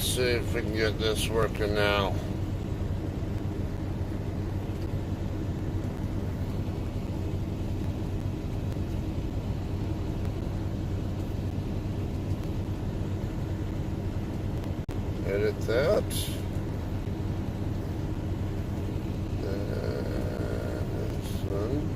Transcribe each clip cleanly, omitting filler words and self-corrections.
Let's see if we can get this working now. Edit that. This one.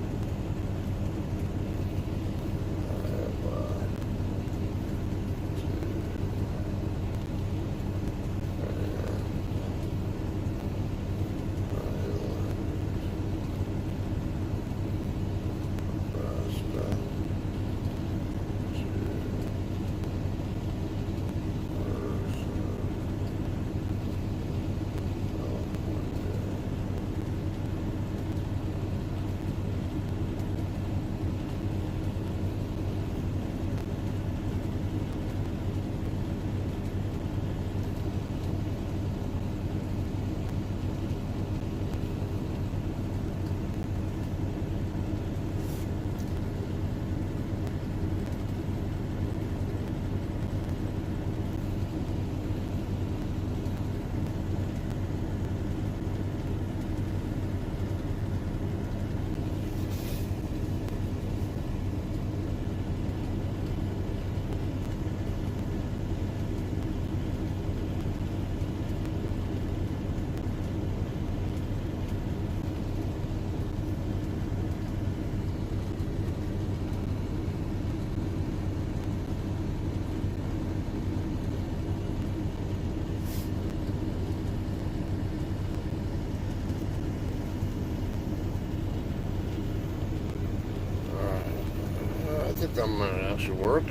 I think that might actually work.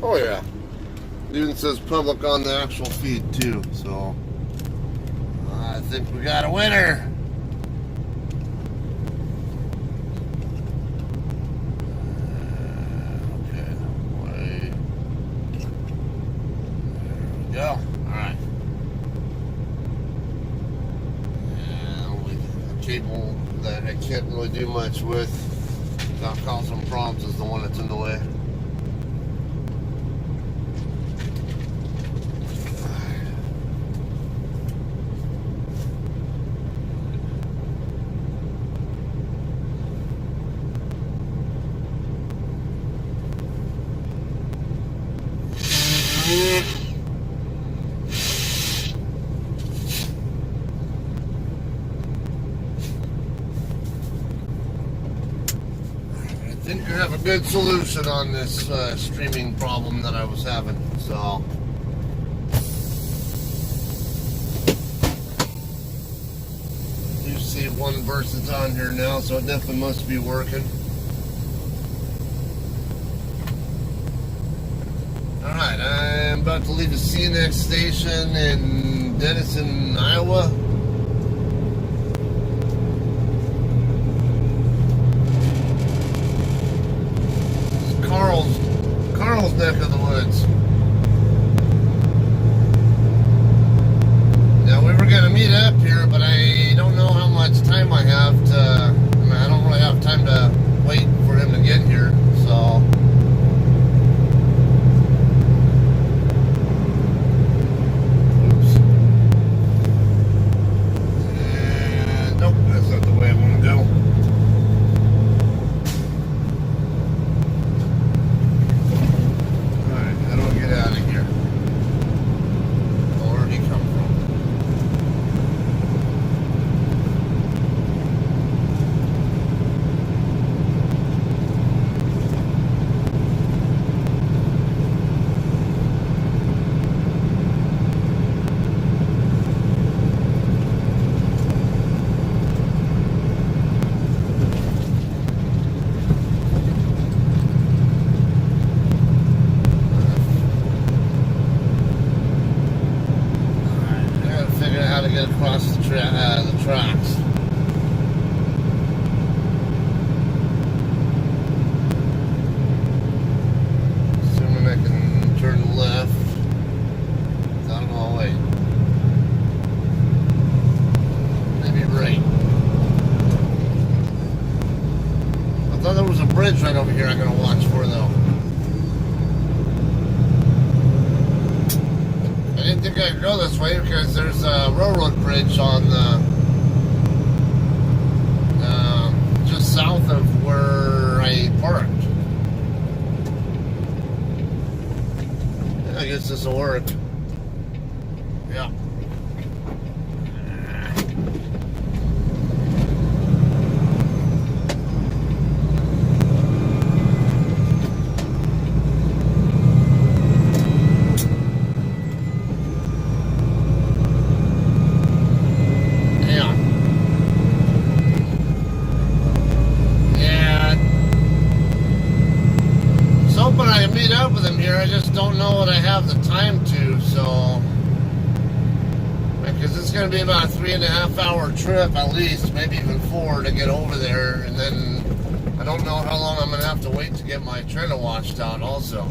Oh yeah. It even says public on the actual feed too, so I think we got a winner. Okay, wait. There we go. Alright. And the cable that I can't really do much with, that caused some problems, is the one that's in the way. I think you have a good solution on this streaming problem that I was having. So you see one verse is on here now, so it definitely must be working. Alright, I'm about to leave the CNX station in Denison, Iowa. Carl's neck of the woods. Now we were gonna meet up here, but I don't know how much time I have to. I mean, I don't really have time to wait for him to get here, so. Oops. didn't think I could go this way because there's a railroad bridge on the just south of where I parked. I guess this will work. Yeah. With him here, I just don't know what I have the time to, so because it's going to be about a 3.5 hour trip at least, maybe even 4 to get over there, and then I don't know how long I'm going to have to wait to get my trailer washed out also.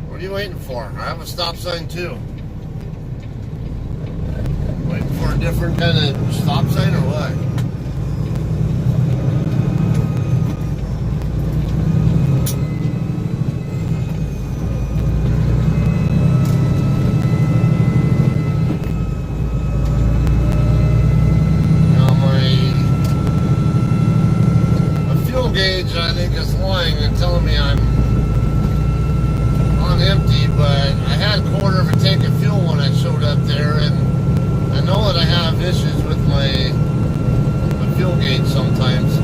What are you waiting for? I have a stop sign too. Waiting for a different kind of stop sign or what? Gauge, I think, is lying and telling me I'm on empty, but I had a quarter of a tank of fuel when I showed up there, and I know that I have issues with my fuel gauge sometimes.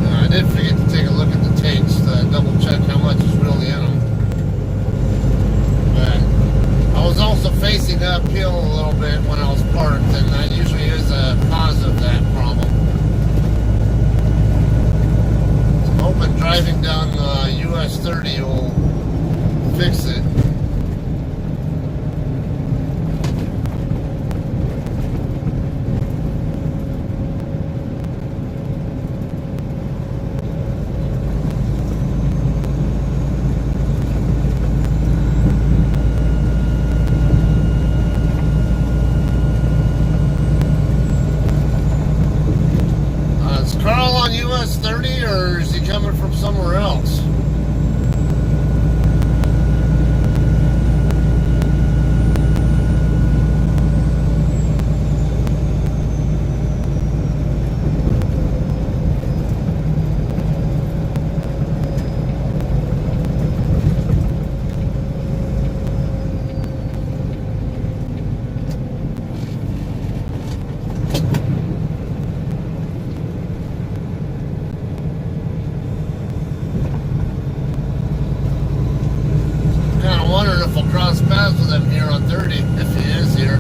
And I did forget to take a look at the tanks to double check how much is really in them. But I was also facing uphill a little bit when I was parked, and that usually is a cause of that problem. Hoping driving down US 30 will fix it. Is Carl on US 30 or is he coming from somewhere else? Wondering if I'll cross paths with him here on 30, if he is here.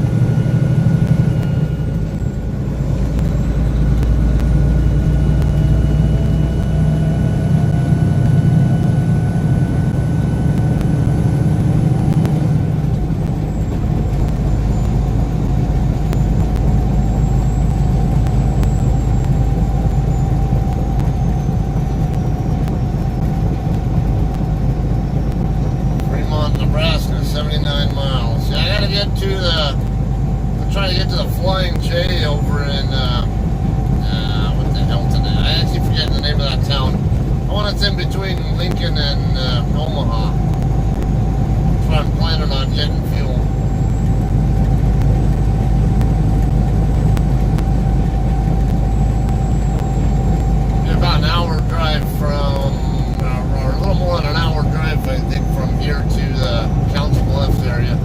Nebraska, 79 miles. Yeah, I gotta get to I'm trying to get to the Flying J over in, what the hell today? I actually forget the name of that town. I want it's in between Lincoln and Omaha. That's where I'm planning on getting fuel. Be about an hour drive from, or a little more than an hour drive, I think, from here to the Council Bluffs area.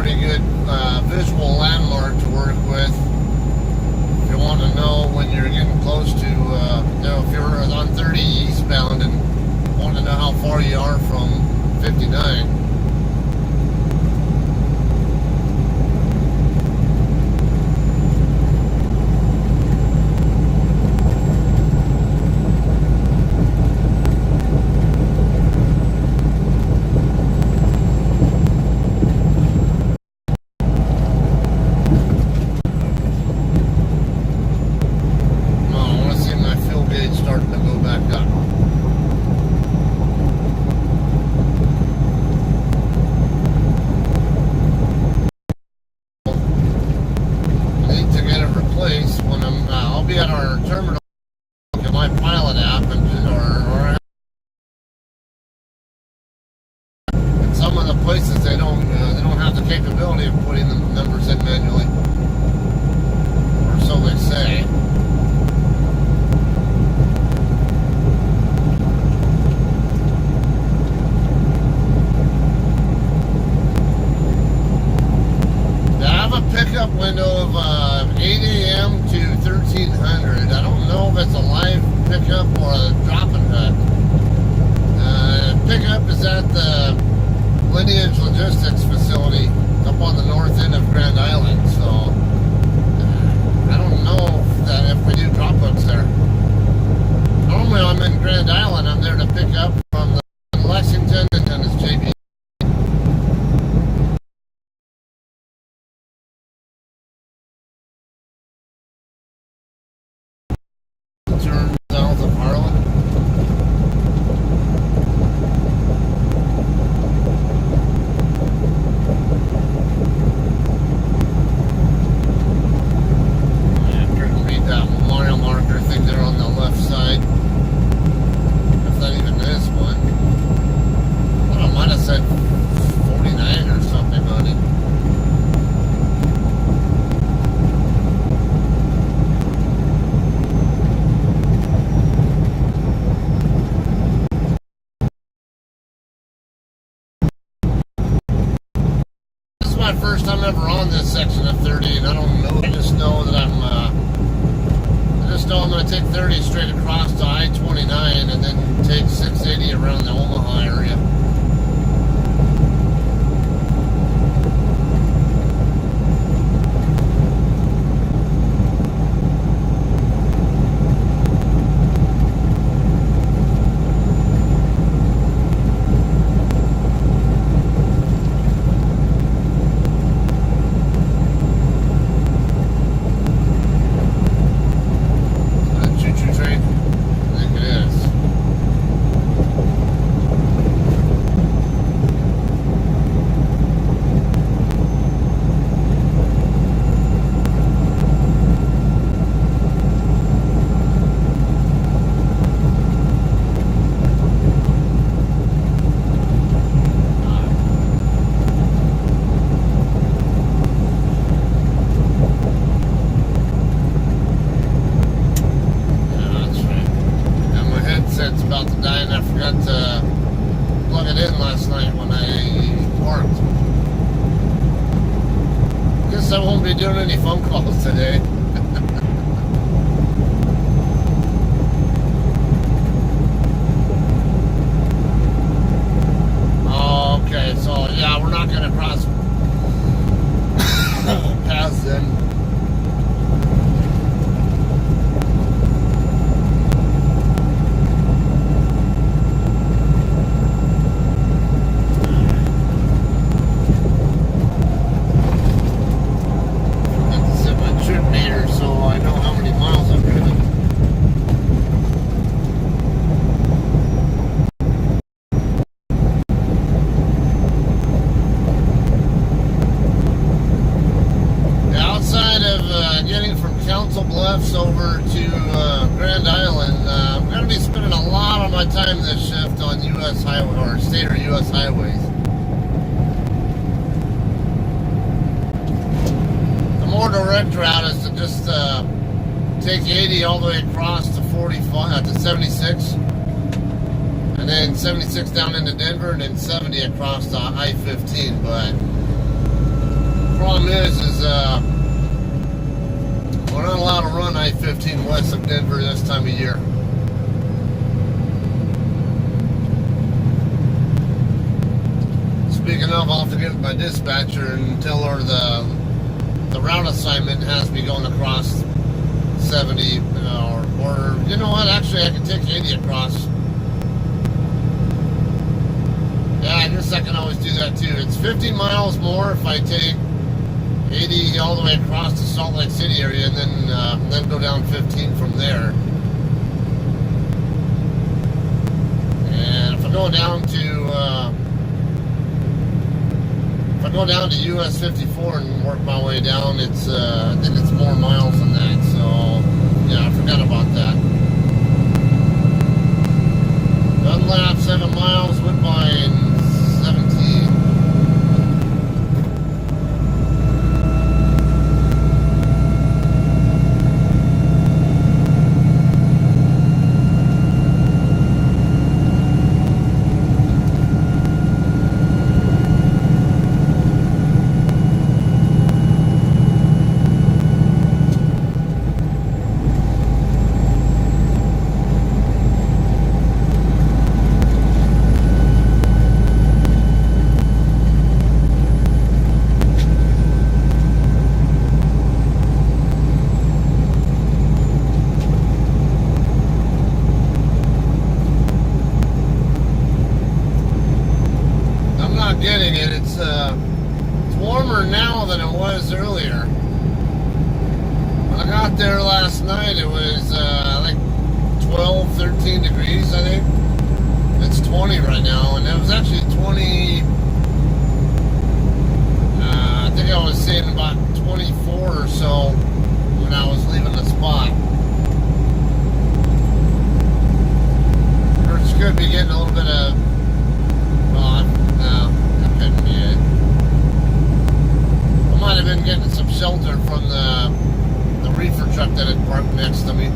pretty good visual landmark to work with. If you want to know when you're getting close to, if you're on 30 eastbound and want to know how far you are from 59. First time ever on this section of 30, and I don't know. I just know that I'm going to take 30 straight across to I-29, and then take 680 around the Omaha area. Doing any phone calls today. Oh, okay, so yeah, we're not gonna cross paths then. Over to Grand Island. I'm going to be spending a lot of my time this shift on U.S. highway or state or U.S. highways. The more direct route is to just take 80 all the way across to 45 to 76, and then 76 down into Denver, and then 70 across to I-15. But Problem is we're not allowed to run I-15 west of Denver this time of year. Speaking of, I'll have to get with my dispatcher and tell her the route assignment has me going across 70, or you know what? Actually, I can take 80 across. Yeah, I guess I can always do that too. It's 50 miles more if I take 80 all the way across the Salt Lake City area, and then go down 15 from there. And if I go down to US 54 and work my way down, it's I think it's more miles than that. So yeah, I forgot about that. Dunlap 7 miles, Woodbine 17. Getting it. It's warmer now than it was earlier. When I got there last night, it was like 12, 13 degrees, I think. It's 20 right now, and it was actually 20. I think I was saying about 24 or so when I was leaving the spot. It's good to be getting a little bit of. Well, no. Couldn't be it. I might have been getting some shelter from the reefer truck that had parked next to me.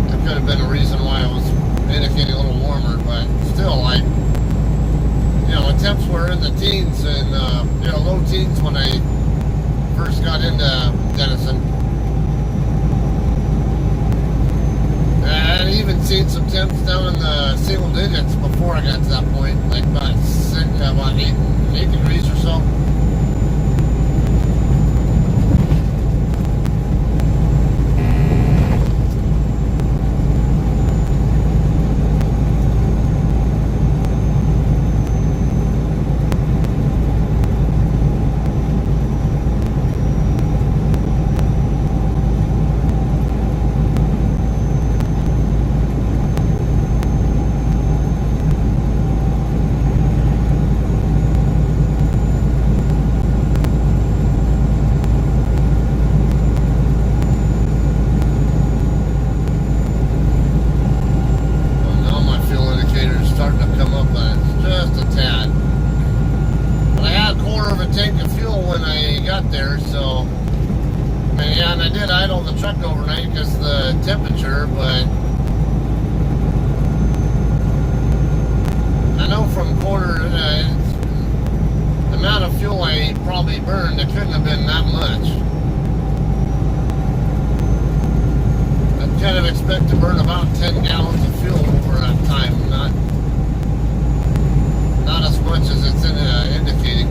That could have been a reason why it was indicating a little warmer, but still, the temps were in the teens and low teens when I first got into Denison. And I even seen some temps down in the single digits before I got to that point, like about 8 degrees or so. There, so yeah, and I did idle the truck overnight because of the temperature, but I know from the amount of fuel I probably burned, it couldn't have been that much. I'd kind of expect to burn about 10 gallons of fuel over that time, not as much as it's indicating.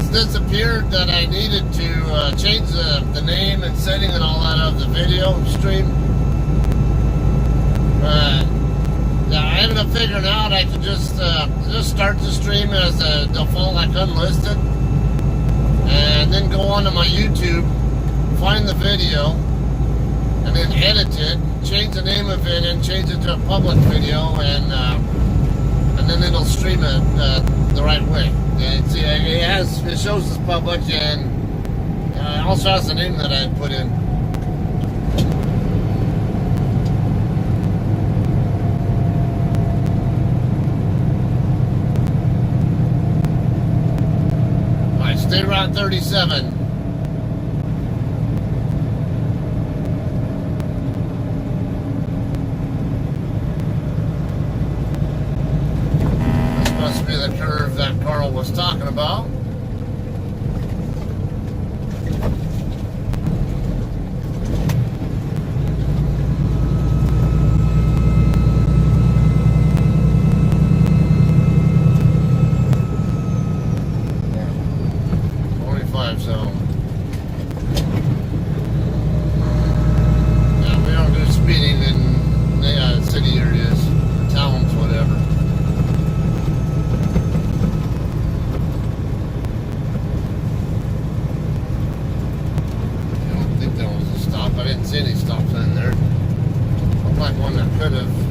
has disappeared that I needed to change the name and setting and all that of the video stream. Yeah, I ended up figuring out I could just start the stream as a default, like unlisted, and then go onto my YouTube, find the video, and then edit it, change the name of it, and change it to a public video, and then it'll stream it the right way. And see, it shows it's public, and it also has the name that I put in. Alright, stay around 37. Be the curve that Carl was talking about. Yeah. 45 zone. Yeah, we don't do speeding in city areas, or towns, whatever. I didn't see any stops in there. Looked like one that could have.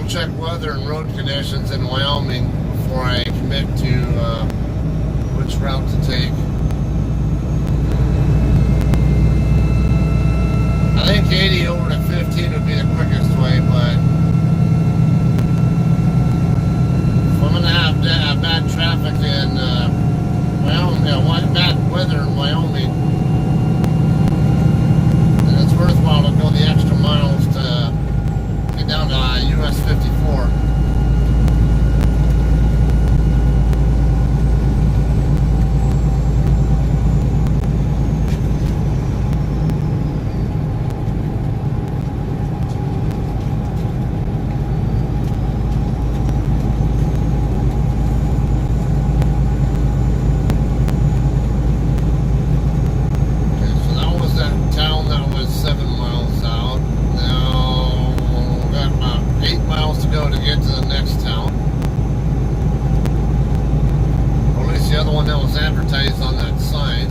Check weather and road conditions in Wyoming before I commit to which route to take. I think 80 over to 15 would be the quickest way, but if I'm going to have bad traffic in Wyoming, bad weather in Wyoming, then it's worthwhile to go the extra miles to get down to US 54. Advertised on that sign.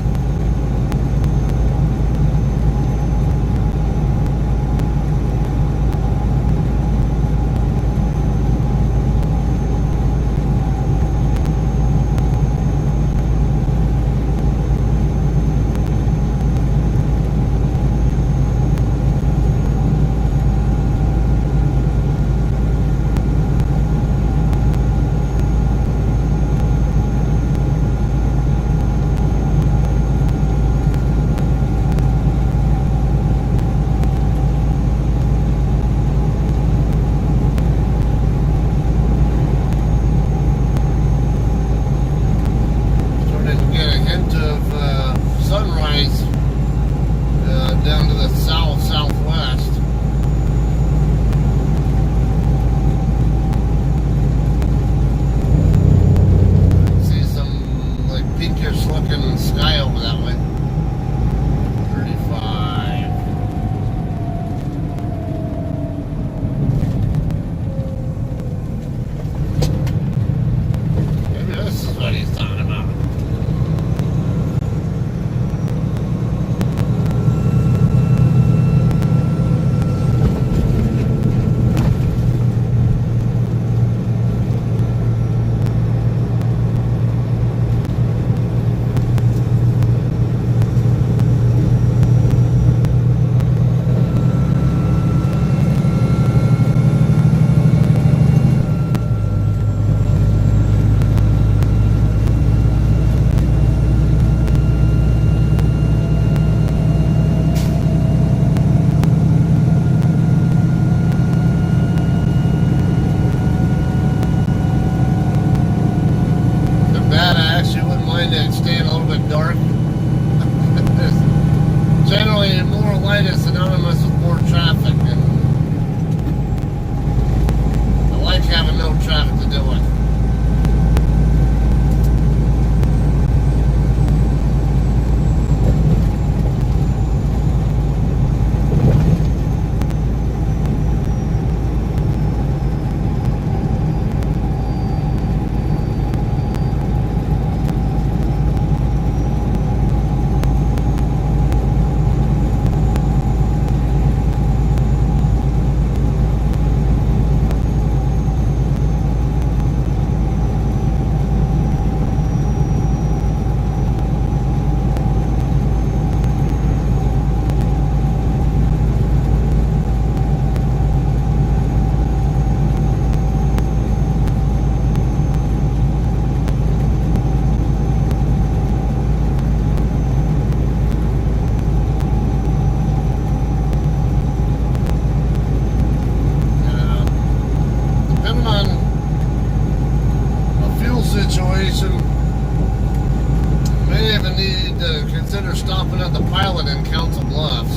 consider stopping at the Pilot in Council Bluffs.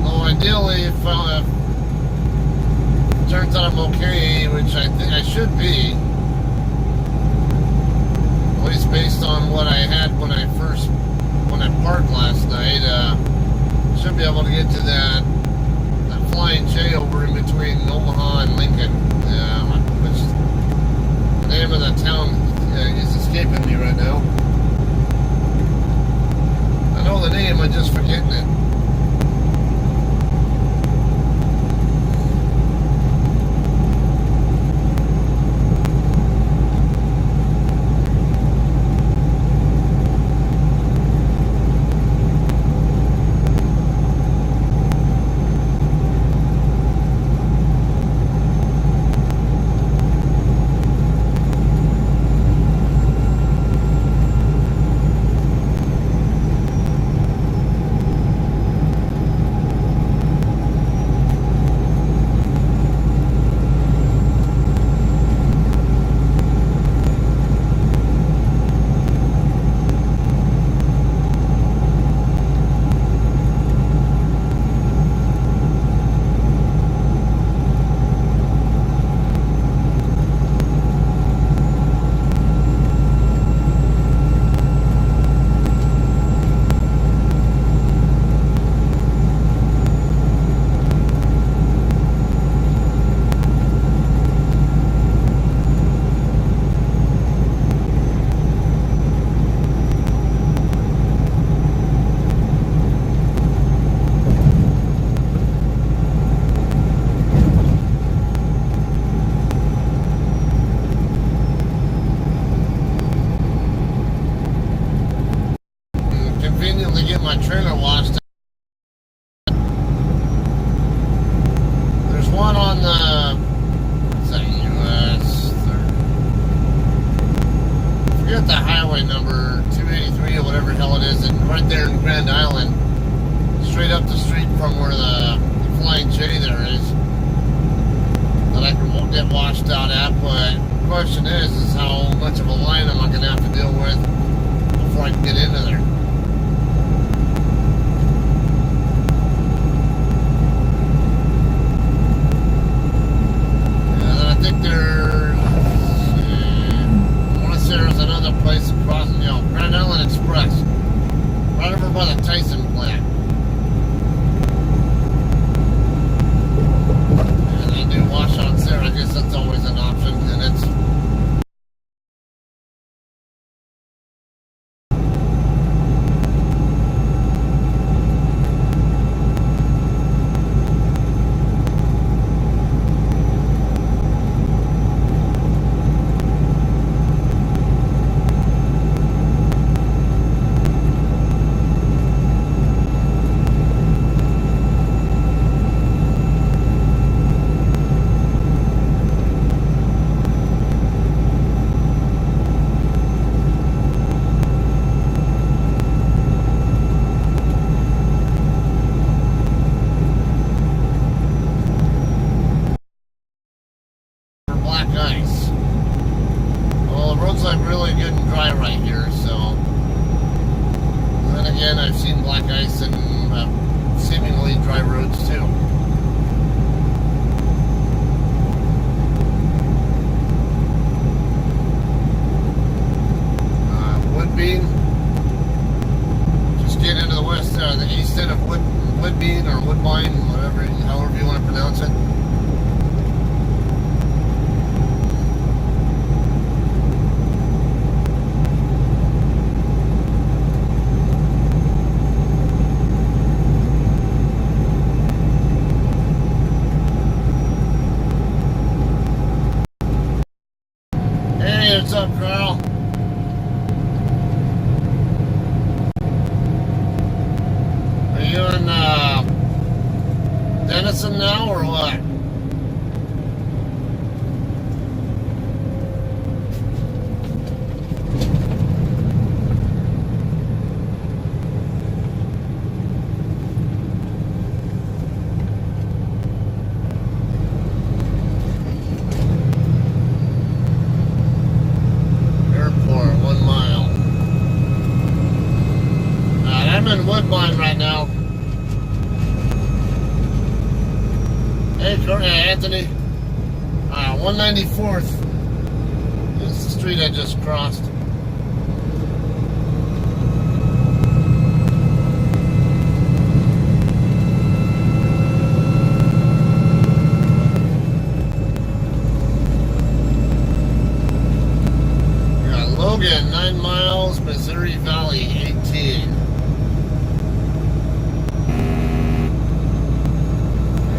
Though ideally, if it turns out I'm okay, which I think I should be, at least based on what I had when I parked last night, should be able to get to that Flying J over in between Omaha and Lincoln, which the name of the town is escaping me right now. I know the name, I'm just forgetting it. Conveniently get my trailer washed. There's one on the, what's that, US? I forget the highway number, 283 or whatever the hell it is, and right there in Grand Island, straight up the street from where the Flying J there is, that I can get washed out at. But the question is how much of a line am I going to have to deal with before I can get into there? I think there's, I want to say there's another place across, Grand Island Express, right over by the Tyson plant. And they do washouts there. I guess that's always an option, and it's black ice. Well, the road's like really good and dry right here, so. And then again, I've seen black ice in seemingly dry roads too. Woodbean. Just get into the the east end of Woodbean or Woodbine, however you want to pronounce it. Hey, what's up, Carl? Are you in Denison now, or what? Woodbine right now. Hey, Anthony. 194th. This is the street I just crossed. Logan, 9 miles, Missouri Valley, 18.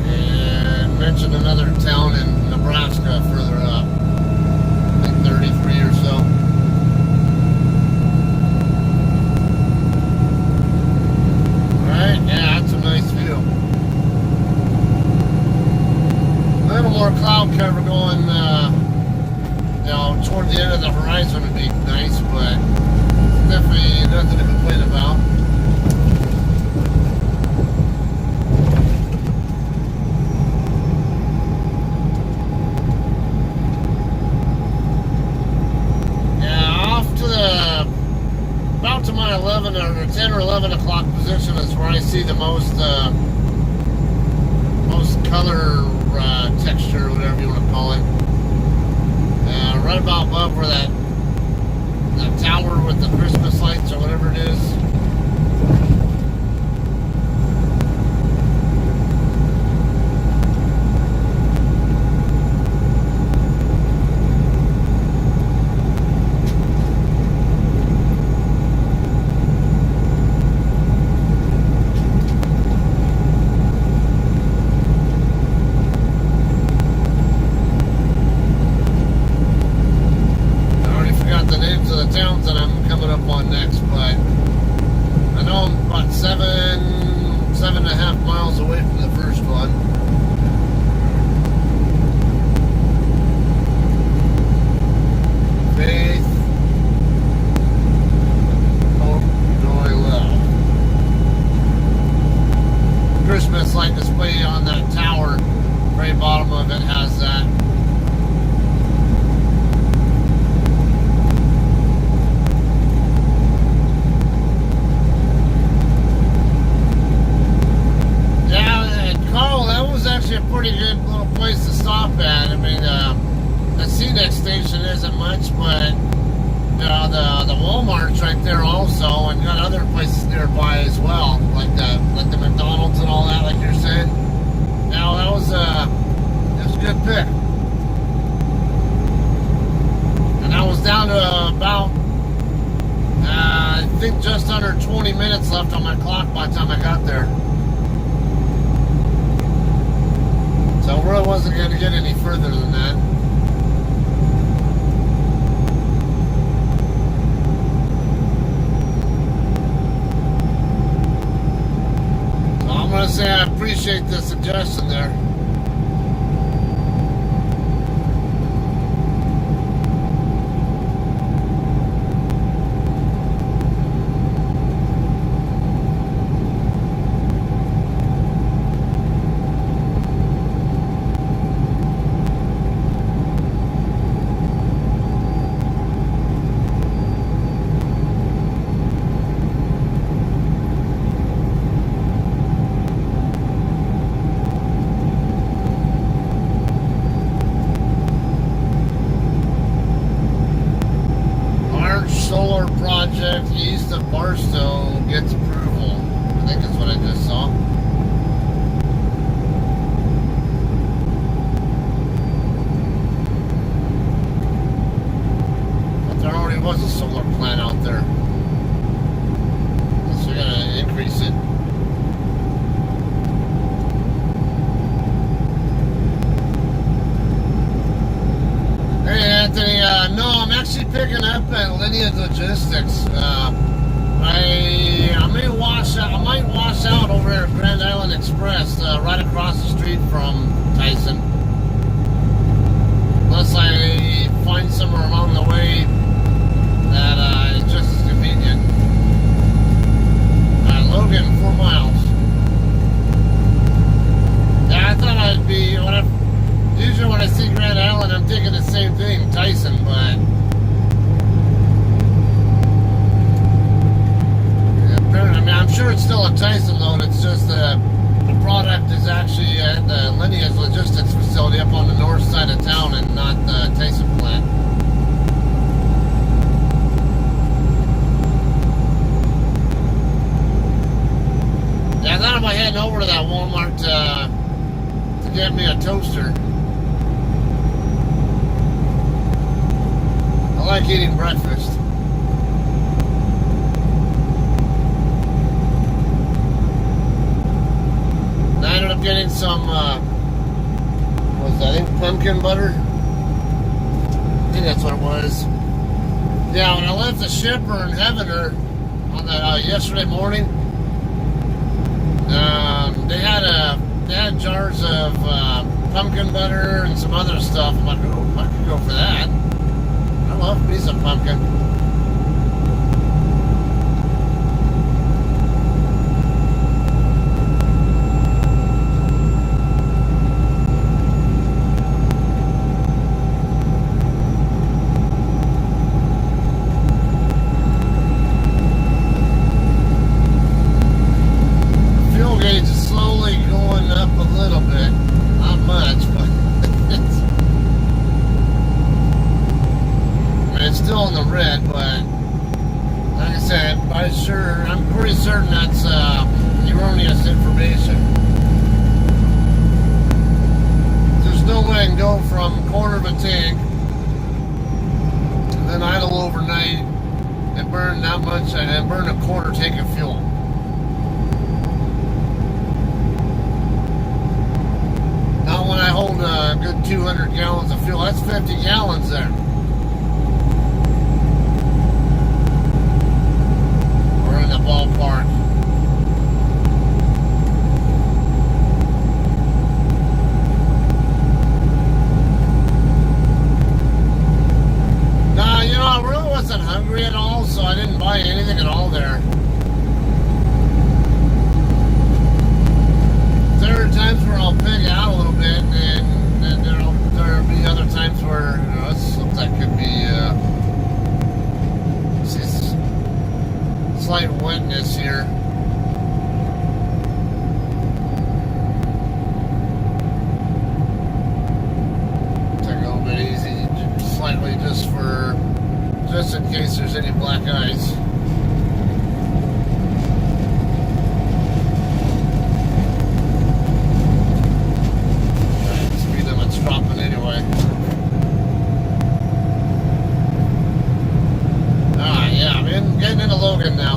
And mentioned another town in Nebraska further up. I think 33 or so. Alright, yeah, that's a nice view. A little more cloud cover going, toward the end of the horizon would be nice, but definitely nothing to complain about. Yeah, off to about to my 11 or 10 or 11 o'clock position is where I see the most color texture, whatever you want to call it. Right about above where that tower with the Christmas lights or whatever it is. Towns that I'm coming up on next, but I know I'm about 7.5 miles away from the first one. Faith, hope, joy, love. Christmas light display on that tower, very bottom of it has that. Actually a pretty good little place to stop at. I mean, the CNEX station isn't much, but the Walmart's right there also, and got other places nearby as well, like the McDonald's and all that, like you're saying. Now that was a good pick, and I was down to about I think just under 20 minutes left on my clock by the time I got there. So I really wasn't going to get any further than that. So I'm going to say I appreciate the suggestion there. Solar project east of Barstow gets approval. I think that's what I just saw. But there already was a solar plant out there. So we're going to increase it. Hey Anthony, no, I'm actually picking up at Lineage Logistics. I might wash out over at Grand Island Express, right across the street from Tyson. Unless I find somewhere along the way that is just as convenient. Logan, 4 miles. Yeah, I thought I'd be, usually when I see Grand Island, I'm thinking the same thing, Tyson, but yeah, apparently, I mean, I'm sure it's still Tyson load. It's just the product is actually at the Lineage Logistics facility up on the north side of town and not the Tyson plant. Yeah, I thought about heading over to that Walmart to get me a toaster. I like eating breakfast. And I ended up getting some, what was that? I think pumpkin butter. I think that's what it was. Yeah, when I left the shipper in Heavener on the yesterday morning, they had jars of pumpkin butter and some other stuff. I'm like, oh, I could go for that. I love me some pumpkin. Fuel gauge is slowly going up a little bit. Not much, but it's still in the red, but like I said, I'm pretty certain that's erroneous information. There's no way I can go from a quarter of a tank and then idle overnight and burn that much and burn a quarter tank of fuel. Not when I hold a good 200 gallons of fuel. That's 50 gallons there. In the ballpark. Nah, you know, I really wasn't hungry at all, so I didn't buy anything at all there. There are times where I'll pig out a little bit, and there'll be other times where, you know, this looks like could be, slight wetness here. Take it a little bit easy, slightly, just in case there's any black ice. Right, speed limit's dropping anyway. Yeah, I'm getting into Logan now.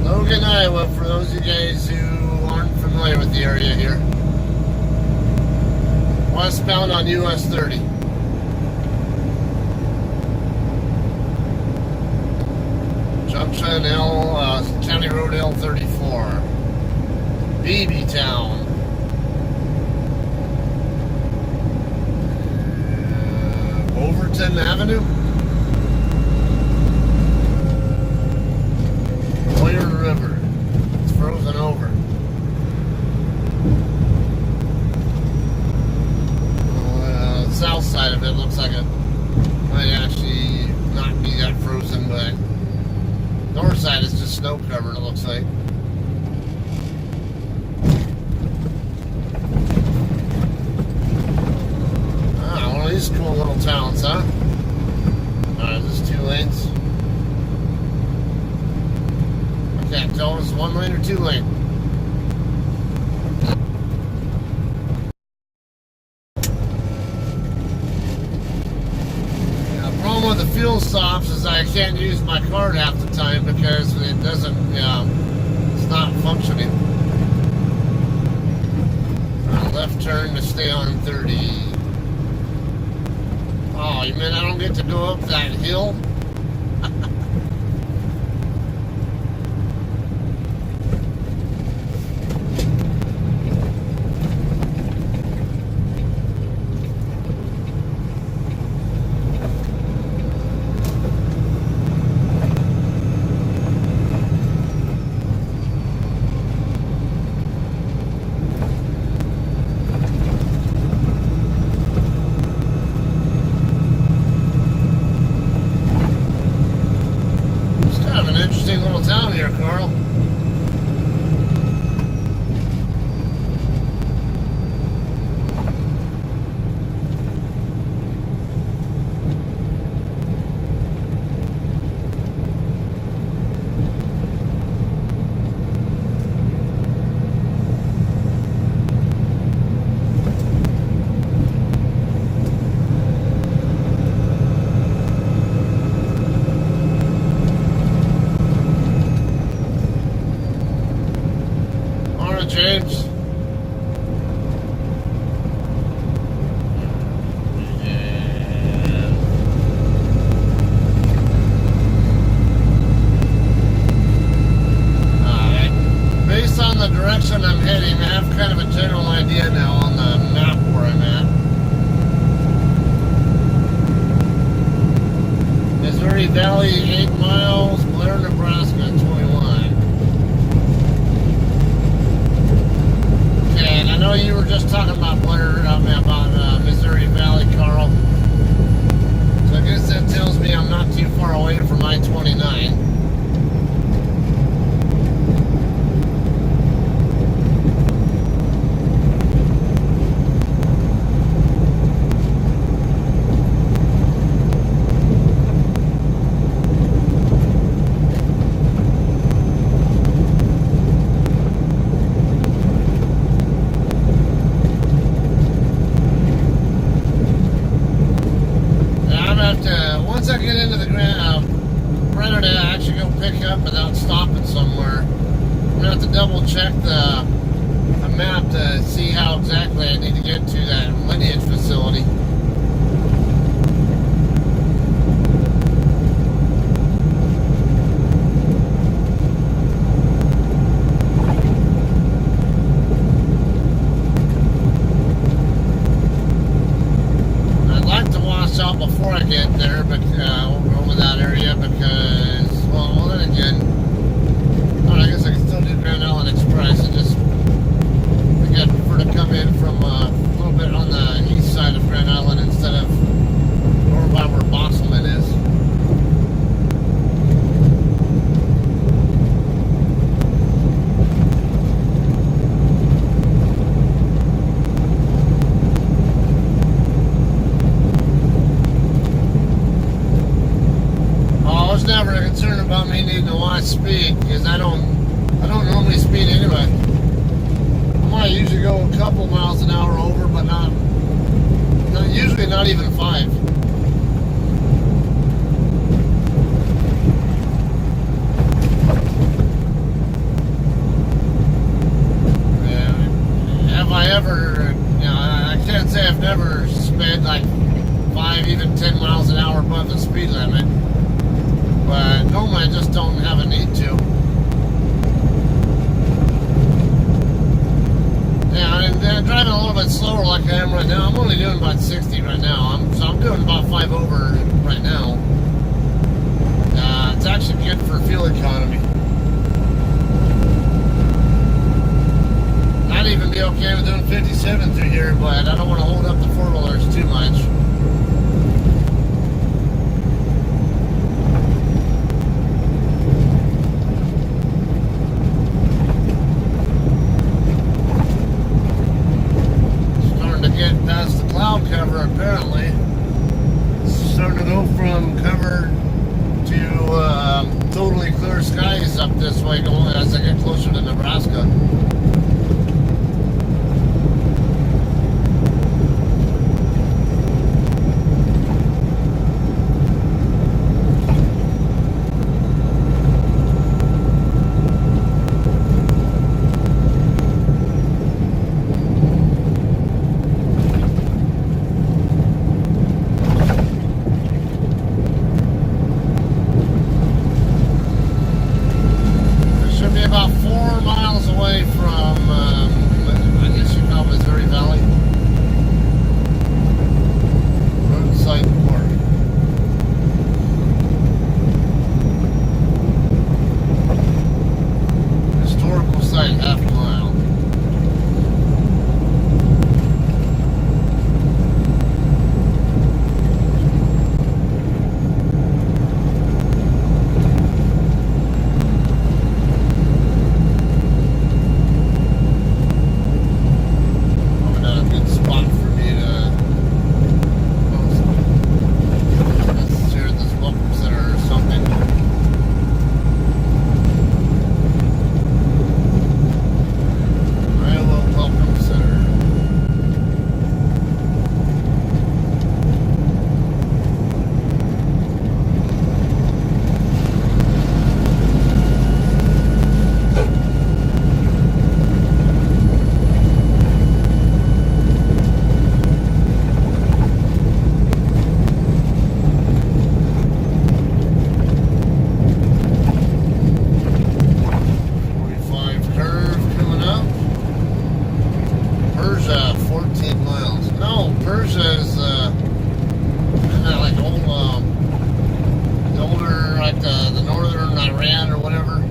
Logan, Iowa, for those of you guys who aren't familiar with the area here. Westbound on US 30. Junction County Road L34. BB Town. Overton Avenue. Boyer River. It's frozen over. South side of it looks like it might actually not be that frozen, but north side is just snow covered, it looks like. One of these cool little towns, huh? Alright, this is 2 lanes. I can't tell if it's 1 lane or 2 lane. The problem with the fuel stops is I can't use my card half the time because it doesn't, it's not functioning. Left turn to stay on 30. Oh, you mean I don't get to go up that hill? Missouri Valley, 8 miles. Blair, Nebraska, 21. Okay, and I know you were just talking about Blair, about Missouri Valley, Carl. So I guess that tells me I'm not too far away from I-29. Once I get into the Brenner to actually go pick up without stopping somewhere, I'm gonna have to double check the map to see how exactly I need to get to that lineage facility. Out before I get there, but over that area, because well then again, I guess I can still do Grand Island Express. I think I'd prefer to come in from a little bit on the east side of Grand Island instead of over by where Bosselman is. Never a concern about me needing to watch speed, because I don't normally speed anyway. I might usually go a couple miles an hour over, but usually not even 5. Have I ever, I can't say I've never sped like 5, even 10 miles an hour above the speed limit. But normally I just don't have a need to. Yeah, and driving a little bit slower like I am right now. I'm only doing about 60 right now. So I'm doing about 5 over right now. It's actually good for fuel economy. I'd even be okay with doing 57 through here, but I don't want to hold up the 4-wheelers too much. Past the cloud cover, apparently. It's starting to go from covered to totally clear skies up this way going as I get closer to Nebraska. About 4 miles away from like the northern Iran or whatever.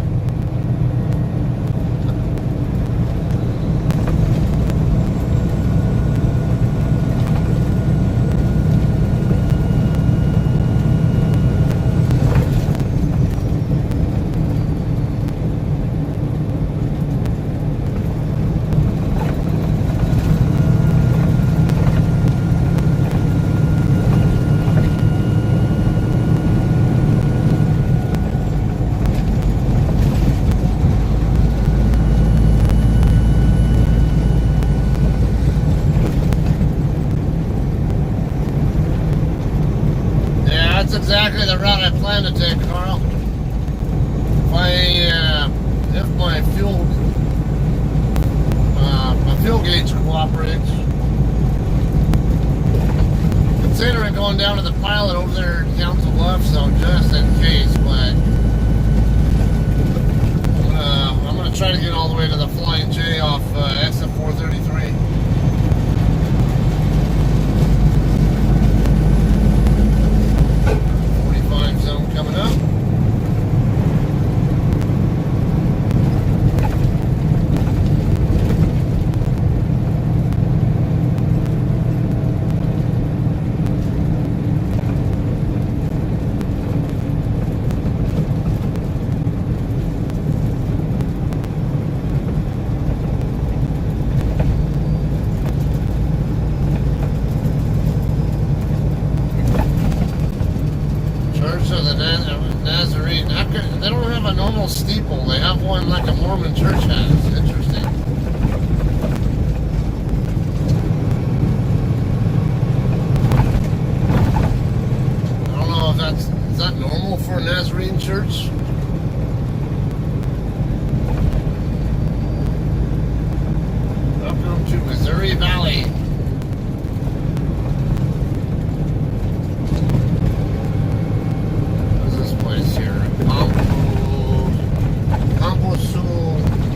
That's exactly the route I plan to take, Carl. If my fuel gauge cooperates. Considering going down to the pilot over there at Council Bluffs, so just in case, but I'm gonna try to get all the way to the Flying J off exit 433. 45 zone coming up. Church of the Nazarene. They don't have a normal steeple. They have one like a Mormon church has. Interesting. I don't know if is that normal for a Nazarene church? Welcome to Missouri Valley.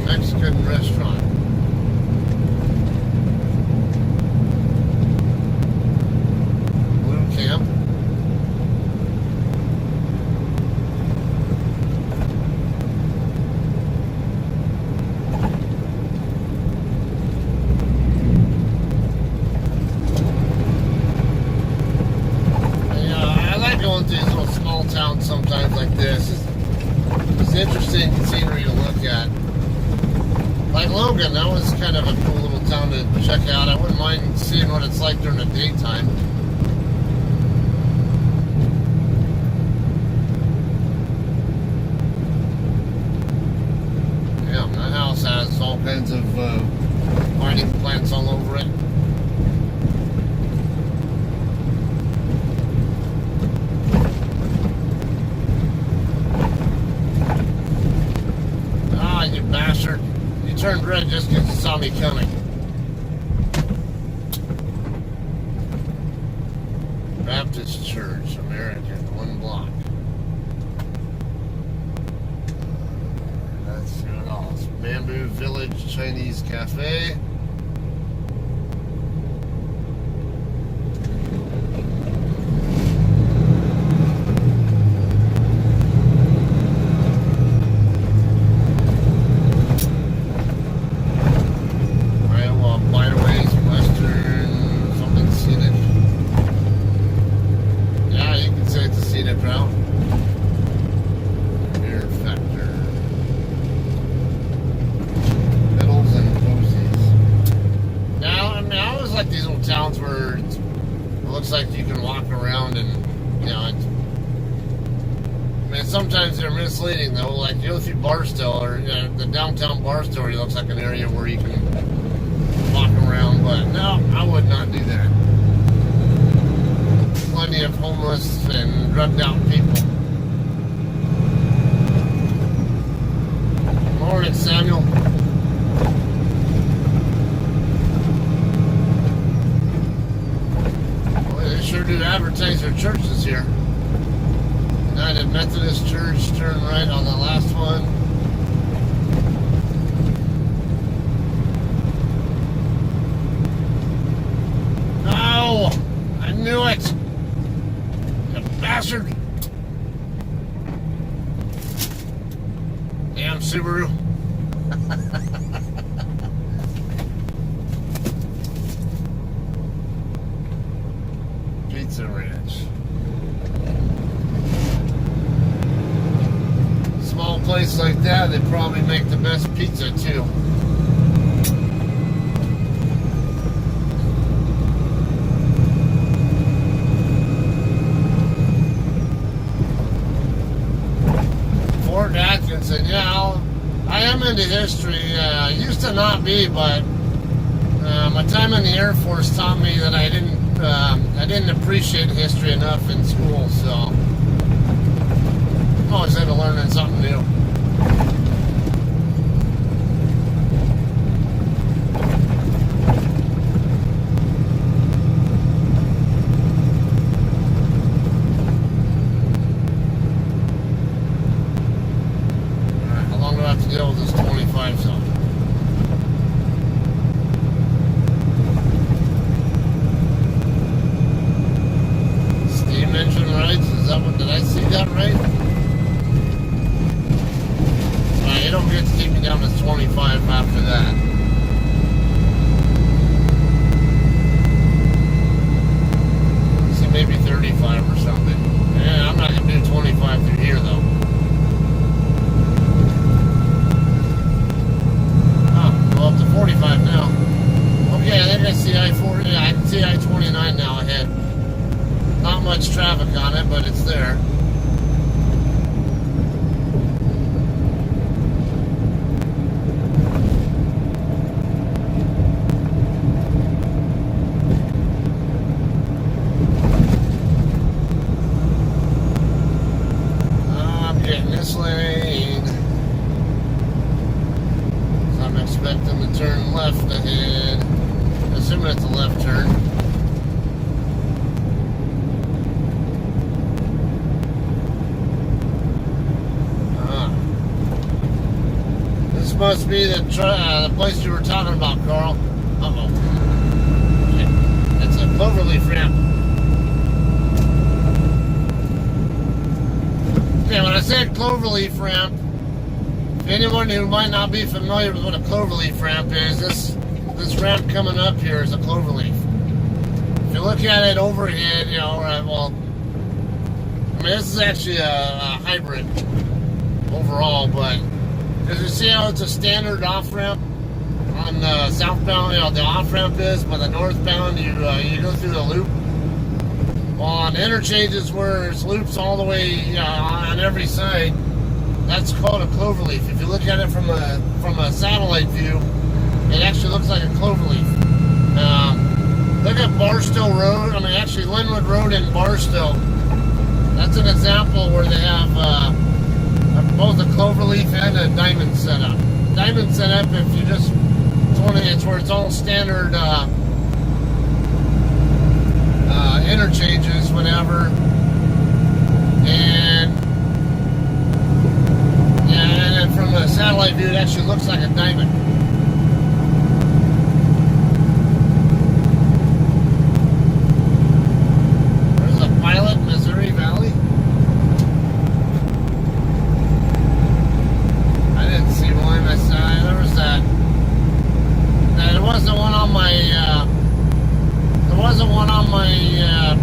Mexican restaurant. Blue Camp. I like going to these little small towns sometimes like this. It's interesting scenery to look at. Like Logan, that was kind of a cool little town to check out. I wouldn't mind seeing what it's like during the daytime. Yeah, that house has all kinds of mining plants all over it. Ah, you bastard. Turned red just because you saw me coming. Baptist Church, American, 1 block. That's good. All. Bamboo Village Chinese Cafe. These little towns where it looks like you can walk around and, you know, sometimes they're misleading though. Like you go through Barstow or the downtown Barstow, it looks like an area where you can walk around, but no, I would not do that. Plenty of homeless and drugged out people. Morning, Samuel. Sure do advertise their churches here. United Methodist Church, turn right on the last one. No! I knew it! You bastard! Subaru. Pizza Ranch. Small place like that, they probably make the best pizza too. Fort Atkinson, yeah, I am into history. Used to not be, but my time in the Air Force taught me that I didn't appreciate history enough in school, so I'm always into learning something new. Alright, how long do I have to deal with this 25 zone? Engine rights, is that what, did I see that right? Alright, you don't get to keep me down to 25 after that. See, maybe 35 or something. Yeah, I'm not going to do 25 through here though. Oh, go up to 45 now. Okay, I think I see I-40, yeah, I can see I-29 now ahead. Not much traffic on it, but it's there. I'm getting this lane. So I'm expecting to turn left ahead. Assuming it's a left turn. Must be the place you were talking about, Carl. Uh-oh. It's a cloverleaf ramp. Okay, when I said cloverleaf ramp, if anyone who might not be familiar with what a cloverleaf ramp is, this ramp coming up here is a cloverleaf. If you look at it overhead, you know, well, I mean, this is actually a hybrid overall, but because you see how it's a standard off-ramp on the southbound, you know, the off-ramp is, but the northbound, you go through the loop. Well, on interchanges where it's loops all the way on every side, that's called a cloverleaf. If you look at it from a satellite view, it actually looks like a cloverleaf. Look at Barstow Road, I mean actually Linwood Road in Barstow. That's an example where they have both a cloverleaf and a diamond setup. Diamond setup, if you just, it's where it's all standard interchanges, whatever. And yeah, and then from a satellite view, it actually looks like a diamond. There's a Pilot, Missouri Valley. There was that. There wasn't one on my. There wasn't one on my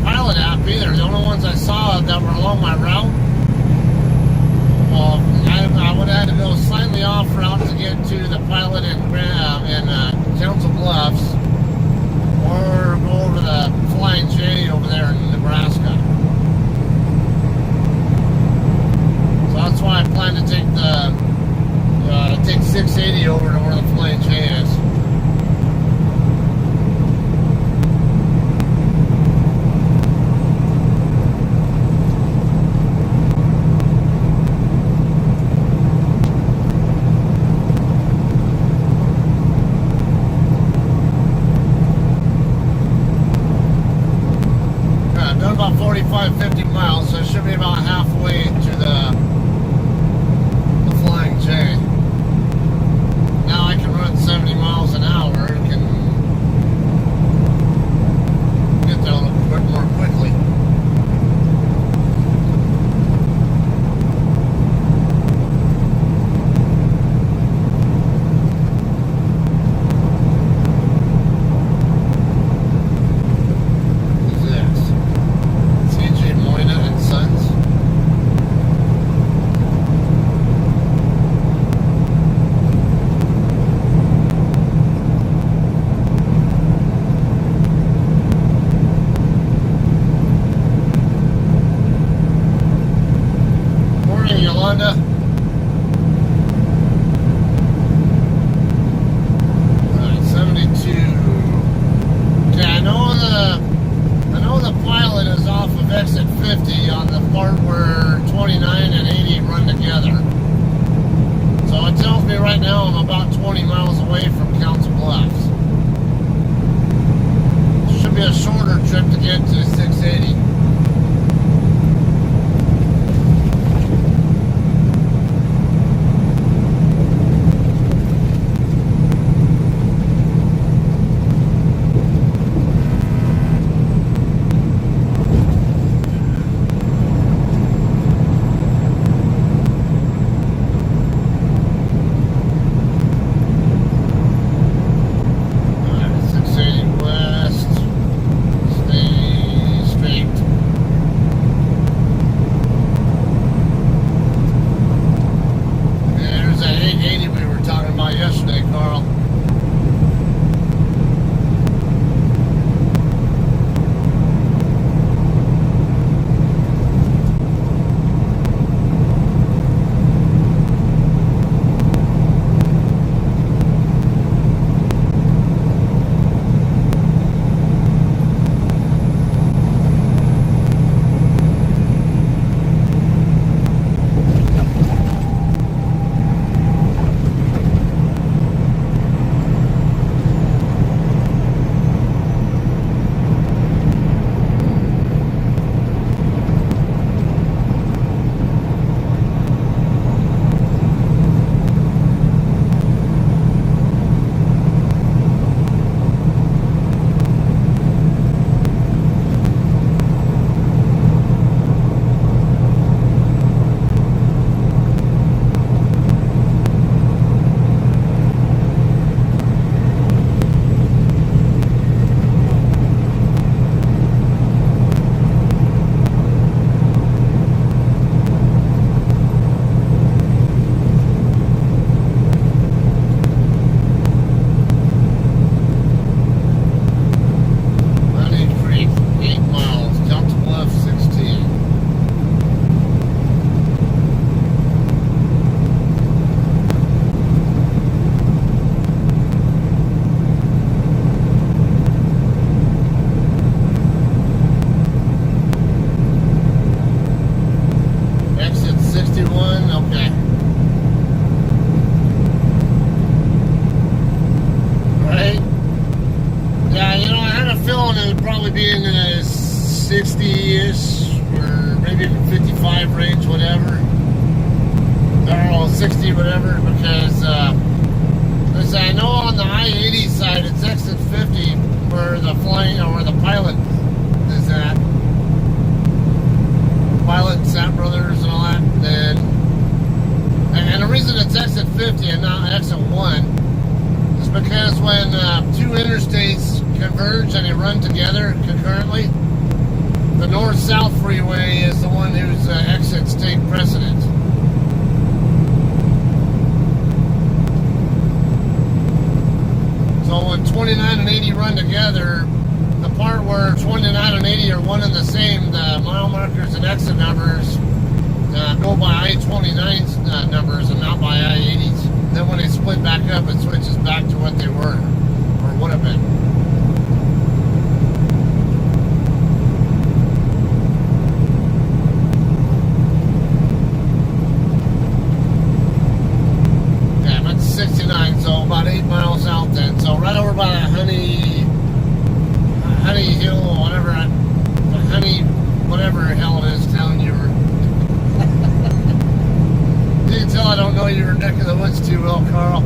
Pilot app either. The only ones I saw that were along my route. Well, I would have had to go slightly off route to get to the Pilot in Council Bluffs, or go over the Flying J over there in Nebraska. So that's why I plan to take take 680 over to where the Flying J is. I've done about 45, 50 miles, so it should be about halfway to the Flying J. Now I can run 70 miles an hour and can get there a little bit more quickly. Honda. Alright, 72. Okay, I know the pilot is off of exit 50 on the part where 29 and 80 run together. So it tells me right now I'm about 20 miles away from Council Bluffs. Should be a shorter trip to get to 680. Be in the 60-ish or maybe even 55 range, whatever. I don't know, 60, whatever, because I know on the I-80 side it's exit 50 where the flying or where the pilot is at. Pilot and Sap Brothers and all that. And the reason it's exit 50 and not exit 1 is because when two interstates converge and they run together concurrently, the north-south freeway is the one whose exits take precedence. So when 29 and 80 run together, the part where 29 and 80 are one and the same, the mile markers and exit numbers go by I-29's numbers and not by I-80's. Then when they split back up, it switches back to what they were, or would have been. So about 8 miles out then. So right over by Honey Hill, whatever, whatever the hell it is town you were. You can tell I don't know your neck of the woods too well, Carl.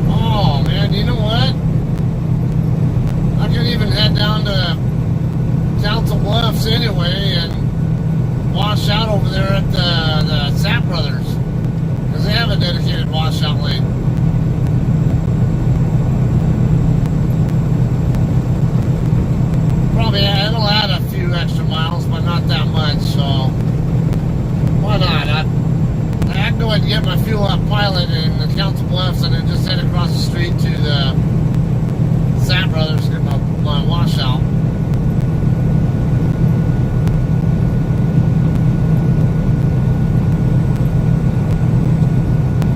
Oh man, you know what? I could even head down to Council Bluffs anyway and wash out over there at the Sap Brothers, because they have a dedicated washout lane. Probably it'll add a few extra miles, but not that much, so why not? I can go ahead and get my fuel up pilot in the Council Bluffs and then just head across the street to the Sat Brothers to get my washout.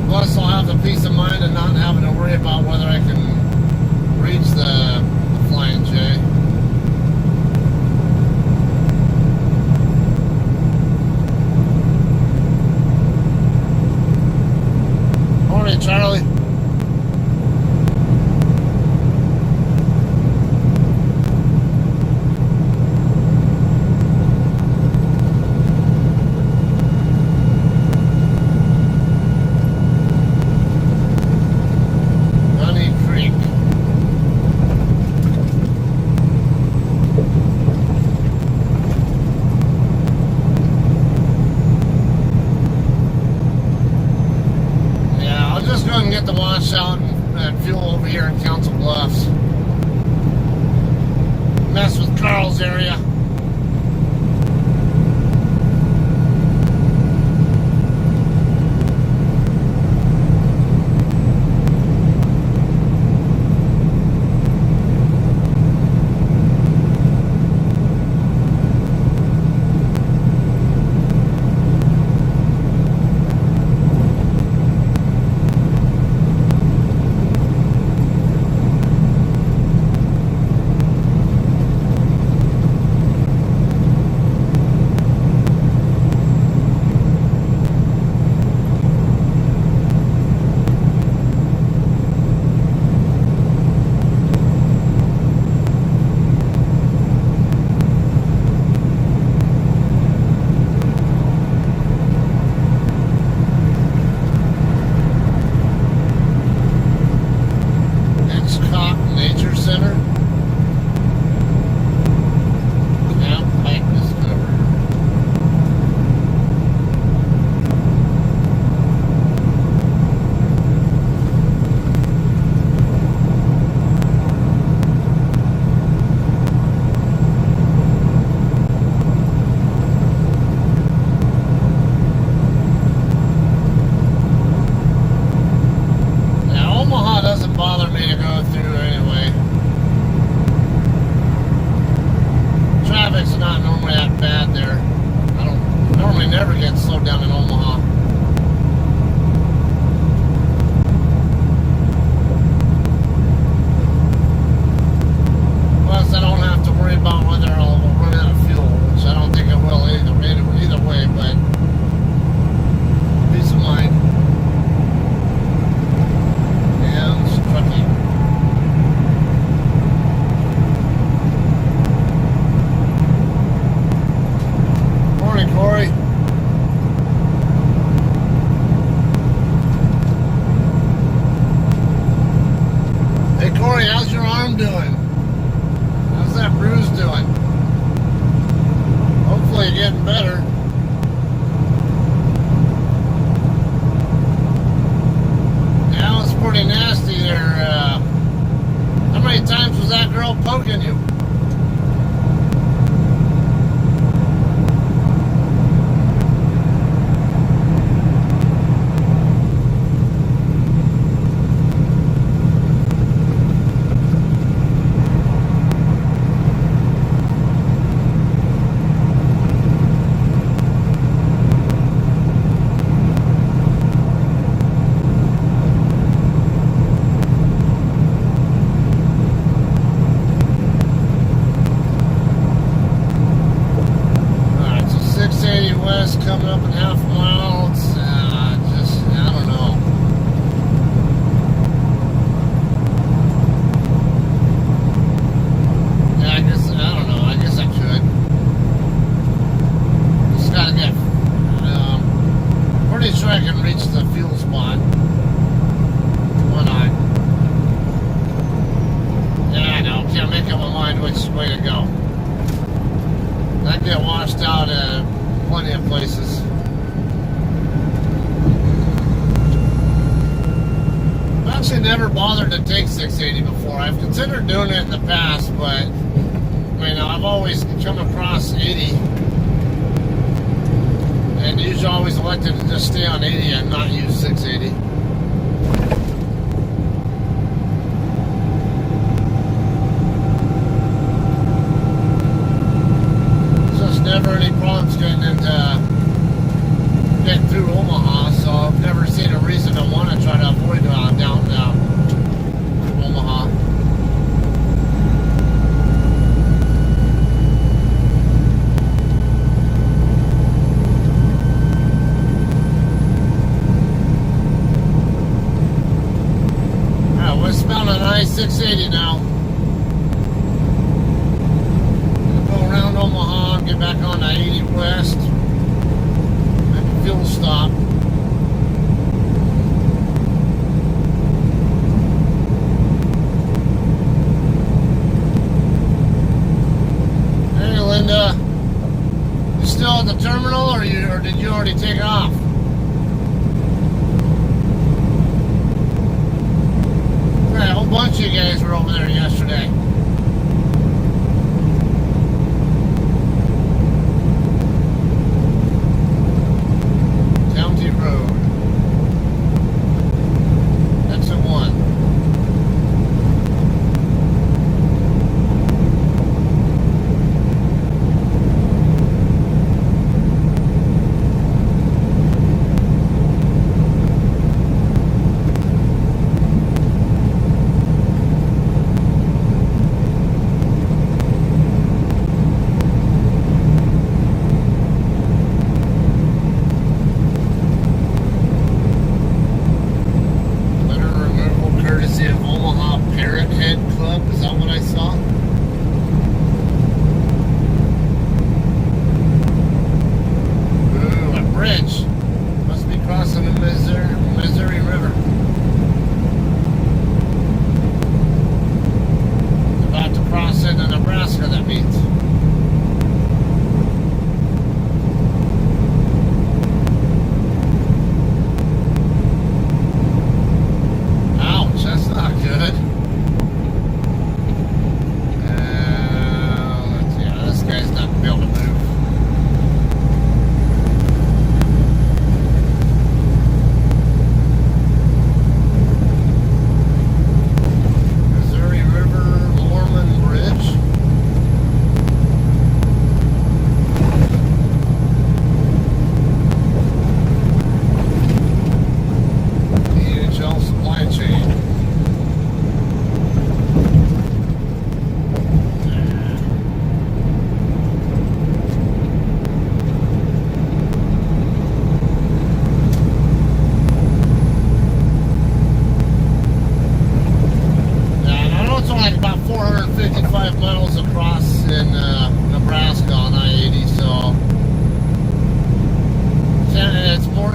Plus, I'll have the peace of mind of not having to worry about whether I can reach the Flying J. Morning, Charlie. Get the washout and fuel over here in Council Bluffs. Mess with Carl's area. Coming up in half a mile. It's just, I don't know. Yeah, I guess, I don't know. I guess I could. Just gotta get, pretty sure I can reach the fuel spot. Why not? Yeah, I know. Can't make up my mind which way to go. I get washed out plenty of places. I've actually never bothered to take 680 before. I've considered doing it in the past, but I mean, I've always come across 80 and usually always elected to just stay on 80 and not use 680. 680 now. Gonna go around Omaha and get back on I-80 West. Make a fuel stop. Hey, Linda. You still at the terminal, or did you already take off? Right, a whole bunch of you guys were over there yesterday. County Road. Exit 1.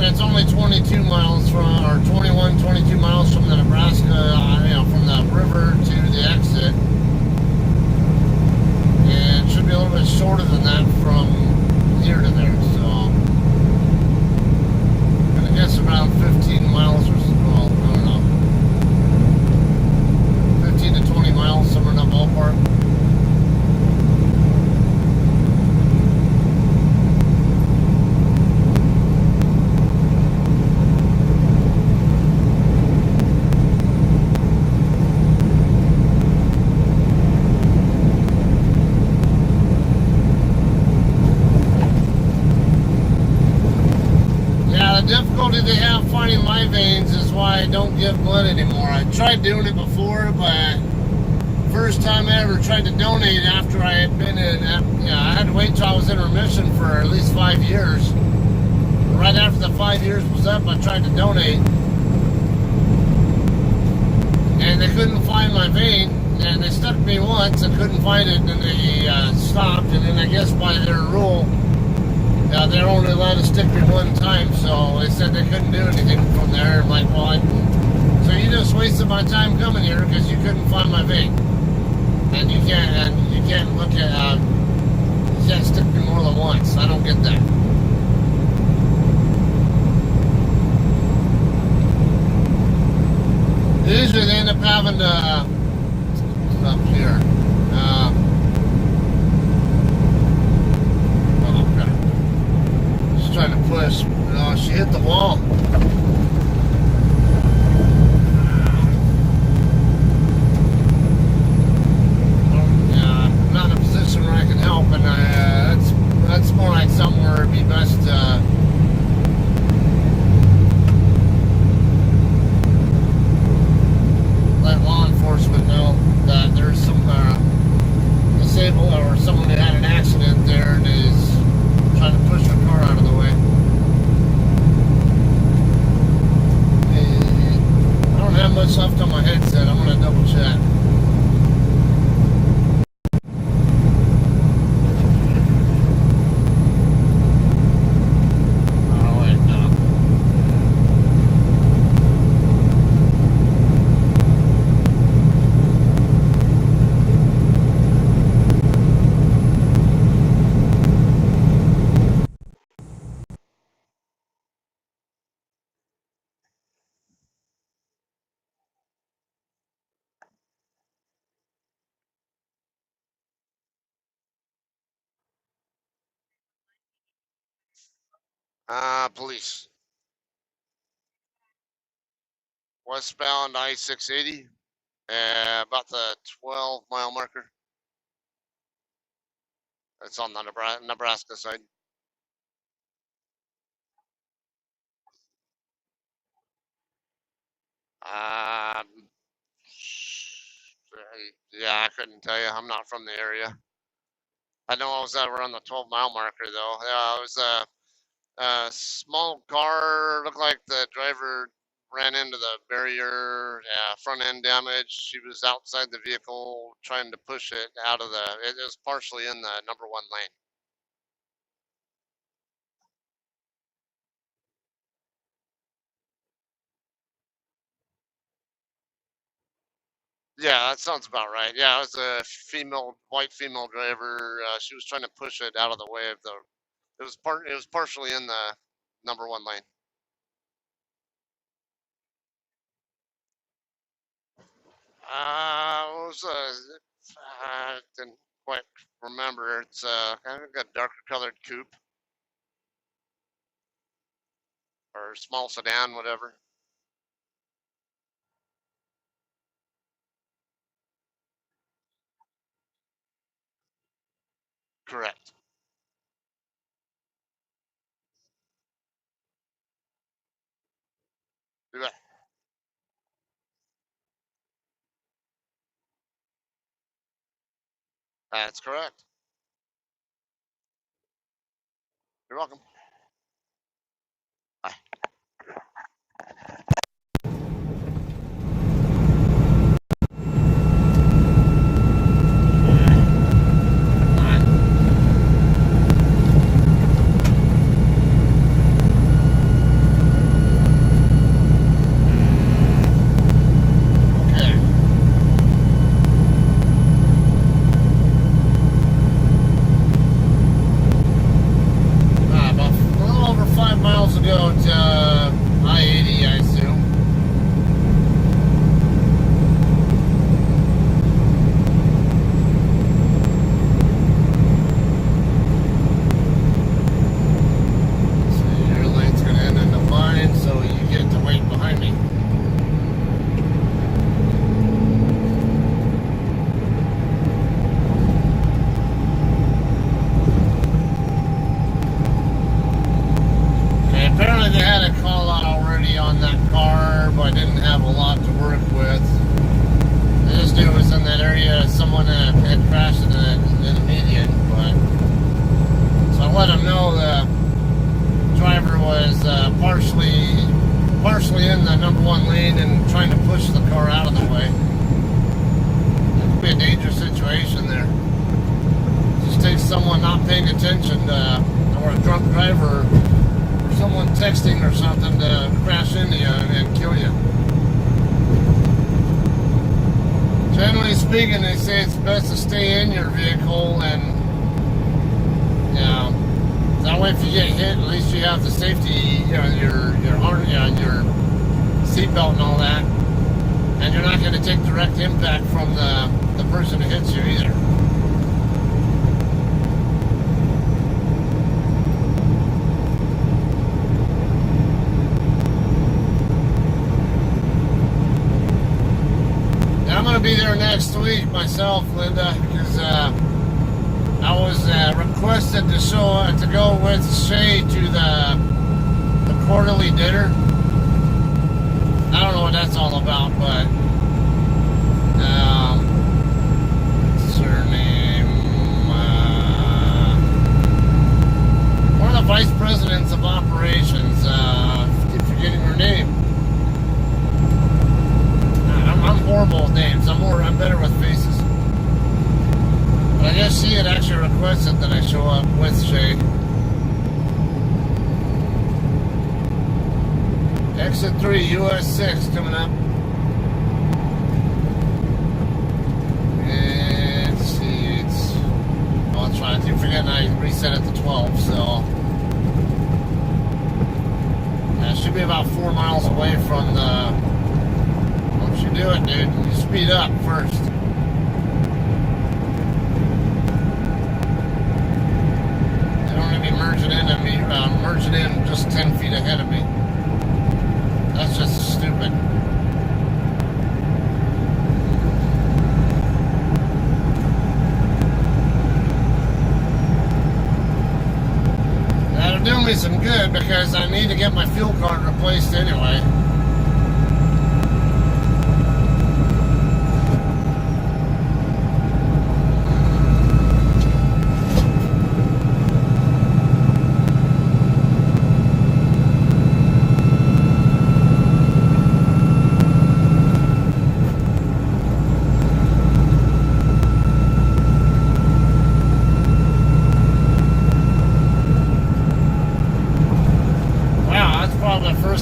It's only 22 miles from, or 21, 22 miles from the Nebraska, from the river to the exit. And it should be a little bit shorter than that from here to there. So, I'm gonna guess around 15 miles or so. Well, I don't know. 15 to 20 miles, somewhere in that ballpark. Difficulty they have finding my veins is why I don't give blood anymore. I tried doing it before, but first time I ever tried to donate after I had been in, I had to wait till I was in remission for at least 5 years. Right after the 5 years was up, I tried to donate, and they couldn't find my vein, and they stuck me once and couldn't find it, and then they stopped, and then I guess by their rule, they're only allowed to stick me one time, so they said they couldn't do anything from there. I'm like, well, so you just wasted my time coming here because you couldn't find my vein, and you can't look at, you can't stick me more than once. I don't get that. Usually they end up having to up here. Trying to push. Oh, she hit the wall. I'm not in a position where I can help, and that's more like somewhere it'd be best let law enforcement know that there's some disabled or someone that had an accident there and is trying to push her car out of the way. I don't have much left on my headset. I'm going to double check. Police. Westbound I-680. About the 12-mile marker. It's on the Nebraska side. Um, yeah, I couldn't tell you. I'm not from the area. I know I was around the 12-mile marker though. Yeah, it was a small car. Looked like the driver ran into the barrier. Yeah, front end damage. She was outside the vehicle trying to push it out of the. It was partially in the #1 lane. Yeah, that sounds about right. Yeah, it was a white female driver. She was trying to push it out of the way of the. It was partially in the #1 lane. What was I didn't quite remember. It's kind of a darker colored coupe or small sedan, whatever. Correct. Yeah, that's correct. You're welcome. Bye. Okay. About a little over 5 miles ago to I-80, I assume. So your lane's going to end in the line, so you get to wait behind me. Okay, apparently they had a call out already on that car, but I didn't have a lot to work with. This dude was in that area. Someone had crashed in a median, but so I let him know the driver was partially in the #1 lane and trying to push the car out of the way. It could be a dangerous situation there. Just takes someone not paying attention or a drunk driver or someone texting or something to crash into you and kill you. Generally speaking, they say it's best to stay in your vehicle and, you know, that way if you get hit, at least you have the safety, you know, your your seatbelt and all that, and you're not going to take direct impact from the person who hits you either. I'm going to be there next week myself, Linda, because I was requested to go with Shay to the quarterly dinner. I don't know what that's all about, but what's her name? One of the vice presidents of operations. I keep forgetting her name. I'm horrible with names. I'm better with faces. But I guess she had actually requested that I show up with Shay. Exit 3, US 6 coming up. And let's see, that's right. I keep forgetting I reset it to 12, so yeah, it should be about 4 miles away from the. Once you do it, dude, you speed up first. They don't want to be merging in just feet ahead of me. That's just stupid. That'll do me some good because I need to get my fuel card replaced anyway.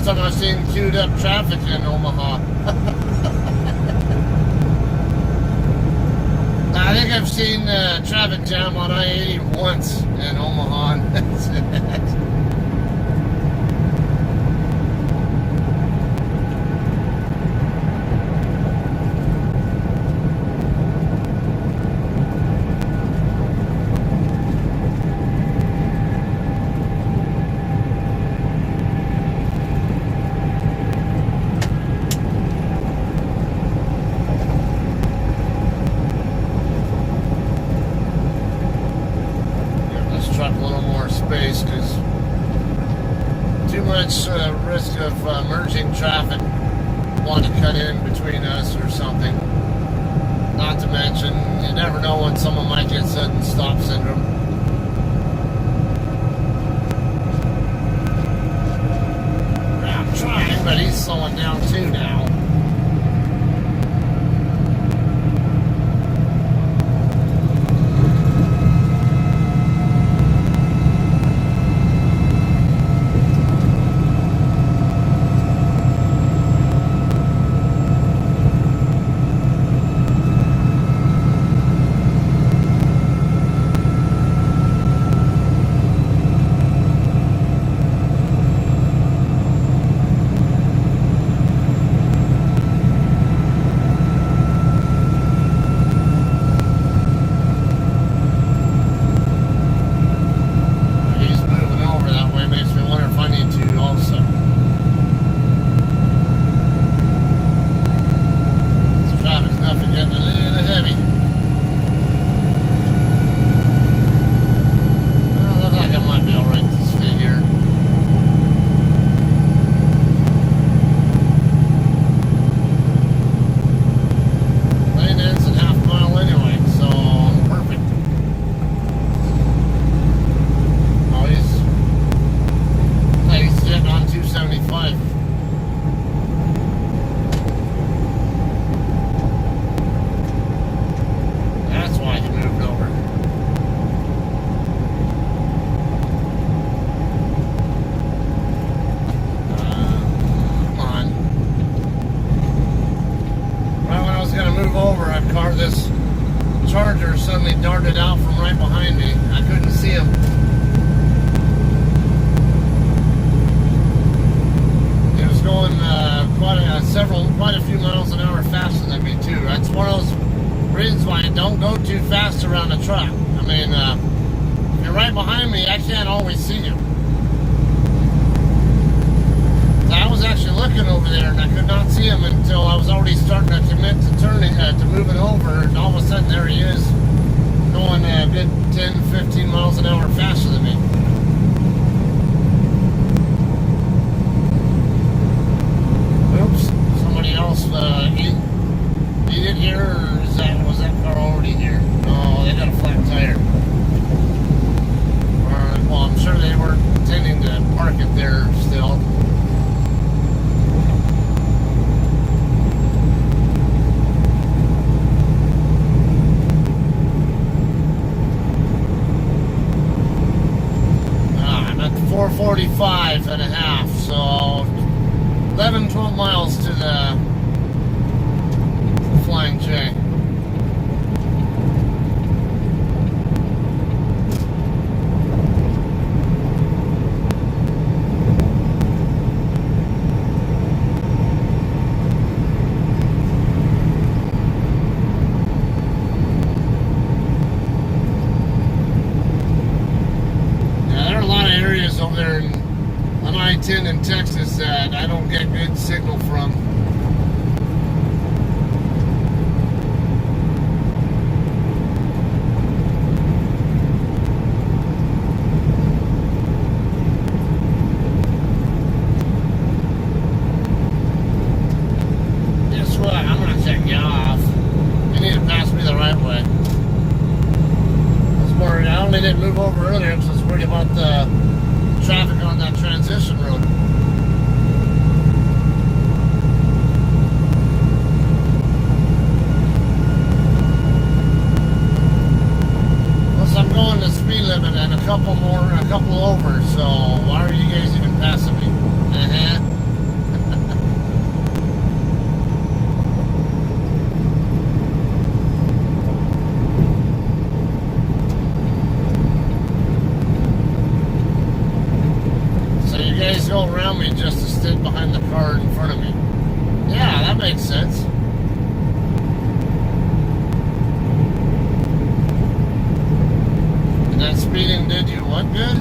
Time I've seen queued up traffic in Omaha. I think I've seen traffic jam on I-80 once in Omaha, and that's it. Because too much risk of merging traffic, want to cut in between us or something. Not to mention, you never know when someone might get sudden stop syndrome. I'm trying, but he's slowing down too now. This Charger suddenly darted out from right behind me. I couldn't see him. He was going quite a few miles an hour faster than me too. That's one of those reasons why I don't go too fast around a truck. I mean, if you're right behind me, I can't always see you. I was actually looking over there and I could not see him until I was already starting to commit to turning, to moving over, and all of a sudden there he is, going a good 10, 15 miles an hour faster than me. Oops, somebody else eat it here, or was that car already here? No, they got a flat tire. Well, I'm sure they weren't intending to park it there still. I'm at 445 and a half, so 11, 12 miles to the Flying J. Over there on I-10 didn't move over earlier because I was worried about the traffic on that transition road. Plus, I'm going the speed limit and a couple over. So why are you guys even passing me? Go around me just to sit behind the car in front of me. Yeah, that makes sense. And that speeding did you what good?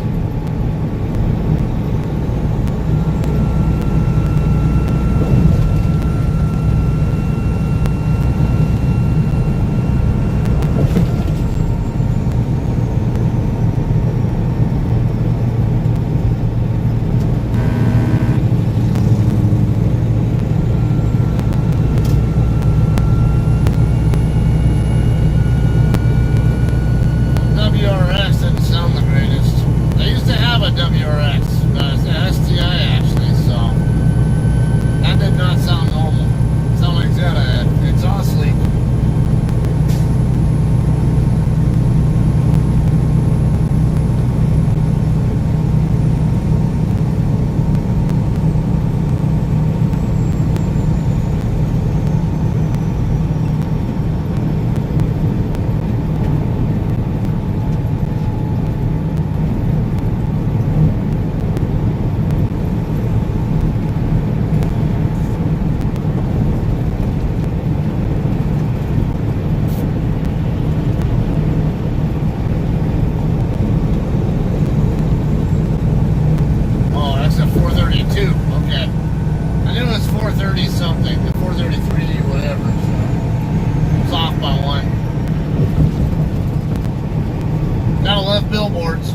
Billboards.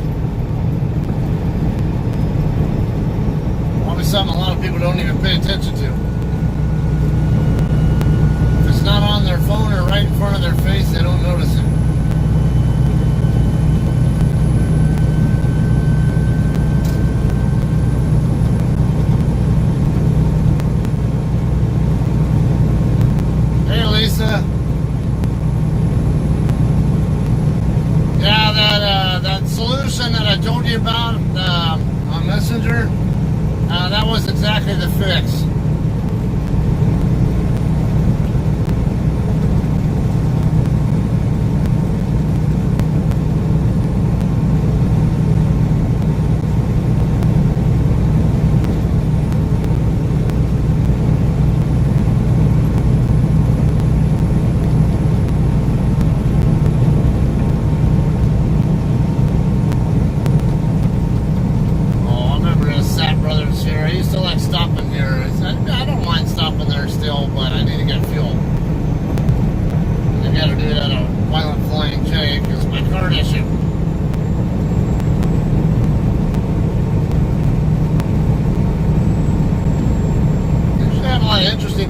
Probably something a lot of people don't even pay attention to. If it's not on their phone or right in front of their face, they don't notice it. Hey, Lisa. Yeah, that solution that I told you about on Messenger, that was exactly the fix.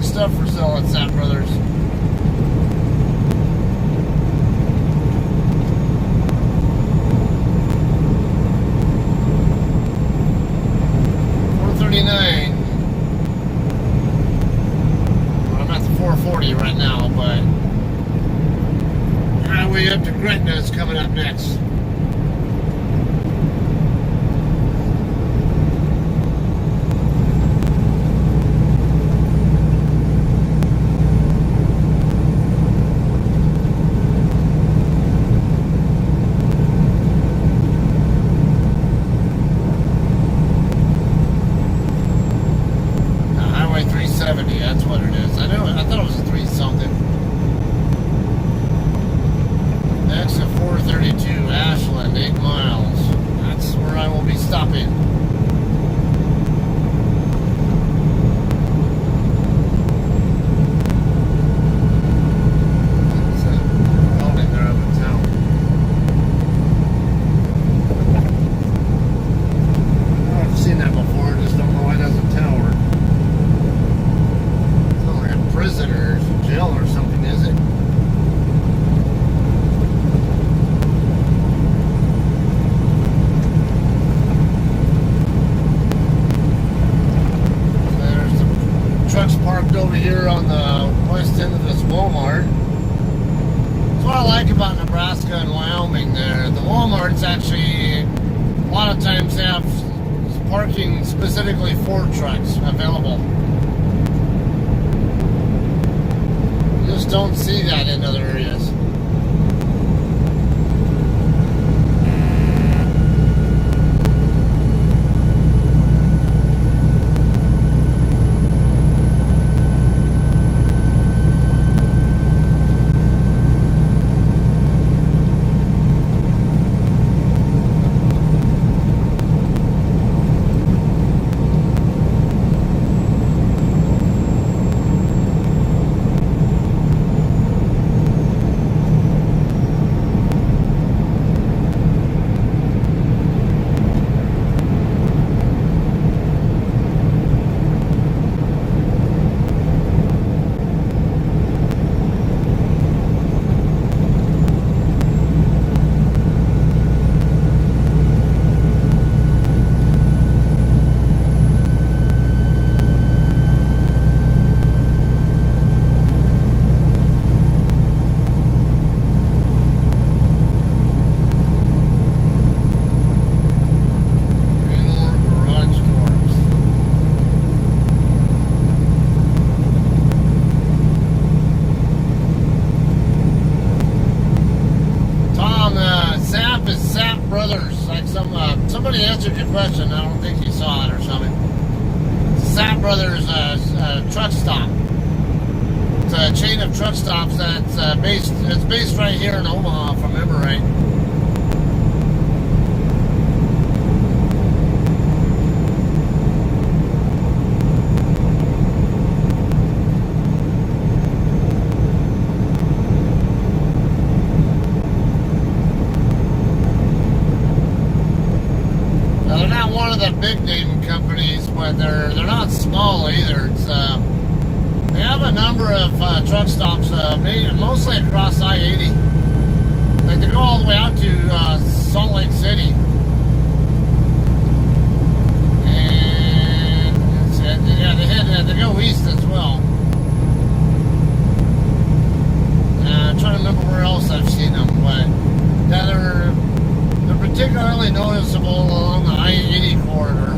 Stuff for sale at Sap Brothers. $439. Well, I'm at the 440 right now, but highway up to Gretna is coming up next. That's what it is. I thought it was 3 something. Exit 432, Ashland, 8 miles. That's where I will be stopping. It's a building there up in town. I've seen that before, just don't know why it doesn't tower. Prison or jail or something, is it? on the west end of this Walmart. That's what I like about Nebraska and Wyoming there. The Walmarts actually, a lot of times have parking specifically for trucks available. You just don't see that in other areas. Somebody answered your question. I don't think you saw it or something. Sapp Brothers truck stop. It's a chain of truck stops that's based right here in Omaha, if I remember right. One of the big name companies, but they're not small either. It's they have a number of truck stops, mostly across I-80. Like they go all the way out to Salt Lake City, and yeah, they go east as well. I'm trying to remember where else I've seen them, but yeah, they're particularly noticeable along the I-80 corridor.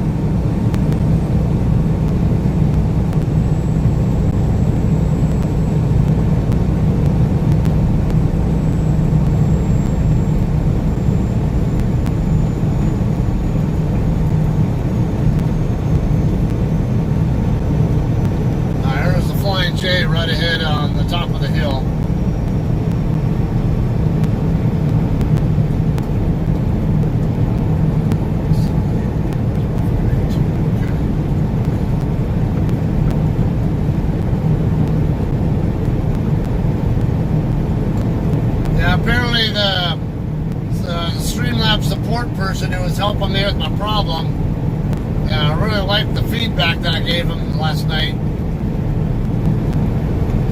There's the Flying J right ahead on the top of the hill. Apparently the Streamlabs support person who was helping me with my problem, I really liked the feedback that I gave him last night.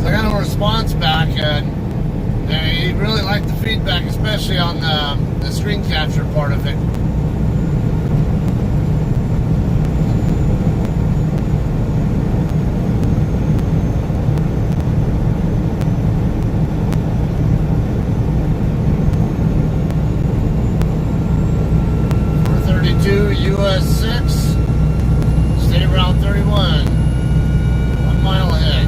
So I got a response back, and he really liked the feedback, especially on the screen capture part of it. US 6, State Route 31, 1 mile ahead.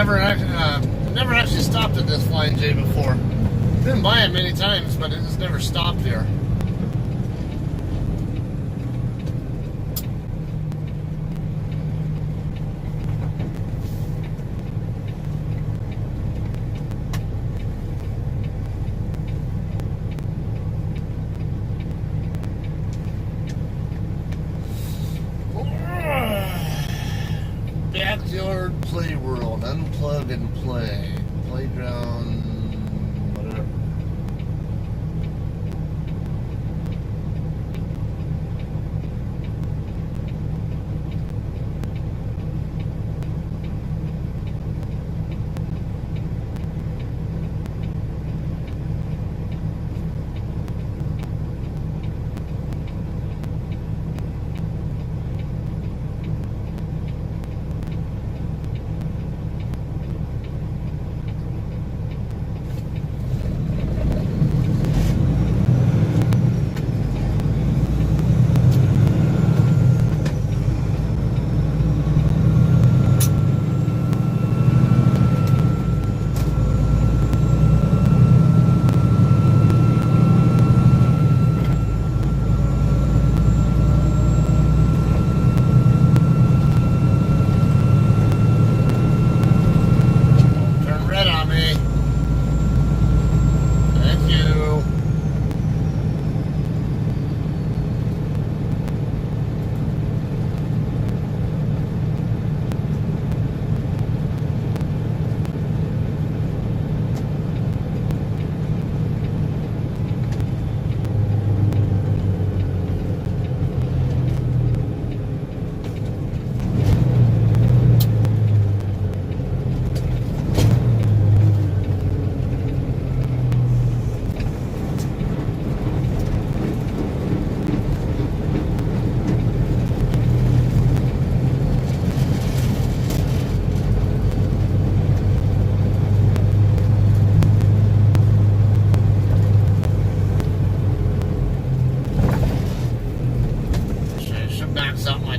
never actually stopped at this Flying J before. Been by it many times, but it just never stopped here. Backyard play world, unplug and play, playground, whatever.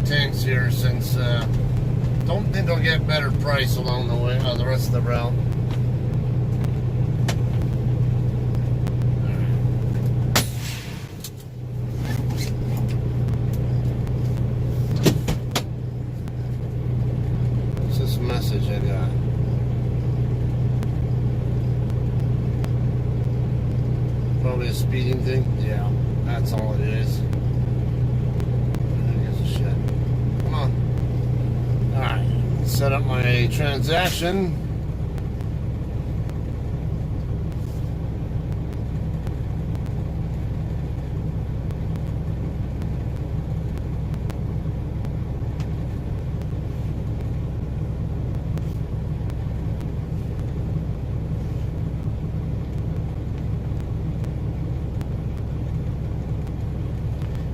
Tanks here since don't think I'll get better price along the way, the rest of the route. What's this message I got? Probably a speeding thing. Yeah, that's all it is. Alright, set up my transaction.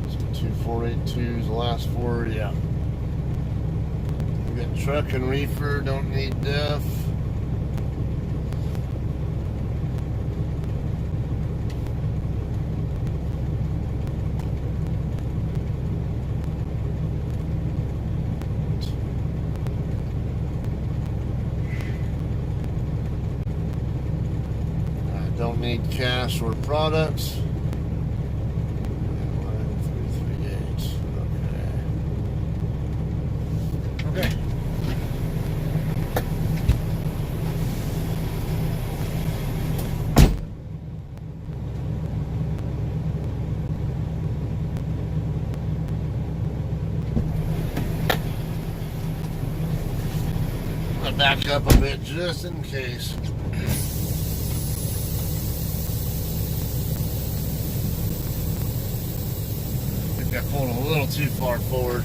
So 2482 is the last four, yeah. Truck and reefer, don't need def. I don't need cash or products. 11338. Okay. Back up a bit just in case. I think I pulled a little too far forward.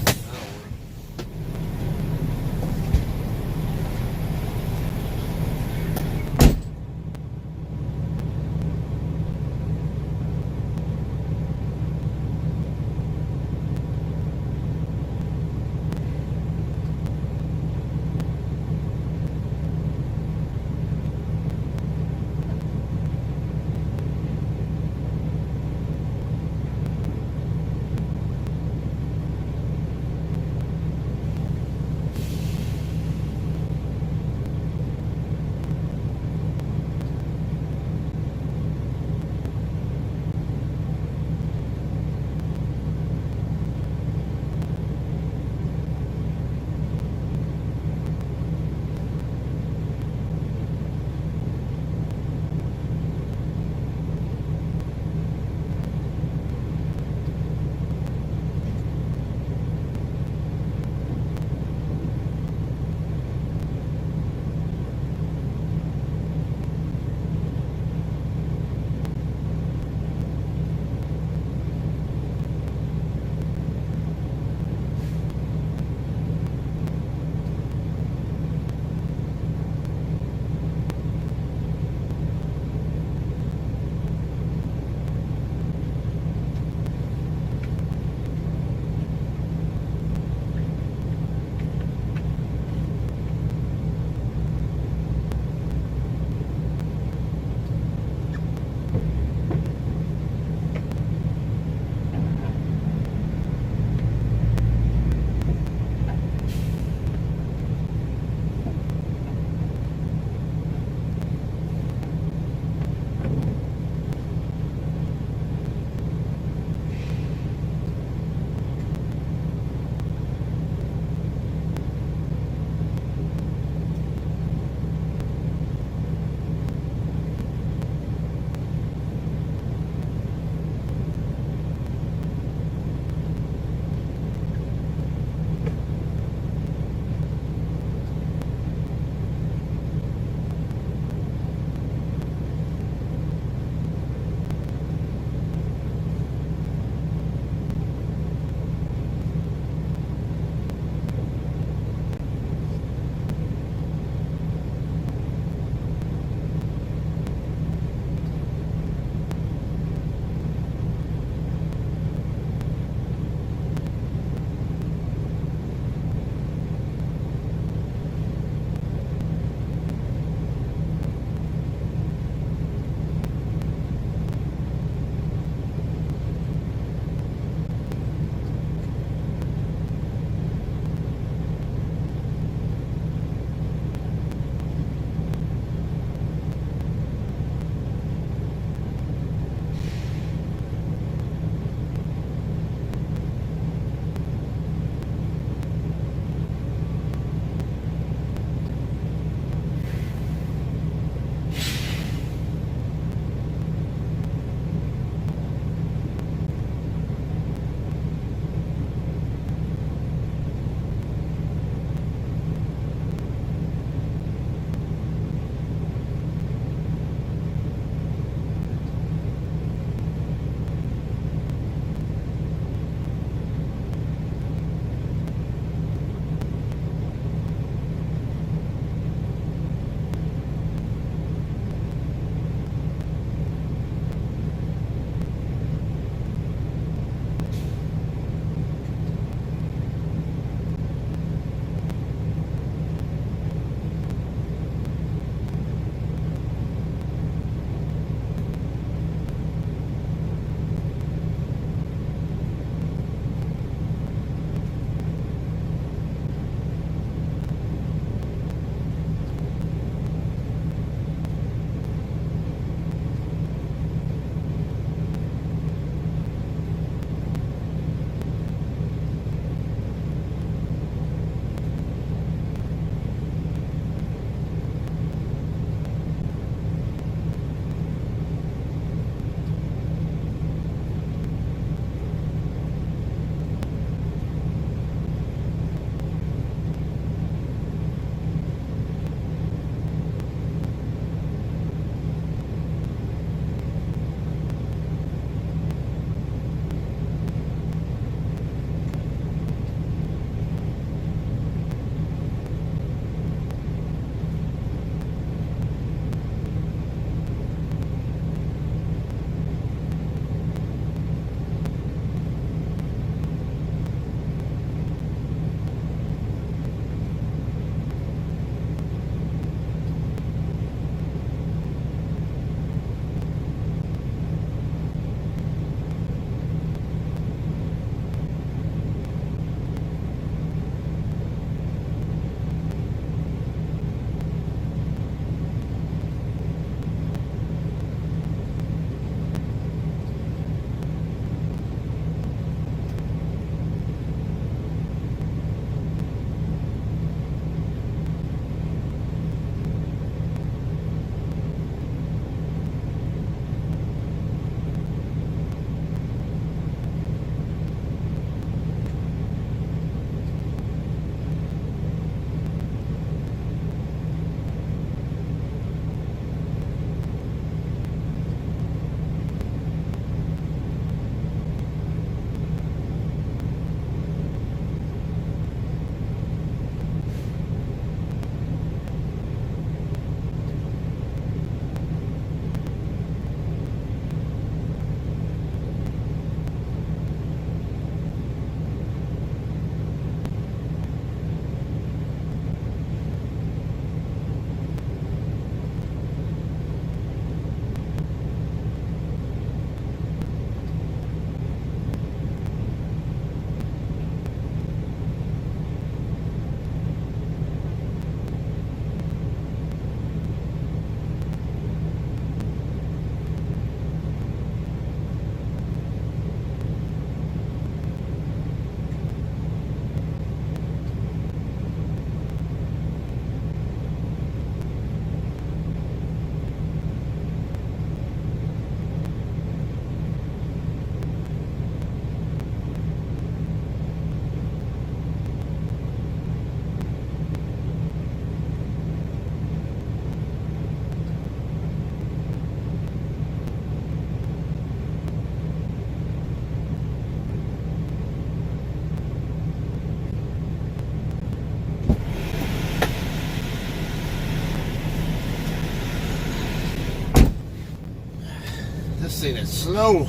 thing is slow.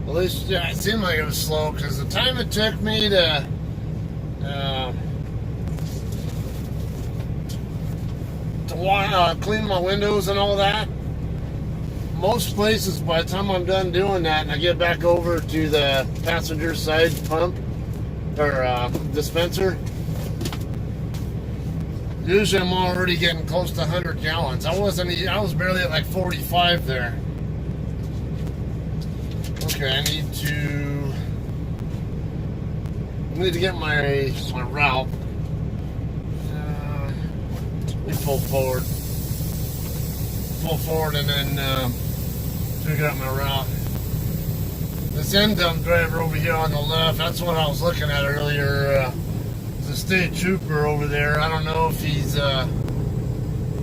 At least it seemed like it was slow because the time it took me to clean my windows and all that. Most places, by the time I'm done doing that and I get back over to the passenger side pump or dispenser, usually I'm already getting close to 100 gallons. I was barely at like 45 there. Okay, I need to get my route. Let me pull forward, and then figure out my route. This end dump driver over here on the left, that's what I was looking at earlier. The state trooper over there. I don't know if he's I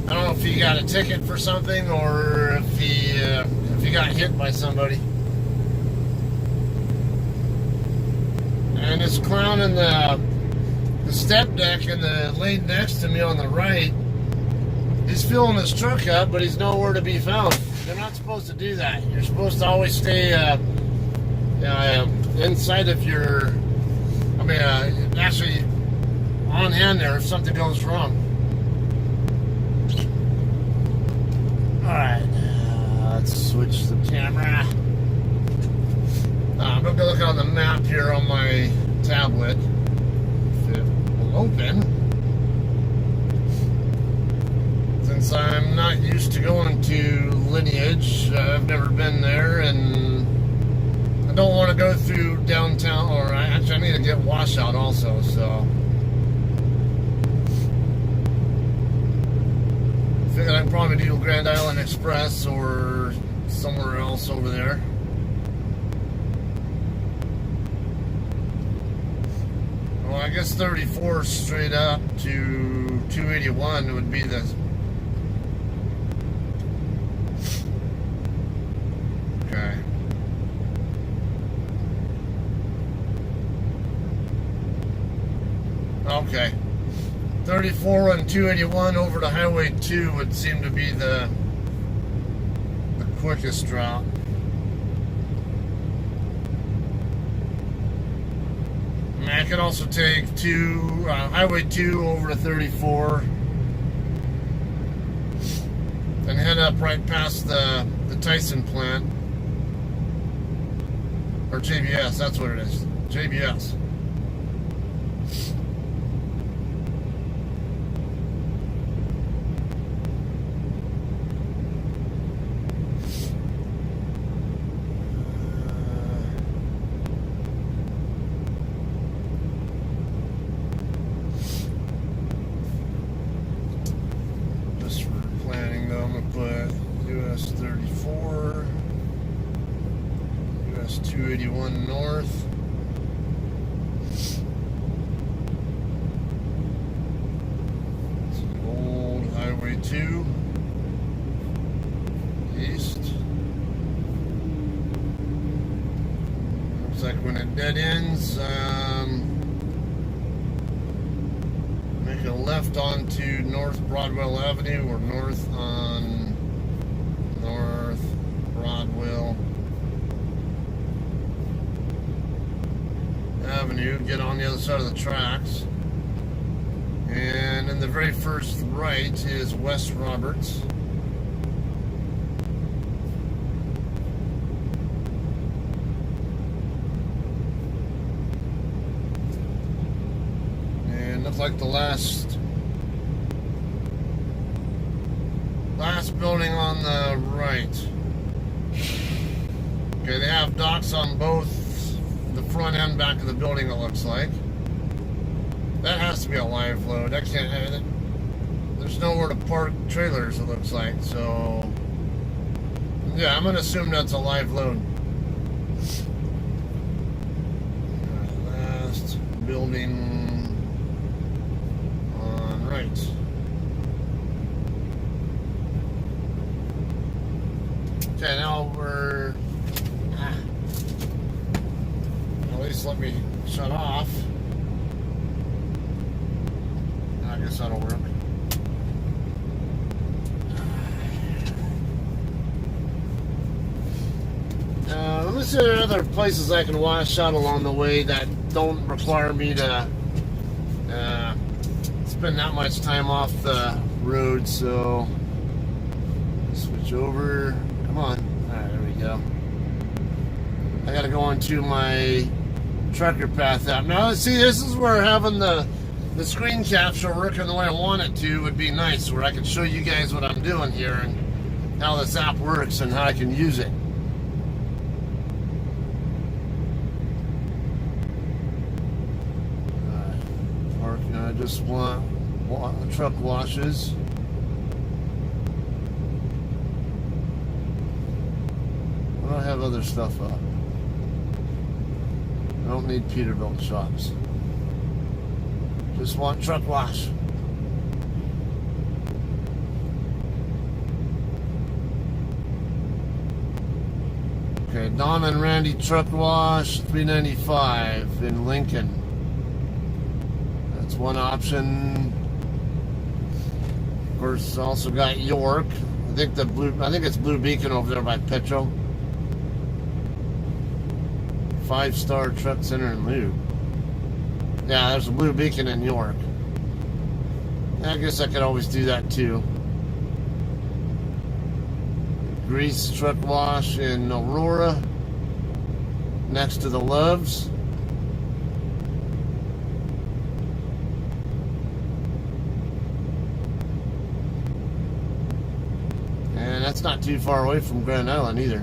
don't know if he got a ticket for something or if he got hit by somebody. And this clown in the step deck in the lane next to me on the right, he's filling his truck up, but he's nowhere to be found. They're not supposed to do that. You're supposed to always stay inside of your, actually on hand there if something goes wrong. Alright, let's switch the camera. I'm going to look on the map here on my tablet. If it will open. Since I'm not used to going to Lineage, I've never been there, and I don't want to go through downtown, or actually I need to get Washout also, so. I figured I'd probably do Grand Island Express or somewhere else over there. Well, I guess 34 straight up to 281 would be the... Okay. Okay. 34 and 281 over to Highway 2 would seem to be the quickest route. I could also take Highway 2 over to 34 and head up right past the Tyson plant. Or JBS, that's what it is. JBS. US 34, US 281 north, old Highway 2, east. Looks like when it dead ends, make a left onto North Broadwell Avenue or north on North Broadwell Avenue, get on the other side of the tracks, and in the very first right is West Roberts. And looks like the last building on the right. Okay, they have docks on both the front and back of the building, it looks like. That has to be a live load. That can't, there's nowhere to park trailers, it looks like, so yeah, I'm gonna assume that's a live load. Last building on right. Okay, now we're guess that'll work. Let me see if there are other places I can wash out along the way that don't require me to spend that much time off the road. So switch over. Come on. All right, there we go. I got to go onto my Trucker Path app. Now, see, this is where having the screen capture working the way I want it to would be nice, where I can show you guys what I'm doing here and how this app works and how I can use it. Parking, I just want truck washes. I don't have other stuff up. I don't need Peterbilt shops. Just want truck wash. Okay, Don and Randy truck wash, $3.95 in Lincoln. That's one option. Of course, also got York. I think it's Blue Beacon over there by Petro. 5-star truck center and lube. Yeah, there's a Blue Beacon in York. I guess I could always do that too. Grease truck wash in Aurora, next to the Loves. And that's not too far away from Grand Island either.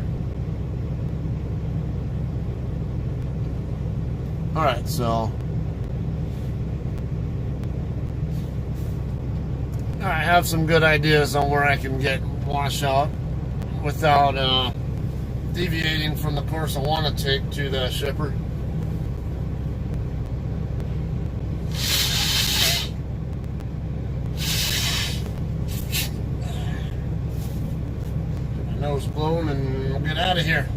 Alright, so I have some good ideas on where I can get wash out without deviating from the course I want to take to the shipper. Get my nose blown and we'll get out of here.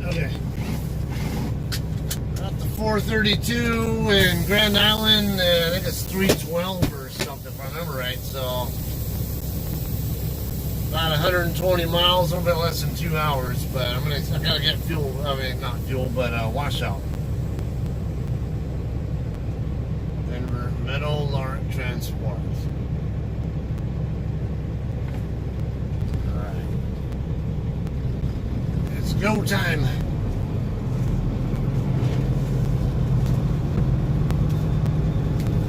Okay. Got the 432 in Grand Island. I think it's 312 or something, if I remember right. So about 120 miles, a little bit less than 2 hours. But I gotta get fuel. I mean, not fuel, but washout. Denver Meadow Lark Transport. Go time.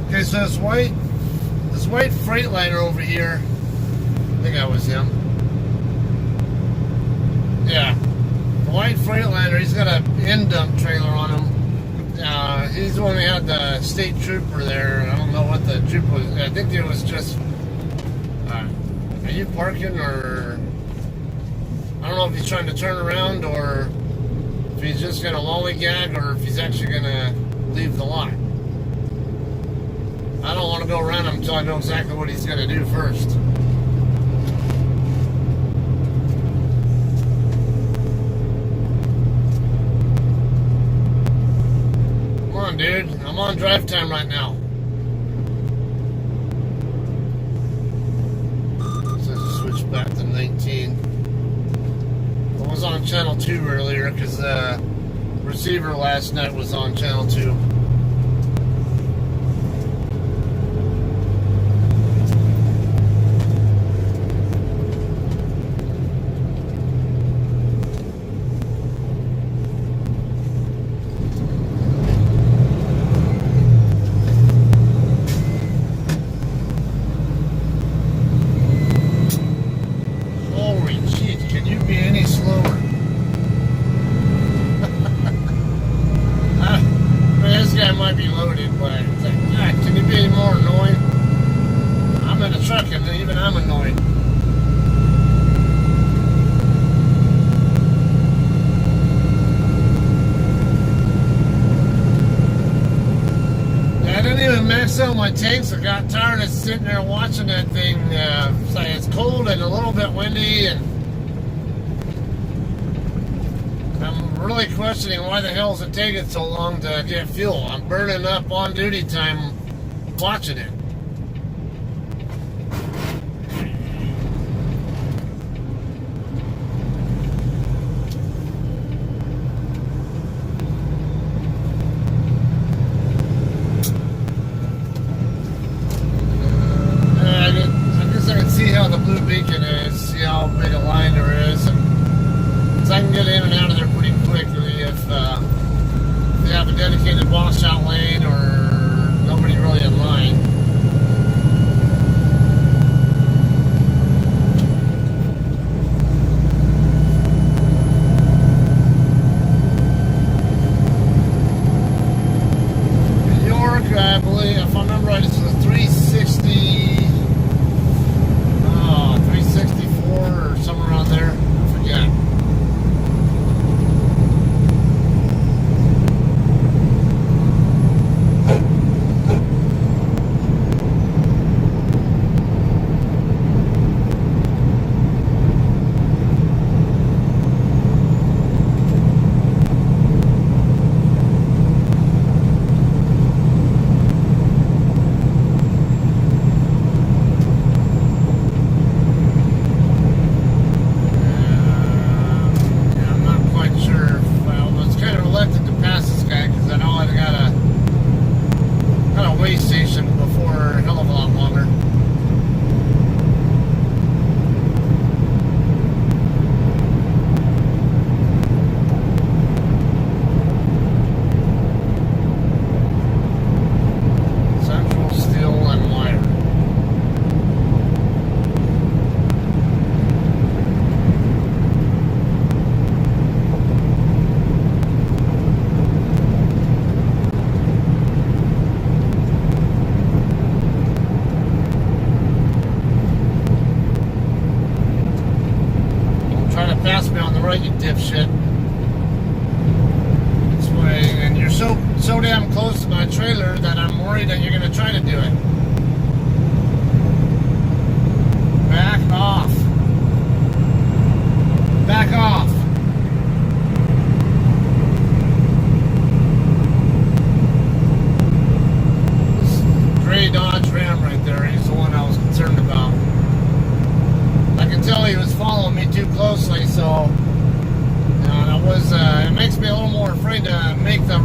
Okay, so this white Freightliner over here, I think that was him. Yeah, the white Freightliner, he's got an end dump trailer on him. He's the one that had the state trooper there. I don't know what the trooper was. I think it was just, are you parking or? I don't know if he's trying to turn around or if he's just going to lollygag or if he's actually going to leave the lot. I don't want to go around him until I know exactly what he's going to do first. Come on, dude. I'm on drive time right now. So switch back to 19. I was on channel 2 earlier because the receiver last night was on channel 2. Holy jeez, can you be any slower? This guy might be loaded, but it's like, God, can you be any more annoying? I'm in a truck and even I'm annoyed. Yeah, I didn't even maxed out my tanks. I got tired of sitting there watching that thing. It's cold and a little bit windy, and I'm really questioning why the hell is it taking so long to get fuel. I'm burning up on duty time watching it. The blue beacon is, see how big a line there is, and so I can get in and out of there pretty quickly if they have a dedicated washout lane or nobody really in line. New York, I believe, if I remember right, it's a 360. 364 or somewhere around there. I forget. Station before a hell of a lot longer. Central Steel and Wire. Pass me on the right, you dipshit. This way, and you're so damn close to my trailer that I'm worried that you're gonna try to do it. Back off. Back off. This gray Dodge Ram right there, he's the one I was concerned about. I could tell he was following me too closely, so it makes me a little more afraid to make the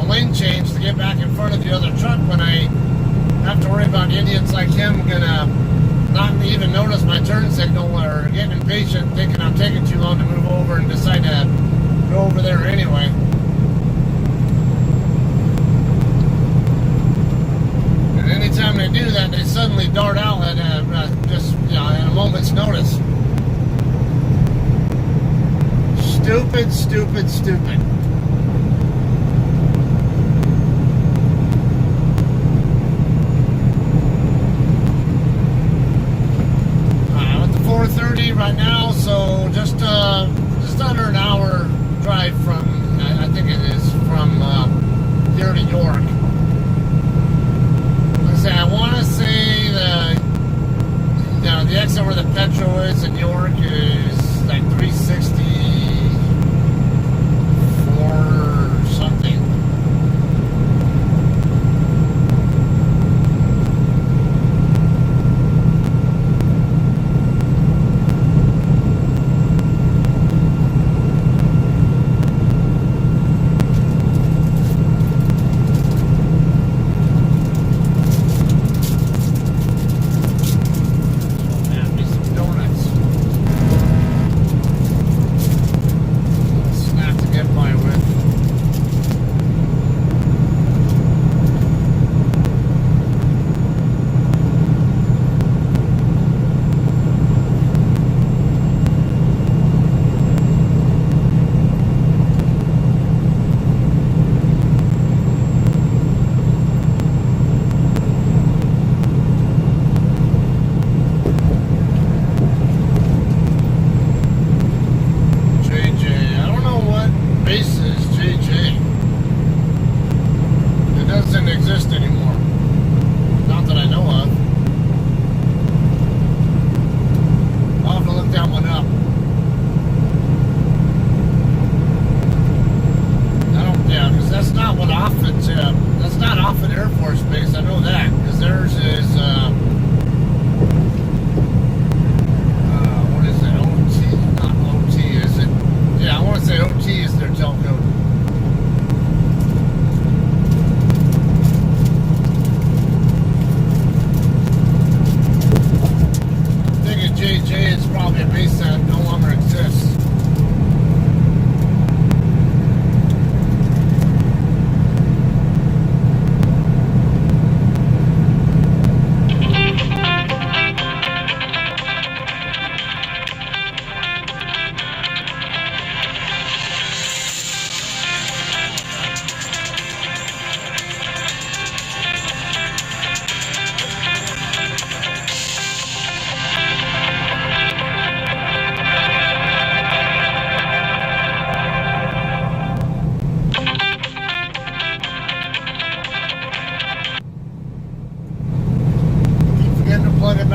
lane change to get back in front of the other truck when I have to worry about idiots like him gonna not even notice my turn signal or getting impatient, thinking I'm taking too long to move over and decide to go over there anyway. And anytime they do that, they suddenly dart out at at a moment's notice. Stupid, stupid, stupid. I'm at the 4:30 right now, so just under an hour drive from, I think it is, from here to York. Let's say, I want to say the exit where the Petro is in York is like 364 or something. Man, me some donuts.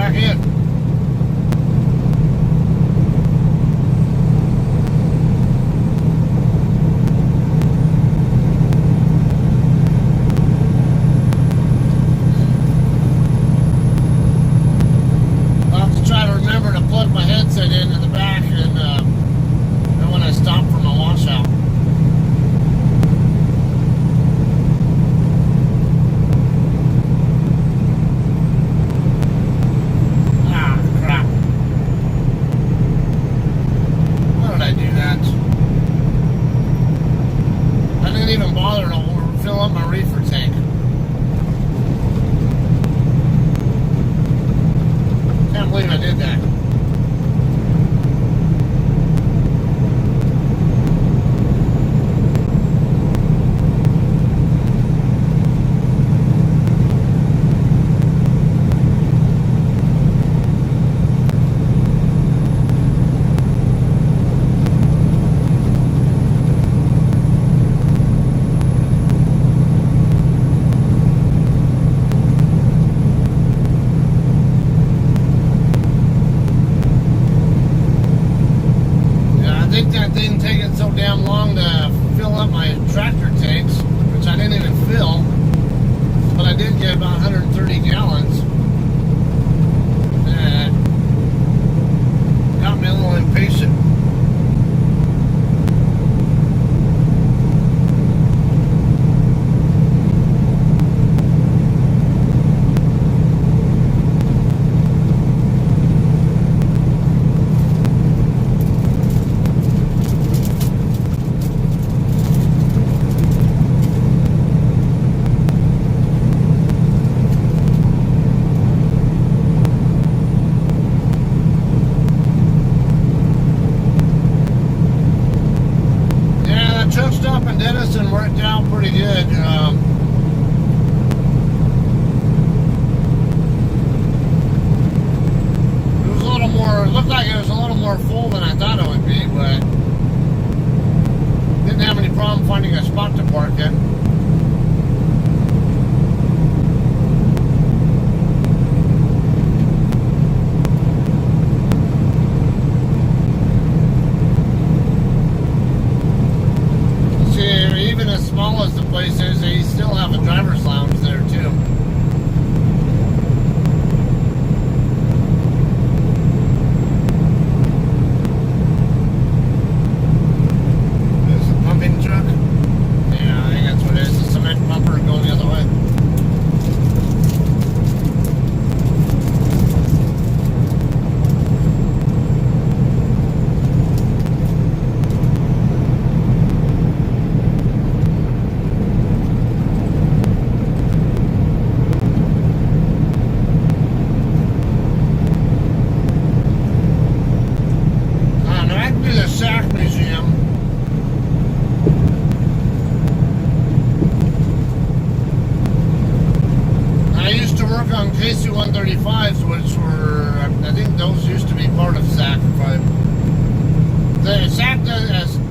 back in. I'll have to try to remember to plug my headset into the back and when I stop for my washout. Even bother to fill up my reefer tank. Can't believe I did that. That didn't take it so damn long to fill up my tractor tanks, which I didn't even fill, but I did get about 130 gallons. And got me a little impatient. Truck stop in Denison worked out pretty good. It was a little more, it looked like it was a little more full than I thought it would be, but didn't have any problem finding a spot to park in. As small as the place is, they still have a driver's lounge there too. There's a pumping truck. Yeah, I think that's what it is. A cement pumper going the other way. On KC-135s, which were, I think those used to be part of SAC.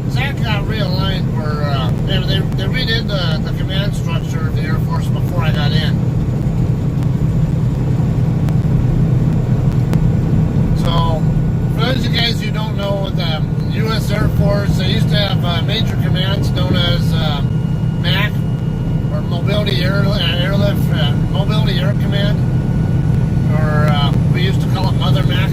SAC got realigned where they redid the command structure of the Air Force before I got in. So, for those of you guys who don't know, the U.S. Air Force, they used to have major commands known as MAC, or Mobility Air Command, or we used to call it Mother Mac.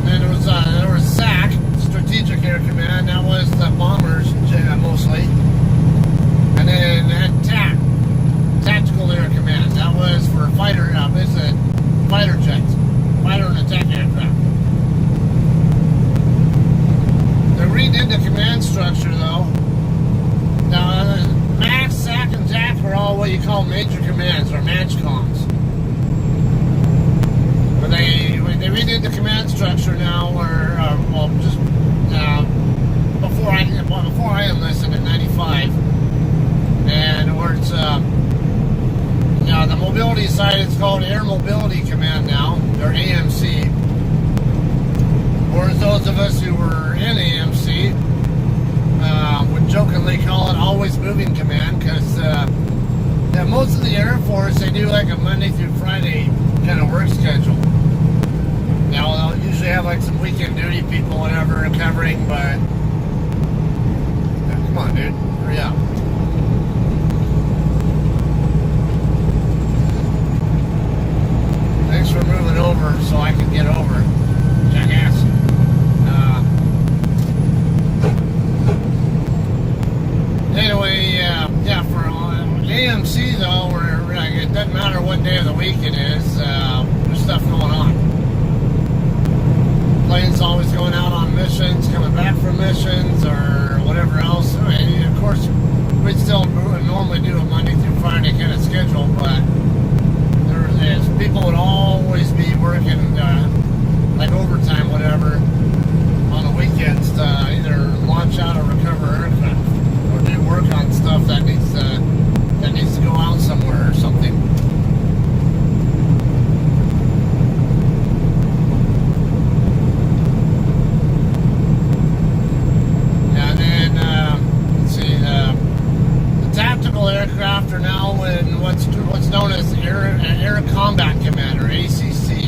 Then there was SAC, Strategic Air Command. That was the bombers mostly, and then TAC, Tactical Air Command. That was for fighter, basically fighter jets, fighter and attack aircraft. They redid the command structure though. Now, MAC, SAC, and TAC are all what you call major commands, or MAJCOMs. But they redid the command structure now, where just before I enlisted in '95, and where it's the mobility side, it's called Air Mobility Command now, or AMC. Or those of us who were in AMC would jokingly call it Always Moving Command, because Yeah, most of the Air Force, they do like a Monday through Friday kind of work schedule. Now, they'll usually have like some weekend duty people, whatever, covering, but... Yeah, come on, dude. Hurry up. Thanks for moving over so I can get over. Jackass. Anyway, yeah, for AMC though, it doesn't matter what day of the week it is, there's stuff going on. Planes always going out on missions, coming back from missions, or whatever else. I mean, of course, we'd still normally do a Monday through Friday kind of schedule, but people would always be working like overtime, whatever, on the weekends to either launch out or recover aircraft, or do work on stuff that needs to go out somewhere or something. And then let's see, the tactical aircraft are now in what's known as Air Combat Command, or ACC.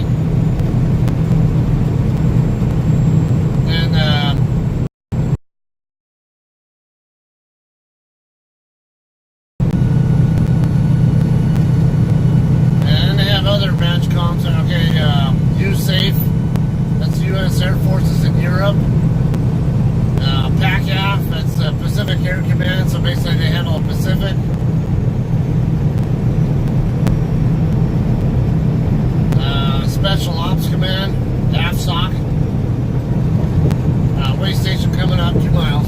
And they have other branch comms. Okay, USAFE, that's U.S. Air Forces in Europe. PACAF, that's the Pacific Air Command, so basically they handle the Pacific. Special Ops Command, AFSOC. Way station coming up 2 miles.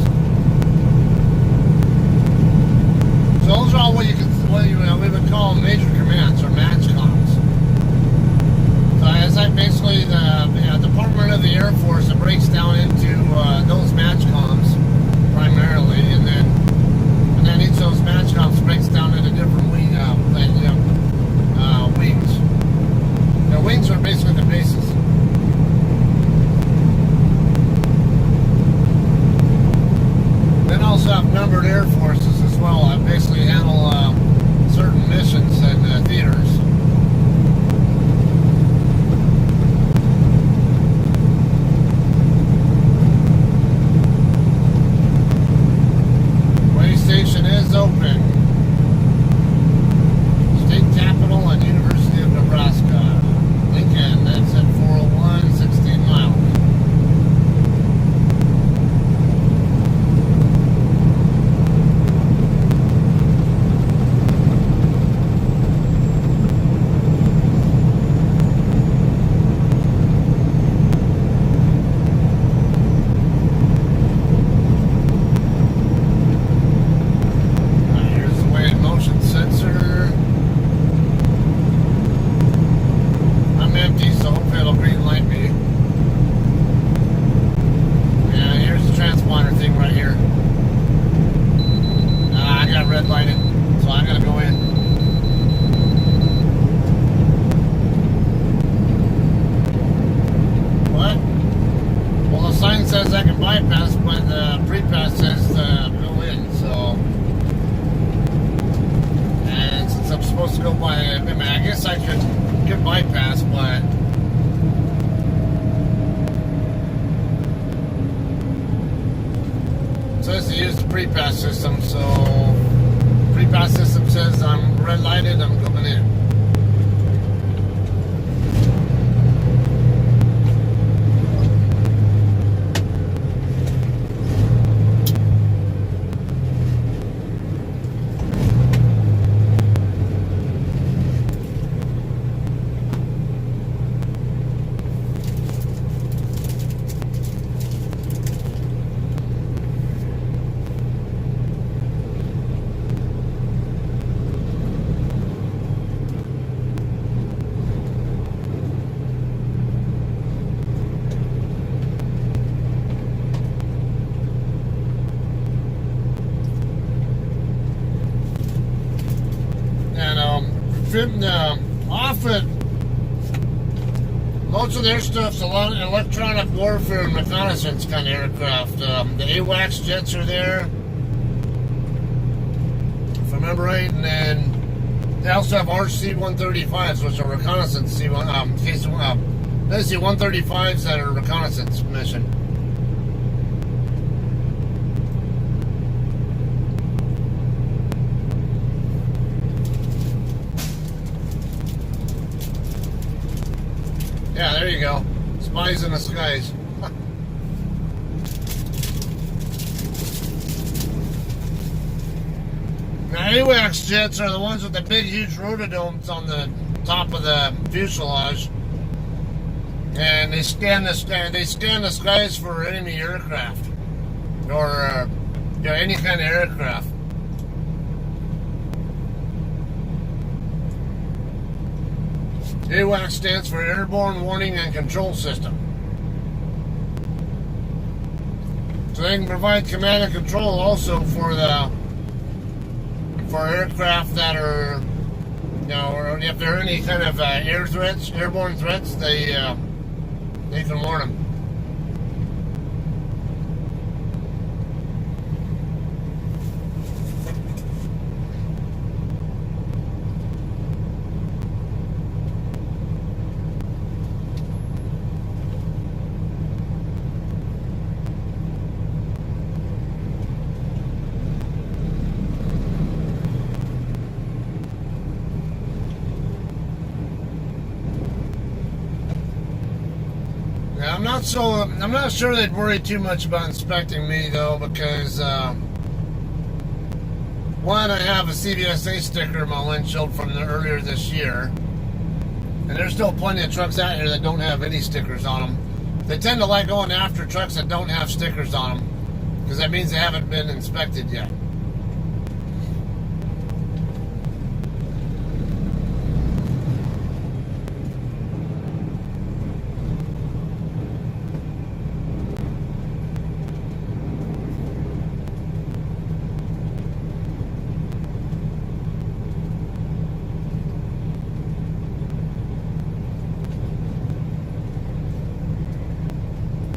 So those are all what we would call major commands, or MATCOMs. So as basically the Department of the Air Force, it breaks down into those MATCOMs primarily, and then each of those MATCOMs breaks down into different wings. The wings are basically the bases. Then also have numbered air forces as well. I basically handle certain missions and theaters. Way station is open. State Capitol and University of Nebraska. Lincoln, that's at 401, 16 miles. Here's the weight and motion sensor. I'm empty, so hopefully it'll green light me. Yeah, here's the transponder thing right here. I got red lighted, so I gotta go in. What? Well, the sign says I can bypass, but the pre-pass says to go in, so. And since I'm supposed to go by, I mean, I guess I could bypass, but it says to use the pre-pass system, so pre-pass system says I'm red lighted, I'm going in. Most of their stuff's a lot of electronic warfare and reconnaissance kind of aircraft. The AWACS jets are there, if I remember right, and then They also have RC-135s, which are reconnaissance basically 135s that are reconnaissance mission. Yeah, there you go. Spies in the skies. Now, AWACS jets are the ones with the big, huge rotodomes on the top of the fuselage, and they scan the skies for enemy aircraft or any kind of aircraft. AWACS stands for Airborne Warning and Control System. So they can provide command and control also for aircraft that are, or if there are any kind of airborne threats, they can warn them. Yeah, I'm not sure they'd worry too much about inspecting me though, because one, I have a CVSA sticker in my windshield from earlier this year, and there's still plenty of trucks out here that don't have any stickers on them. They tend to like going after trucks that don't have stickers on them, because that means they haven't been inspected yet.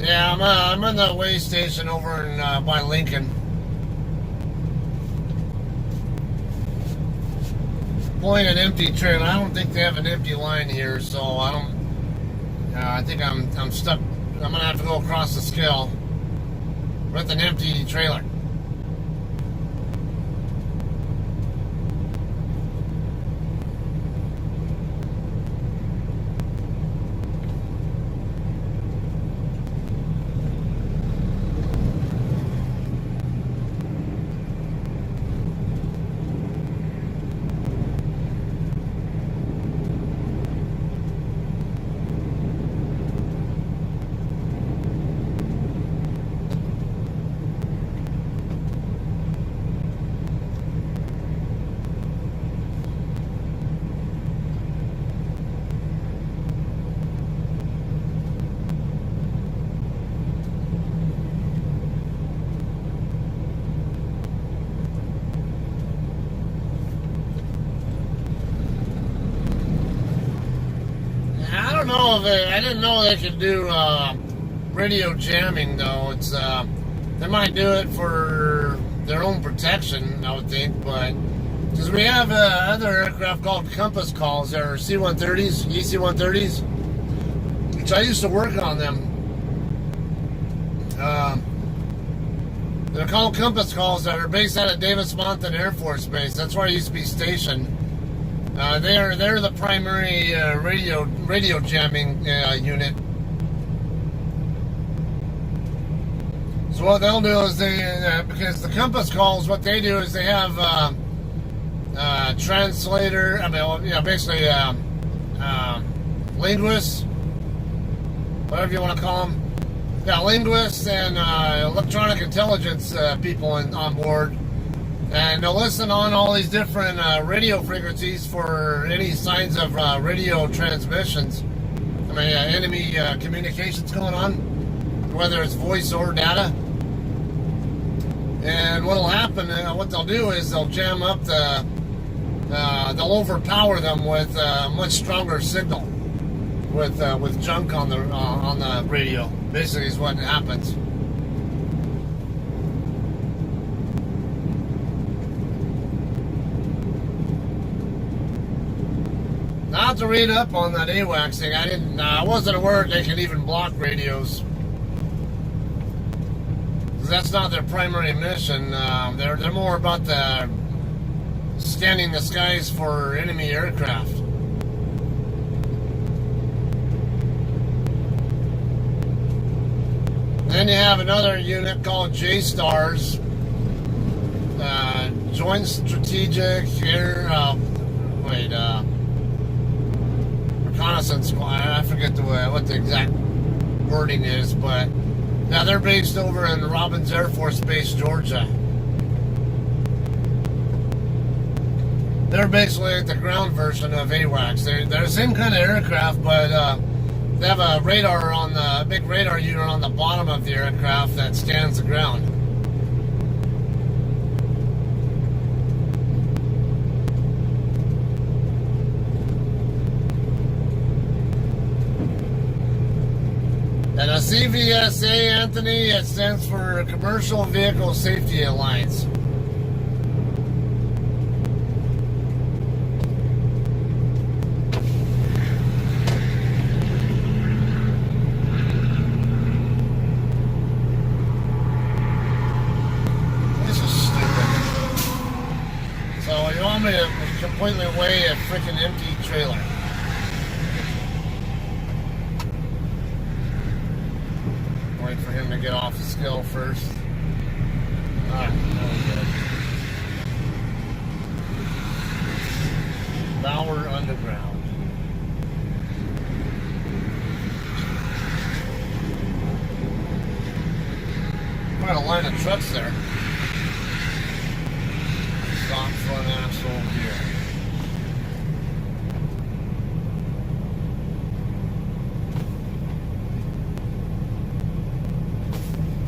Yeah, I'm on the way station over in by Lincoln. Pulling an empty trailer. I don't think they have an empty line here, so I don't. I think I'm stuck. I'm gonna have to go across the scale with an empty trailer. I didn't know they could do radio jamming though. It's they might do it for their own protection, I would think, but because we have other aircraft called compass calls. They're C-130s, EC-130s, which I used to work on them. They're called compass calls that are based out of Davis-Monthan Air Force Base. That's where I used to be stationed. They're the primary radio jamming unit. So what they'll do is because the compass calls, what they do is they have translator. Basically linguists, whatever you want to call them. Yeah, linguists and electronic intelligence people on board. And they'll listen on all these different radio frequencies for any signs of radio transmissions. Enemy communications going on, whether it's voice or data. And what'll happen, what they'll do is they'll jam up they'll overpower them with a much stronger signal, with junk on the radio. Basically, is what happens. Not to read up on that AWACS thing. I wasn't aware they could even block radios. That's not their primary mission. They're more about the scanning the skies for enemy aircraft. Then you have another unit called J-STARS, Joint Strategic Air, Reconnaissance Squad. I forget what the exact wording is, but now they're based over in Robins Air Force Base, Georgia. They're basically like the ground version of AWACS. They're the same kind of aircraft, but they have a radar on the big radar unit on the bottom of the aircraft that scans the ground. And a CVSA, Anthony, it stands for Commercial Vehicle Safety Alliance. Me to completely weigh a freaking empty trailer. Wait for him to get off the scale first. Alright, that was good. Bower Underground. Quite a line of trucks there. Stock front axle gear.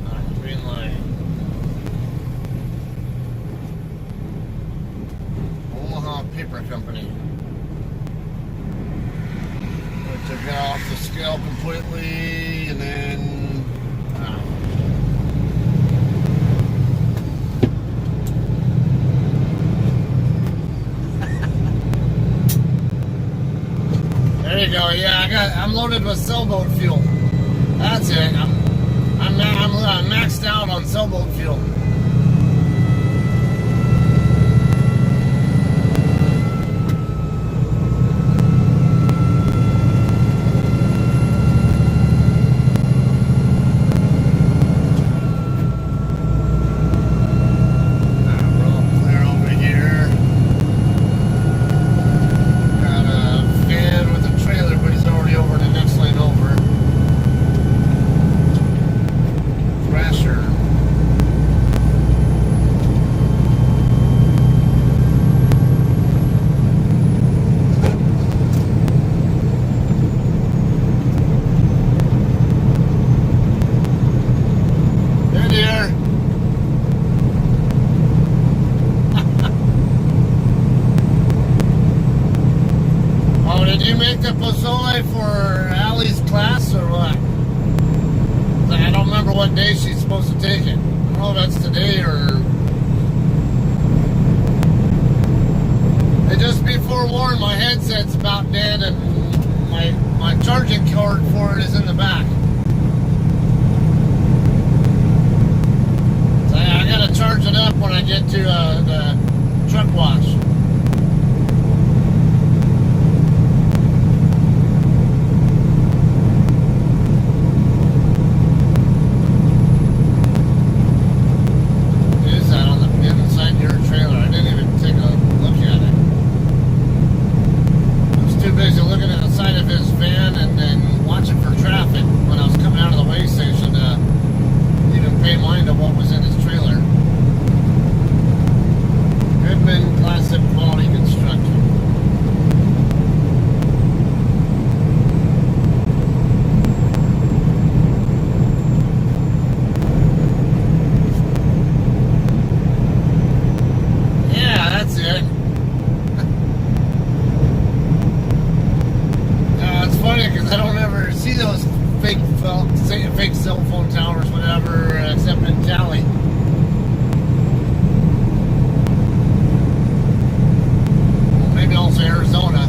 Alright, green light. Omaha Paper Company. I took it off the scale completely and then there you go. Yeah, I'm loaded with sailboat fuel. That's it. I'm maxed out on sailboat fuel. The pozole for Allie's class or what? I don't remember what day she's supposed to take it. I don't know if that's today or... And just be forewarned, my headset's about dead and my charging cord for it is in the back. So I gotta charge it up when I get to the truck wash. Fake cell phone towers, whatever, except in Cali. Maybe also Arizona.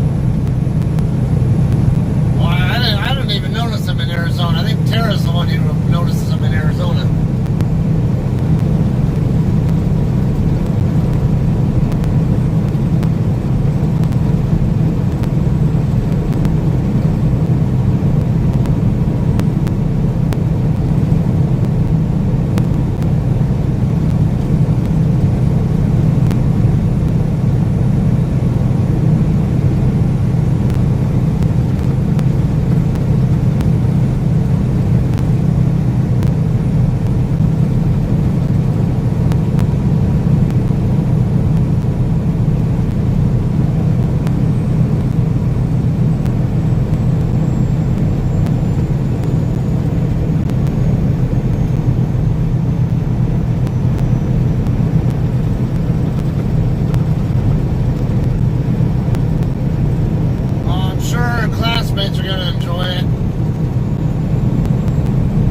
teammates are going to enjoy it.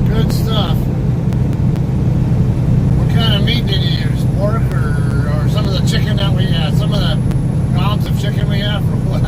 Good stuff. What kind of meat did you use? Pork or some of the chicken that we had? Some of the pounds of chicken we have or what?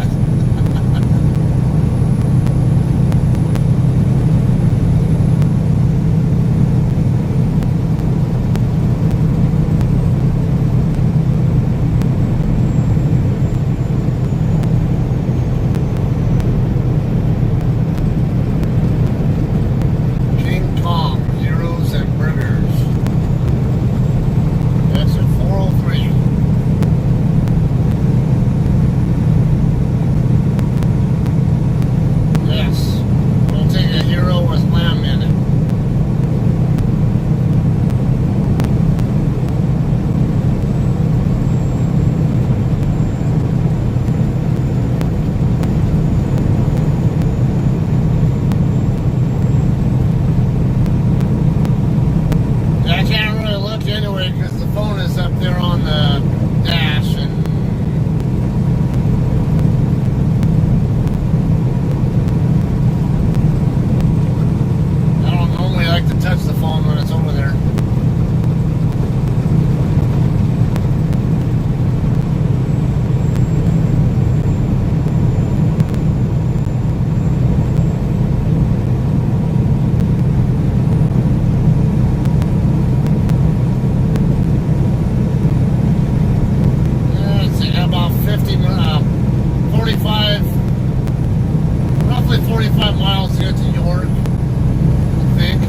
Roughly 45 miles to get to York, I think.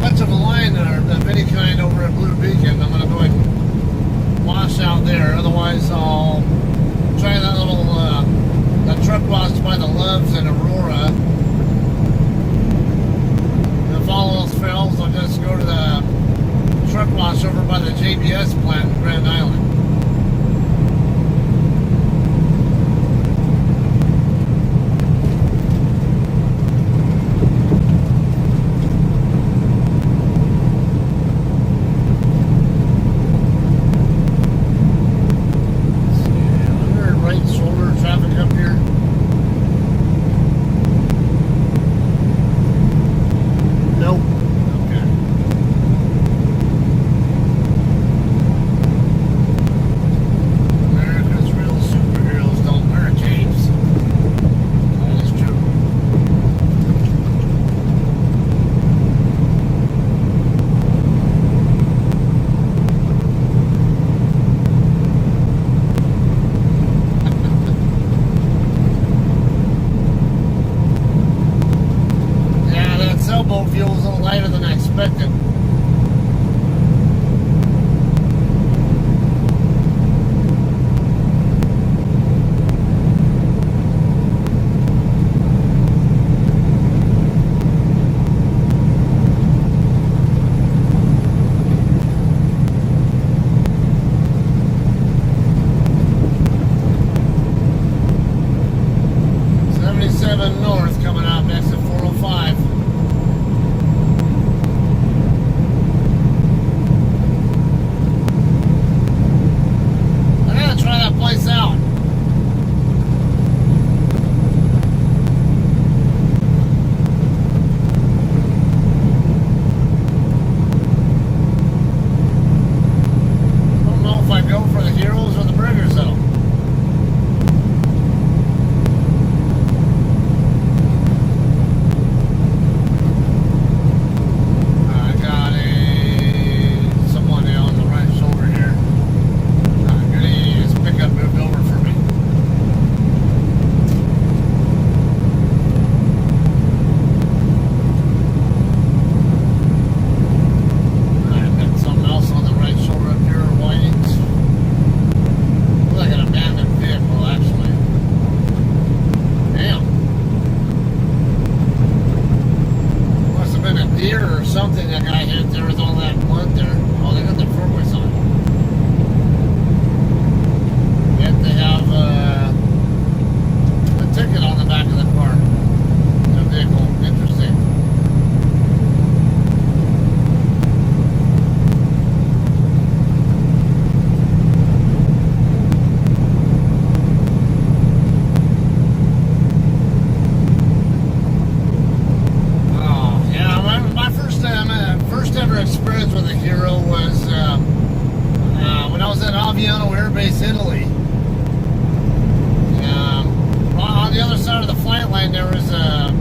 Much of a line of any kind over at Blue Beacon, I'm going to go ahead and wash out there. Otherwise, I'll try that little that truck wash by the Loves in Aurora. If all else fails, I'll just go to the truck wash over by the JBS plant in Grand Island. base Italy. On the other side of the flight line, there was a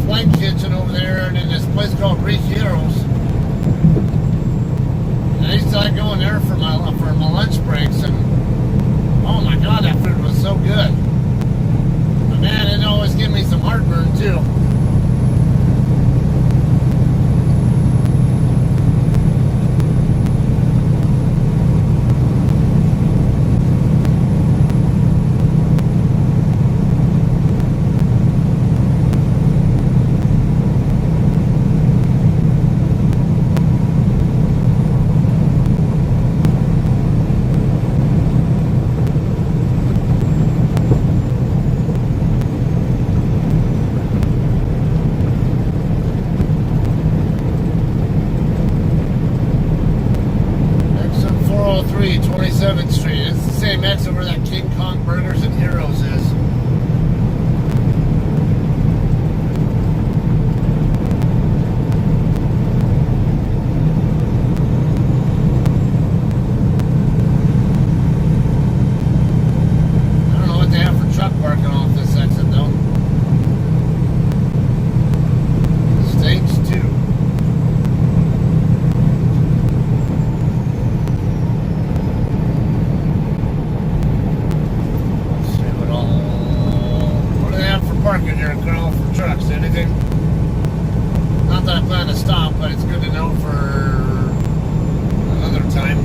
flight kitchen over there, and then this place called Greek Heroes. And I used to like going there for my lunch breaks, and oh my God, that food was so good. But man, it always gave me some heartburn too. Exit 403, 27th Street. It's the same exit where that King Kong Burgers and Heroes is. I don't know what they have for truck parking off this exit though. Stage 2. Let's see what do they have for parking here, Carl, for trucks? Anything? Not that I plan to stop, but it's good to know for another time.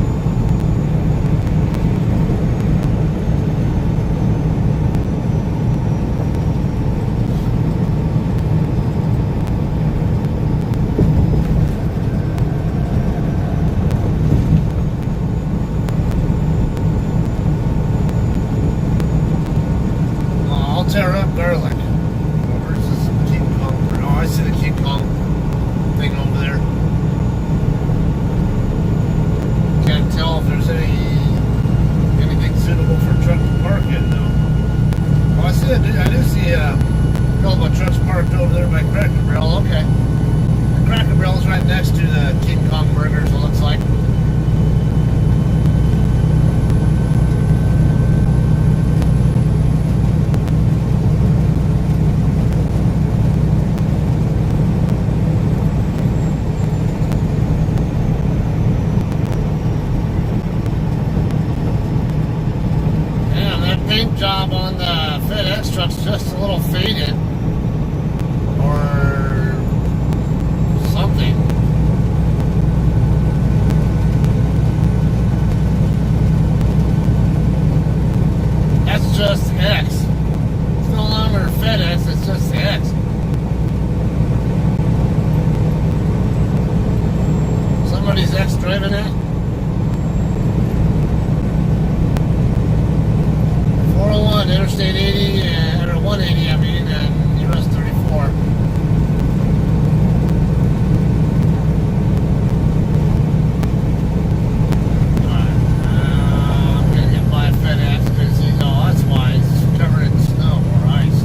I'll tear up garlic. Where's this King Kong? Oh, I see the King Kong thing over there. Can't tell if there's anything suitable for truck to park in though. Oh, I do see a couple of trucks parked over there by Cracker Barrel. Okay. The Cracker Barrel's right next to the King Kong Burgers, it looks like. Paint job on the FedEx truck's just a little faded or something. That's just X. It's no longer FedEx, it's just X. Somebody's X driving it. 401, Interstate 80, or 180, I mean, and US 34. I'm gonna get by FedEx because, that's why it's covered in snow or ice.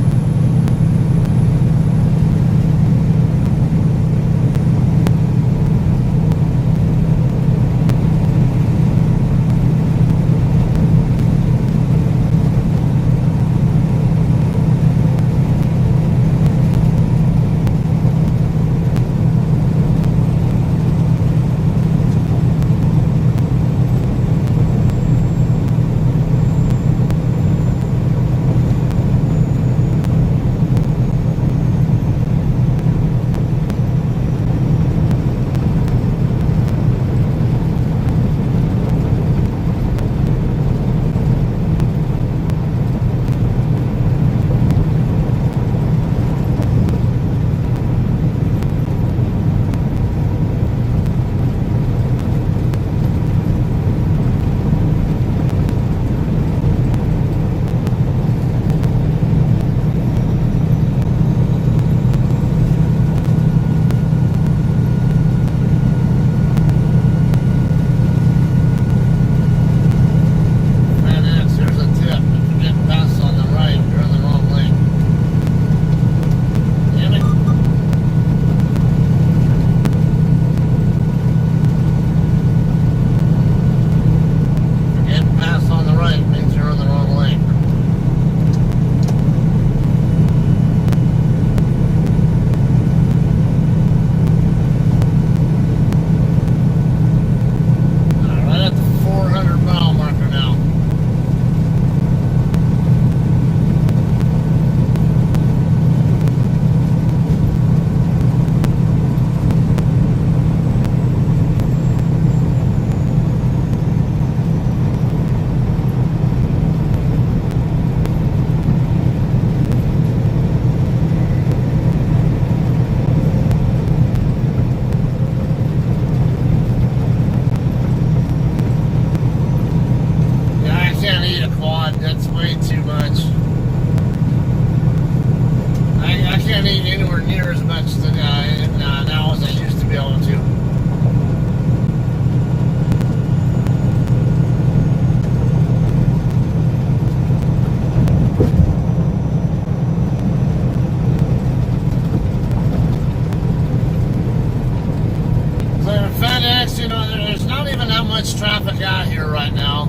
you know, there's not even that much traffic out here right now.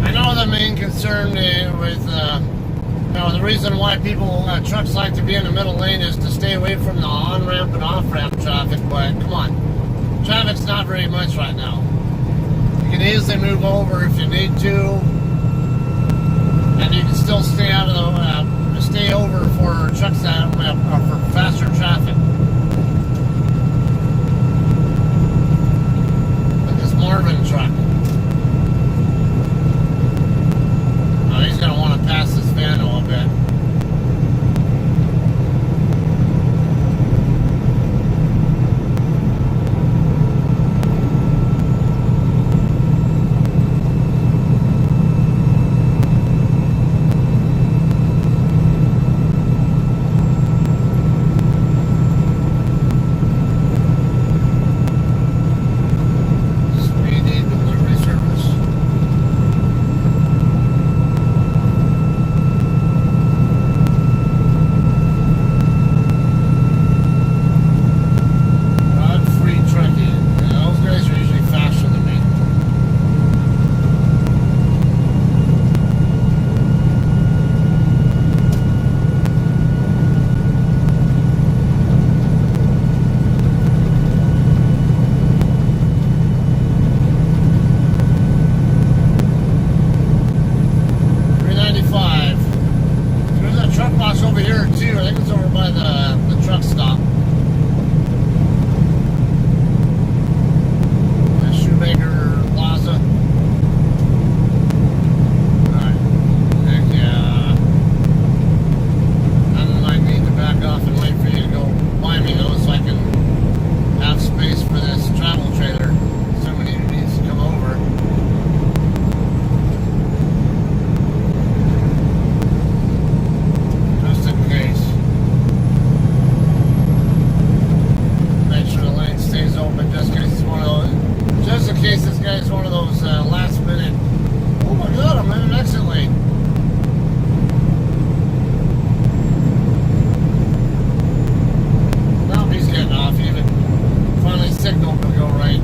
I know the main concern with, you know, the reason why people, trucks like to be in the middle lane is to stay away from the on-ramp and off-ramp traffic, but come on. Traffic's not very much right now. You can easily move over if you need to, and you can still stay out of the, stay over for trucks that, for faster traffic. Like this Marvin truck. He's going to want to pass this van a little bit. Over here too. I think it's over by the truck stop. The Shoemaker Plaza. Alright. Heck yeah. I might need to back off and wait for you to go behind me though, so I can have space for this travel trailer. Somebody needs to come over. In case this guy's one of those last minute, oh my god, I'm in an exit lane. Now he's getting off. He even finally signaled to go right.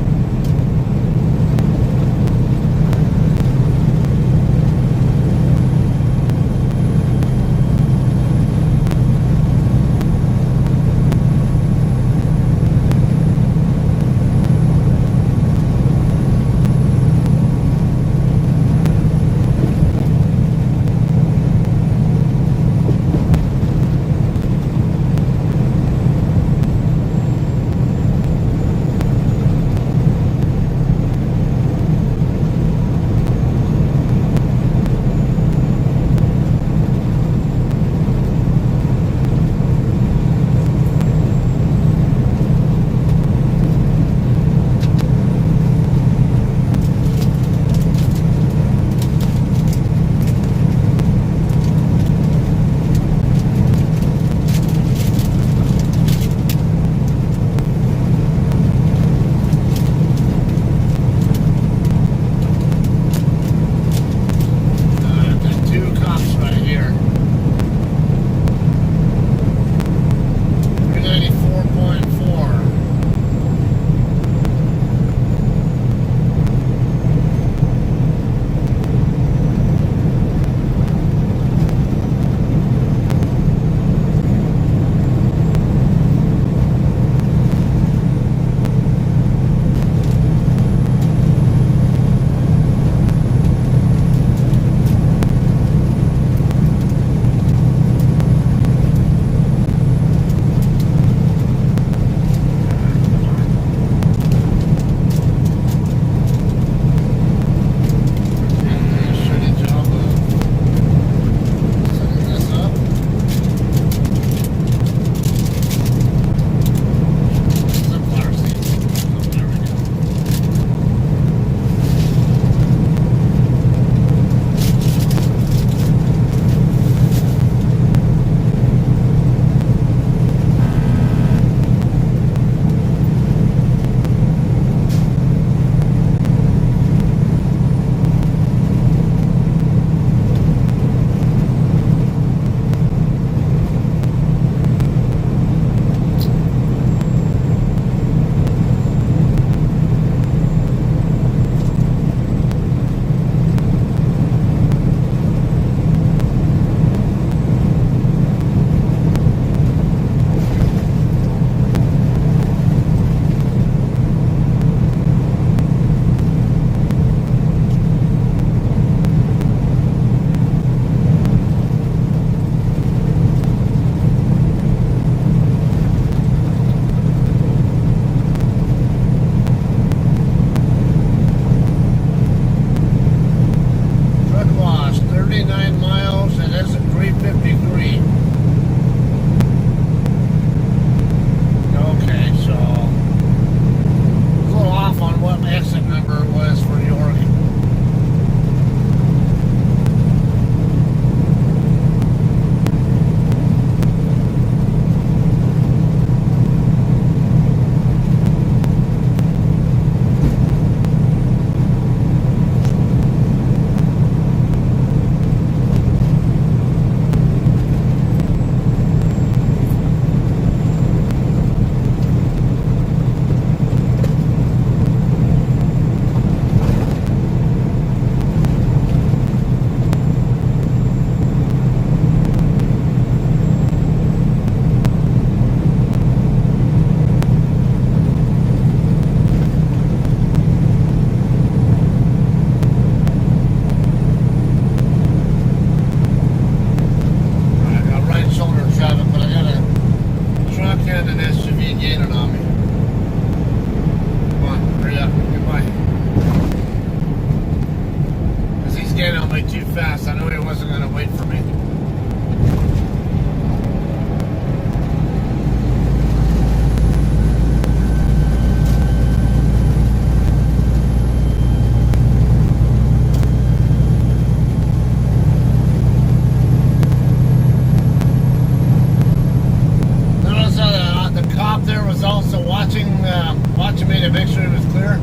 make sure it was clear.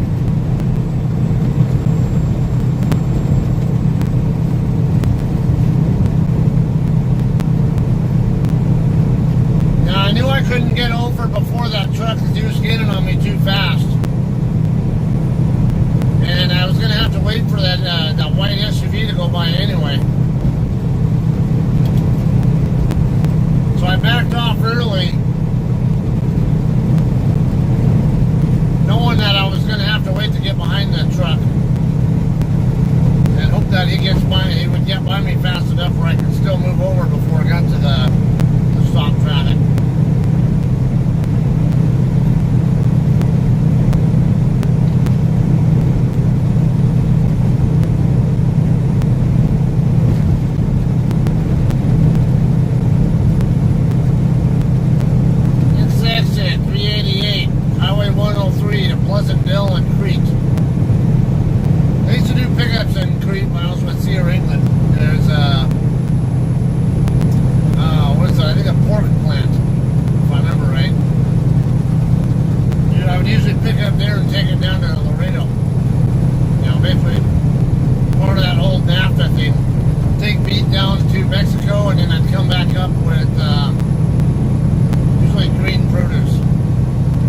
Now I knew I couldn't get over before that truck because he was getting on me too fast. And I was going to have to wait for that white SUV to go by anyway. So I backed off early, knowing that I was going to have to wait to get behind that truck. And hope that he would get by me fast enough where I could still move over before I got to the stop traffic. Pleasantville and Crete. I used to do pickups in Crete when I was with Sierra England. There's what is that? I think a pork plant, if I remember right. I would usually pick up there and take it down to Laredo. You know, basically part of that old NAFTA thing. Take meat down to Mexico and then I'd come back up with usually green produce.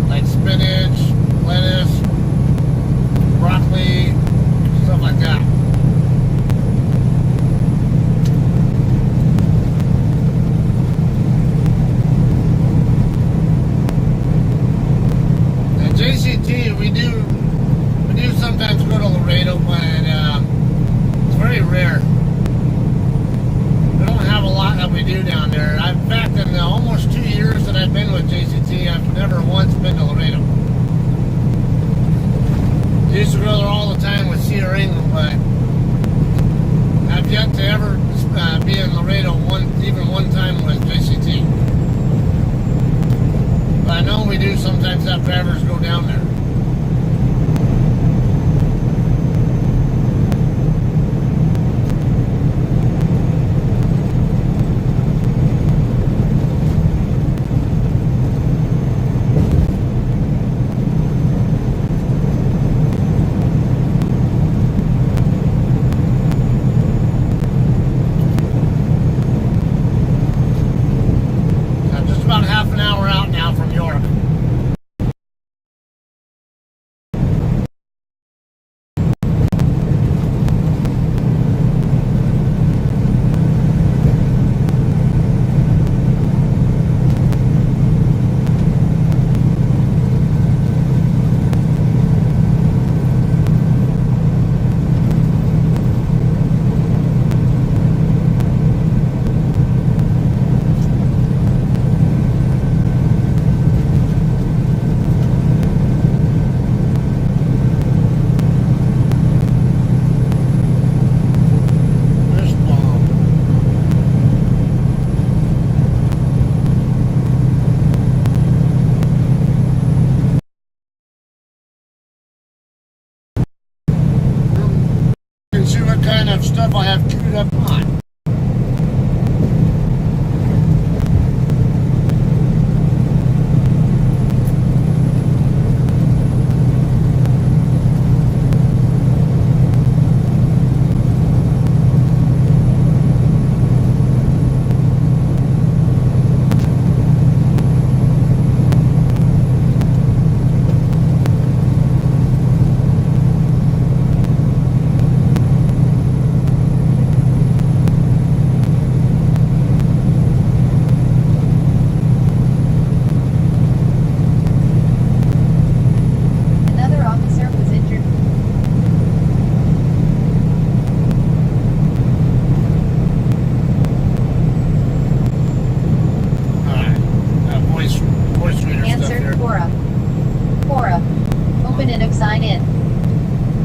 Like spinach, lettuce, broccoli, stuff like that. At JCT, we do sometimes go to Laredo, but it's very rare. We don't have a lot that we do down there. In fact, in the almost 2 years that I've been with JCT, I've never once been to Laredo. I used to go there all the time with Sierra England, but I've yet to ever be in Laredo even one time with JCT. But I know we do sometimes have drivers go down there. See what kind of stuff I have queued up on.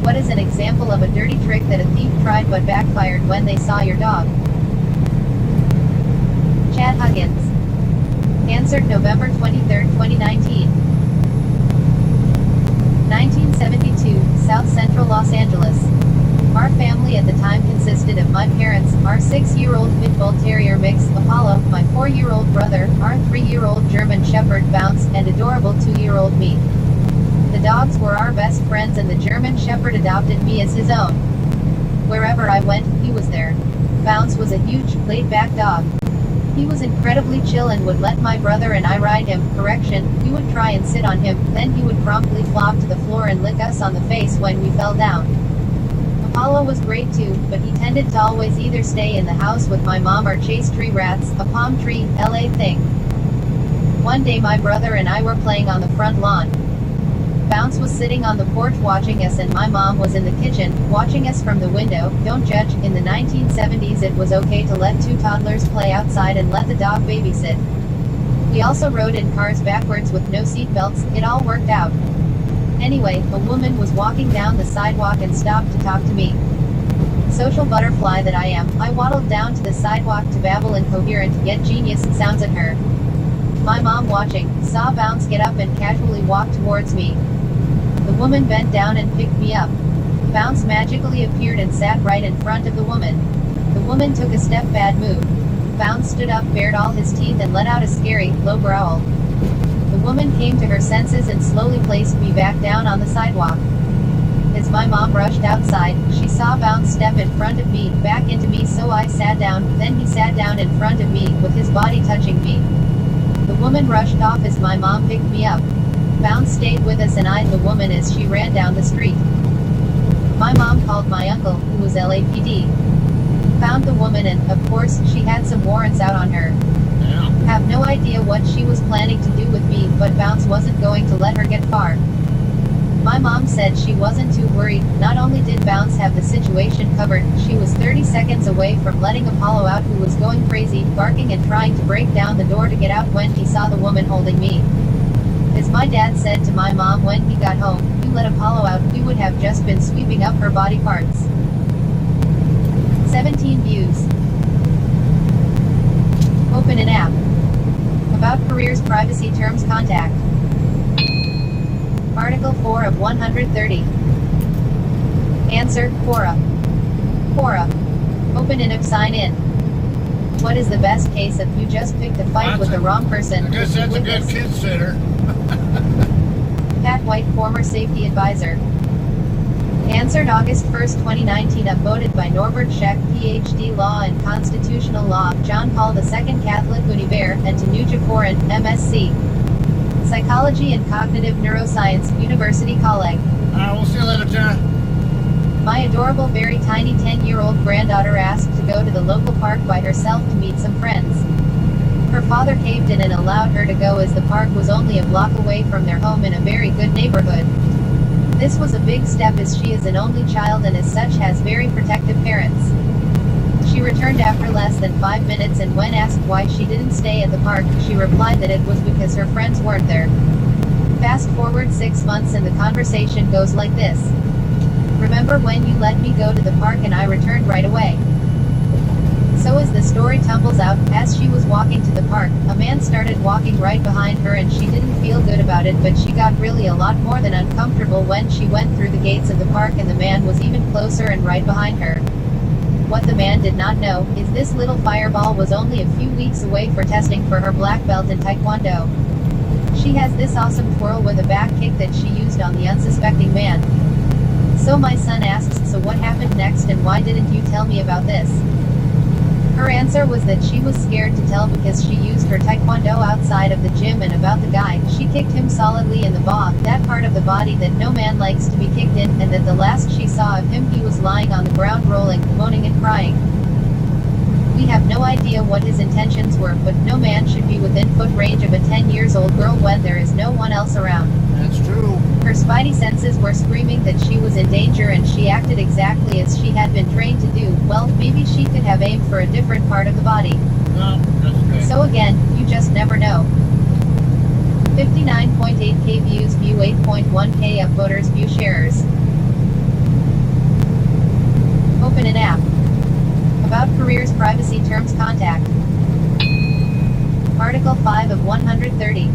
What is an example of a dirty trick that a thief tried but backfired when they saw your dog? Chad Huggins. Answered November 23, 2019. 1972, South Central Los Angeles. Our family at the time consisted of my parents, our 6-year-old Pit Bull Terrier mix, Apollo, my 4-year-old brother, our 3-year-old German Shepherd Bounce, and adorable 2-year-old me. The dogs were our best friends and the German Shepherd adopted me as his own. Wherever I went, he was there. Bounce was a huge, laid-back dog. He was incredibly chill and would let my brother and I ride him. Correction, we would try and sit on him, then he would promptly flop to the floor and lick us on the face when we fell down. Apollo was great too, but he tended to always either stay in the house with my mom or chase tree rats, a palm tree, LA thing. One day my brother and I were playing on the front lawn. Bounce was sitting on the porch watching us and my mom was in the kitchen, watching us from the window. Don't judge, in the 1970s it was okay to let two toddlers play outside and let the dog babysit. We also rode in cars backwards with no seat belts, it all worked out. Anyway, a woman was walking down the sidewalk and stopped to talk to me. Social butterfly that I am, I waddled down to the sidewalk to babble incoherent, yet genius, sounds at her. My mom watching, saw Bounce get up and casually walk towards me. The woman bent down and picked me up. Bounce magically appeared and sat right in front of the woman. The woman took a step, bad move. Bounce stood up, bared all his teeth and let out a scary, low growl. The woman came to her senses and slowly placed me back down on the sidewalk. As my mom rushed outside, she saw Bounce step in front of me, back into me, so I sat down, then he sat down in front of me, with his body touching me. The woman rushed off as my mom picked me up. Bounce stayed with us and eyed the woman as she ran down the street. My mom called my uncle, who was LAPD. Found the woman and, of course, she had some warrants out on her. Yeah. Have no idea what she was planning to do with me, but Bounce wasn't going to let her get far. My mom said she wasn't too worried. Not only did Bounce have the situation covered, she was 30 seconds away from letting Apollo out, who was going crazy, barking and trying to break down the door to get out when he saw the woman holding me. As my dad said to my mom when he got home, "You let Apollo out, we would have just been sweeping up her body parts." 17 views. Open an app. About careers, privacy terms, contact. Article 4 of 130. Answer, Quora. Quora. Open an app, sign in. What is the best case if you just picked a fight with the wrong person? I guess that's a good kid sitter. Pat White, former safety advisor. Answered August 1, 2019, upvoted by Norbert Scheck, Ph.D. Law and Constitutional Law, John Paul II Catholic Univers, and Tanuja Koran, MSc. Psychology and Cognitive Neuroscience, University College. Alright, we'll see you later, Jenna. My adorable, very tiny 10-year-old granddaughter asked to go to the local park by herself to meet some friends. Her father caved in and allowed her to go as the park was only a block away from their home in a very good neighborhood. This was a big step as she is an only child and as such has very protective parents. She returned after less than 5 minutes and when asked why she didn't stay at the park, she replied that it was because her friends weren't there. Fast forward 6 months and the conversation goes like this. Remember when you let me go to the park and I returned right away? So as the story tumbles out, as she was walking to the park, a man started walking right behind her and she didn't feel good about it, but she got really a lot more than uncomfortable when she went through the gates of the park and the man was even closer and right behind her. What the man did not know, is this little fireball was only a few weeks away for testing for her black belt in Taekwondo. She has this awesome twirl with a back kick that she used on the unsuspecting man. So my son asks, so what happened next and why didn't you tell me about this? Her answer was that she was scared to tell because she used her Taekwondo outside of the gym, and about the guy, she kicked him solidly in the jaw, that part of the body that no man likes to be kicked in, and that the last she saw of him he was lying on the ground rolling, moaning and crying. We have no idea what his intentions were, but no man should be within foot range of a 10-year-old girl when there is no one else around. That's true. Her spidey senses were screaming that she was in danger and she acted exactly as she had been trained to do. Well, maybe she could have aimed for a different part of the body. No, that's okay. So again, you just never know. 59.8k views, view 8.1k upvoters, view sharers. Open an app. About careers, privacy terms, contact. Article 5 of 130.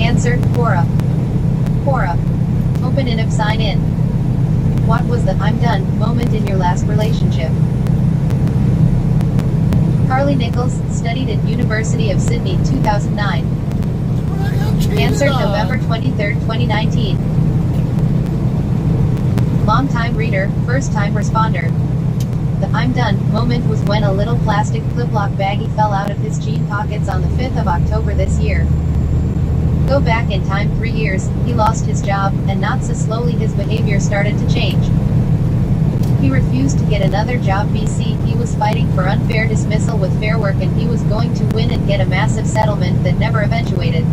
Answer, Quora. Quora. Open an app, sign in. What was the "I'm done" moment in your last relationship? Carly Nichols, studied at University of Sydney, 2009. Well, I got Answered November 23, 2019. Long-time reader, first-time responder. The "I'm done" moment was when a little plastic Ziploc baggie fell out of his jean pockets on the 5th of October this year. Go back in time 3 years, he lost his job, and not so slowly his behavior started to change. He refused to get another job BC, he was fighting for unfair dismissal with Fair Work and he was going to win and get a massive settlement that never eventuated.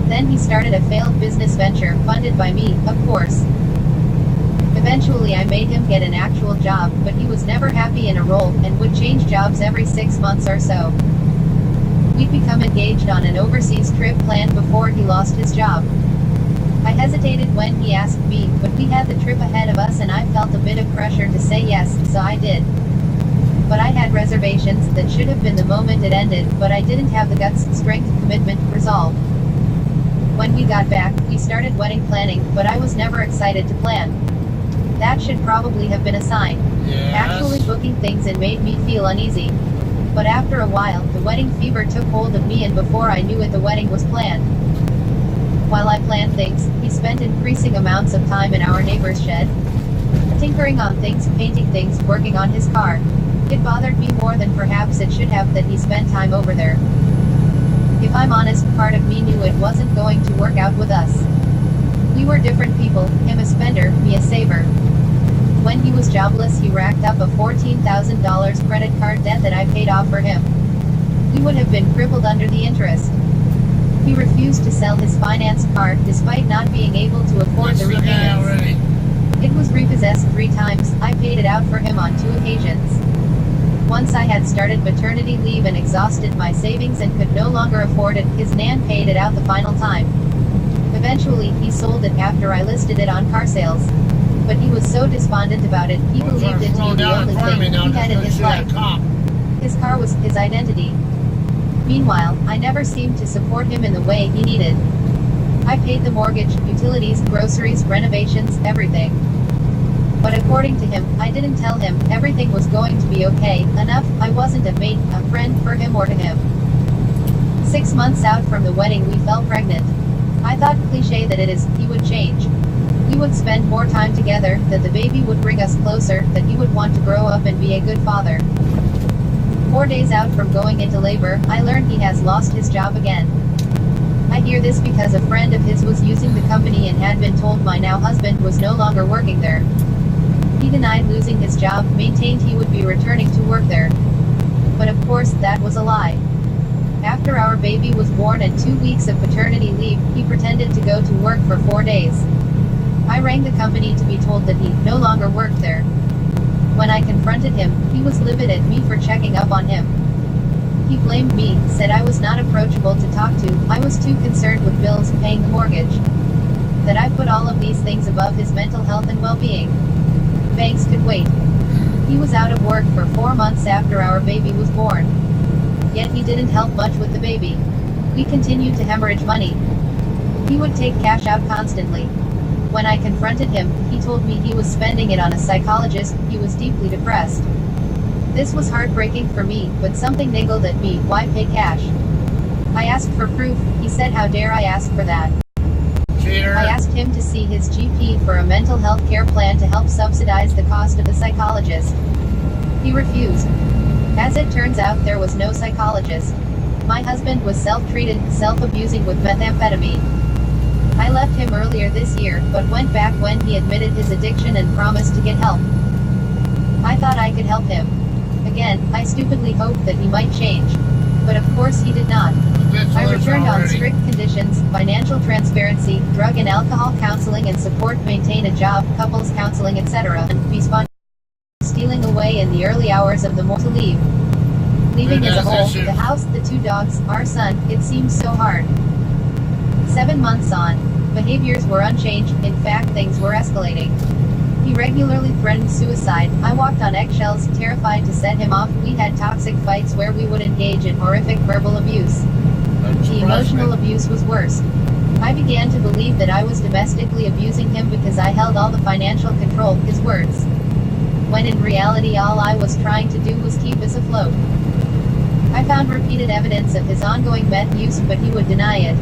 Then he started a failed business venture, funded by me, of course. Eventually I made him get an actual job, but he was never happy in a role, and would change jobs every 6 months or so. We'd become engaged on an overseas trip planned before he lost his job. I hesitated when he asked me, but we had the trip ahead of us and I felt a bit of pressure to say yes, so I did. But I had reservations, that should have been the moment it ended, but I didn't have the guts, strength, commitment, resolve. When we got back, we started wedding planning, but I was never excited to plan. That should probably have been a sign. Yes. Actually booking things and made me feel uneasy. But after a while, the wedding fever took hold of me and before I knew it the wedding was planned. While I planned things, he spent increasing amounts of time in our neighbor's shed. Tinkering on things, painting things, working on his car. It bothered me more than perhaps it should have that he spent time over there. If I'm honest, part of me knew it wasn't going to work out with us. We were different people, him a spender, me a saver. When he was jobless he racked up a $14,000 credit card debt that I paid off for him. We would have been crippled under the interest. He refused to sell his finance card despite not being able to afford the repayments. It was repossessed 3 times, I paid it out for him on 2 occasions. Once I had started maternity leave and exhausted my savings and could no longer afford it, his nan paid it out the final time. Eventually, he sold it after I listed it on car sales. But he was so despondent about it, he believed it to be the only thing he had in his life. His car was his identity. Meanwhile, I never seemed to support him in the way he needed. I paid the mortgage, utilities, groceries, renovations, everything. But according to him, I didn't tell him everything was going to be okay, enough, I wasn't a mate, a friend for him or to him. 6 months out from the wedding we fell pregnant. I thought, cliche that it is, he would change. We would spend more time together, that the baby would bring us closer, that he would want to grow up and be a good father. 4 days out from going into labor, I learned he has lost his job again. I hear this because a friend of his was using the company and had been told my now husband was no longer working there. He denied losing his job, maintained he would be returning to work there. But of course, that was a lie. After our baby was born and 2 weeks of paternity leave, he pretended to go to work for 4 days. I rang the company to be told that he no longer worked there. When I confronted him, he was livid at me for checking up on him. He blamed me, said I was not approachable to talk to, I was too concerned with bills, paying the mortgage. That I put all of these things above his mental health and well-being. Banks could wait. He was out of work for 4 months after our baby was born. Yet he didn't help much with the baby. We continued to hemorrhage money. He would take cash out constantly. When I confronted him, he told me he was spending it on a psychologist, he was deeply depressed. This was heartbreaking for me, but something niggled at me, why pay cash? I asked for proof, he said how dare I ask for that. Cheater. I asked him to see his GP for a mental health care plan to help subsidize the cost of the psychologist. He refused. As it turns out, there was no psychologist. My husband was self-treated, self-abusing with methamphetamine. I left him earlier this year, but went back when he admitted his addiction and promised to get help. I thought I could help him. Again, I stupidly hoped that he might change. But of course he did not. I returned on strict conditions, financial transparency, drug and alcohol counseling and support, maintain a job, couples counseling, etc. and be stealing away in the early hours of the morning to leave. Leaving as a whole, the house, the 2 dogs, our son, it seems so hard. 7 months on, behaviors were unchanged, in fact things were escalating. He regularly threatened suicide, I walked on eggshells, terrified to set him off, we had toxic fights where we would engage in horrific verbal abuse. The emotional abuse was worse. I began to believe that I was domestically abusing him because I held all the financial control, his words. When in reality all I was trying to do was keep us afloat. I found repeated evidence of his ongoing meth use, but he would deny it.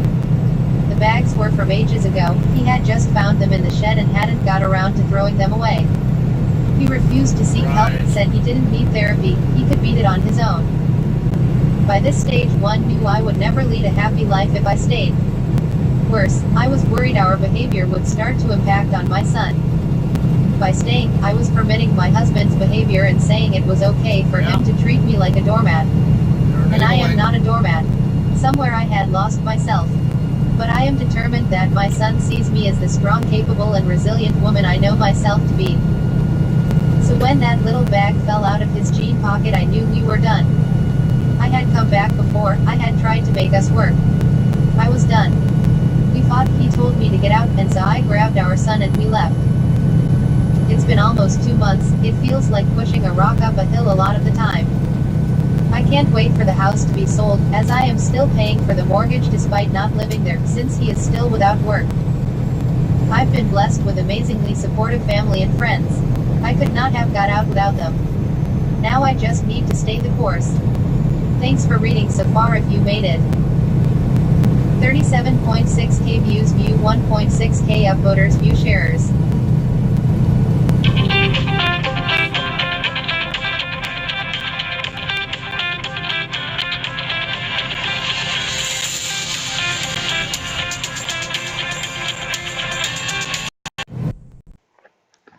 The bags were from ages ago. He had just found them in the shed and hadn't got around to throwing them away. He refused to seek help and said he didn't need therapy, he could beat it on his own. By this stage, one knew I would never lead a happy life if I stayed. Worse, I was worried our behavior would start to impact on my son. By staying, I was permitting my husband's behavior and saying it was okay for him to treat me like a doormat. And I am not a doormat. Somewhere I had lost myself. But I am determined that my son sees me as the strong, capable, and resilient woman I know myself to be. So when that little bag fell out of his jean pocket, I knew we were done. I had come back before, I had tried to make us work. I was done. We fought, he told me to get out, and so I grabbed our son and we left. It's been almost 2 months, it feels like pushing a rock up a hill a lot of the time. I can't wait for the house to be sold, as I am still paying for the mortgage despite not living there, since he is still without work. I've been blessed with amazingly supportive family and friends. I could not have got out without them. Now I just need to stay the course. Thanks for reading so far if you made it. 37.6k views, view 1.6k upvoters, view sharers.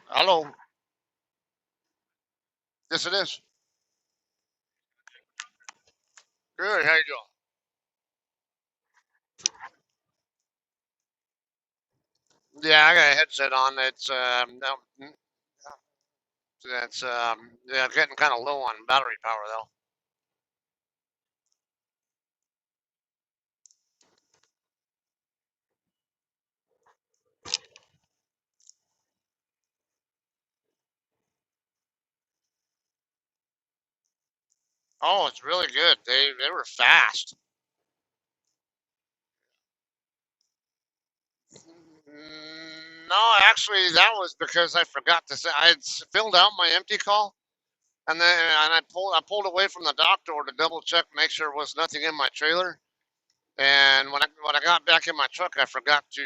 Hello. Yes, it is. Good. How you doing? Yeah, I got a headset on. Yeah, getting kind of low on battery power though. Oh, it's really good. They were fast. No, actually, that was because I forgot to say I had filled out my empty call, and then I pulled away from the dock door to double check, make sure there was nothing in my trailer. And when I got back in my truck, I forgot to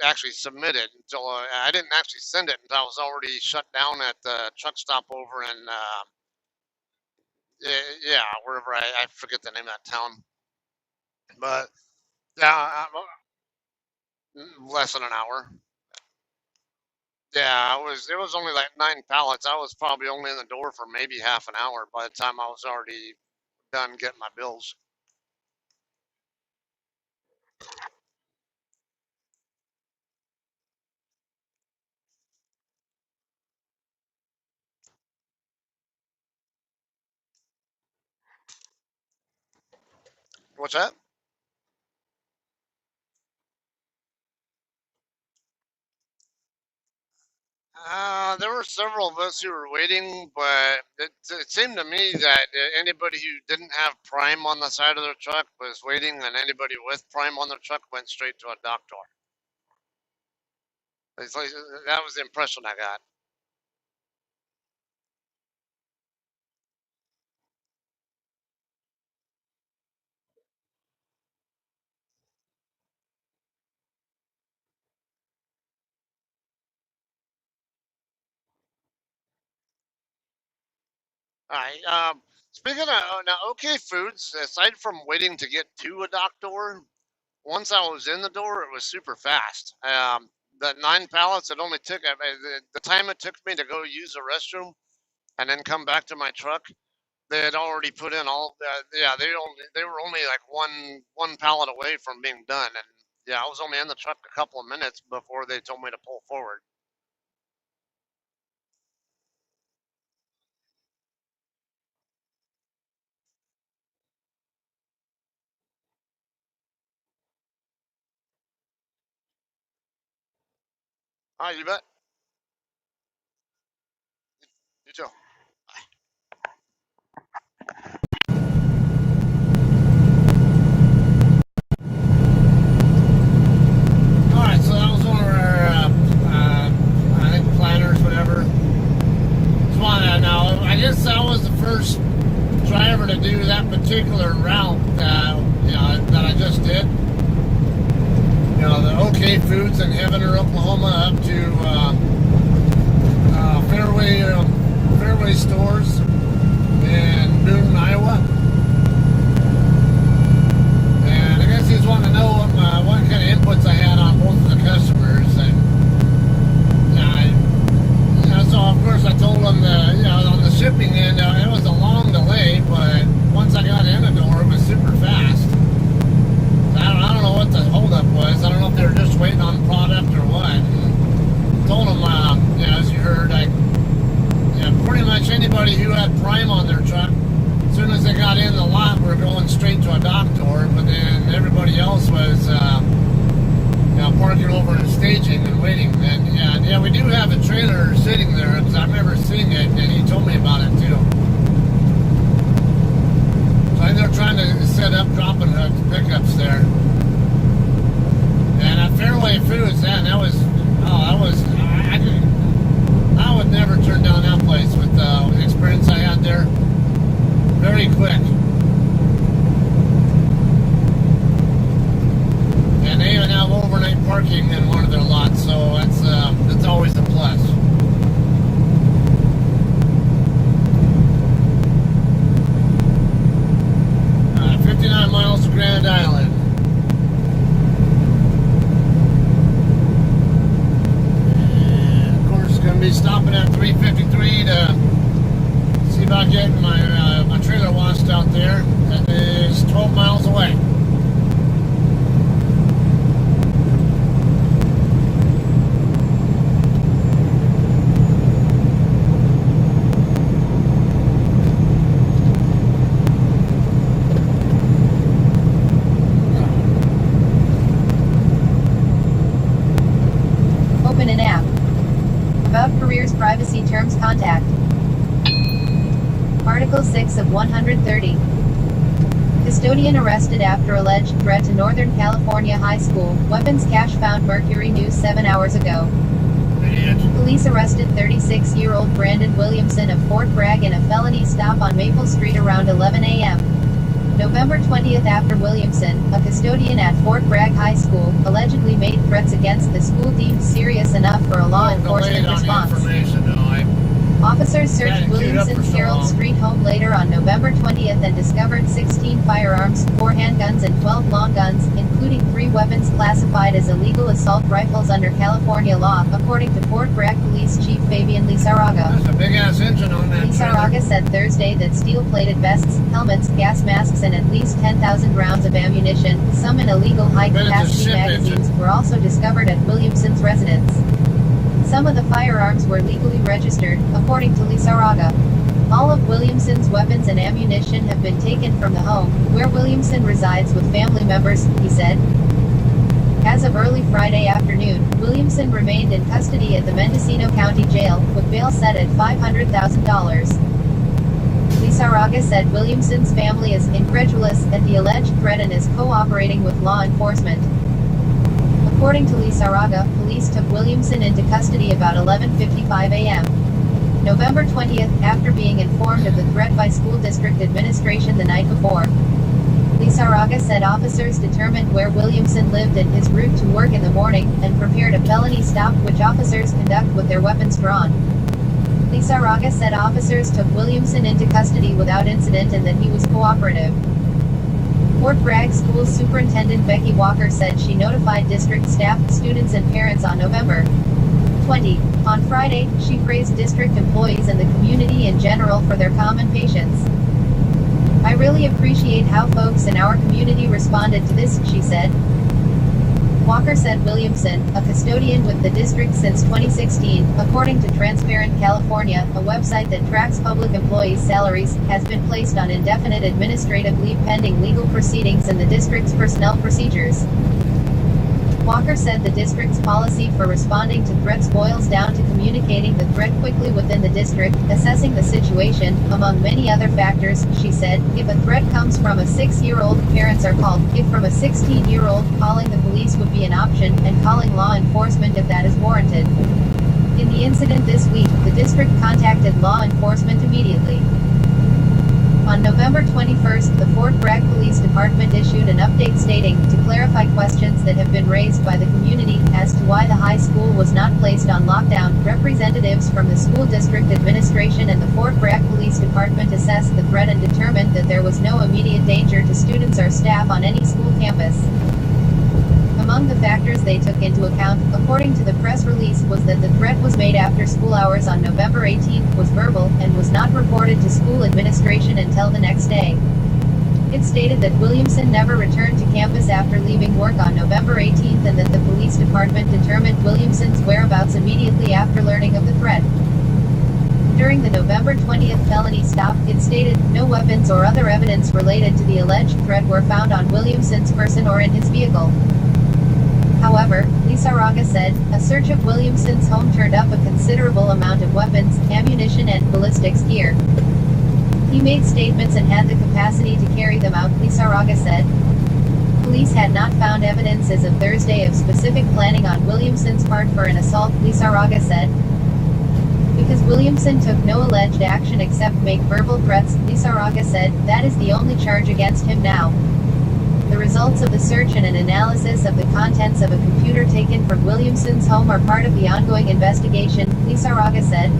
actually submit it until I didn't actually send it until I was already shut down at the truck stop over in yeah, wherever I forget the name of that town, but yeah, less than an hour. Yeah, it was only like 9 pallets. I was probably only in the door for maybe half an hour by the time I was already done getting my bills. What's that? There were several of us who were waiting, but it seemed to me that anybody who didn't have Prime on the side of their truck was waiting, and anybody with Prime on their truck went straight to a dock door. It's like, that was the impression I got. All right. Speaking of now, OK Foods, aside from waiting to get to a dock door, once I was in the door, it was super fast. The 9 pallets, it only took the time it took me to go use the restroom and then come back to my truck. They had already put in all. Yeah, they were only like one pallet away from being done, and yeah, I was only in the truck a couple of minutes before they told me to pull forward. All right, you bet. You too. All right, so that was one of our, I think planners, whatever. Now, I guess I was the first driver to do that particular route, that I just did. coming up to Fairway Stores in Boone, Iowa. And I guess he's wanting to know what kind of inputs I had on both of the customers. And so of course I told him that, on the shipping end, it was a long delay, but once I got in the door, it was super fast. I don't know what the holdup was. I don't know if they were just waiting on the product or what. And told them, as you heard, pretty much anybody who had Prime on their truck, as soon as they got in the lot, were going straight to a dock door. But then everybody else was, parking over and staging and waiting. And we do have a trailer sitting there because I've never seen it, and he told me about it too. So I think they're trying to set up dropping hook pickups there. And at Fairway Foods, man, I would never turn down that place with the experience I had there. Very quick. And they even have overnight parking in one of their lots, so that's always a plus. 59 miles to Grand Island. And of course, going to be stopping at 353 to see about getting my trailer washed out there. That is 12 miles away. Open an app. About careers privacy terms contact. Article 6 of 130. Custodian arrested after alleged threat to Northern California high school. Weapons cache found. Mercury News 7 hours ago. Police arrested 36-year-old Brandon Williamson of Fort Bragg in a felony stop on Maple Street around 11 a.m. November 20th, after Williamson, a custodian at Fort Bragg High School, allegedly made threats against the school deemed serious enough for a law enforcement response. Officers searched Williamson's Herald Street home later on November 20th and discovered 16 firearms, 4 handguns and 12 long guns, including 3 weapons classified as illegal assault rifles under California law, according to Fort Bragg Police Chief Fabian Lizarraga. There's a big-ass engine on that Lizarraga said Thursday that steel-plated vests, helmets, gas masks and at least 10,000 rounds of ammunition, some in illegal high-capacity magazines, were also discovered at Williamson's residence. Some of the firearms were legally registered, according to Lizarraga. All of Williamson's weapons and ammunition have been taken from the home, where Williamson resides with family members, he said. As of early Friday afternoon, Williamson remained in custody at the Mendocino County Jail, with bail set at $500,000. Lizarraga said Williamson's family is incredulous at the alleged threat and is cooperating with law enforcement. According to Lizarraga, police took Williamson into custody about 11:55 a.m. November 20th, after being informed of the threat by school district administration the night before. Lizarraga said officers determined where Williamson lived and his route to work in the morning, and prepared a felony stop which officers conduct with their weapons drawn. Lizarraga said officers took Williamson into custody without incident and that he was cooperative. Fort Bragg School Superintendent Becky Walker said she notified district staff, students and parents on November 20. On Friday, she praised district employees and the community in general for their calm and patience. "I really appreciate how folks in our community responded to this," she said. Walker said Williamson, a custodian with the district since 2016, according to Transparent California, a website that tracks public employees' salaries, has been placed on indefinite administrative leave pending legal proceedings in the district's personnel procedures. Walker said the district's policy for responding to threats boils down to communicating the threat quickly within the district, assessing the situation, among many other factors. She said, if a threat comes from a 6-year-old, parents are called. If from a 16-year-old, calling the police would be an option, and calling law enforcement if that is warranted. In the incident this week, the district contacted law enforcement immediately. On November 21st, the Fort Bragg Police Department issued an update stating, to clarify questions that have been raised by the community as to why the high school was not placed on lockdown, representatives from the school district administration and the Fort Bragg Police Department assessed the threat and determined that there was no immediate danger to students or staff on any school campus. Among the factors they took into account, according to the press release, was that the threat was made after school hours on November 18th, was verbal, and was not reported to school administration until the next day. It stated that Williamson never returned to campus after leaving work on November 18th and that the police department determined Williamson's whereabouts immediately after learning of the threat. During the November 20th felony stop, it stated, no weapons or other evidence related to the alleged threat were found on Williamson's person or in his vehicle. However, Lizarraga said, a search of Williamson's home turned up a considerable amount of weapons, ammunition and ballistics gear. He made statements and had the capacity to carry them out, Lizarraga said. Police had not found evidence as of Thursday of specific planning on Williamson's part for an assault, Lizarraga said. Because Williamson took no alleged action except make verbal threats, Lizarraga said, that is the only charge against him now. The results of the search and an analysis of the contents of a computer taken from Williamson's home are part of the ongoing investigation, Lizarraga said.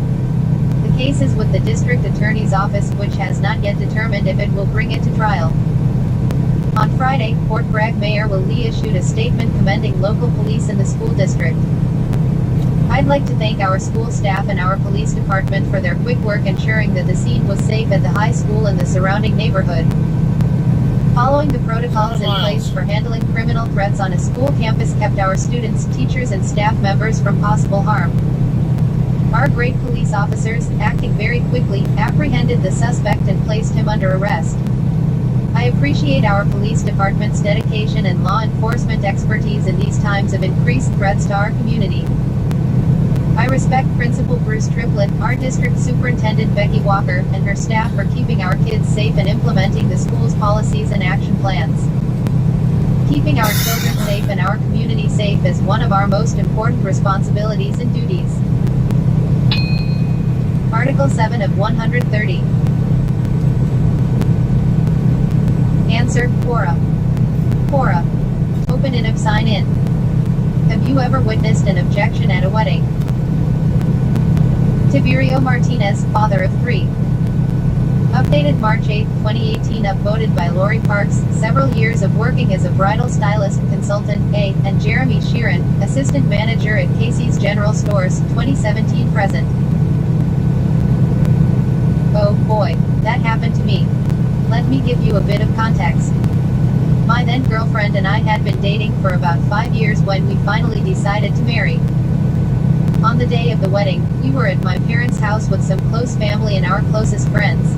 The case is with the district attorney's office, which has not yet determined if it will bring it to trial. On Friday, Fort Bragg Mayor Will Lee issued a statement commending local police in the school district. I'd like to thank our school staff and our police department for their quick work ensuring that the scene was safe at the high school and the surrounding neighborhood. Following the protocols in place for handling criminal threats on a school campus kept our students, teachers and staff members from possible harm. Our great police officers, acting very quickly, apprehended the suspect and placed him under arrest. I appreciate our police department's dedication and law enforcement expertise in these times of increased threats to our community. I respect Principal Bruce Triplett, our district superintendent Becky Walker, and her staff for keeping our kids safe and implementing the school's policies and action plans. Keeping our children safe and our community safe is one of our most important responsibilities and duties. Article 7 of 130. Answer, Quora. Quora. Open in of sign in. Have you ever witnessed an objection at a wedding? Tiberio Martinez, father of 3. Updated March 8, 2018. Upvoted by Lori Parks, several years of working as a bridal stylist consultant, A, and Jeremy Sheeran, assistant manager at Casey's General Stores, 2017 present. Oh boy, that happened to me. Let me give you a bit of context. My then girlfriend and I had been dating for about 5 years when we finally decided to marry. On the day of the wedding, we were at my parents' house with some close family and our closest friends.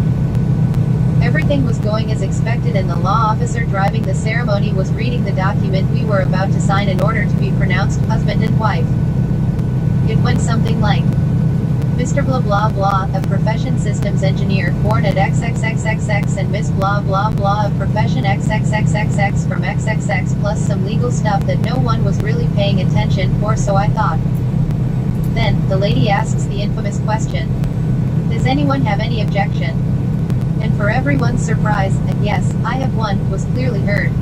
Everything was going as expected and the law officer driving the ceremony was reading the document we were about to sign in order to be pronounced husband and wife. It went something like, Mr. blah blah blah, of profession systems engineer, born at XXXXX, and Miss blah blah blah, of profession XXXXX from XXX, plus some legal stuff that no one was really paying attention for, so I thought. Then, the lady asks the infamous question. Does anyone have any objection? And for everyone's surprise, a yes, I have one, was clearly heard.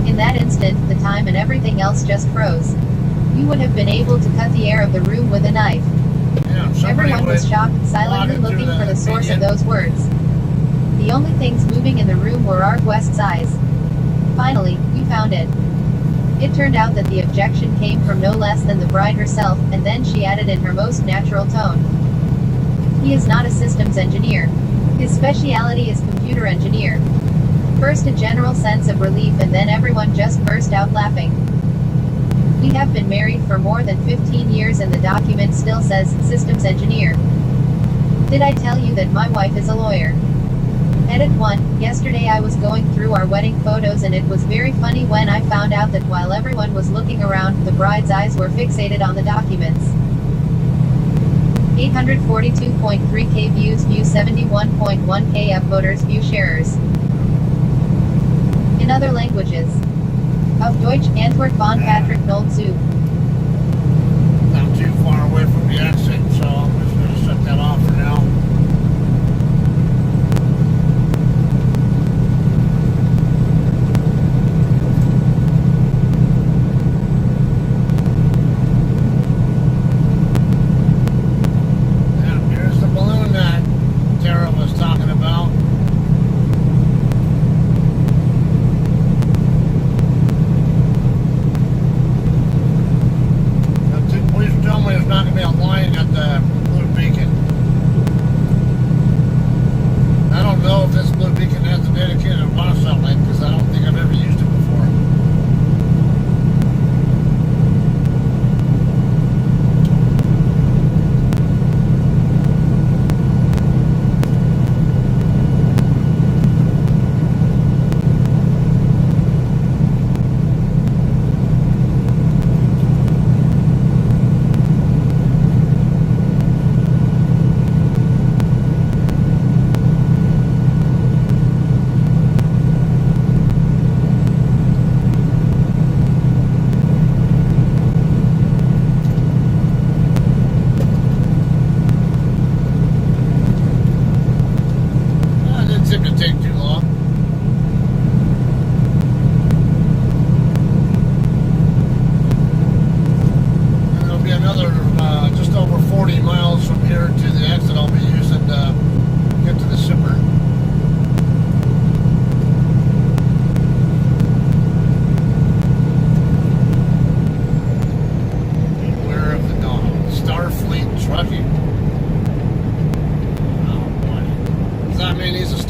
In that instant, the time and everything else just froze. You would have been able to cut the air of the room with a knife. Yeah, Everyone was shocked, silently looking for the source of those words. The only things moving in the room were our guest's eyes. Finally, we found it. It turned out that the objection came from no less than the bride herself, and then she added in her most natural tone. He is not a systems engineer. His specialty is computer engineer. First a general sense of relief and then everyone just burst out laughing. We have been married for more than 15 years and the document still says, systems engineer. Did I tell you that my wife is a lawyer? Edit 1. Yesterday I was going through our wedding photos and it was very funny when I found out that while everyone was looking around, the bride's eyes were fixated on the documents. 842.3k views, view 71.1k upvoters, view sharers. In other languages. Auf Deutsch, Antwort von Patrick Nold zu. Not too far away from the exit, so I'm just going to shut that off for now.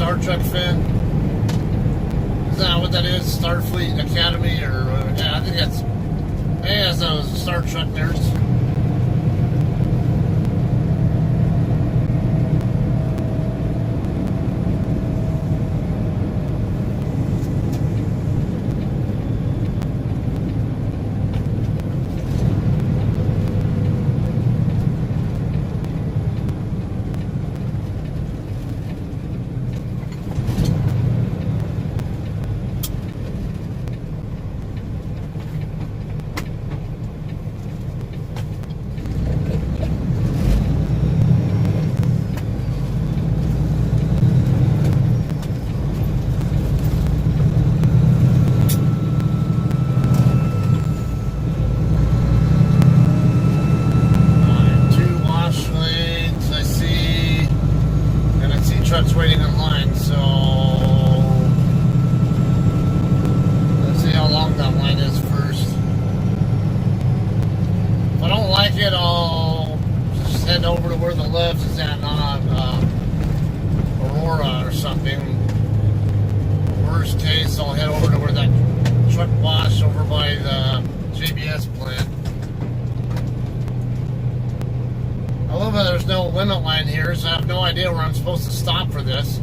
Star Trek fan? Is that what that is? Starfleet Academy, or yeah, I think that's those Star Trek nerds. Trucks waiting in line, so let's see how long that line is first. If I don't like it, I'll just head over to where the left is at, not Aurora or something. Worst case, I'll head over to where that truck wash over by the JBS plant. I love how there's no limit line here, so I have no idea where I'm supposed to stop for this.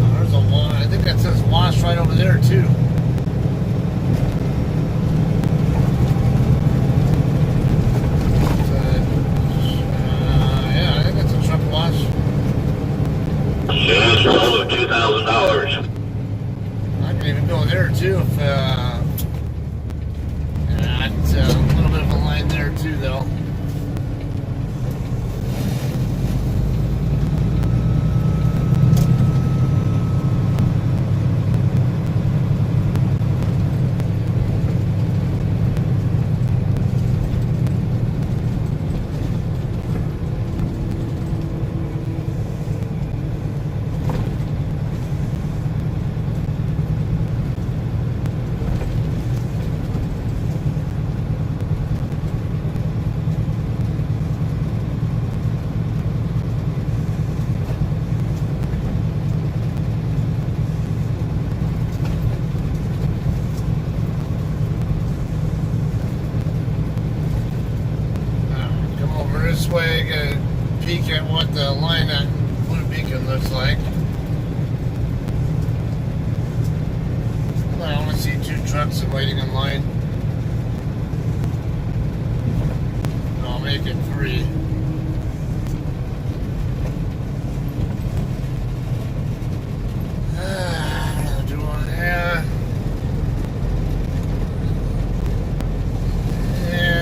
There's a one. I think that says wash right over there too. $2,000. I can even go there too if it's a little bit of a line there too though. This way, I get a peek at what the line at Blue Beacon looks like. I only see 2 trucks waiting in line. I'll make it 3.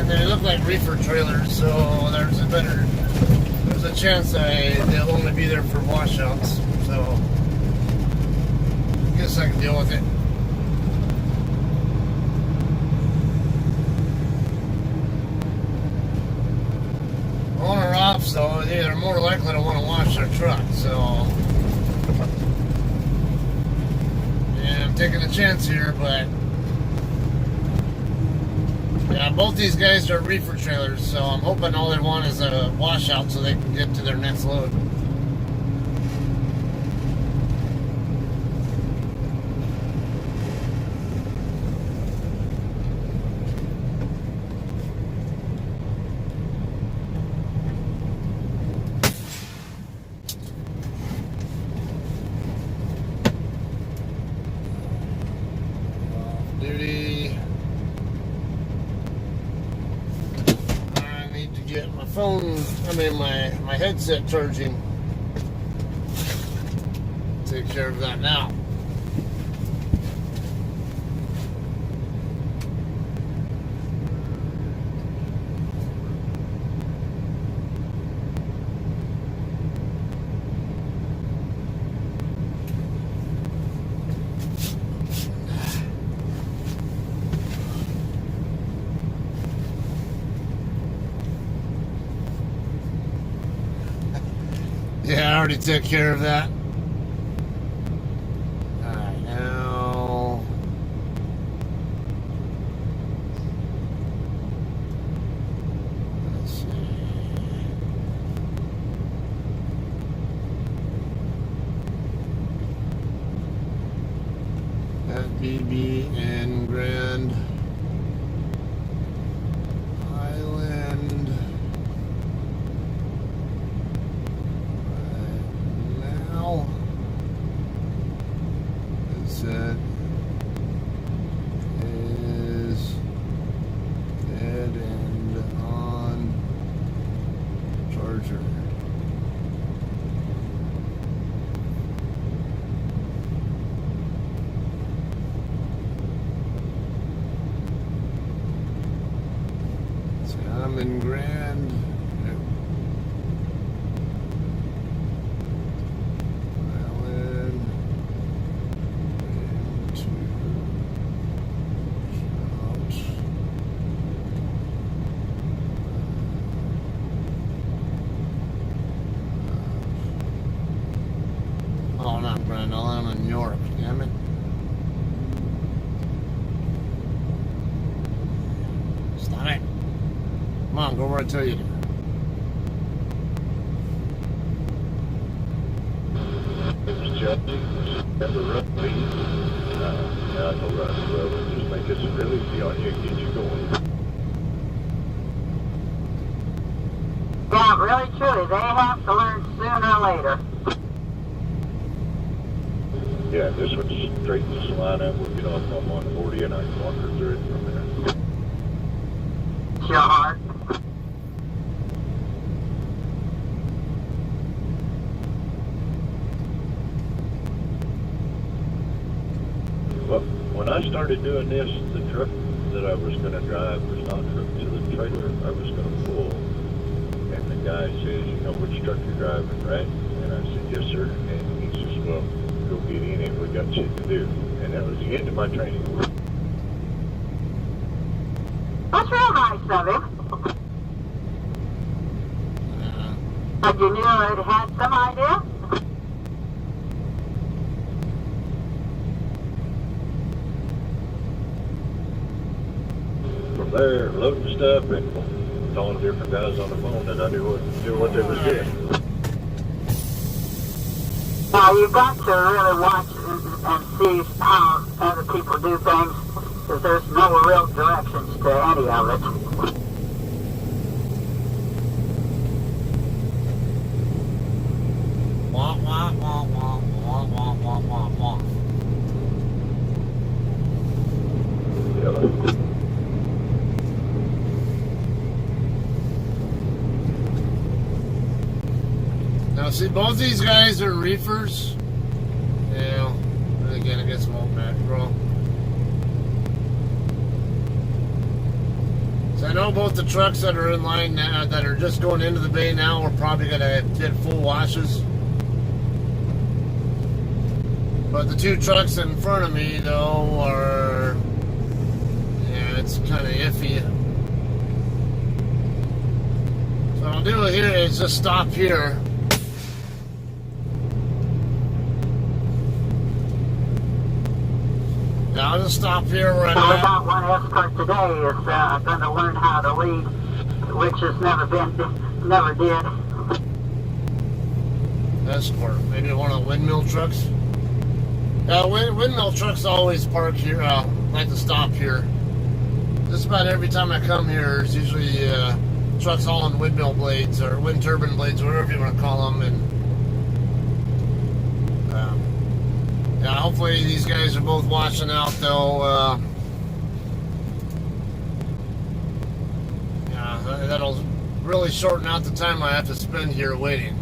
They look like reefer trailers, so there's a chance they'll only be there for washouts. So I guess I can deal with it. On or off, so they're more likely to want to wash their truck. So yeah, I'm taking a chance here, but. Yeah, both these guys are reefer trailers, so I'm hoping all they want is a washout so they can get to their next load. Off duty. Get my phone, my headset charging. Take care of that now. Yeah, I already took care of that. BB and Grand Island. Right now, it said is dead end on charger. I'm in Grand Island into oh, not Grand Island, I'm in York, damn it. Stop it. Come on, go where I tell you to. It's Jesse. Never run me. Yeah, I know running slow. Just make it real easy on you and get you going. Yeah, really, truly, they have to learn sooner or later. Yeah, this one's straight to the line up. We'll get off on 140 and I can walk her through it from there. Your heart. Well, when I started doing this, the truck that I was going to drive was not hooked to the trailer I was going to pull. And the guy says, you know which truck you're driving, right? And I said, yes, sir. And he says, well, go get in it. We got shit to do. And that was the end of my training. That's real nice of him. But you knew it had some idea? From there, loading stuff and calling different guys on the phone, and I knew what they was doing. Now, you've got to really watch and see how other people do things, because there's no real directions to any of it. Wah, wah, wah, wah, wah, wah, wah, wah, wah. Yeah. Now, see, both these guys are reefers. Yeah, then again, I guess won't matter, bro. So I know both the trucks that are in line now, that are just going into the bay now, are probably gonna get full washes. But the two trucks in front of me, though, are, yeah, it's kind of iffy. So what I'll do here is just stop here. Yeah, I'll just stop here where I'm So we at. got one escort today is going to learn how to lead, which has never did. Escort, maybe one of the windmill trucks. Windmill trucks always park here. Like to stop here. Just about every time I come here, there's usually trucks hauling windmill blades or wind turbine blades, whatever you want to call them. And yeah, hopefully these guys are both watching out, though. Yeah, that'll really shorten out the time I have to spend here waiting.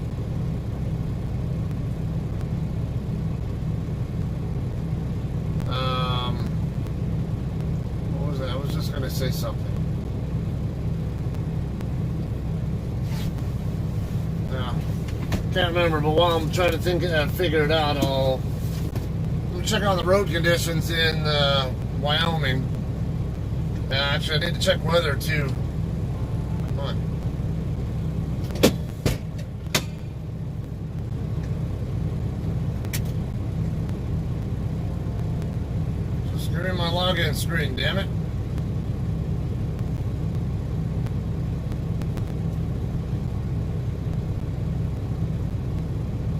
What was that? I was just going to say something. Yeah, can't remember, but while I'm trying to figure it out, I'll check out the road conditions in Wyoming. Actually, I need to check weather too. Come on. Just get in my login screen, damn it.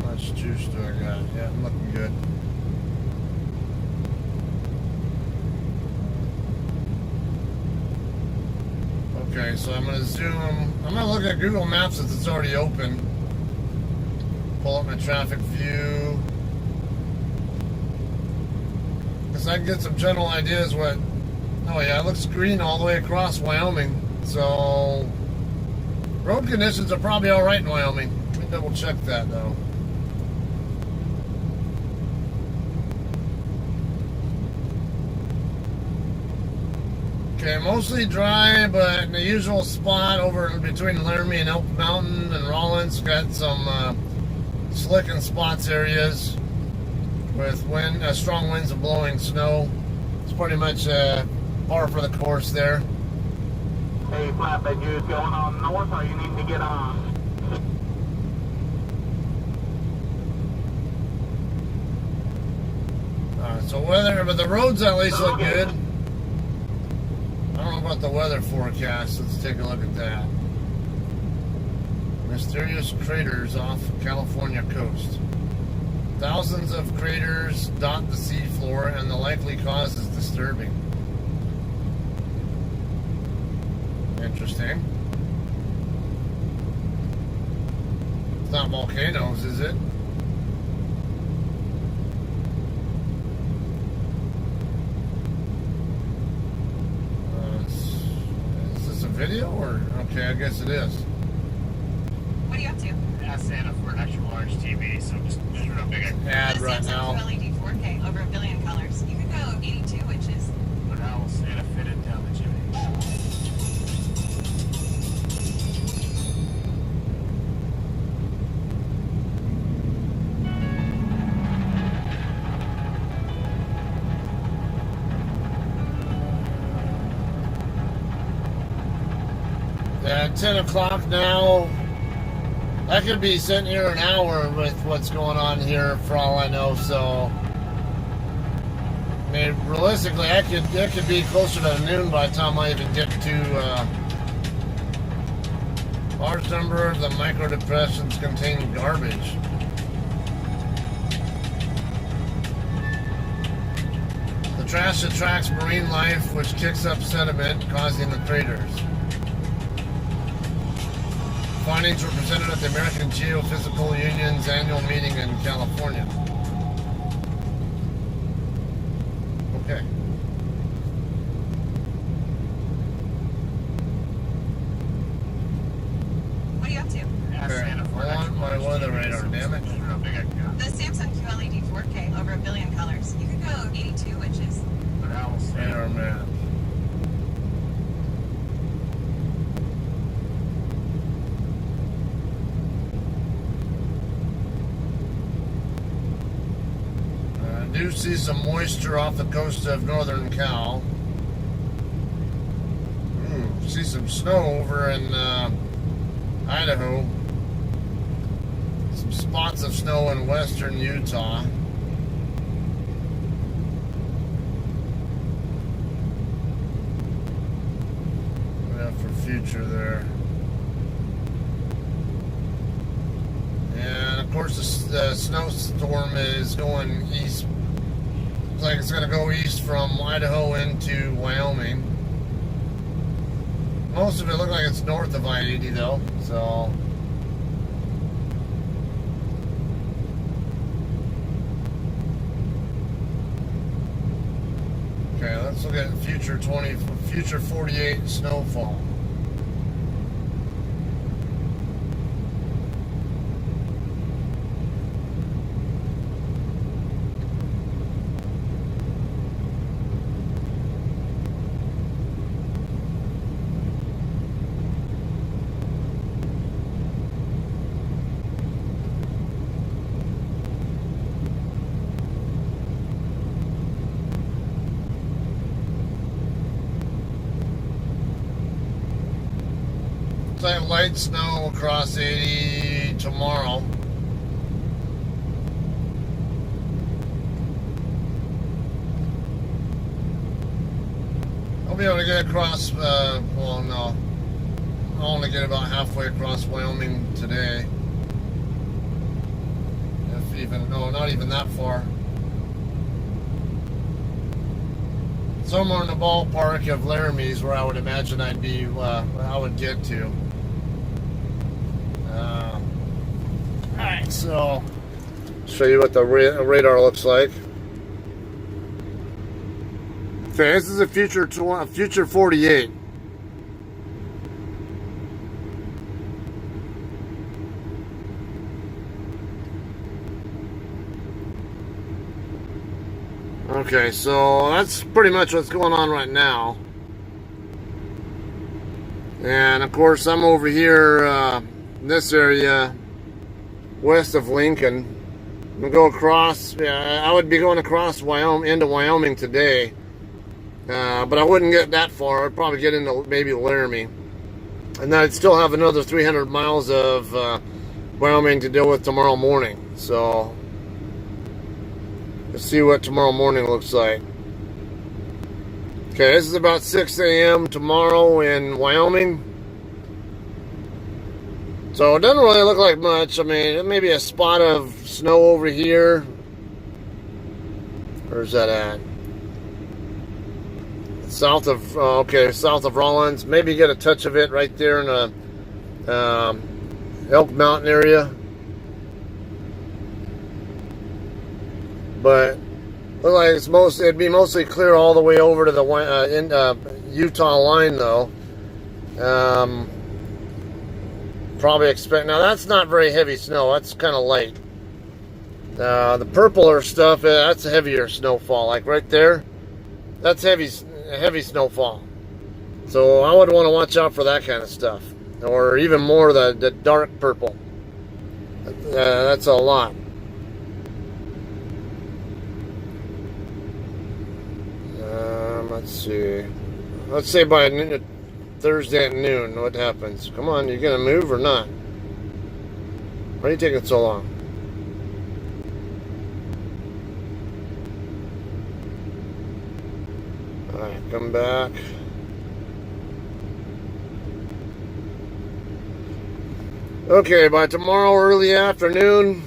How much juice do I got? Yeah, I'm looking good. Okay, so I'm gonna zoom. I'm gonna look at Google Maps since it's already open. Pull up my traffic view. Because I can get some general ideas what. Oh yeah, it looks green all the way across Wyoming. So road conditions are probably all right in Wyoming. Let me double check that though. Okay, mostly dry, but in the usual spot over between Laramie and Elk Mountain and Rawlins, got some slick and spots areas with strong winds and blowing snow. It's pretty much par for the course there. Hey, flatbed, you going on north or you need to get on? So weather, but the roads at least look good. I don't know about the weather forecast. Let's take a look at that. Mysterious craters off California coast. Thousands of craters dot the seafloor, and the likely cause is disturbing. Interesting. It's not volcanoes, is it? Is this a video or? Okay, I guess it is. What are you up to? Ask Santa for an extra large TV, so just measure how big I can. Ad The right Samsung now. QLED 4K, over 1 billion colors. You could go 82 inches. But how will Santa fit it down the chimney? At 10 o'clock now. I could be sitting here an hour with what's going on here for all I know, so I mean realistically it could be closer to noon by the time I even get to large number of the micro depressions contain garbage. The trash attracts marine life, which kicks up sediment, causing the craters. Findings were presented at the American Geophysical Union's annual meeting in California. Okay. What are you up to? Ask Okay, Santa for I an extra want my large weather TV, radar, so damn it. just measure how big I can. The Samsung QLED 4K, over 1 billion colors. You could go 82 inches. But how will Santa Radar map. I do see some moisture off the coast of northern Cal. See some snow over in Idaho. Some spots of snow in western Utah. What do we have for future there? And of course the snowstorm is going east. Looks like it's going to go east from Idaho into Wyoming. Most of it looks like it's north of I-80 though, so. Okay, let's look at future 48 snowfall. Looks like light snow across 80 tomorrow. I'll be able to get across, well, no. I'll only get about halfway across Wyoming today. If even, no, not even that far. somewhere in the ballpark of Laramie's where I would imagine I would get to. Alright, so show you what the radar looks like. Okay, this is a future 48. Okay, so that's pretty much what's going on right now. And of course, I'm over here in this area west of Lincoln. I'm gonna go across. I would be going across Wyoming into Wyoming today, but I wouldn't get that far. I'd probably get into maybe Laramie, and then I'd still have another 300 miles of Wyoming to deal with tomorrow morning. So let's see what tomorrow morning looks like. Okay, this is about 6 a.m. tomorrow in Wyoming. So it doesn't really look like much. I mean, maybe a spot of snow over here. Where's that at? South of, okay, south of Rollins. Maybe get a touch of it right there in the Elk Mountain area. But look like it'd be mostly clear all the way over to the Utah line, though. Probably expect, now that's not very heavy snow, that's kind of light. The purpler stuff, that's a heavier snowfall, like right there, that's heavy snowfall. So I would want to watch out for that kind of stuff, or even more the dark purple. That's a lot. Let's see. Let's say by Thursday at noon, what happens? Come on, you gonna move or not? Why are you taking so long? Alright, come back. Okay, by tomorrow early afternoon,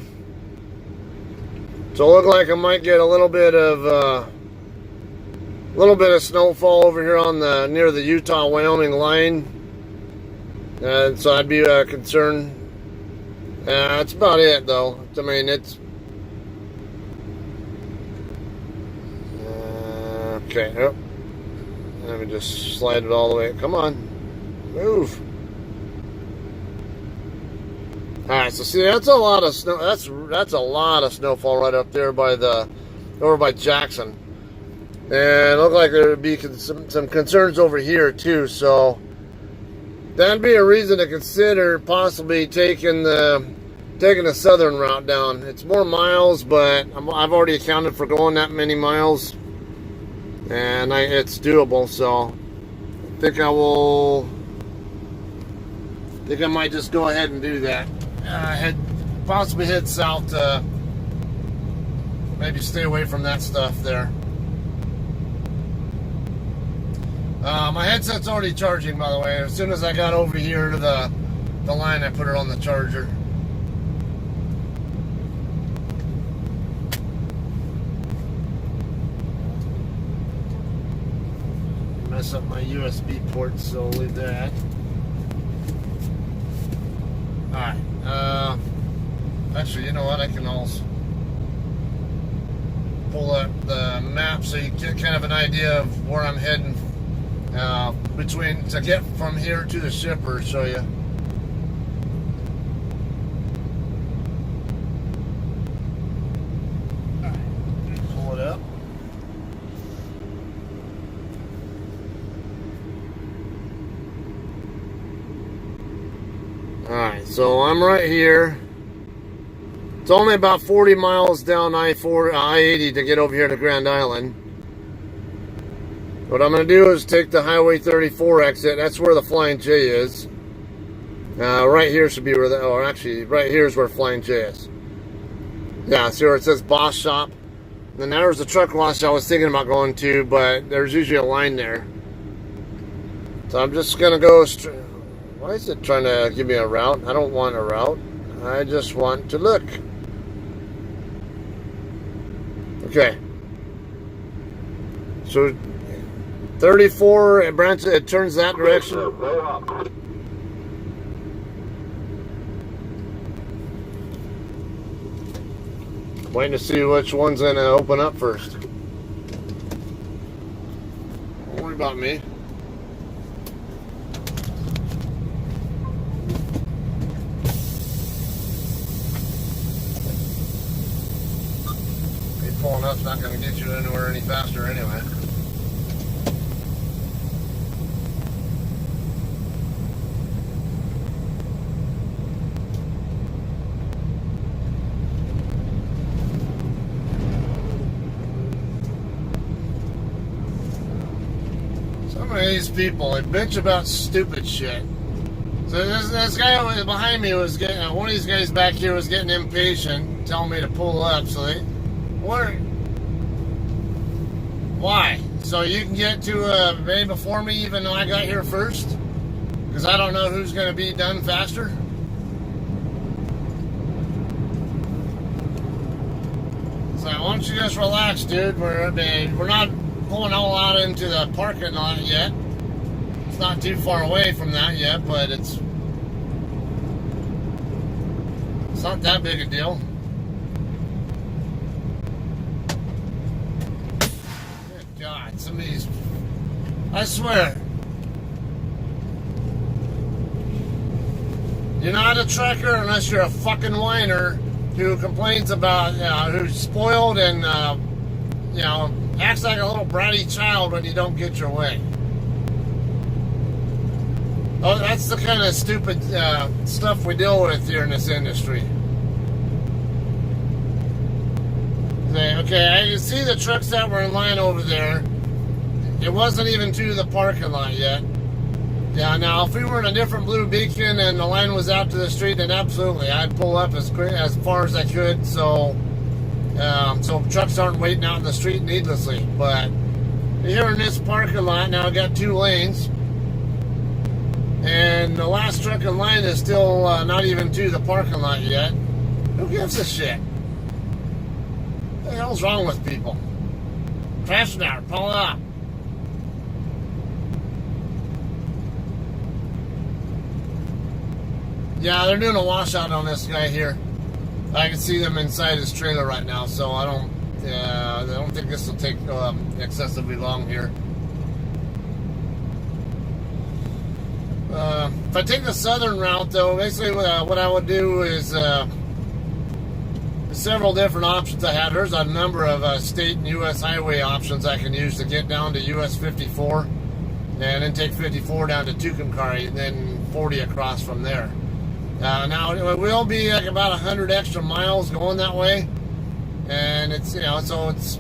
so it look like I might get a little bit of snowfall over here on the near the Utah-Wyoming line, and so I'd be concerned. That's about it, though. I mean, it's okay. Oh, let me just slide it all the way. Come on, move. All right, so see, that's a lot of snow. That's a lot of snowfall right up there over by Jackson. And it looked like there would be some concerns over here too, so that'd be a reason to consider possibly taking the southern route down. It's more miles, but I've already accounted for going that many miles, and it's doable. So I think I might just go ahead and do that. Possibly head south to maybe stay away from that stuff there. My headset's already charging, by the way. As soon as I got over here to the line, I put it on the charger. Mess up my USB port, so I'll leave that. Alright. Actually, you know what? I can also pull up the map so you get kind of an idea of where I'm heading. To get from here to the shipper, show you. Pull it up. Alright, so I'm right here. It's only about 40 miles down I-80 to get over here to Grand Island. What I'm going to do is take the Highway 34 exit. That's where the Flying J is. Right here should be where actually, right here is where Flying J is. Yeah, see where it says Boss Shop? And then there's the truck wash I was thinking about going to, but there's usually a line there. So I'm just going to go straight. Why is it trying to give me a route? I don't want a route. I just want to look. Okay. So 34, it turns that direction. Go up. Waiting to see which one's going to open up first. Don't worry about me. Me pulling up's not going to get you anywhere any faster anyway. Some of these people, they bitch about stupid shit. So this guy behind me was getting, one of these guys back here was getting impatient, telling me to pull up. So they, why? So you can get to bay before me, even though I got here first? Because I don't know who's going to be done faster? So why don't you just relax, dude? We're not going all out into the parking lot yet. It's not too far away from that yet, but it's not that big a deal. Good God, some of these, I swear, you're not a trucker unless you're a fucking whiner who complains about, who's spoiled and, acts like a little bratty child when you don't get your way. Oh, that's the kind of stupid stuff we deal with here in this industry. Okay, I can see the trucks that were in line over there. It wasn't even to the parking lot yet. Yeah, now if we were in a different blue beacon and the line was out to the street, then absolutely, I'd pull up as far as I could, so trucks aren't waiting out in the street needlessly. But here in this parking lot, now I got 2 lanes, and the last truck in line is still not even to the parking lot yet. Who gives a shit? What the hell's wrong with people? Crash now, pull up. Yeah, they're doing a washout on this guy here. I can see them inside his trailer right now, so I don't think this will take excessively long here. If I take the southern route, though, basically what I would do is several different options I had. There's a number of state and U.S. highway options I can use to get down to U.S. 54, and then take 54 down to Tucumcari, and then 40 across from there. Now it will be like about 100 extra miles going that way, and it's so it's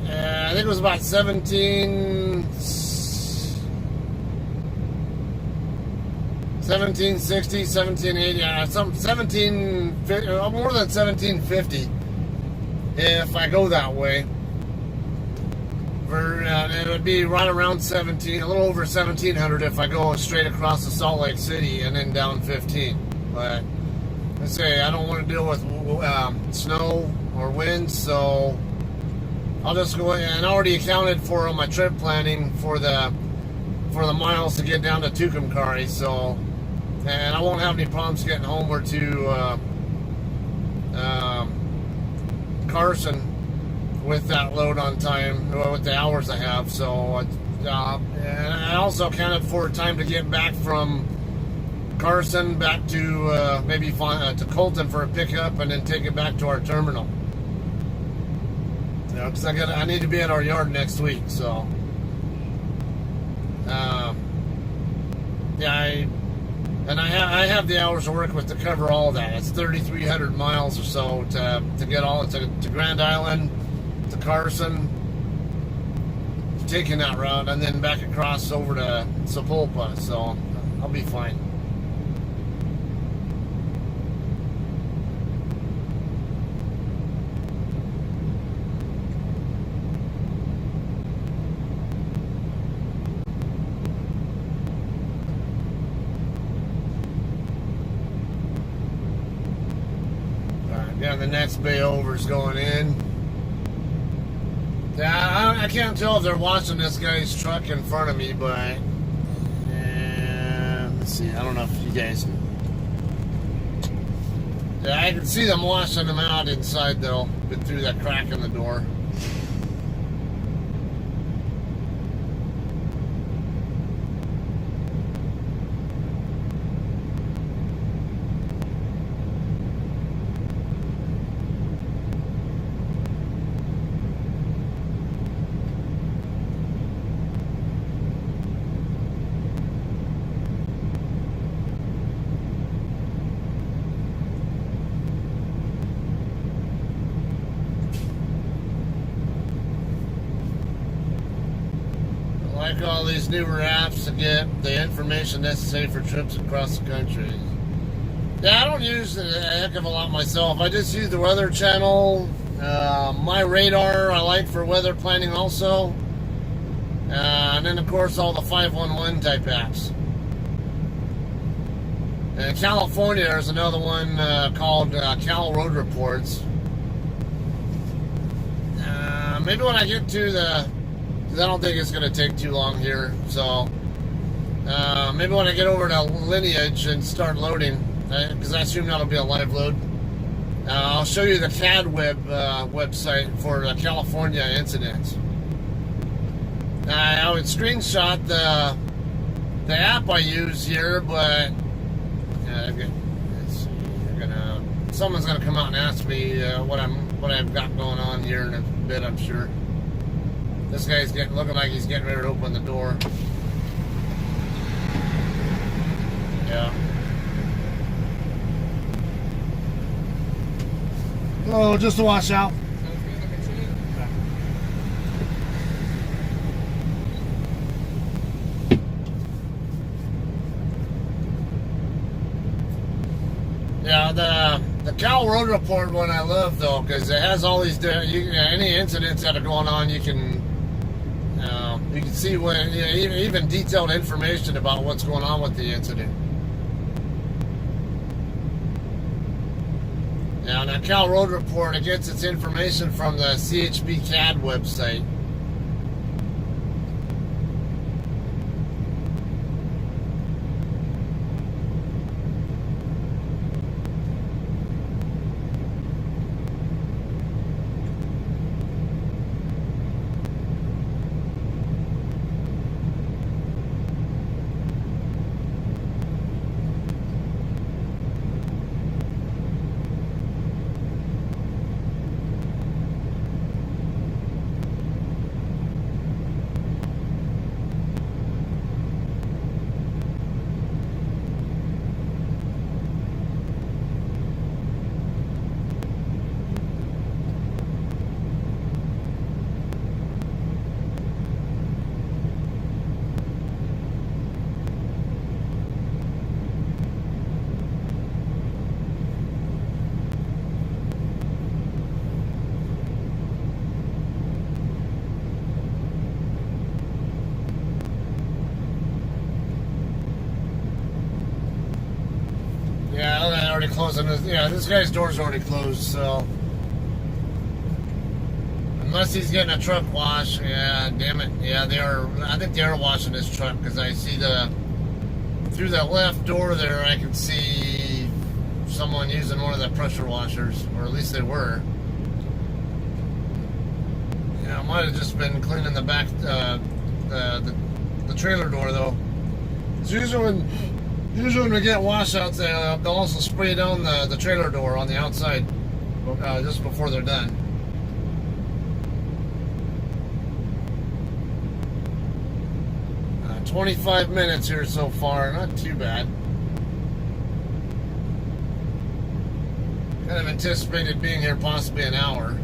I think it was about 1760, 1780, some 1750, more than 1750 if I go that way. It would be right around a little over 1700 if I go straight across the Salt Lake City and then down 15. But let's say I don't want to deal with snow or wind, so I'll just go ahead, and I already accounted for on my trip planning for the miles to get down to Tucumcari, so, and I won't have any problems getting home or to Carson with that load on time, with the hours I have. So and I also accounted for time to get back from Carson back to maybe to Colton for a pickup, and then take it back to our terminal. Because I need to be at our yard next week. So I have the hours to work with to cover all that. It's 3,300 miles or so to get all to Grand Island, to Carson, taking that route, and then back across over to Sapulpa, so I'll be fine. Alright, yeah, the next bay over is going in. Yeah, I can't tell if they're watching this guy's truck in front of me, but let's see. I don't know if you guys. Yeah, I can see them washing them out inside though, but through that crack in the door. I like all these newer apps to get the information necessary for trips across the country. Yeah, I don't use a heck of a lot myself. I just use the Weather Channel, My Radar I like for weather planning also, and then of course all the 511 type apps. And California, there's another one called Cal Road Reports. Maybe when I get to the... I don't think it's going to take too long here, so maybe when I get over to Lineage and start loading, because I assume that'll be a live load, I'll show you the CAD website for the California incidents. I would screenshot the app I use here, but let's see, someone's gonna come out and ask me what I've got going on here in a bit, I'm sure. This guy's looking like he's getting ready to open the door. Yeah. Oh, just to watch out. Yeah, the Cal Road Report one I love though, because it has all these any incidents that are going on. You can see when even detailed information about what's going on with the incident. Now, that Cal Road Report, it gets its information from the CHP CAD website. Yeah, I already closed on this. Yeah, this guy's door's already closed, so unless he's getting a truck wash, yeah, damn it. Yeah, they are. I think they are washing his truck because I see through that left door there. I can see someone using one of the pressure washers, or at least they were. Yeah, I might have just been cleaning the back, the trailer door though. It's usually when we get washouts, they'll also spray down the trailer door on the outside just before they're done. Uh, 25 minutes here so far, not too bad. Kind of anticipated being here possibly an hour.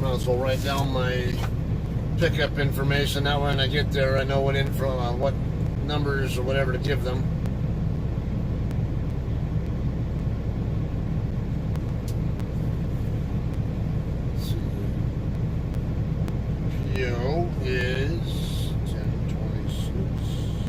Might as well write down my pickup information. That way when I get there, I know what what numbers or whatever to give them. PO is 1026.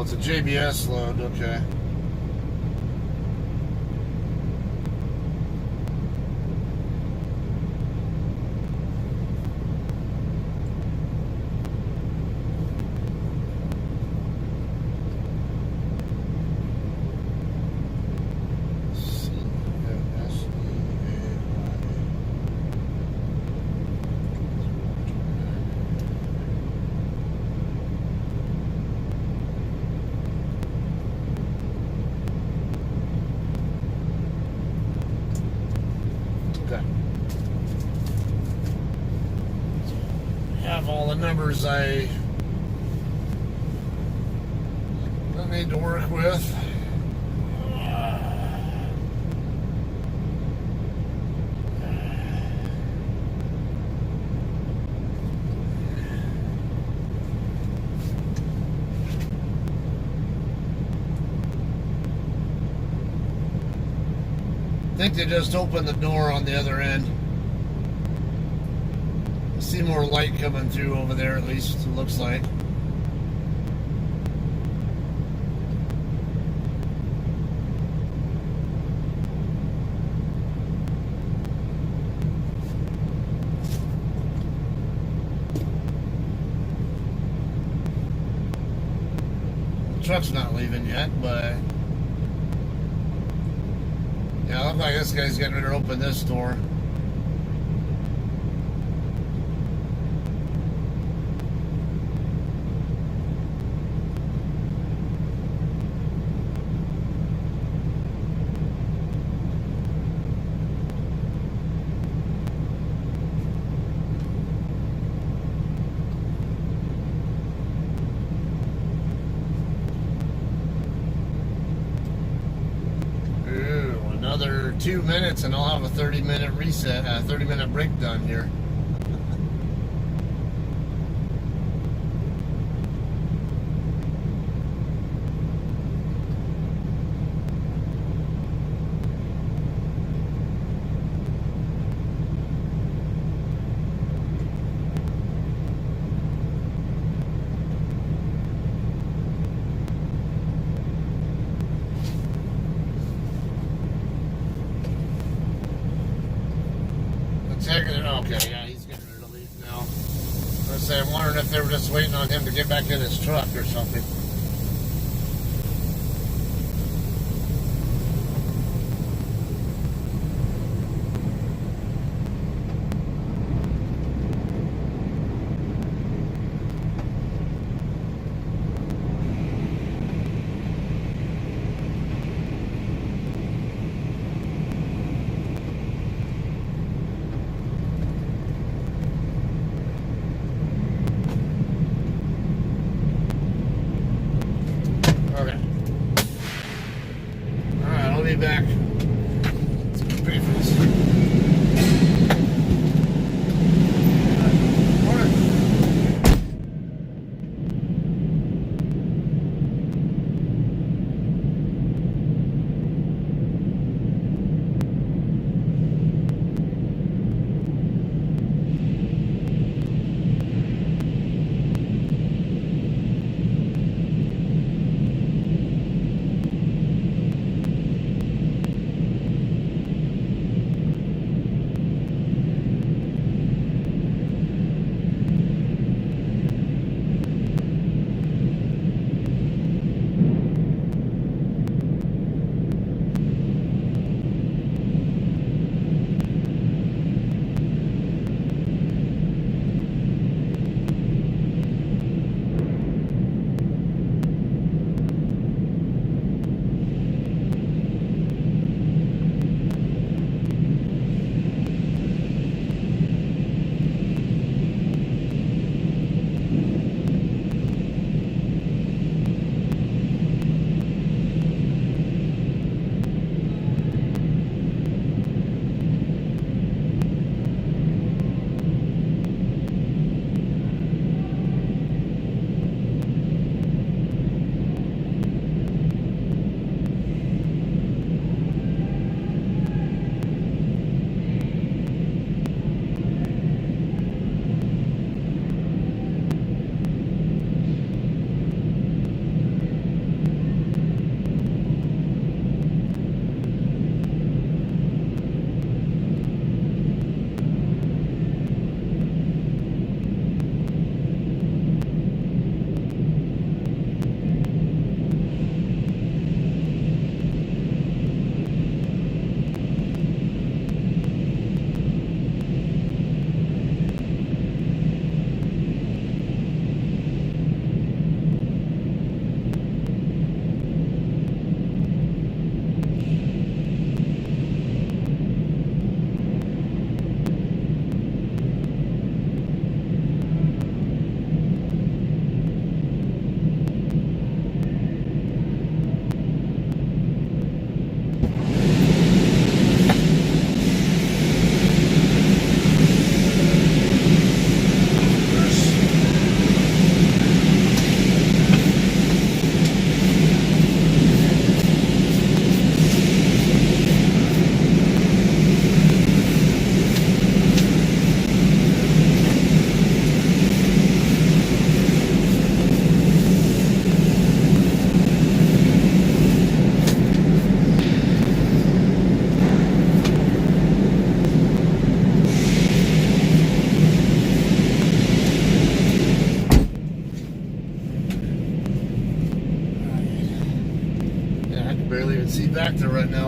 it's a JBS load, okay. Have all the numbers I need to work with. I think they just opened the door on the other end. See more light coming through over there, at least it looks like. The truck's not leaving yet, but yeah, it looks like this guy's getting ready to open this door. Another 2 minutes and I'll have a 30-minute reset, 30-minute break done here. Okay, yeah, he's getting ready to leave now. Let's say I'm wondering if they were just waiting on him to get back in his truck or something.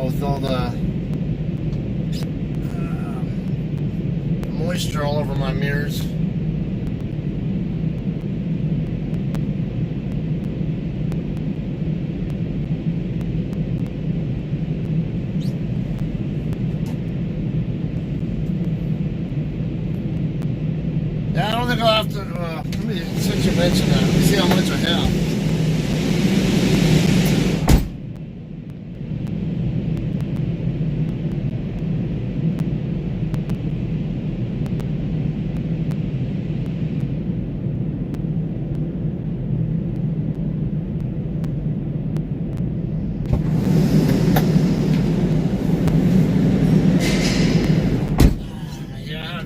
with all the moisture all over my mirrors. Yeah, I don't think I'll have to, let me, since you mentioned that, let me see how much I have.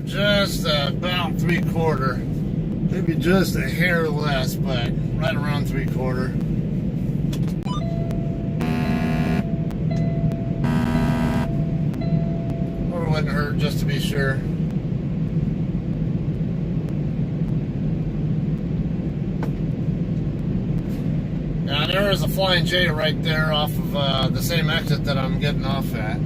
Just about 3/4, maybe just a hair less, but right around 3/4. Or wouldn't hurt just to be sure. Now there is a Flying J right there off of the same exit that I'm getting off at.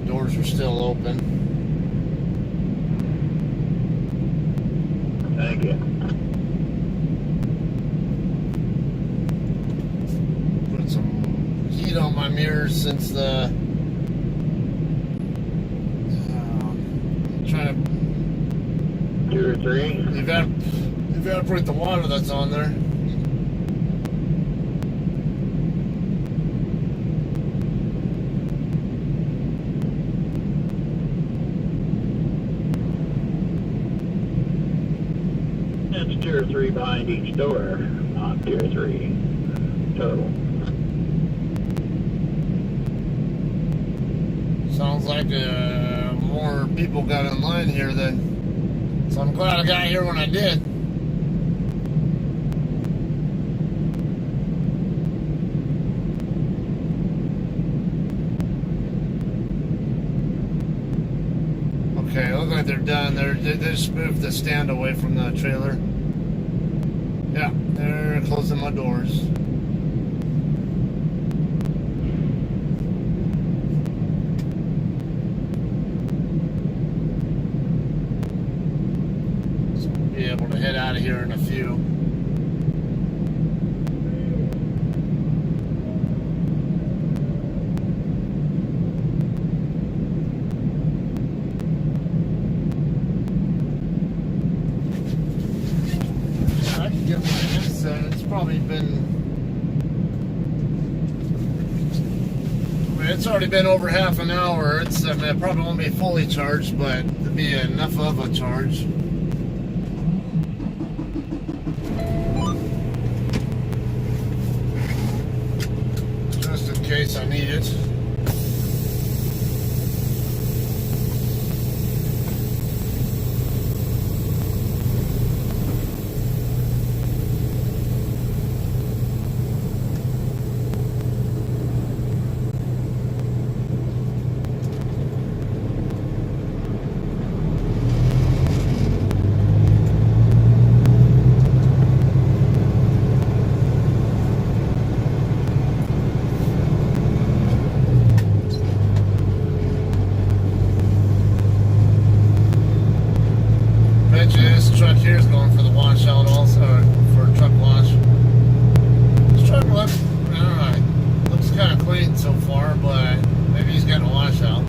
Doors are still open. Thank you. Put some heat on my mirrors since the trying to 2 or 3. evaporate the water that's on there. It's 2 or 3 behind each door, not 2 or 3 total. Sounds like more people got in line here then. So I'm glad I got here when I did. Okay, look like they're done. They just moved the stand away from the trailer. Yeah, they're closing my doors. So we'll be able to head out of here in a few. I can get my headset. It's probably been... It's already been over half an hour. It's, I mean, it probably won't be fully charged, but it'll be enough of a charge. Just in case I need it. This truck here is going for the washout also, or for a truck wash. This truck looks, I don't know, looks kind of clean so far, but maybe he's getting a washout.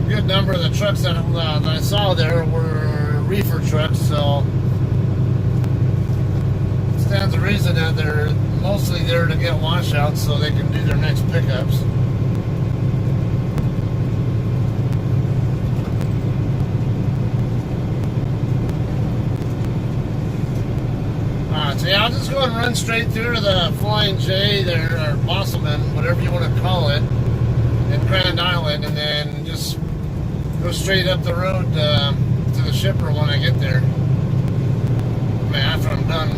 A good number of the trucks that I saw there were reefer trucks, so it stands to reason that they're mostly there to get washouts so they can do their next pickups. So yeah, I'll just go and run straight through to the Flying J there, or Bosselman, whatever you want to call it, in Grand Island, and then just go straight up the road to the shipper when I get there. I mean, after I'm done.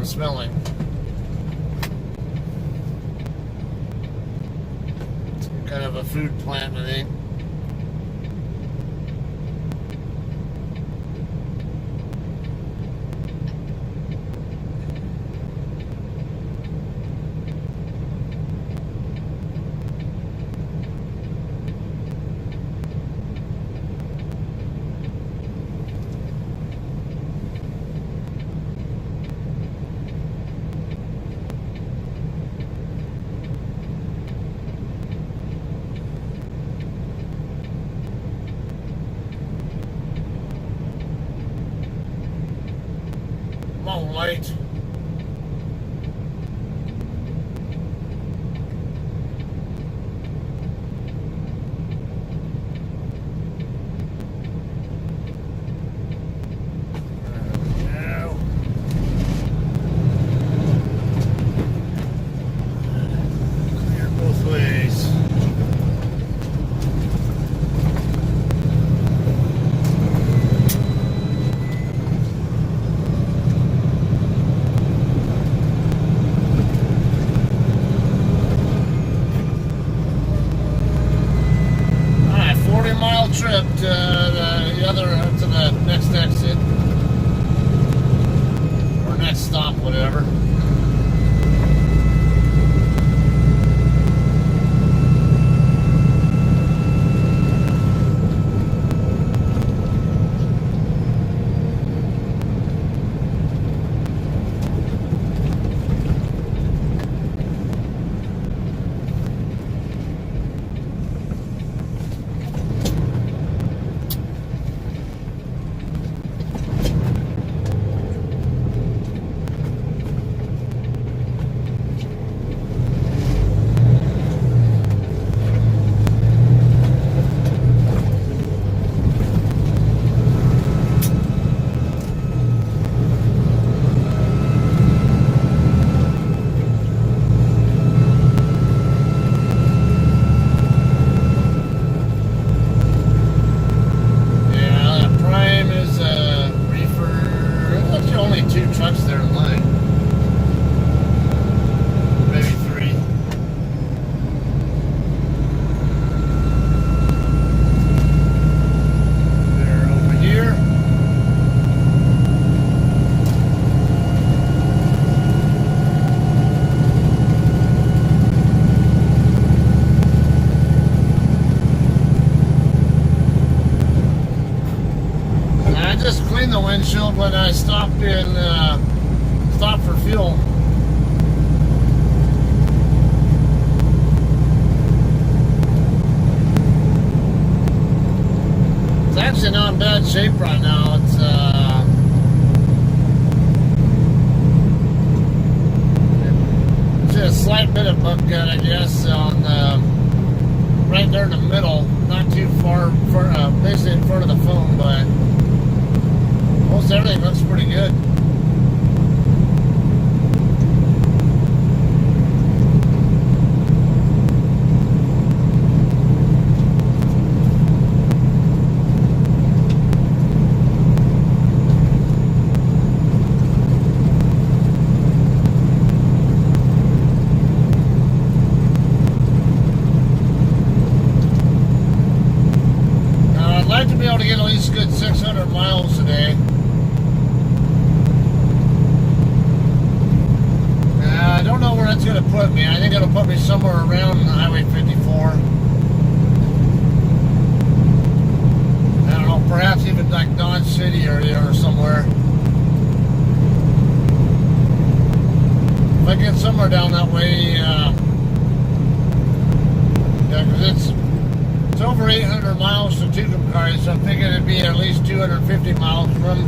and smelling. Kind of a food plant, I think. Come on, light. Clear both ways. Trip to to the next exit or next stop, whatever. The windshield when I stopped for fuel. It's actually not in bad shape right now. It's a slight bit of butt gut, I guess, on right there in the middle, not too far, basically in front of the phone, but most everything looks pretty good. Now, I'd like to be able to get at least a good 600 miles today. I don't know where that's going to put me. I think it'll put me somewhere around Highway 54. I don't know, perhaps even like Dodge City area or somewhere. If I get somewhere down that way, yeah, because it's over 800 miles to Tucumcari, so I'm thinking it'd be at least 250 miles from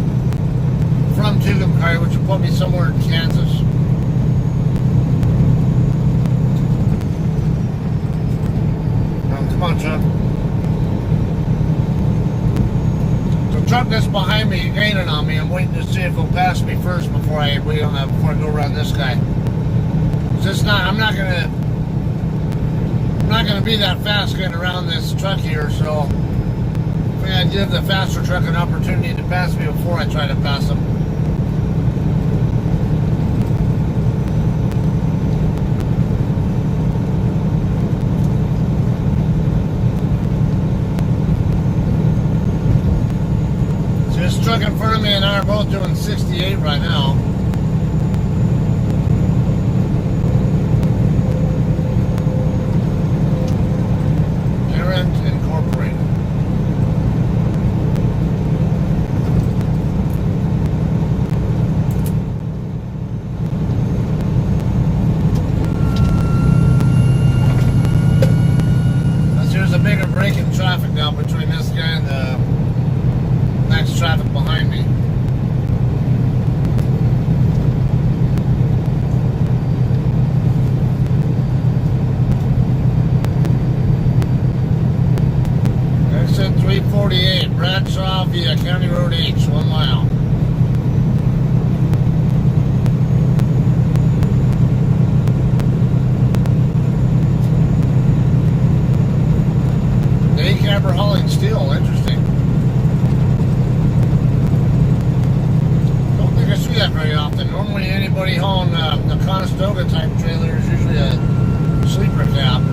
Tucumcari, which will put me somewhere in Kansas. Come on, truck. The truck that's behind me gaining on me. I'm waiting to see if he'll pass me first before I go around this guy. It's not. I'm not gonna be that fast getting around this truck here. So I'm gonna give the faster truck an opportunity to pass me before I try to pass him. Tammy and I are both doing 68 right now. Errant Incorporated. There's a bigger break in traffic now between this guy and the next traffic behind me. Exit 348, Bradshaw via County Road H, 1 mile. Camper hauling steel, interesting. Don't think I see that very often. Normally anybody hauling the Conestoga type trailer is usually a sleeper cab.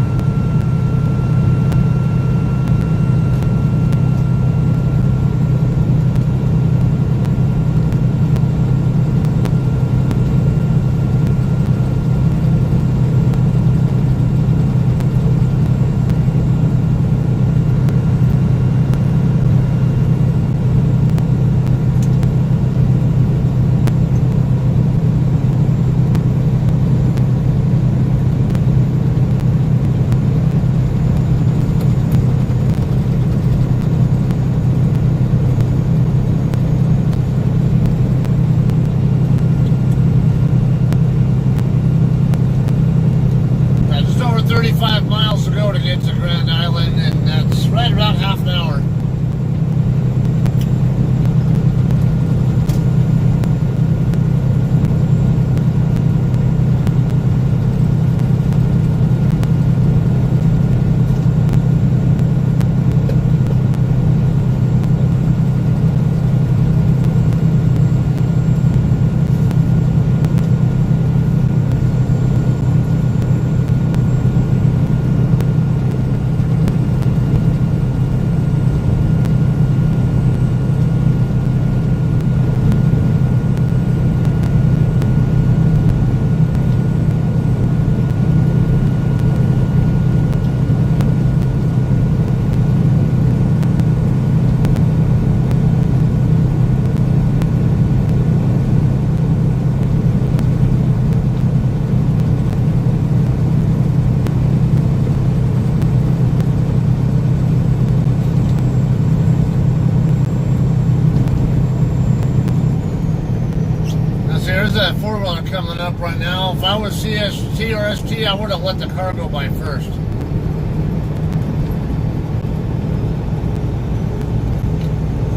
There's a four-wheeler coming up right now. If I was CST or ST, I would have let the car go by first.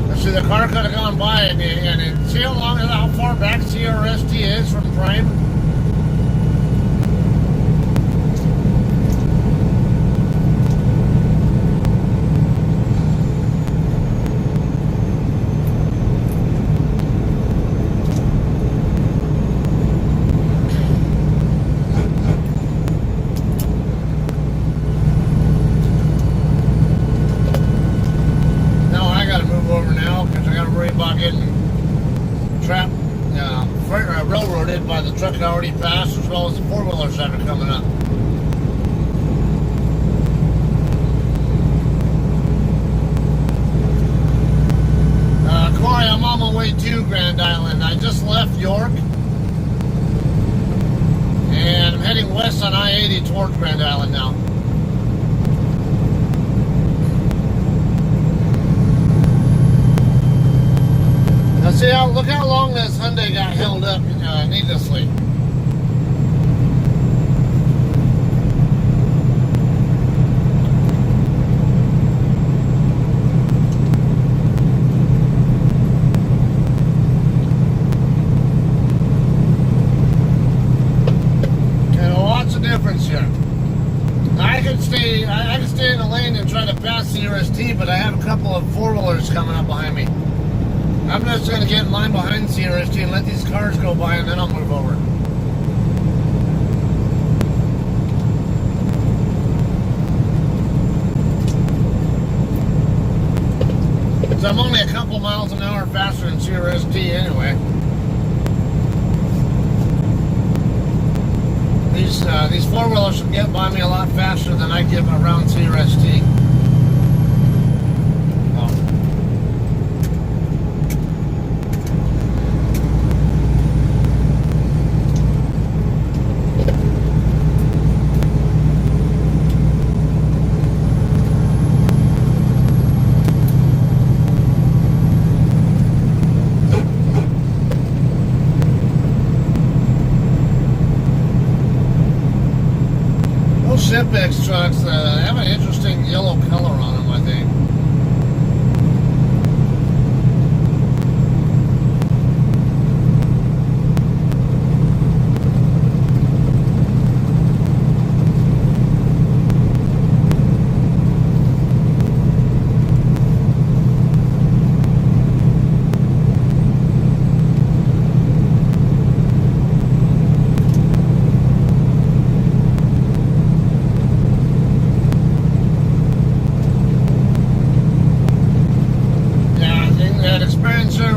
Let's see, the car could have gone by, and see how far back CRST is from Prime? Railroaded by the truck I already passed, as well as the four-wheelers that are coming up. Corey, I'm on my way to Grand Island. I just left York, and I'm heading west on I-80 towards Grand Island now. Now see look how long this Hyundai got held up needlessly. Lots of difference here. I can stay in the lane and try to pass the CRST, but I have a couple of four-wheelers coming up behind me. I'm just going to get in line behind CRST and let these cars go by, and then I'll move over. I'm only a couple miles an hour faster than CRST anyway. These four-wheelers should get by me a lot faster than I get around CRST. Simpex trucks have an interesting yellow color on them, I think.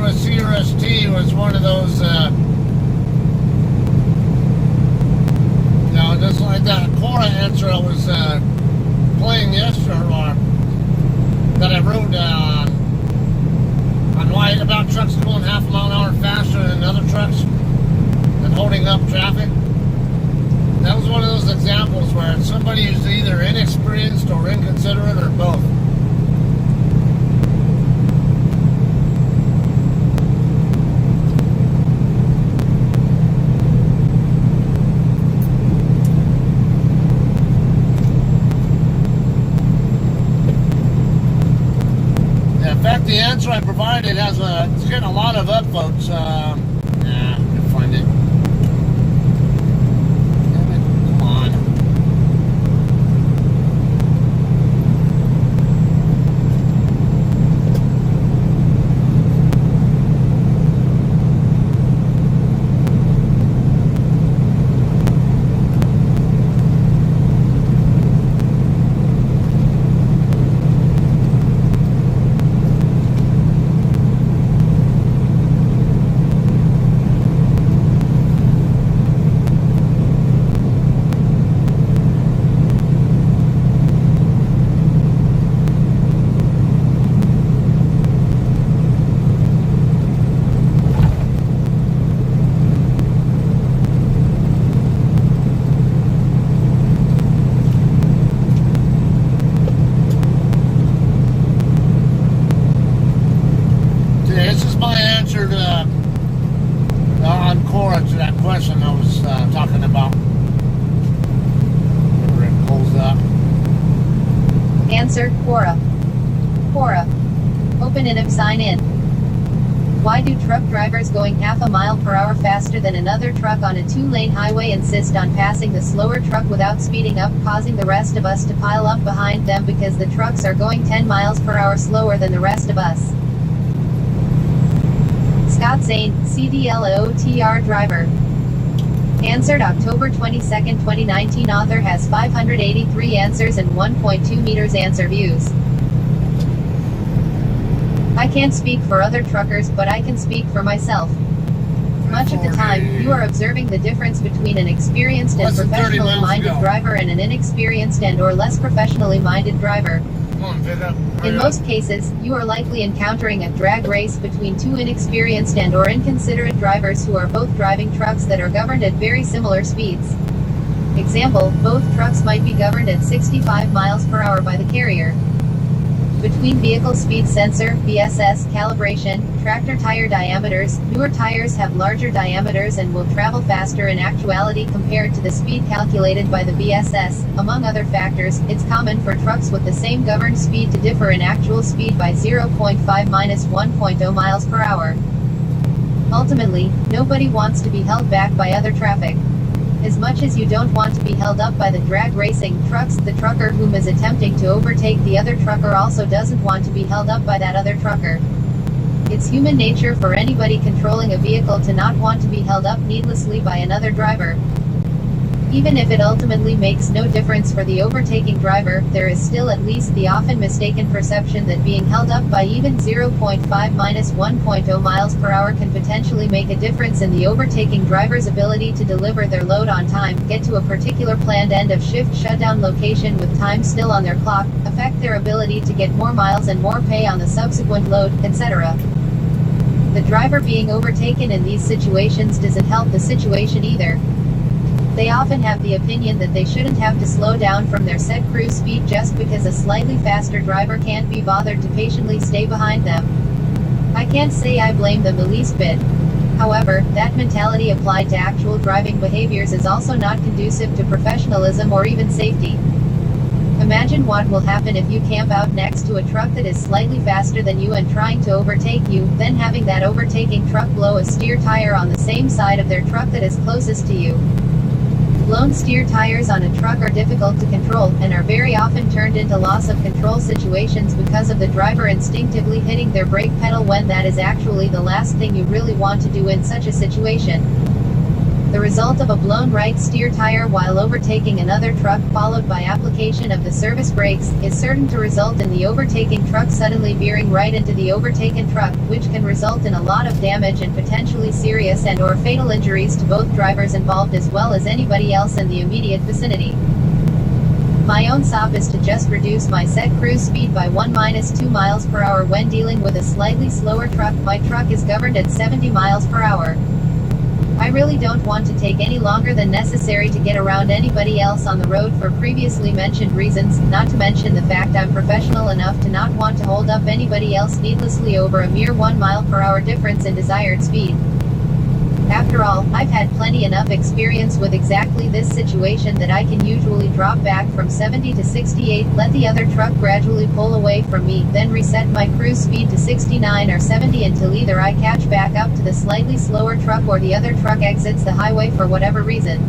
CRST was one of those, just like that Cora answer I was playing yesterday, or that I wrote on why about trucks going half a mile an hour faster than other trucks and holding up traffic. That was one of those examples where somebody is either inexperienced or inconsiderate or both. In fact, the answer I provided it's getting a lot of upvotes. I can find it. Come on. On Cora to that question I was talking about. Whenever it pulls up. Answer, Quora. Quora. Open and sign in. Why do truck drivers going half a mile per hour faster than another truck on a two-lane highway insist on passing the slower truck without speeding up, causing the rest of us to pile up behind them because the trucks are going 10 miles per hour slower than the rest of us? Scott Zane, CDLOTR driver. Answered October 22, 2019. Author has 583 answers and 1.2 meters answer views. I can't speak for other truckers, but I can speak for myself. Much of the time, you are observing the difference between an experienced and professionally minded driver and an inexperienced and or less professionally minded driver. In most cases, you are likely encountering a drag race between two inexperienced and or inconsiderate drivers who are both driving trucks that are governed at very similar speeds. Example, both trucks might be governed at 65 miles per hour by the carrier. Between vehicle speed sensor, VSS, calibration, tractor tire diameters, newer tires have larger diameters and will travel faster in actuality compared to the speed calculated by the VSS. Among other factors, it's common for trucks with the same governed speed to differ in actual speed by 0.5-1.0 miles per hour. Ultimately, nobody wants to be held back by other traffic. As much as you don't want to be held up by the drag racing trucks, the trucker whom is attempting to overtake the other trucker also doesn't want to be held up by that other trucker. It's human nature for anybody controlling a vehicle to not want to be held up needlessly by another driver. Even if it ultimately makes no difference for the overtaking driver, there is still at least the often mistaken perception that being held up by even 0.5-1.0 miles per hour can potentially make a difference in the overtaking driver's ability to deliver their load on time, get to a particular planned end of shift shutdown location with time still on their clock, affect their ability to get more miles and more pay on the subsequent load, etc. The driver being overtaken in these situations doesn't help the situation either. They often have the opinion that they shouldn't have to slow down from their set cruise speed just because a slightly faster driver can't be bothered to patiently stay behind them. I can't say I blame them the least bit. However, that mentality applied to actual driving behaviors is also not conducive to professionalism or even safety. Imagine what will happen if you camp out next to a truck that is slightly faster than you and trying to overtake you, then having that overtaking truck blow a steer tire on the same side of their truck that is closest to you. Blown steer tires on a truck are difficult to control, and are very often turned into loss of control situations because of the driver instinctively hitting their brake pedal when that is actually the last thing you really want to do in such a situation. The result of a blown right steer tire while overtaking another truck followed by application of the service brakes is certain to result in the overtaking truck suddenly veering right into the overtaken truck, which can result in a lot of damage and potentially serious and/or fatal injuries to both drivers involved as well as anybody else in the immediate vicinity. My own SOP is to just reduce my set cruise speed by 1-2 miles per hour when dealing with a slightly slower truck. My truck is governed at 70 miles per hour. I really don't want to take any longer than necessary to get around anybody else on the road for previously mentioned reasons, not to mention the fact I'm professional enough to not want to hold up anybody else needlessly over a mere 1 mile per hour difference in desired speed. After all, I've had plenty enough experience with exactly this situation that I can usually drop back from 70 to 68, let the other truck gradually pull away from me, then reset my cruise speed to 69 or 70 until either I catch back up to the slightly slower truck or the other truck exits the highway for whatever reason.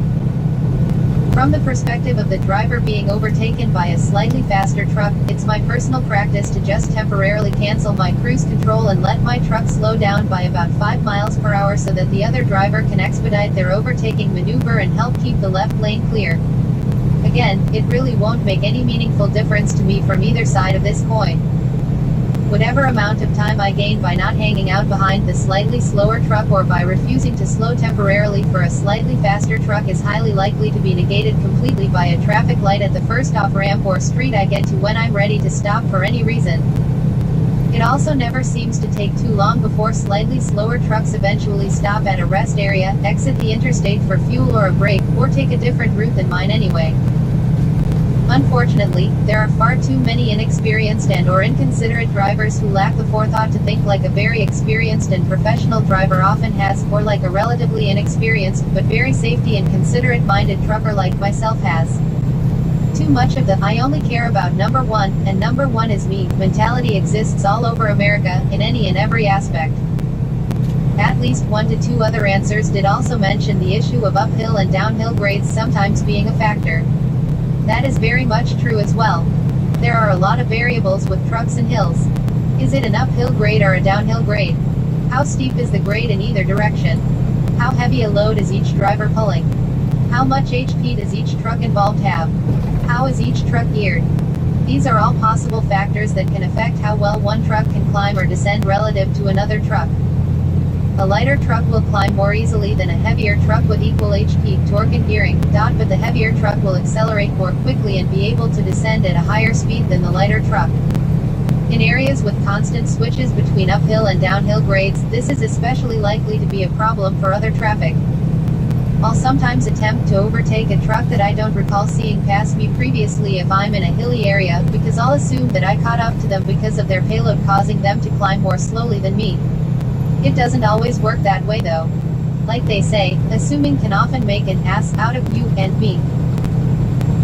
From the perspective of the driver being overtaken by a slightly faster truck, it's my personal practice to just temporarily cancel my cruise control and let my truck slow down by about 5 miles per hour so that the other driver can expedite their overtaking maneuver and help keep the left lane clear. Again, it really won't make any meaningful difference to me from either side of this coin. Whatever amount of time I gain by not hanging out behind the slightly slower truck or by refusing to slow temporarily for a slightly faster truck is highly likely to be negated completely by a traffic light at the first off-ramp or street I get to when I'm ready to stop for any reason. It also never seems to take too long before slightly slower trucks eventually stop at a rest area, exit the interstate for fuel or a break, or take a different route than mine anyway. Unfortunately, there are far too many inexperienced and/or inconsiderate drivers who lack the forethought to think like a very experienced and professional driver often has, or like a relatively inexperienced but very safety and considerate-minded trucker like myself has. Too much of the "I only care about number one, and number one is me" mentality exists all over America, in any and every aspect. At least 1 to 2 other answers did also mention the issue of uphill and downhill grades sometimes being a factor. That is very much true as well. There are a lot of variables with trucks and hills. Is it an uphill grade or a downhill grade? How steep is the grade in either direction? How heavy a load is each driver pulling? How much HP does each truck involved have? How is each truck geared? These are all possible factors that can affect how well one truck can climb or descend relative to another truck. A lighter truck will climb more easily than a heavier truck with equal HP, torque and gearing, but the heavier truck will accelerate more quickly and be able to descend at a higher speed than the lighter truck. In areas with constant switches between uphill and downhill grades, this is especially likely to be a problem for other traffic. I'll sometimes attempt to overtake a truck that I don't recall seeing pass me previously if I'm in a hilly area, because I'll assume that I caught up to them because of their payload causing them to climb more slowly than me. It doesn't always work that way though. Like they say, assuming can often make an ass out of you and me.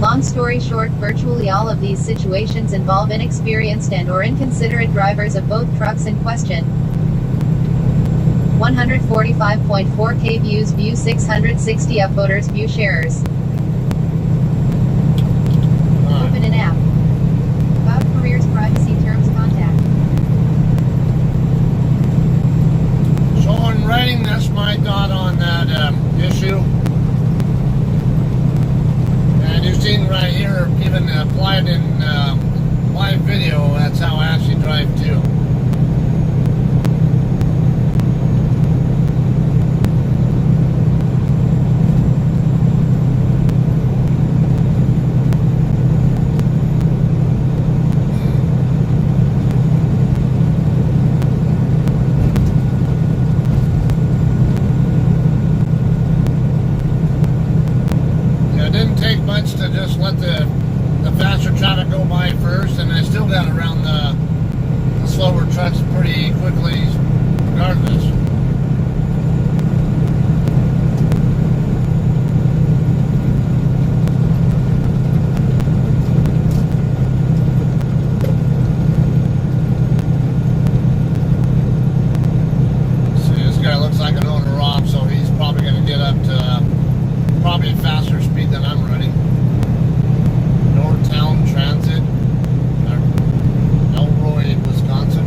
Long story short, virtually all of these situations involve inexperienced and/or inconsiderate drivers of both trucks in question. 145.4K views, view 660 upvoters, view sharers. Open an app. About careers, privacy, terms, contact. So in writing this, my thought on that issue, that's how I actually drive too. It didn't take much to just let the faster traffic go by first, and I still got around the slower trucks pretty quickly regardless. See, this guy looks like an owner off, so he's probably going to get up to probably a faster speed than I'm running. Northtown Transit, Elroy, Wisconsin.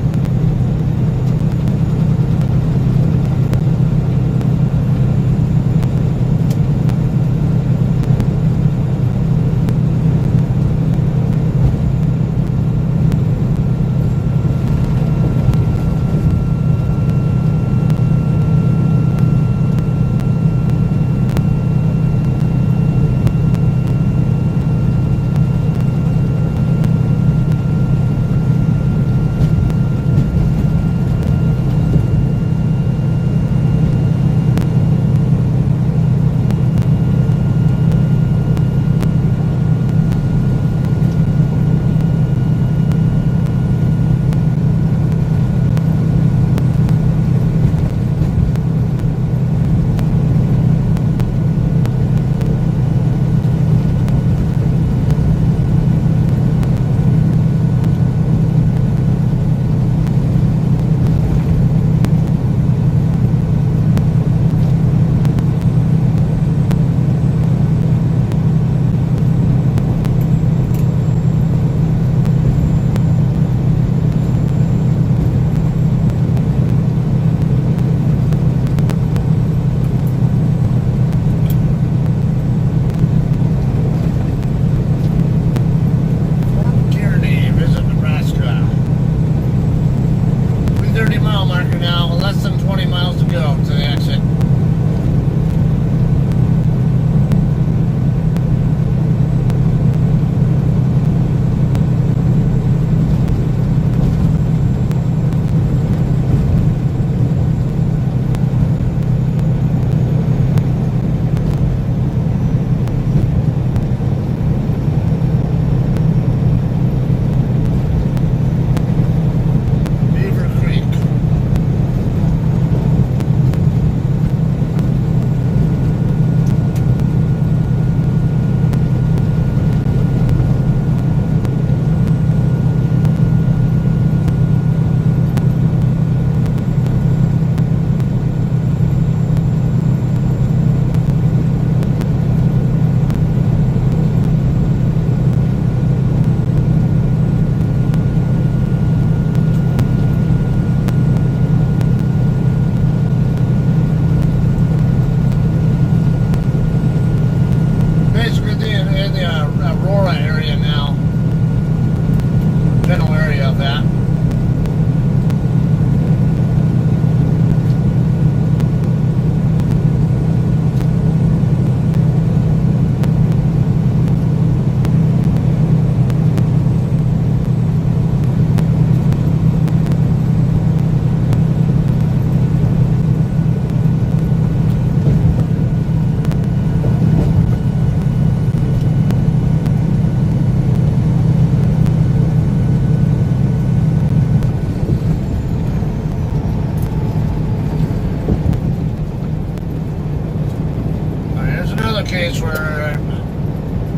case where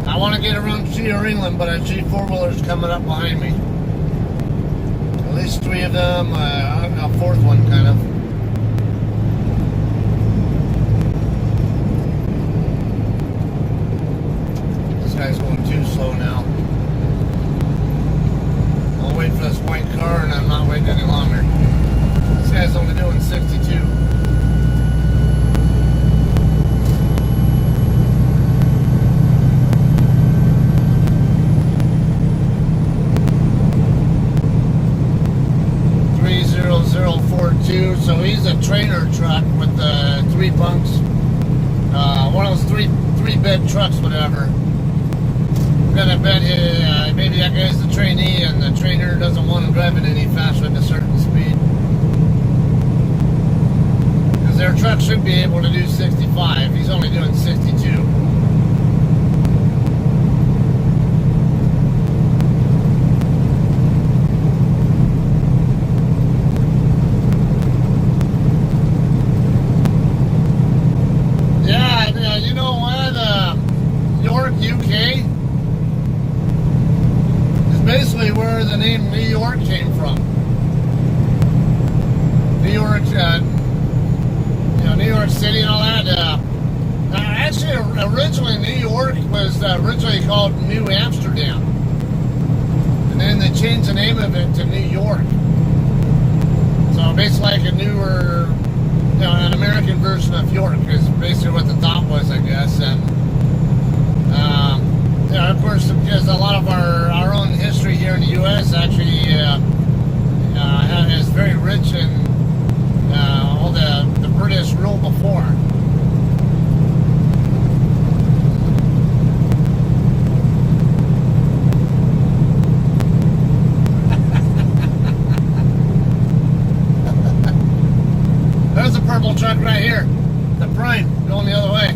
I want to get around Cedar England, but I see four-wheelers coming up behind me. At least three of them, a fourth one kind of. This guy's going too slow now. I'll wait for this white car and I'm not waiting any longer. This guy's only doing 62. 62, so he's a trailer truck with the 3 bunks. One of those three bed trucks, whatever. I'm gonna bet maybe that guy's the trainee and the trainer doesn't want him driving any faster than a certain speed. Because their truck should be able to do 65. He's only doing 62. You know what? York, UK is basically where the name New York came from. New York, New York City and all that. Actually, originally New York was originally called New Amsterdam, and then they changed the name of it to New York. So basically, like a newer. An American version of York is basically what the thought was, I guess. And of course, because a lot of our own history here in the U.S. actually is very rich in all the British rule before. There's a purple truck right here. The Prime going the other way.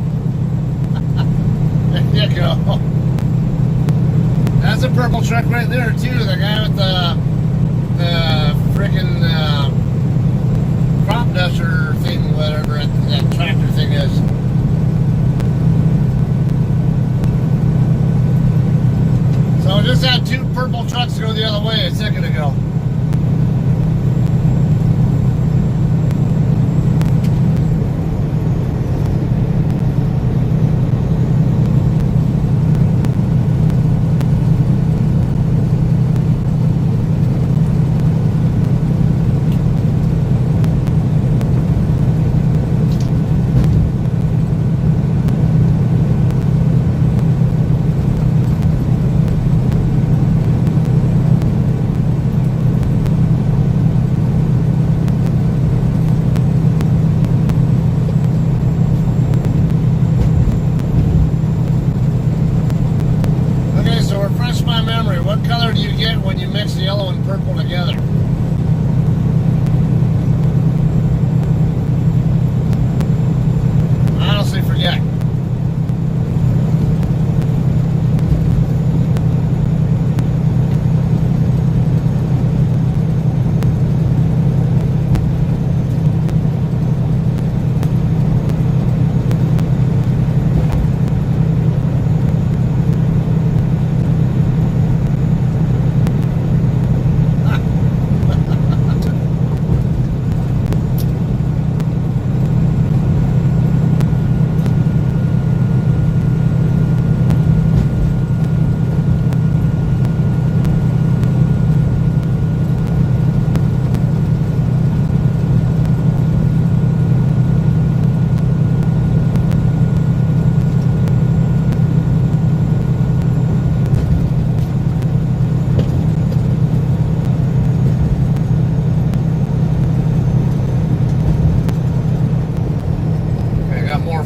There you go. That's a purple truck right there too. The guy with the freaking crop duster thing, whatever that tractor thing is. So I just had 2 purple trucks go the other way a second ago. Refresh my memory. What color do you get when you mix the yellow and purple together? I honestly forget.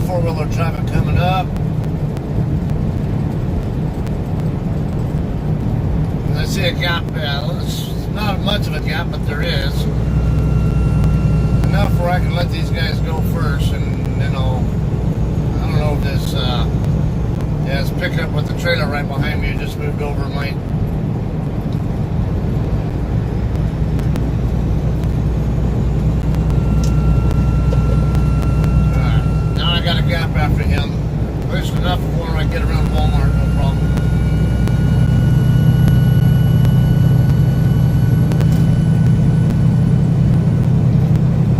Four-wheeler traffic coming up. And I see a gap. It's not much of a gap, but there is enough where I can let these guys go first, and then I don't know if this it's picking up with the trailer right behind me. It just moved over my. Got a gap after him. There's enough for when I get around Walmart, no problem.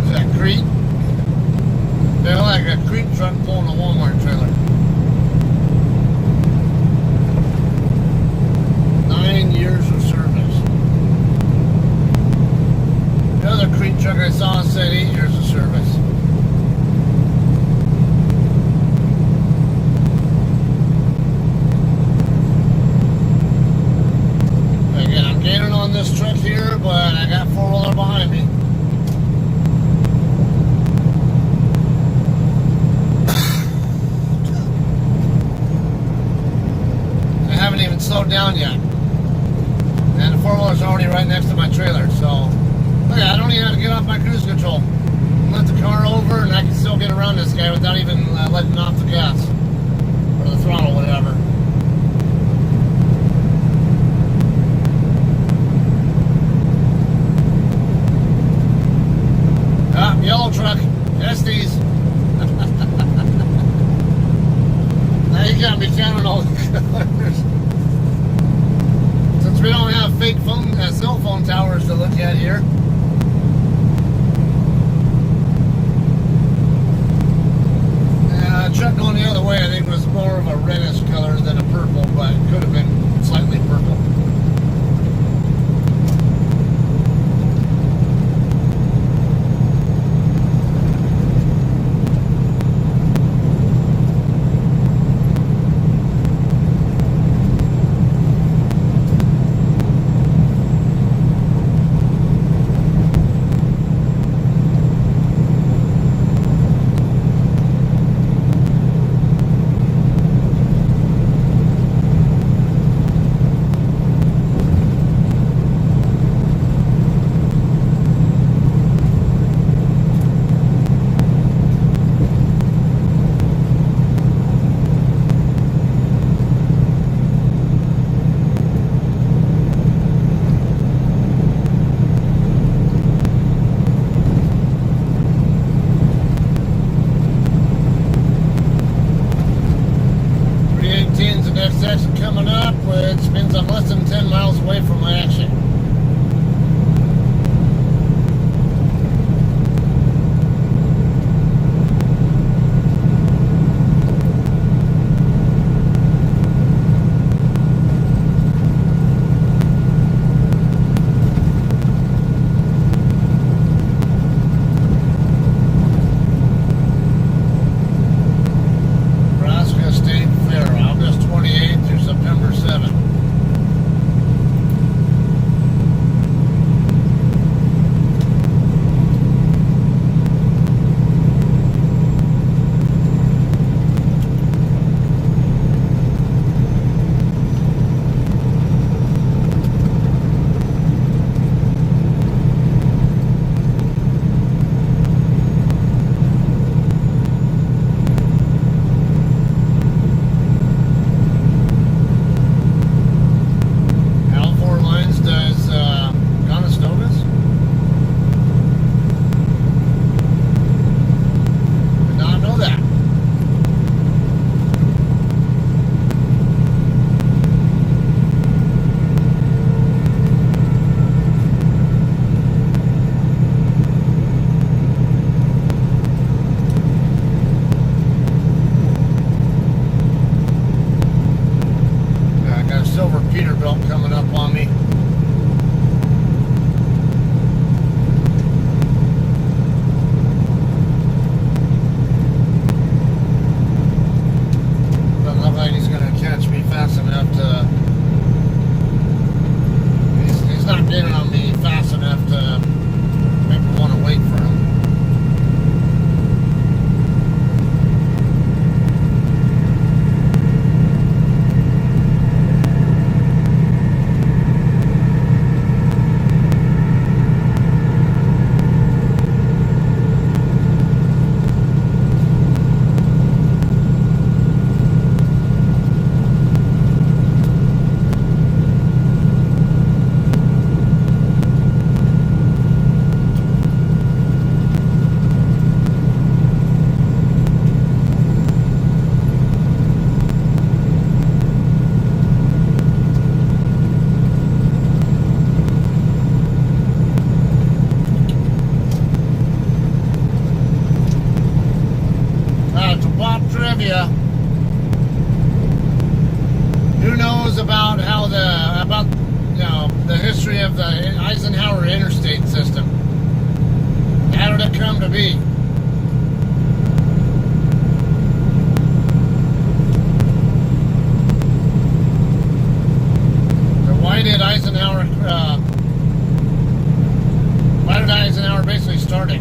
Is that Crete? They're like a Crete truck pulling a Walmart trailer. 9 years of service. The other Crete truck I saw said 8 years of service. Again, I'm gaining on this truck here, but I got four-wheeler behind me. trailer. So, look, I don't even have to get off my cruise control. Let the car over, and I can still get around this guy without even letting off the gas or the throttle, whatever. Ah, yellow truck. Estes. Now you got me counting all the colors. Since we don't have fake cell phone towers to look at here. Truck going the other way, I think, was more of a reddish color than a purple, but it could have been slightly purple. Next exit coming up, which means I'm less than 10 miles away from my exit. Peterbilt coming up on me. Doesn't look like he's going to catch me fast enough to... He's not getting on me fast enough to make me want to wait for him. Trivia. Who knows about how the history of the Eisenhower interstate system? How did it come to be? So why did Eisenhower basically start it?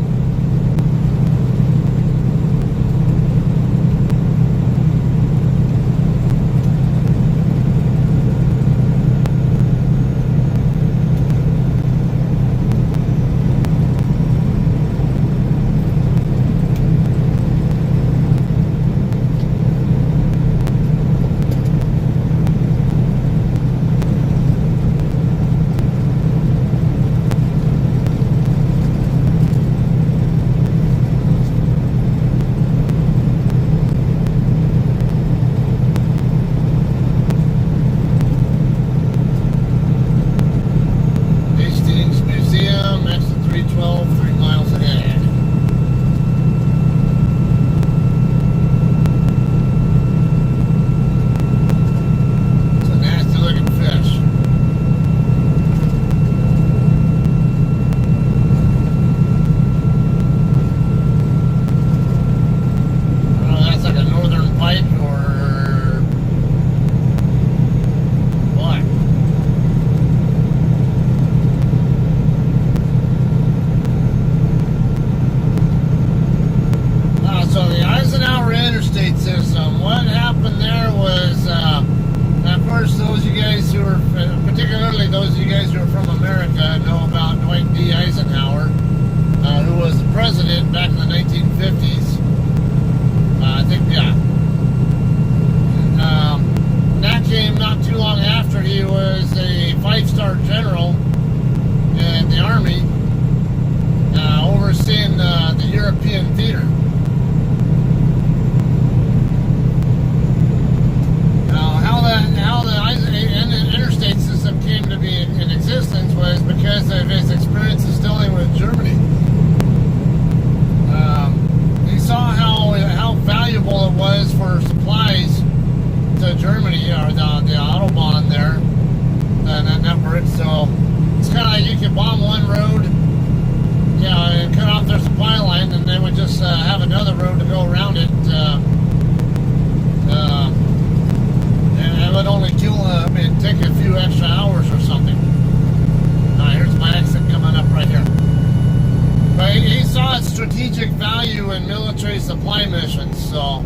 supply missions. So,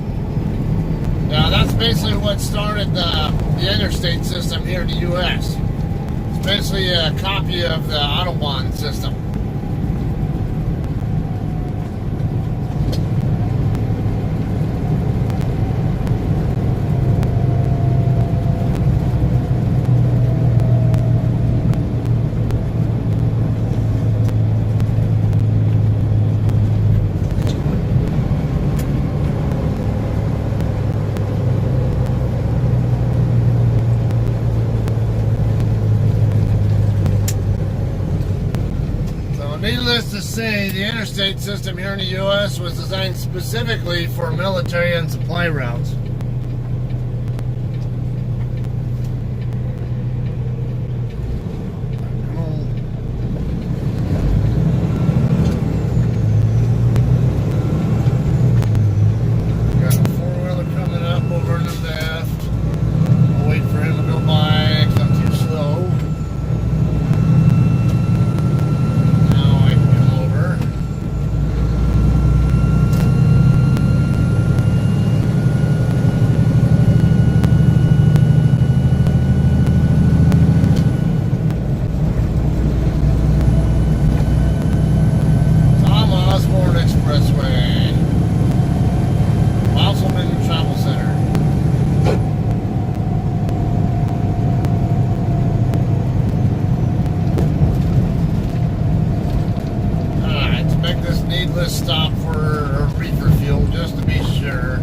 yeah, that's basically what started the interstate system here in the U.S. It's basically a copy of the Autobahn system. Needless to say, the interstate system here in the U.S. was designed specifically for military and supply routes. Got a four-wheeler coming up over to the left. I'll wait for him to go by because I'm too slow. Stop for a reefer fuel just to be sure.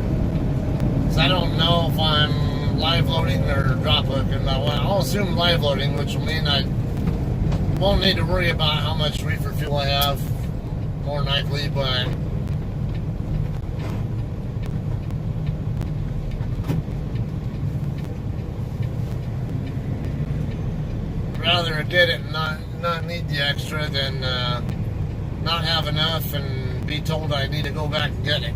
So I don't know if I'm live loading or drop hooking. I'll assume live loading, which will mean I won't need to worry about how much reefer fuel I have, more likely, but rather I did it and not need the extra than not have enough and be told I need to go back and get it.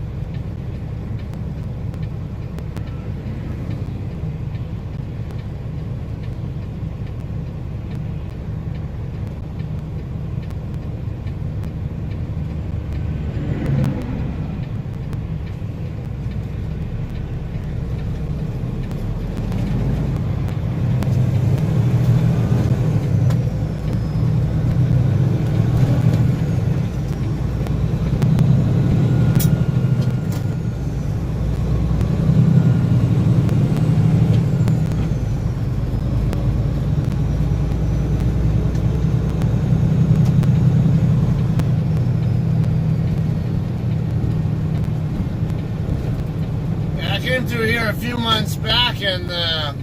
Came through here a few months back and the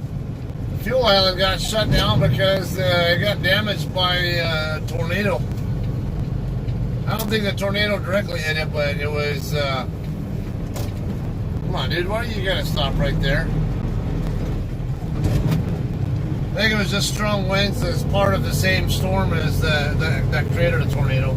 fuel island got shut down because it got damaged by a tornado. I don't think the tornado directly hit it, but it was come on dude, why do you gotta stop right there? I think it was just strong winds as part of the same storm as that created a tornado.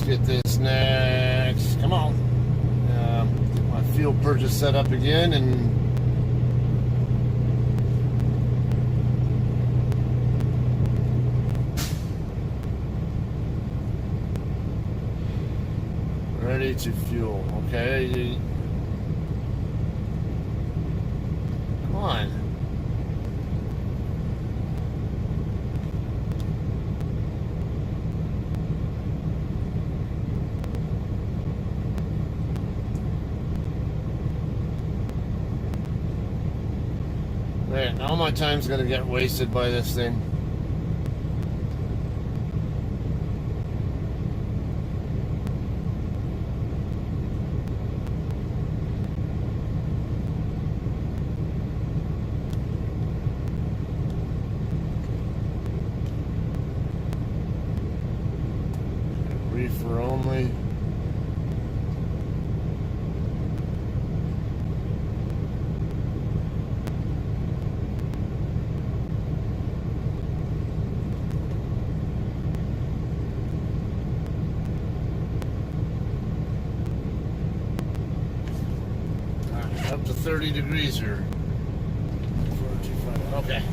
Get this next. Come on. My fuel purchase set up again and ready to fuel. Okay. Come on. Man, all my time's gonna get wasted by this thing. reefer only. Up to 30 degrees here. 425. Okay.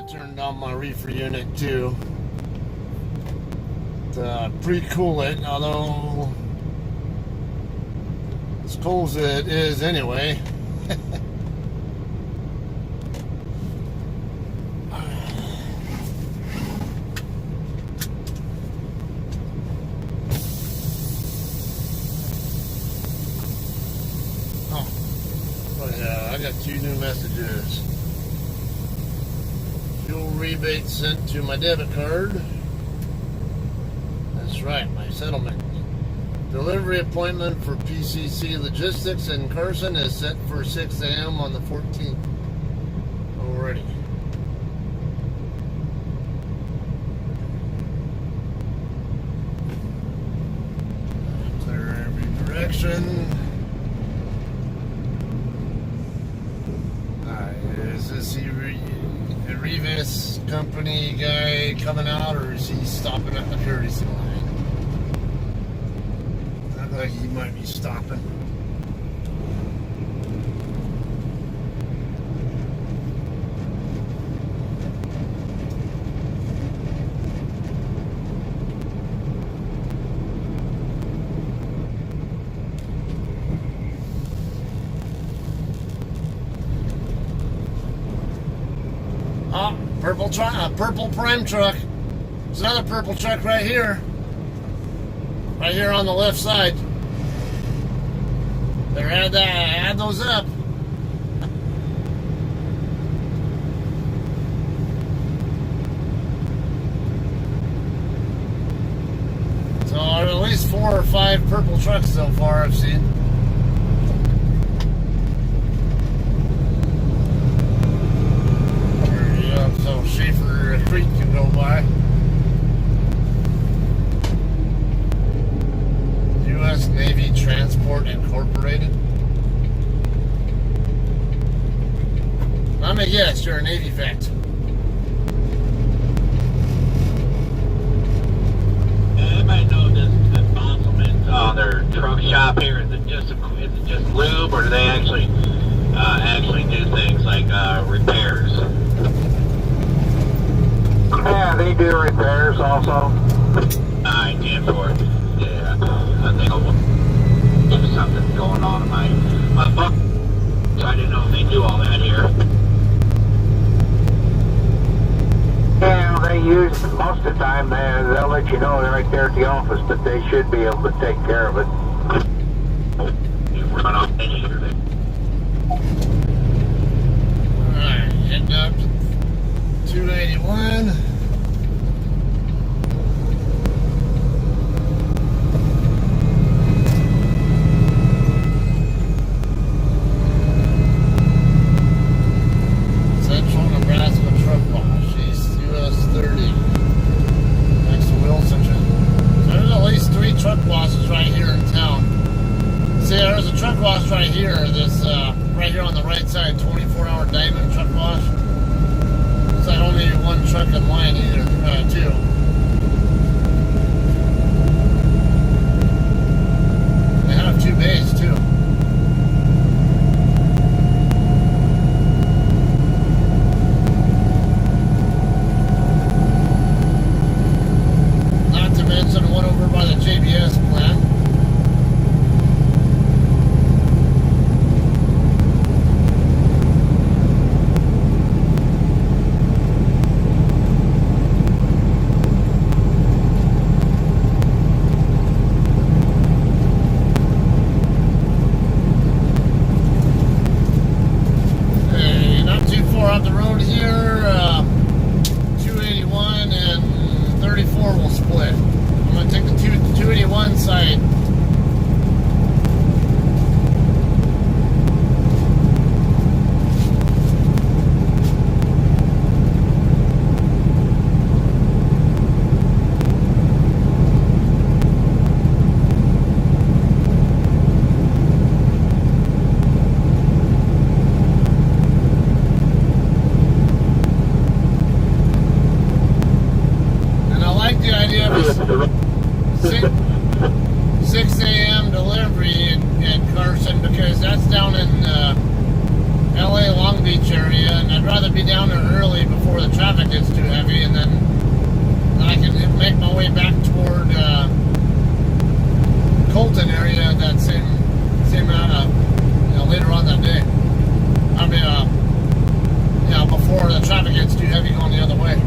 Turned on my reefer unit too to pre-cool it, although as cold as it is anyway. Oh yeah, I got 2 new messages. Fuel rebate sent to my debit card. That's right, my settlement. Delivery appointment for PCC Logistics in Carson is set for 6 a.m. on the 14th. Already. Clear every direction. Is this a Revis company guy coming out, or is he stopping at the courtesy line? Looks like he might be stopping. Purple prime truck. There's another purple truck right here. Right here on the left side. Better add those up. So at least 4 or 5 purple trucks so far I've seen. Let me guess, you're a Navy vet. Yeah, anybody know this Bonselman's their truck shop here? Is it just lube, or do they actually do things like repairs? Yeah, they do repairs also. I can't for it. Yeah, I think there's something going on in my book. So I didn't know if they do all that here. Yeah, they use, most of the time they'll let you know right there at the office that they should be able to take care of it. You run off any here. Alright, heading up to 281. Central Nebraska Truck Wash, East US 30. Next to Wilson. So there's at least 3 truck washes right here in town. See, there's a truck wash right here. This right here on the right side, 24-hour diamond truck wash. It's like only one truck in line either, 2. They have 2 bays too. Not to mention one over by the JBS plant. Okay, not too far up the road here, 281 and 34 will split. I'm going to take the 281 side. And I like the idea of a 6 a.m. delivery at Carson, because that's down in LA Long Beach area, and I'd rather be down there early before the traffic gets too heavy, and then I can make my way back toward Colton area that same later on that day. I mean, before the traffic gets too heavy going the other way.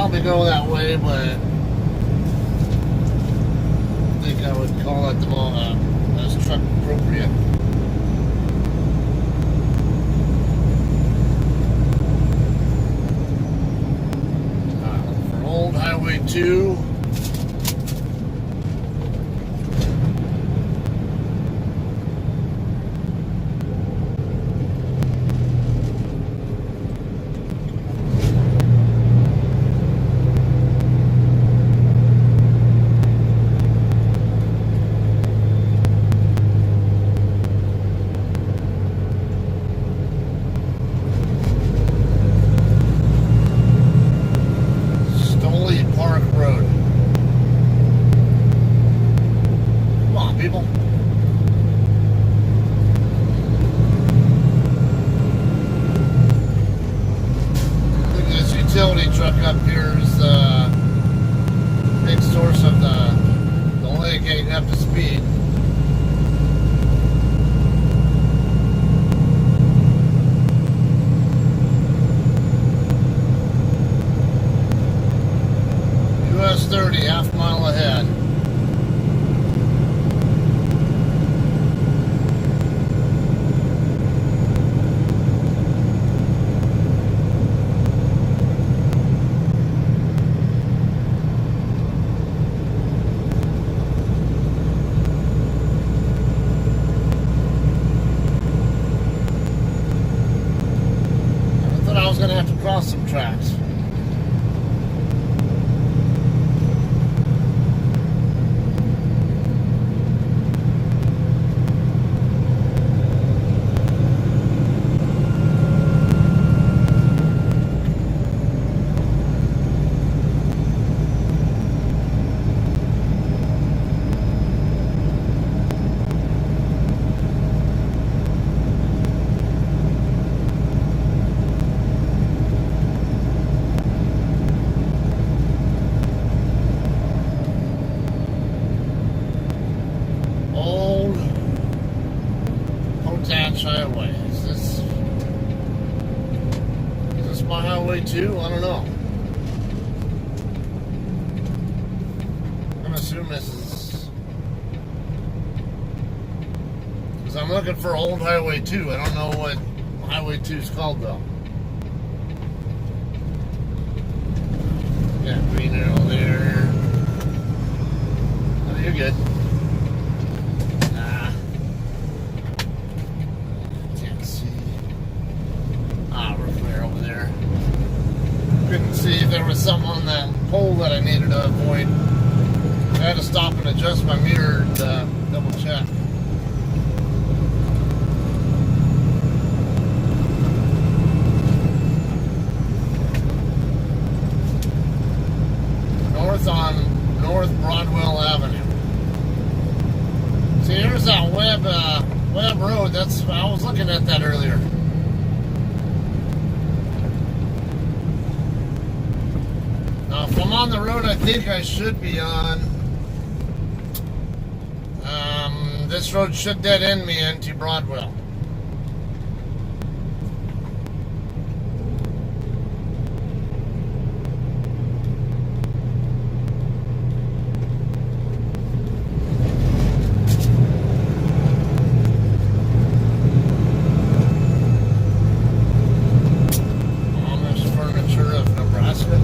probably go that way, but I think I would call it the as truck appropriate. For Old Highway 2. Utility truck up here is the big source of the leg getting up to speed. US 30, half mile ahead. Gonna have to cross some tracks. Highway. Is this my highway too? I don't know. I'm gonna assume this is, because I'm looking for Old Highway 2. I don't know what Highway 2 is called though. Yeah, green arrow there. Oh, you're good. Couldn't see if there was something on that pole that I needed to avoid. I had to stop and adjust my mirror to double check. North on North Broadwell Avenue. See, here's that Webb Road. I was looking at that earlier. If I'm on the road I think I should be on, this road should dead end me into Broadwell. Amish Furniture of Nebraska.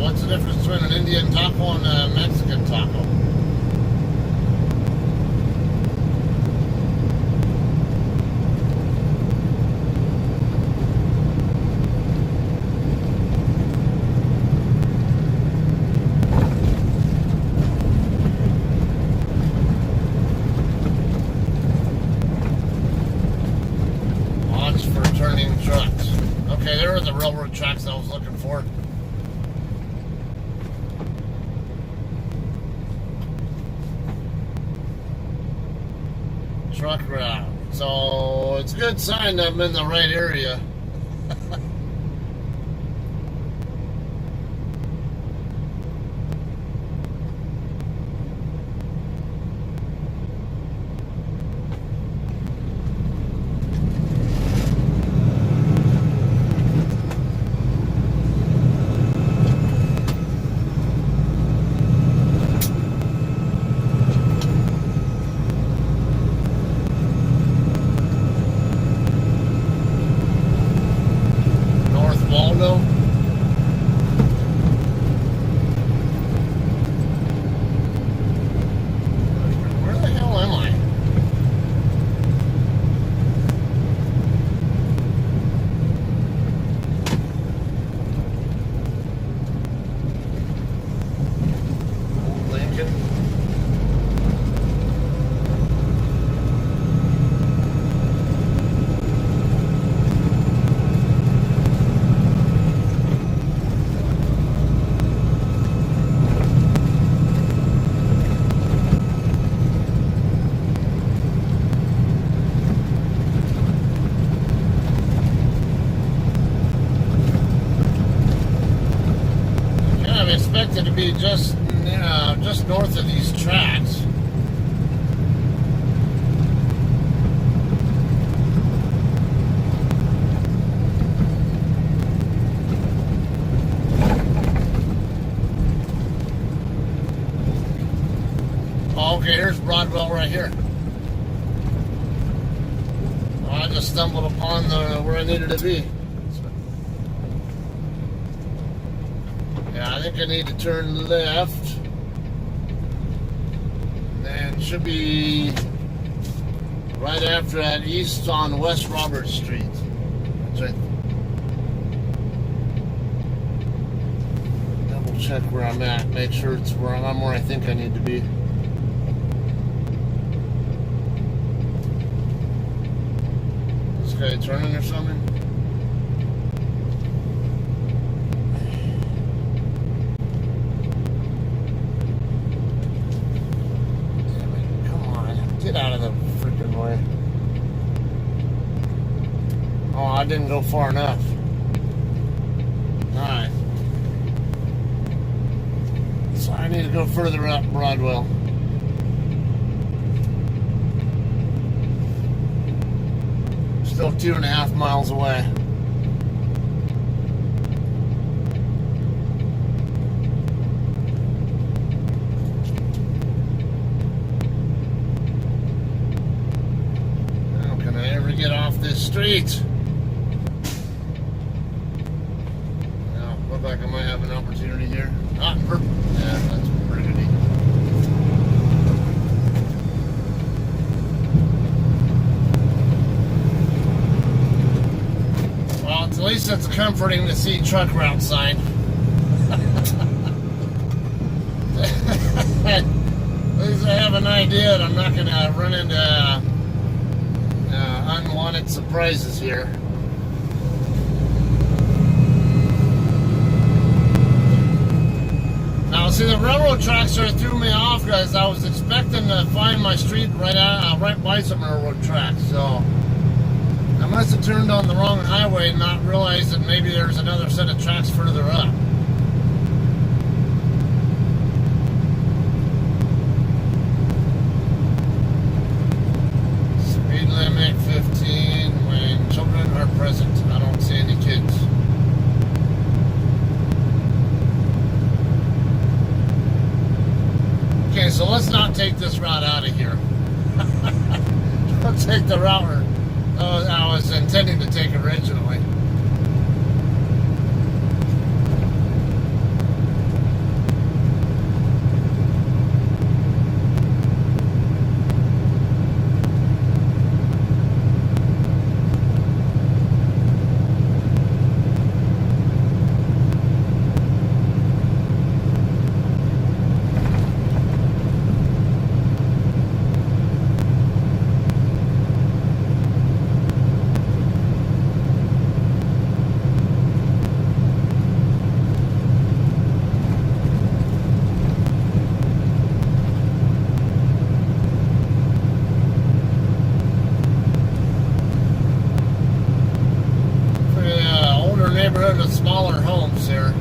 What's the difference between an Indian taco and a Mexican taco? Watch for turning trucks. Okay, there were the railroad tracks I was looking for. truck route. So it's a good sign that I'm in the right area. Expected to be just north of these tracks. Oh, okay, here's Broadwell right here. Oh, I just stumbled upon where I needed to be. Yeah, I think I need to turn left. And then should be right after that, east on West Robert Street. That's right. Double check where I'm at. Make sure it's where I'm where I think I need to be. This guy turning or something? Get out of the freaking way. Oh, I didn't go far enough. Alright. So I need to go further up Broadwell. Still 2.5 miles away. Get off this street. Now, look like I might have an opportunity here. Ah, yeah, that's pretty good. Well, at least it's comforting to see truck route sign. At least I have an idea that I'm not going to run into unwanted surprises here. Now, see, the railroad tracks sort of threw me off because I was expecting to find my street right by some railroad tracks. So I must have turned on the wrong highway and not realized that maybe there's another set of tracks further up. Speed limit 15 when children are present. I don't see any kids. Okay, so let's not take this route out of here. Let's take the route I was intending to take originally. smaller homes here.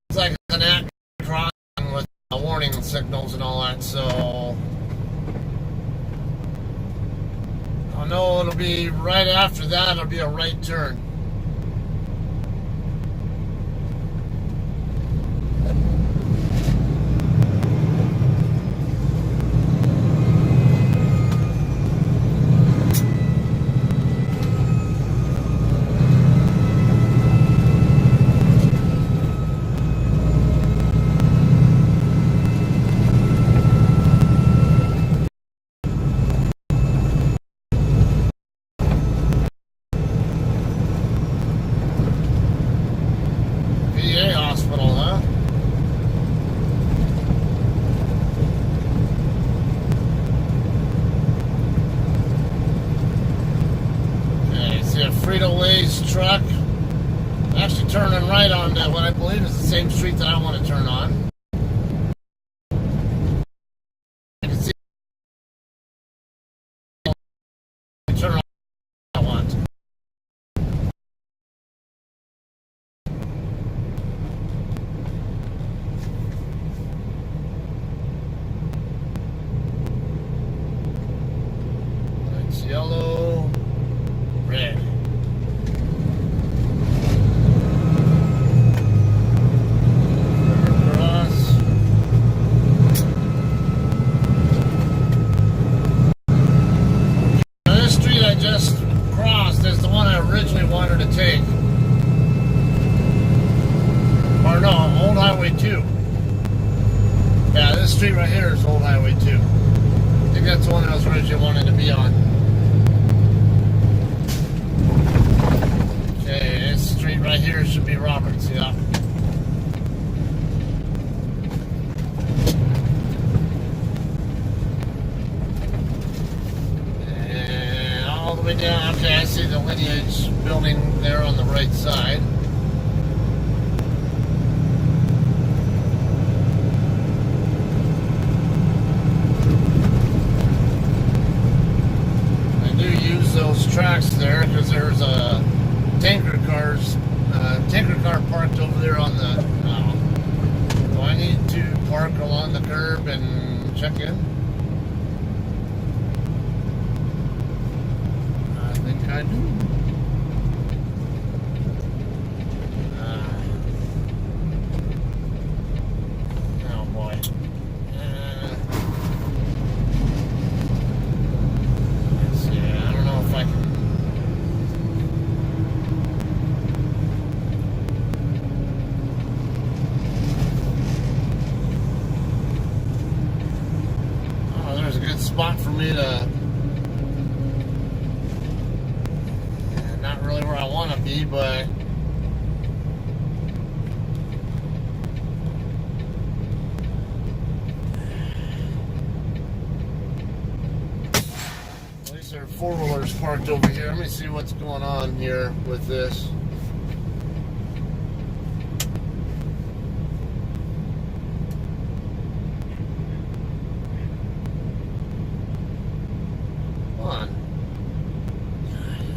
It's like an act crossing with warning signals and all that, so I know it'll be right after that, it'll be a right turn. VA hospital, huh? Okay, see a Frito-Lay's truck. Actually turning right onto what I believe is the same street that I want to turn on. You can see turn on I want. It's yellow, red. Cross. Now this street I just crossed is the one I originally wanted to take. Or no, Old Highway 2. Yeah, this street right here is Old Highway 2. I think that's the one I was originally wanting to be on. Okay, this street right here should be Roberts, yeah. And all the way down, okay, I see the Lineage building there on the right side. I do use those tracks there because there's a tanker car parked over there on the. Do I need to park along the curb and check in? I think I do. Oh boy. Let's see. I don't know if I can. There's a good spot for me to, not really where I want to be, but at least there are four-wheelers parked over here. Let me see what's going on here with this.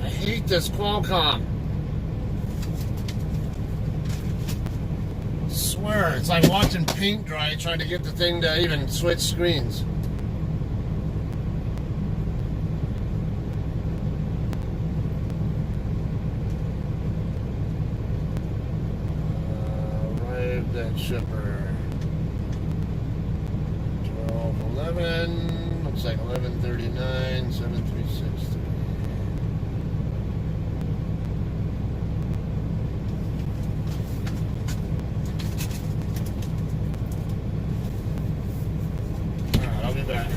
I hate this Qualcomm. I swear, it's like watching paint dry trying to get the thing to even switch screens. Arrived at Shipper. 12:11. Looks like 11:39. 736. Alright, I'll be back.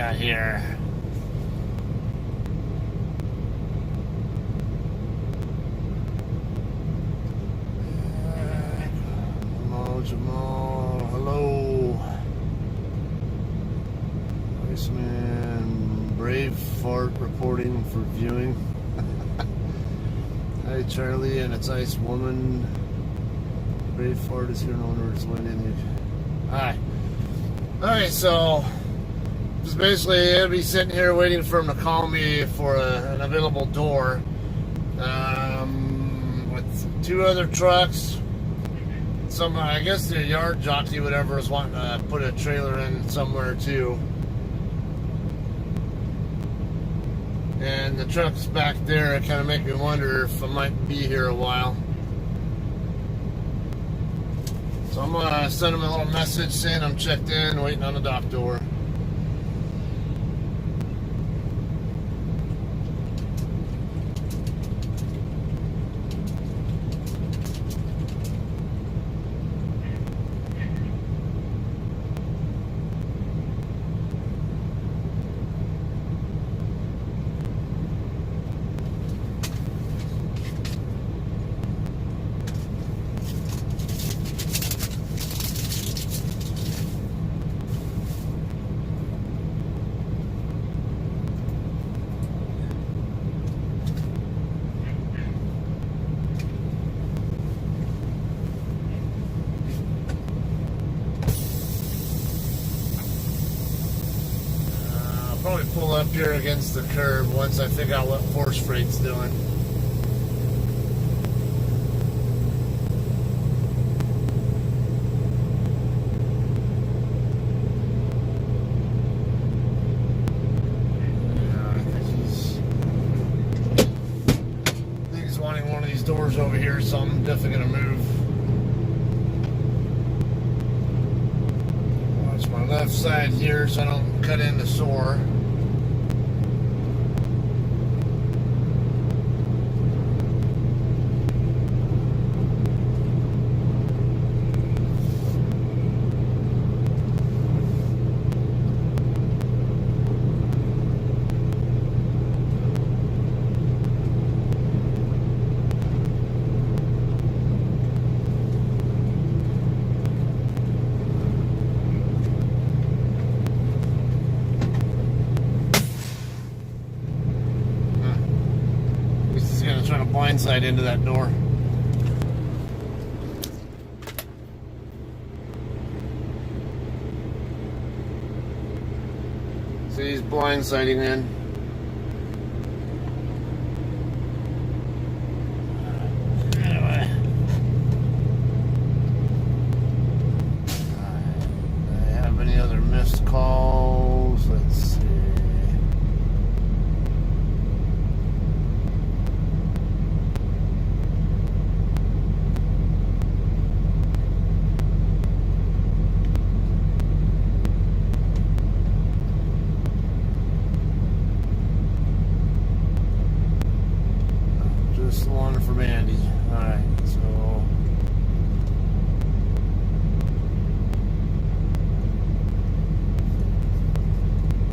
got here? Jamal, hello. Iceman, Brave Fart reporting for viewing. Hi, Charlie, and it's Ice Woman. Brave Fart is here, no one is winning. Hi. Okay, so just basically, I'll be sitting here waiting for him to call me for an available door. With 2 other trucks. Some, I guess the yard jockey, whatever, is wanting to put a trailer in somewhere too. And the trucks back there kind of make me wonder if I might be here a while. So I'm gonna send him a little message saying I'm checked in, waiting on the dock door. Probably pull up here against the curb once I figure out what Force Freight's doing. Yeah, I think he's wanting one of these doors over here, so I'm definitely gonna move. Watch my left side here so I don't cut into sore. Trying to blindside into that door. See, he's blindsiding in. Anyway. Do I have any other missed calls? Let's see. One from Andy. Alright, so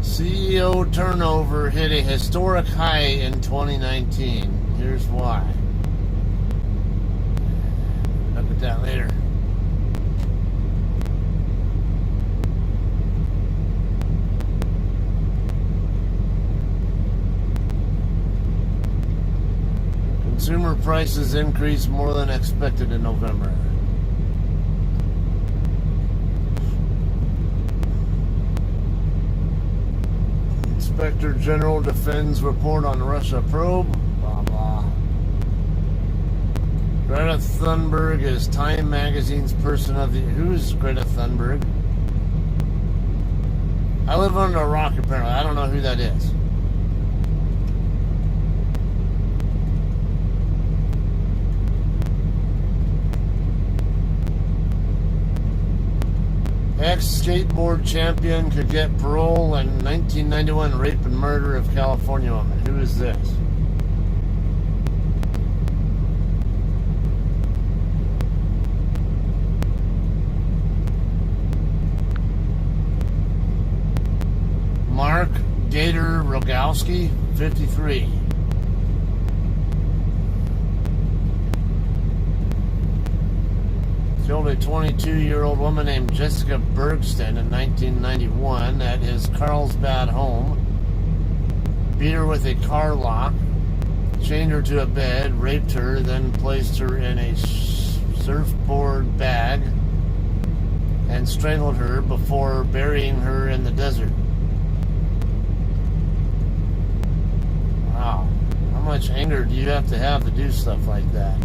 CEO turnover hit a historic high in 2019. Here's why. Look at that later. Consumer prices increased more than expected in November. Inspector General defends report on Russia probe. Blah, blah. Greta Thunberg is Time Magazine's person of the... Who's Greta Thunberg? I live under a rock, apparently. I don't know who that is. Ex-skateboard champion could get parole in 1991 rape and murder of California woman. Who is this? Mark Vader Rogowski, 53. Killed a 22-year-old woman named Jessica Bergston in 1991 at his Carlsbad home. Beat her with a car lock, chained her to a bed, raped her, then placed her in a surfboard bag and strangled her before burying her in the desert. Wow. How much anger do you have to do stuff like that?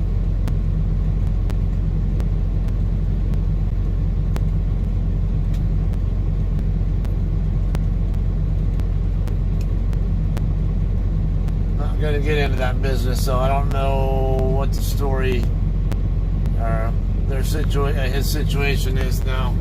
Not going to get into that business, so I don't know what the story or his situation is now.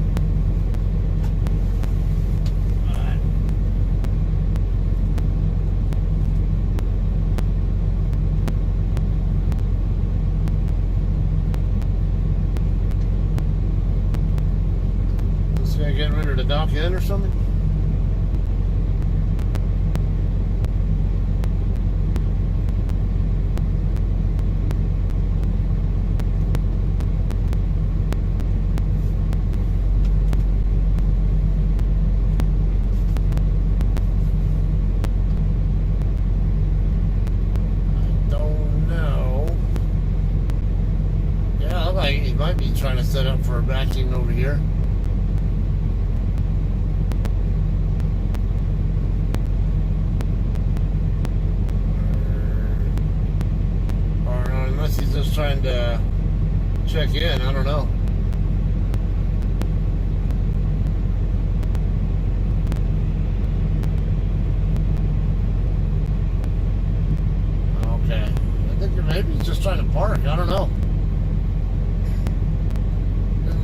This guy getting ready to dock in or something? He might be trying to set up for a backing over here. Or unless he's just trying to check in, I don't know. Okay. I think maybe he's just trying to park, I don't know.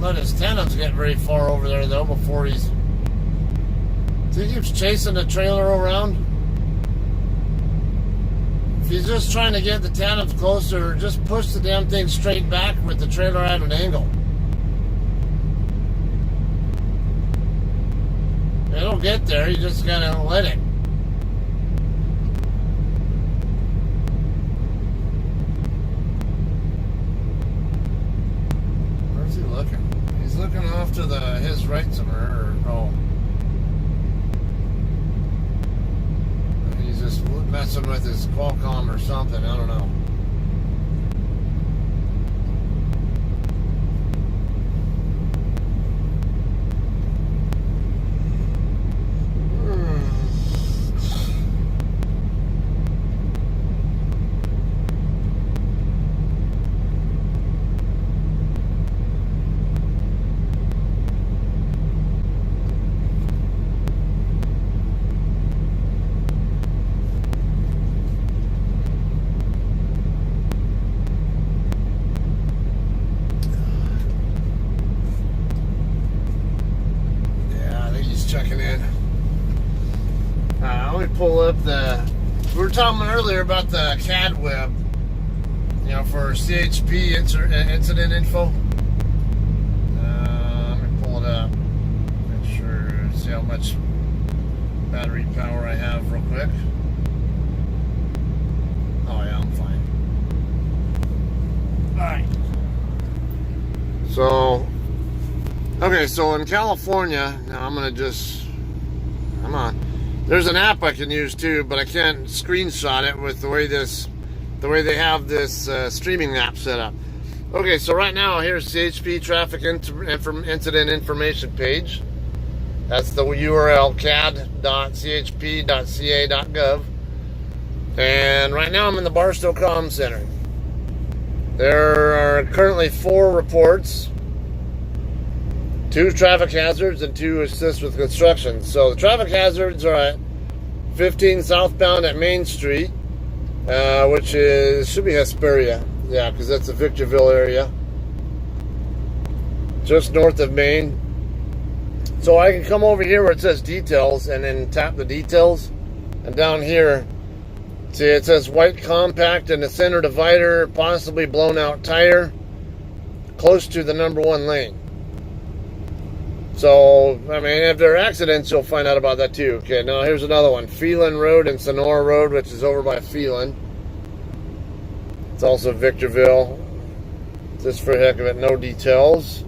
Let his tenants get very far over there though before he keeps chasing the trailer around. If he's just trying to get the tenants closer, just push the damn thing straight back with the trailer at an angle. It'll get there, you just gotta let it. Where's he looking? He's looking off to his right somewhere, or he's just messing with his Qualcomm or something, I don't know. Checking in. Let me pull up we were talking earlier about the CAD web, for CHP incident info. Let me pull it up. Make sure, see how much battery power I have real quick. Oh yeah, I'm fine. Alright. So in California, now I'm gonna come on. There's an app I can use too, but I can't screenshot it with the way they have this streaming app set up. Okay, so right now here's CHP traffic incident information page. That's the URL cad.chp.ca.gov. And right now I'm in the Barstow Comm Center. There are currently 4 reports. 2 traffic hazards and 2 assist with construction. So the traffic hazards are at 15 southbound at Main Street, which should be Hesperia. Yeah, because that's the Victorville area. Just north of Main. So I can come over here where it says details and then tap the details. And down here, see it says white compact and the center divider, possibly blown out tire, close to the number 1 lane. So, I mean, if there are accidents, you'll find out about that too. Okay, now here's another one. Phelan Road and Sonora Road, which is over by Phelan. It's also Victorville. Just for the heck of it, no details.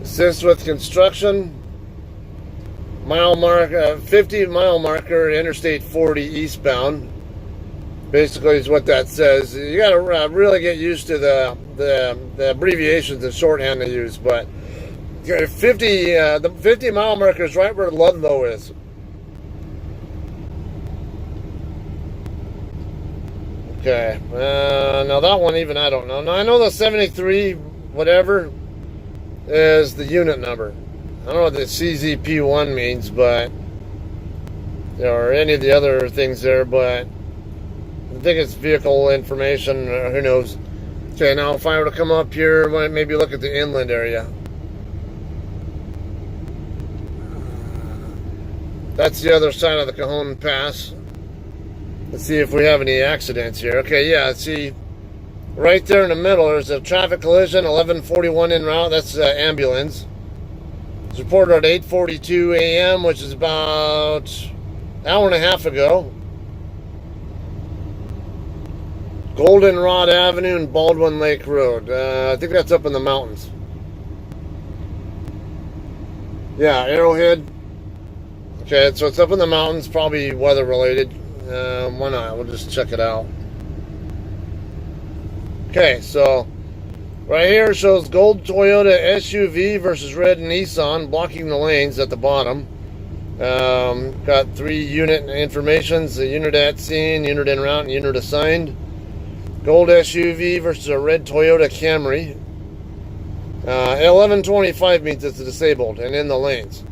Assist with construction. Mile marker, 50 mile marker, Interstate 40 eastbound. Basically, is what that says. You got to really get used to the abbreviations and shorthand they use. But the 50 mile marker is right where Ludlow is. Okay, now that one even I don't know. Now I know the 73 whatever is the unit number. I don't know what the CZP1 means, but or any of the other things there, but I think it's vehicle information, or who knows. Okay, now if I were to come up here, maybe look at the inland area. That's the other side of the Cajon Pass. Let's see if we have any accidents here. Okay, yeah, see, right there in the middle, there's a traffic collision, 11:41 en route. That's ambulance. It's reported at 8:42 a.m., which is about an hour and a half ago. Goldenrod Avenue and Baldwin Lake Road. I think that's up in the mountains. Yeah, Arrowhead. Okay, so it's up in the mountains, probably weather related. Why not? We'll just check it out. Okay, so right here shows gold Toyota SUV versus red Nissan blocking the lanes at the bottom. Got 3 unit informations: the unit at scene, unit en route, and unit assigned. Gold SUV versus a red Toyota Camry. 11:25 means it's disabled and in the lanes.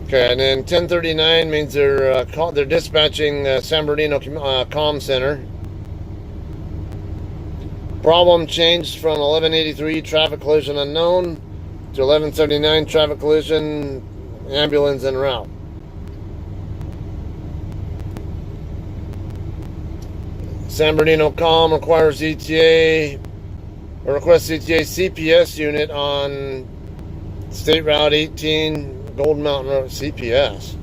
Okay, and then 10:39 means they're dispatching San Bernardino Comm Center. Problem changed from 11:83 traffic collision unknown to 11:79 traffic collision ambulance en route. San Bernardino Comm requires ETA or requests ETA CPS unit on State Route 18 Golden Mountain Road. CPS.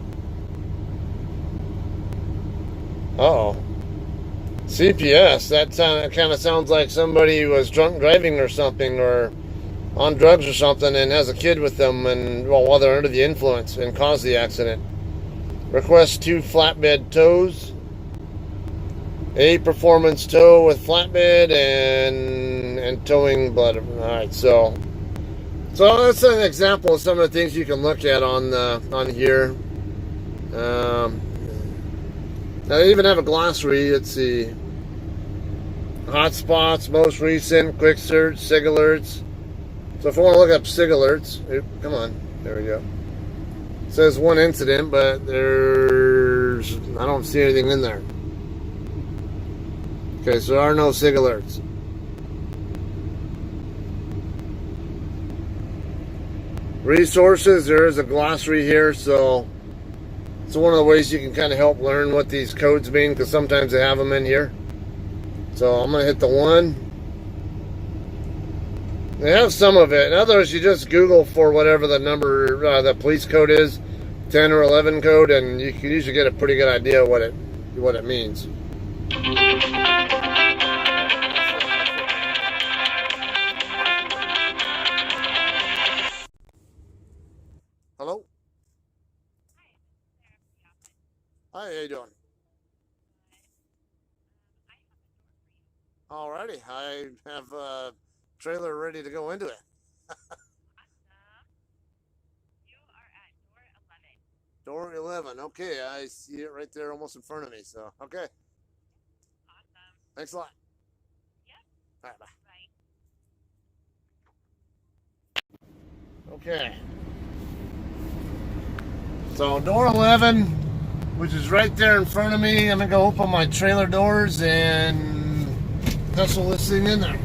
Uh-oh. CPS, that kind of sounds like somebody who was drunk driving or something, or on drugs or something, and has a kid with them, and while they're under the influence and caused the accident. Request 2 flatbed tows. A performance tow with flatbed and towing blood. All right, so that's an example of some of the things you can look at on here. Now they even have a glossary. Let's see. Hotspots, most recent, quick search, SIG alerts. So if I want to look up SIG alerts, come on, there we go. It says 1 incident, but I don't see anything in there. Okay, so there are no SIG alerts. Resources, there is a glossary here, so it's one of the ways you can kind of help learn what these codes mean, because sometimes they have them in here. So I'm going to hit the 1. They have some of it. In other words, you just Google for whatever the number, the police code is, 10 or 11 code, and you can usually get a pretty good idea what it means. Hello? Hi, how you doing? Alrighty, I have a trailer ready to go into it. You are at Door door 11. 11, okay, I see it right there almost in front of me, so, okay. Awesome. Thanks a lot. Yep. Alright, bye. Bye. Okay. So door 11, which is right there in front of me. I'm gonna go open my trailer doors and hustle this thing in there.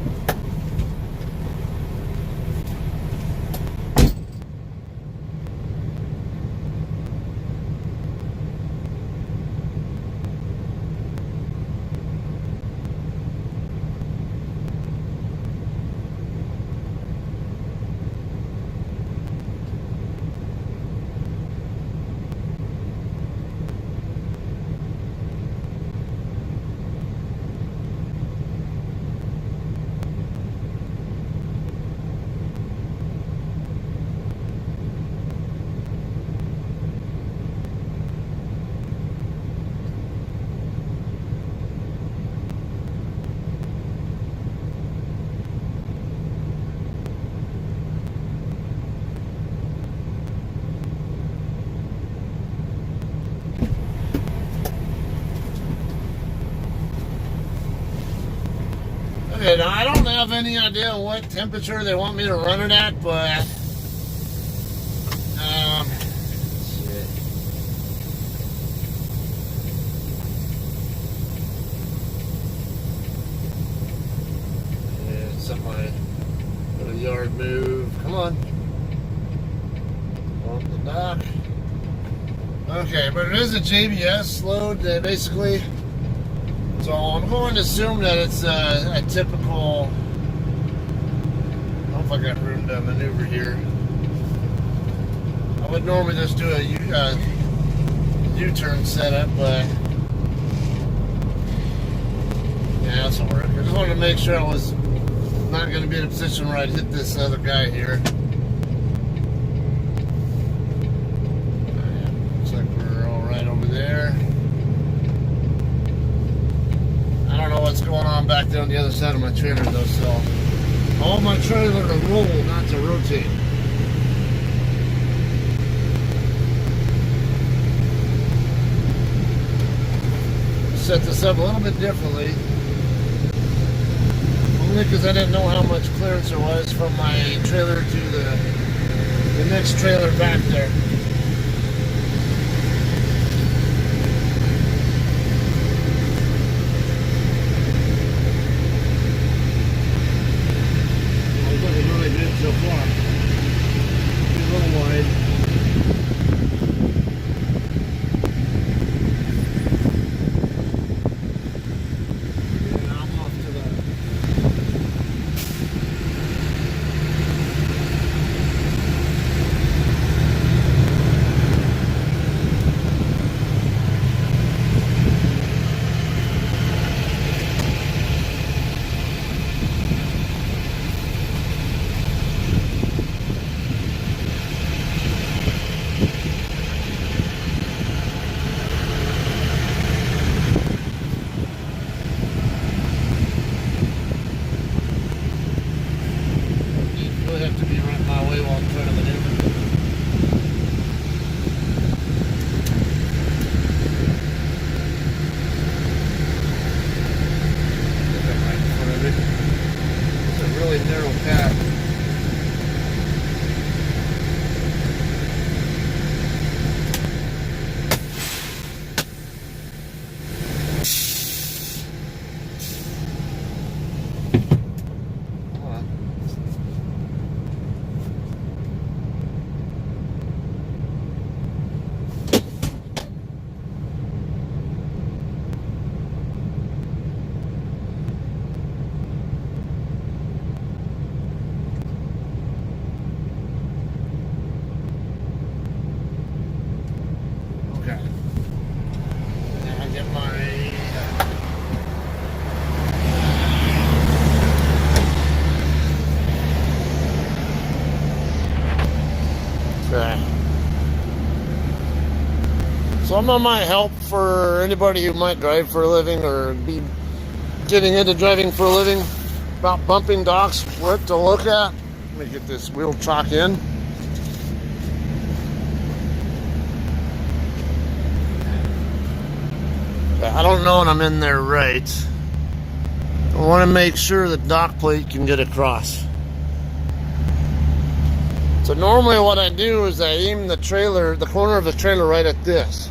Okay, now I don't have any idea what temperature they want me to run it at, but shit. Yeah, somebody put a yard move. Come on. Off the dock. Okay, but it is a JBS load, basically. So I'm going to assume that it's a typical. I don't know if I got room to maneuver here. I would normally just do a U-turn setup, but yeah, that's all right. I just wanted to make sure I was not going to be in a position where I'd hit this other guy here. Looks like we're all right over there. I don't know what's going on back there on the other side of my trailer though, so I want my trailer to roll, not to rotate. Set this up a little bit differently, only because I didn't know how much clearance there was from my trailer to the next trailer back there. It's looking really good so far. A little wide. Have to be right my way while I'm trying to maneuver. Right in front of it. It's a really narrow path. Okay. Now I get my okay. Some of my help for anybody who might drive for a living or be getting into driving for a living about bumping docks, what to look at. Let me get this wheel chock in. I don't know when I'm in there right. I want to make sure the dock plate can get across. So normally what I do is I aim the trailer, the corner of the trailer right at this.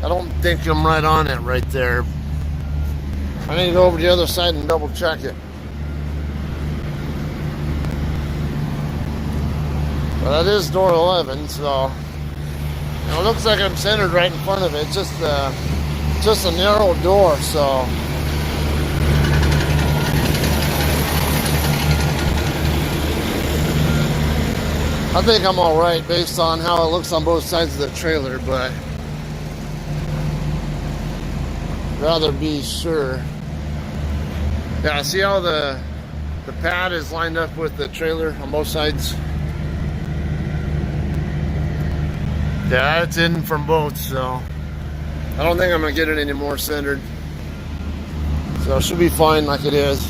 I don't think I'm right on it right there. I need to go over to the other side and double check it. But that is door 11, so it looks like I'm centered right in front of it. It's just a narrow door, so I think I'm all right based on how it looks on both sides of the trailer, but rather be sure. Yeah, see how the pad is lined up with the trailer on both sides? Yeah, it's in from both, so I don't think I'm gonna get it any more centered. So it should be fine like it is.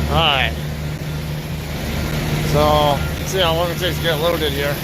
Alright. So let's see how long it takes to get loaded here.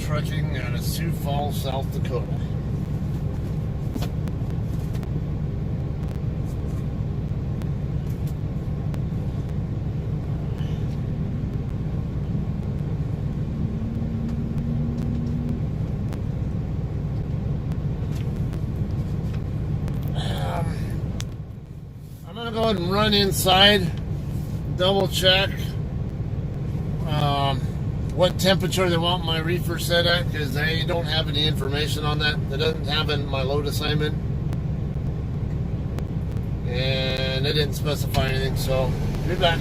Trucking out of Sioux Falls, South Dakota. I'm gonna go ahead and run inside, double check what temperature they want my reefer set at, because they don't have any information on that. It doesn't have in my load assignment, and they didn't specify anything, so be back.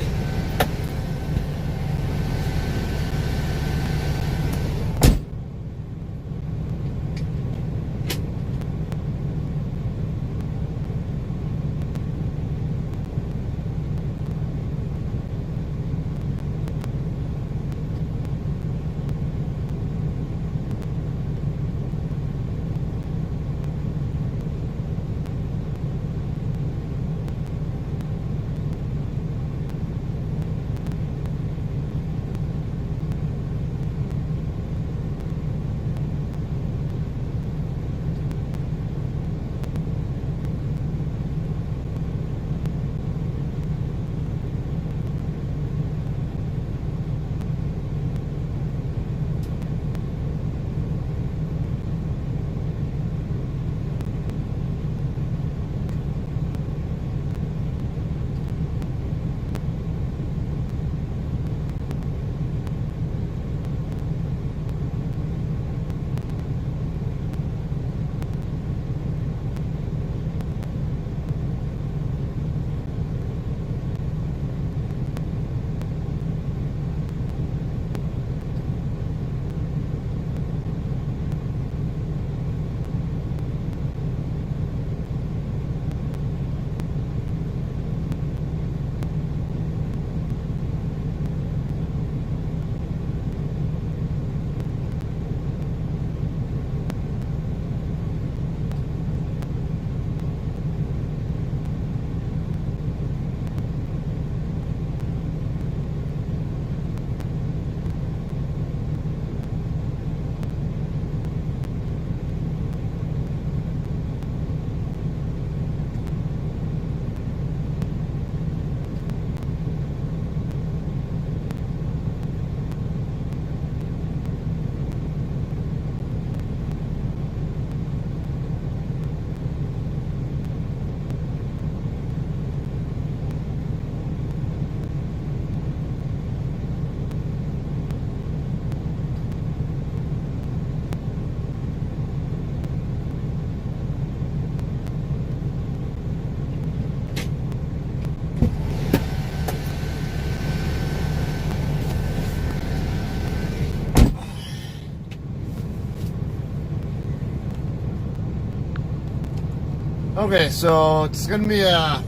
Okay, so it's going to be a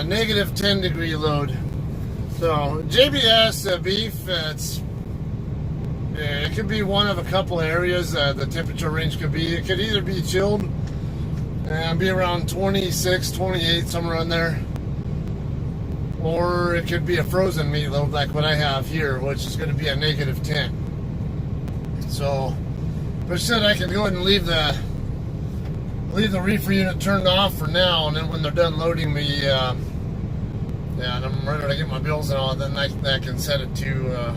negative 10 degree load. So JBS beef, it could be one of a couple areas the temperature range could be. It could either be chilled and be around 26, 28, somewhere in there. Or it could be a frozen meat load like what I have here, which is going to be a negative 10. So, but said I can go ahead and leave the reefer unit turned off for now, and then when they're done loading me, and I'm ready to get my bills and all, then I can set it to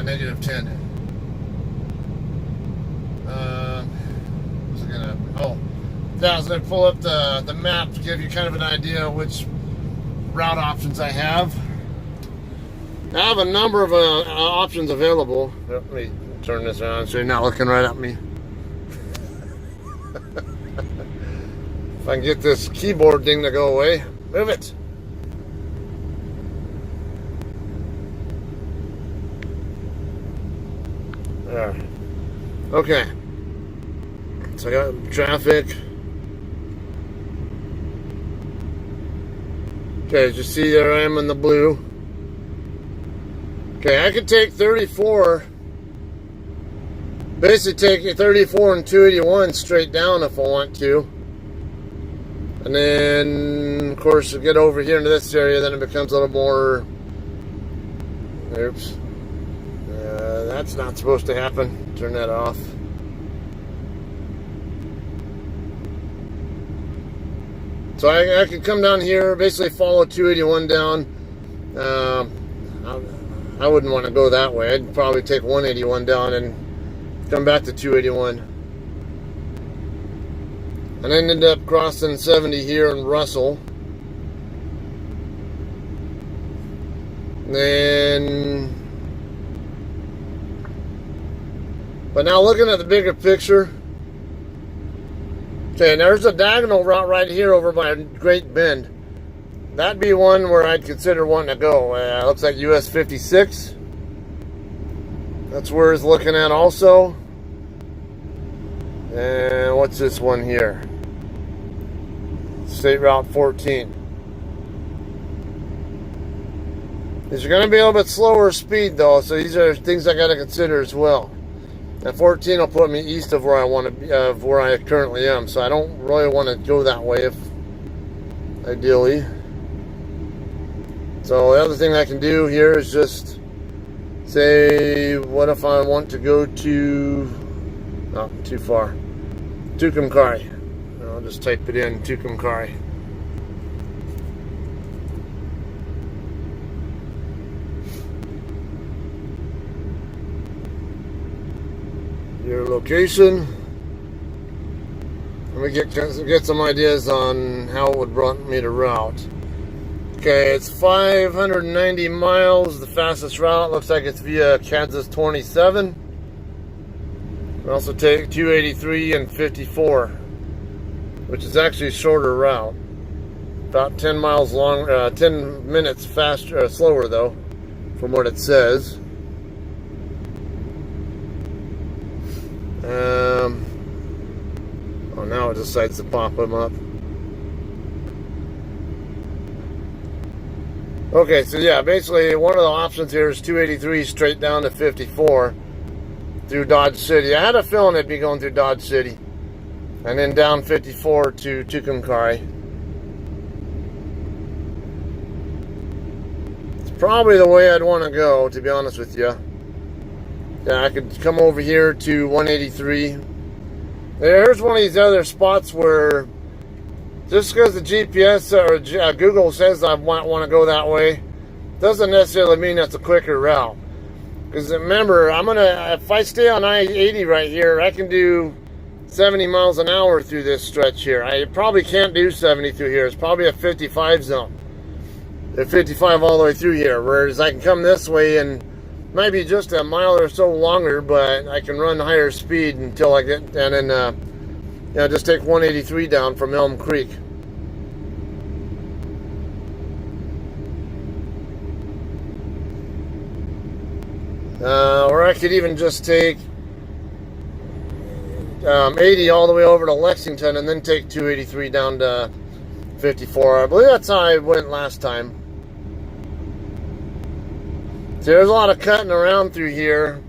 negative 10. I was going to pull up the map to give you kind of an idea of which route options I have. I have a number of options available. Let me turn this on so you're not looking right at me. If I can get this keyboard thing to go away. Move it. There. Okay. So I got traffic. Okay, as you see there I am in the blue. Okay, I could take 34. Basically take 34 and 281 straight down if I want to. And then, of course, to get over here into this area, then it becomes a little more... Oops. That's not supposed to happen. Turn that off. So I could come down here, basically follow 281 down. I wouldn't want to go that way. I'd probably take 181 down and come back to 281. And then end up crossing 70 here in Russell. Then, but now looking at the bigger picture, okay, there's a diagonal route right here over by Great Bend. That'd be one where I'd consider wanting to go. Looks like US 56. That's where it's looking at also. And what's this one here? State Route 14. These are going to be a little bit slower speed though, so these are things I got to consider as well. And 14 will put me east of where I want to be, of where I currently am. So I don't really want to go that way, ideally. So the other thing I can do here is just say, what if I want to go to, not too far, Tucumcari. I'll just type it in, Tucumcari. Your location. Let me get some ideas on how it would run me to route. Okay, it's 590 miles, the fastest route. Looks like it's via Kansas 27. We also take 283 and 54, which is actually a shorter route. About 10 miles long, 10 minutes faster, slower though, from what it says. Oh, now it decides to pop them up. Okay, so yeah, basically one of the options here is 283 straight down to 54 through Dodge City. I had a feeling it'd be going through Dodge City. And then down 54 to Tucumcari. It's probably the way I'd want to go, to be honest with you. Yeah, I could come over here to 183. There's one of these other spots where just because the GPS or Google says I want to go that way, doesn't necessarily mean that's a quicker route. Because remember, if I stay on I-80 right here, I can do 70 miles an hour through this stretch here. I probably can't do 70 through here. It's probably a 55 zone. They're 55 all the way through here. Whereas I can come this way and maybe just a mile or so longer, but I can run higher speed until I get, and then just take 183 down from Elm Creek. Or I could even just take 80 all the way over to Lexington and then take 283 down to 54. I believe that's how I went last time. See, there's a lot of cutting around through here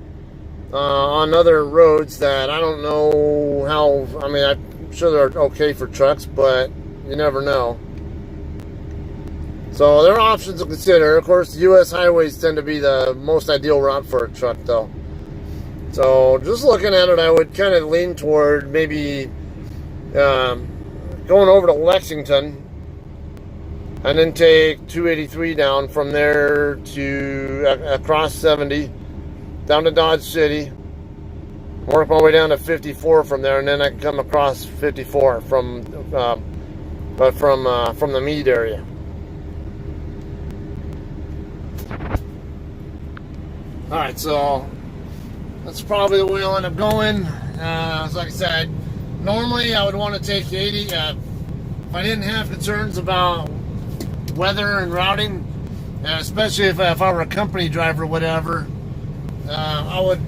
on other roads that I don't know how. I mean, I'm sure they're okay for trucks, but you never know. So there are options to consider. Of course, the U.S. highways tend to be the most ideal route for a truck, though. So just looking at it, I would kind of lean toward maybe going over to Lexington and then take 283 down from there to across 70 down to Dodge City, work my way down to 54 from there, and then I can come across 54 from the Meade area. All right, so that's probably the way I'll end up going. Like I said, normally I would want to take 80 if I didn't have concerns about weather and routing, especially if I were a company driver or whatever. I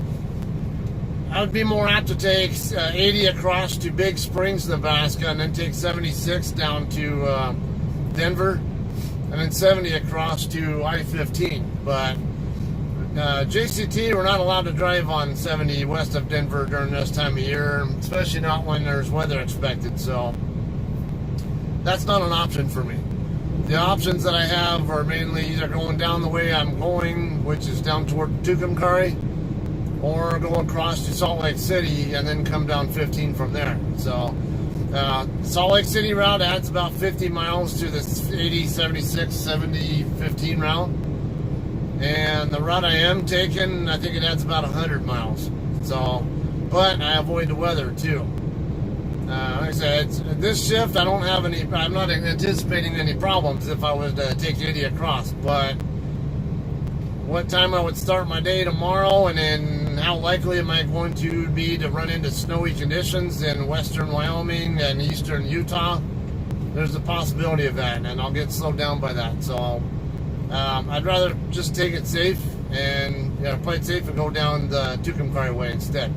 would be more apt to take 80 across to Big Springs, Nebraska, and then take 76 down to Denver, and then 70 across to I-15. But JCT, we're not allowed to drive on 70 west of Denver during this time of year, especially not when there's weather expected. So that's not an option for me. The options that I have are mainly either going down the way I'm going, which is down toward Tucumcari, or go across to Salt Lake City and then come down 15 from there. So Salt Lake City route adds about 50 miles to this 80, 76, 70, 15 route. And the route I am taking, I think it adds about 100 miles. So, but I avoid the weather too. Like I said, this shift, I don't have any, I'm not anticipating any problems if I was to take 80 across. But what time I would start my day tomorrow, and then how likely am I going to be to run into snowy conditions in western Wyoming and eastern Utah? There's a possibility of that, and I'll get slowed down by that. So I'd rather just take it safe and play it safe and go down the Tucumcari way instead.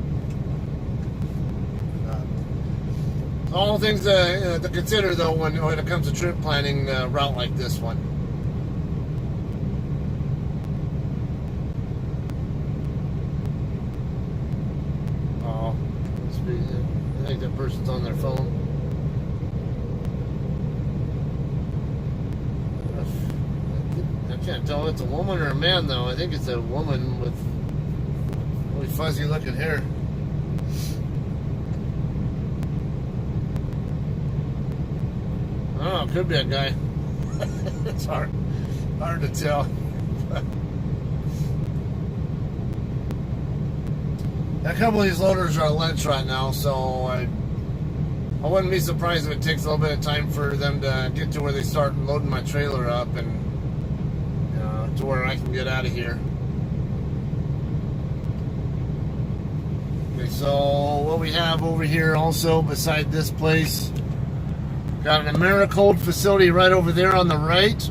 All things to consider though when it comes to trip planning a route like this one. Oh, I think that person's on their phone. I can't tell if it's a woman or a man though. I think it's a woman with really fuzzy looking hair. Oh, it could be a guy. It's hard to tell. A couple of these loaders are at lunch right now, so I wouldn't be surprised if it takes a little bit of time for them to get to where they start loading my trailer up and to where I can get out of here. Okay, so what we have over here also beside this place, got an Americold facility right over there on the right,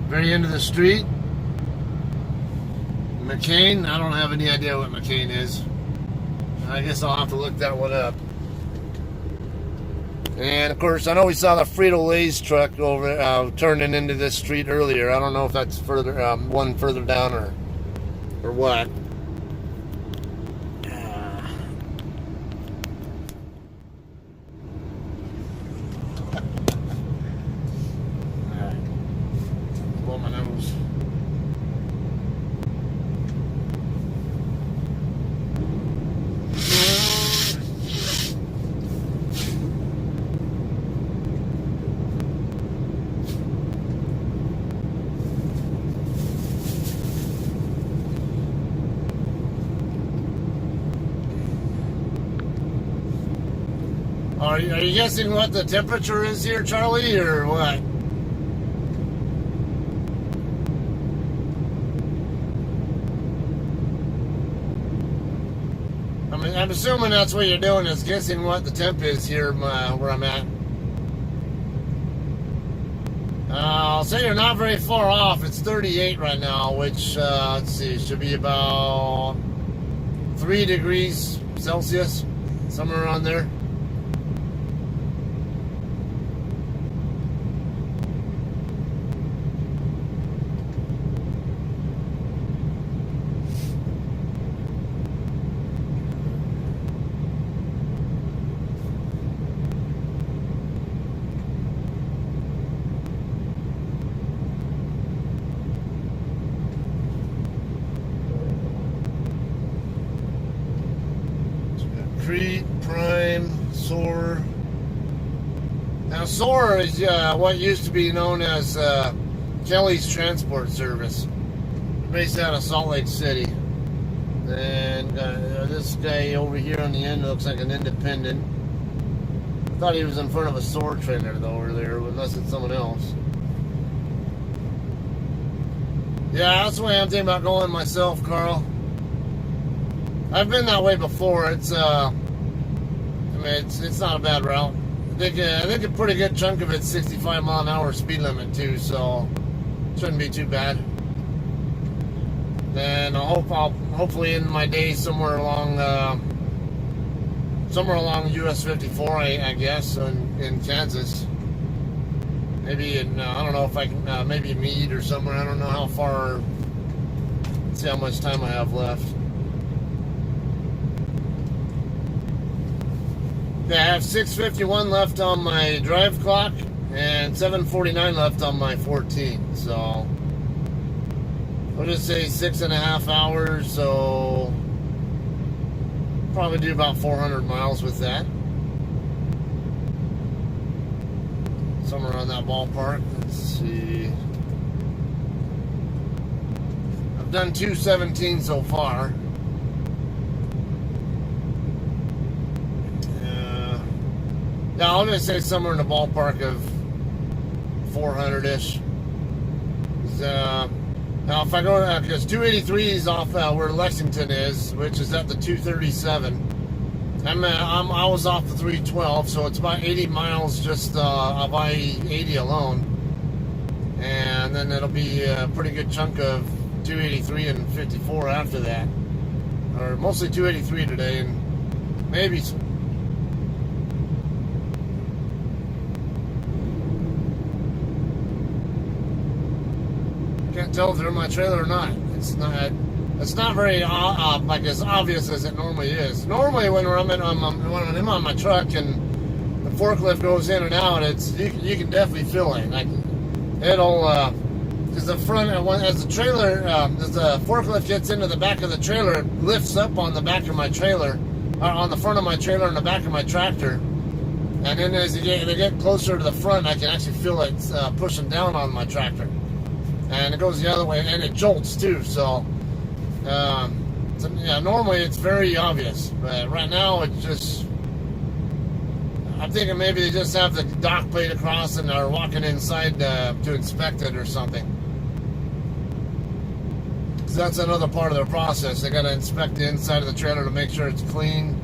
very end of the street. McCain, I don't have any idea what McCain is. I guess I'll have to look that one up. And of course, I know we saw the Frito-Lay's truck over turning into this street earlier. I don't know if that's further one further down or what. Blow my nose. Are you guessing what the temperature is here, Charlie, or what? I'm assuming that's what you're doing, is guessing what the temp is here where I'm at. I'll say you're not very far off. It's 38 right now, which, let's see, should be about 3 degrees Celsius, somewhere around there. Crete, Prime, Soar. Now, Soar is what used to be known as Kelly's Transport Service, based out of Salt Lake City. And this guy over here on the end looks like an independent. I thought he was in front of a Soar trailer though earlier, unless it's someone else. Yeah, that's the way I'm thinking about going myself, Carl. I've been that way before. It's it's not a bad route. I think a pretty good chunk of it's 65 mile an hour speed limit too, so shouldn't be too bad. Then I'll hopefully end my day somewhere along US 54, I guess, in Kansas. Maybe in I don't know if I can maybe Meade or somewhere. I don't know how far. Let's see how much time I have left. Yeah, I have 6:51 left on my drive clock and 7:49 left on my 14. So we'll just say 6.5 hours. So probably do about 400 miles with that. Somewhere around that ballpark. Let's see. I've done 217 so far. Yeah, I'll just say somewhere in the ballpark of 400-ish. Now, if I go, because 283 is off where Lexington is, which is at the 237. I was off the 312, so it's about 80 miles just of I-80 alone. And then it'll be a pretty good chunk of 283 and 54 after that. Or mostly 283 today, and maybe... Can't tell if they're in my trailer or not. It's not very like as obvious as it normally is. Normally, when I'm in on my truck and the forklift goes in and out, you can definitely feel it. Like it'll because the front as the trailer as the forklift gets into the back of the trailer, it lifts up on the back of my trailer, on the front of my trailer and the back of my tractor. And then as they get closer to the front, I can actually feel it pushing down on my tractor. And it goes the other way, and it jolts too. So, yeah, normally it's very obvious, but right now it's just. I'm thinking maybe they just have the dock plate across and are walking inside to inspect it or something. Because that's another part of their process. They got to inspect the inside of the trailer to make sure it's clean.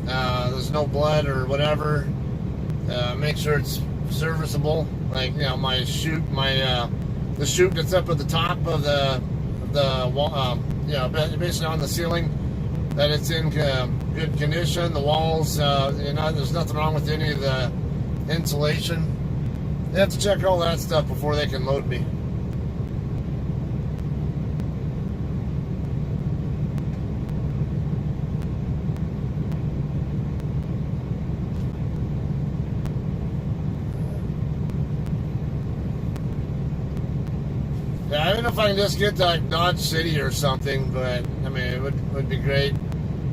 There's no blood or whatever. Make sure it's serviceable. Like the chute that's up at the top of the wall, basically on the ceiling, that it's in good condition. The walls, there's nothing wrong with any of the insulation. They have to check all that stuff before they can load me. Yeah, I don't know if I can just get to like Dodge City or something, but I mean, it would be great.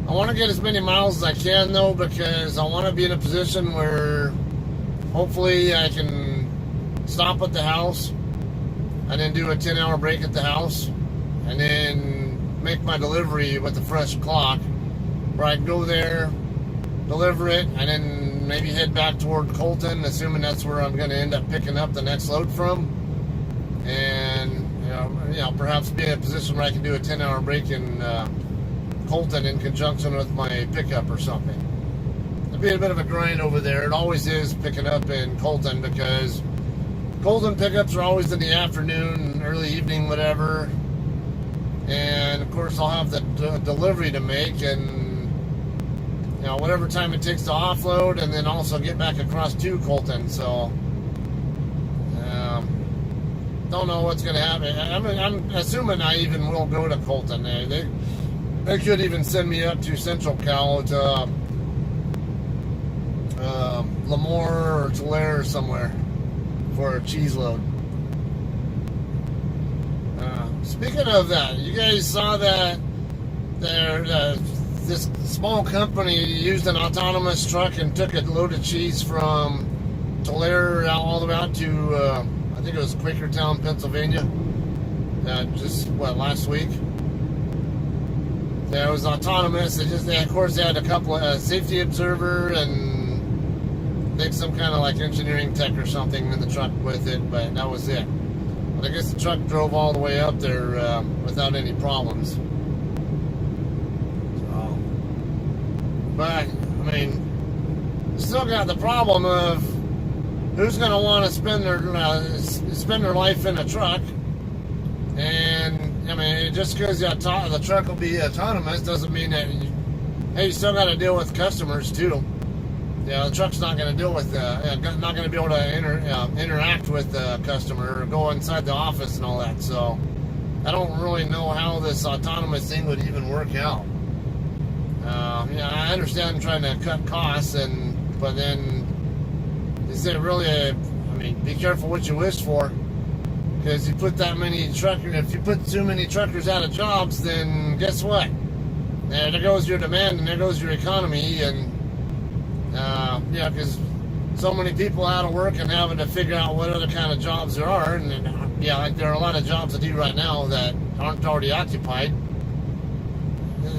I want to get as many miles as I can though, because I want to be in a position where hopefully I can stop at the house and then do a 10-hour break at the house and then make my delivery with the fresh clock, where I can go there, deliver it, and then maybe head back toward Colton, assuming that's where I'm going to end up picking up the next load from. And perhaps be in a position where I can do a 10-hour break in Colton in conjunction with my pickup or something. It'd be a bit of a grind over there. It always is picking up in Colton, because Colton pickups are always in the afternoon, early evening, whatever. And of course, I'll have the delivery to make, and whatever time it takes to offload, and then also get back across to Colton. So. Don't know what's going to happen. I'm assuming I even will go to Colton. They could even send me up to Central Cal to Lemoore or Tulare or somewhere for a cheese load. Speaking of that, you guys saw that this small company used an autonomous truck and took a load of cheese from Tulare all the way out to I think it was Quakertown, Pennsylvania, last week. Yeah, it was autonomous. Of course, they had a couple of safety observer and I think some kind of like engineering tech or something in the truck with it, but that was it. But I guess the truck drove all the way up there without any problems. So, but, I mean, still got the problem of who's going to want to spend their life in a truck. And, I mean, just because the truck will be autonomous doesn't mean that, you still got to deal with customers, too. The truck's not going to deal with, not going to be able to interact with the customer or go inside the office and all that. So, I don't really know how this autonomous thing would even work out. I understand trying to cut costs, but then, is it really be careful what you wish for, because if you put too many truckers out of jobs, then guess what? And there goes your demand, and there goes your economy, and yeah, because so many people out of work and having to figure out what other kind of jobs there are, and yeah, like there are a lot of jobs to do right now that aren't already occupied.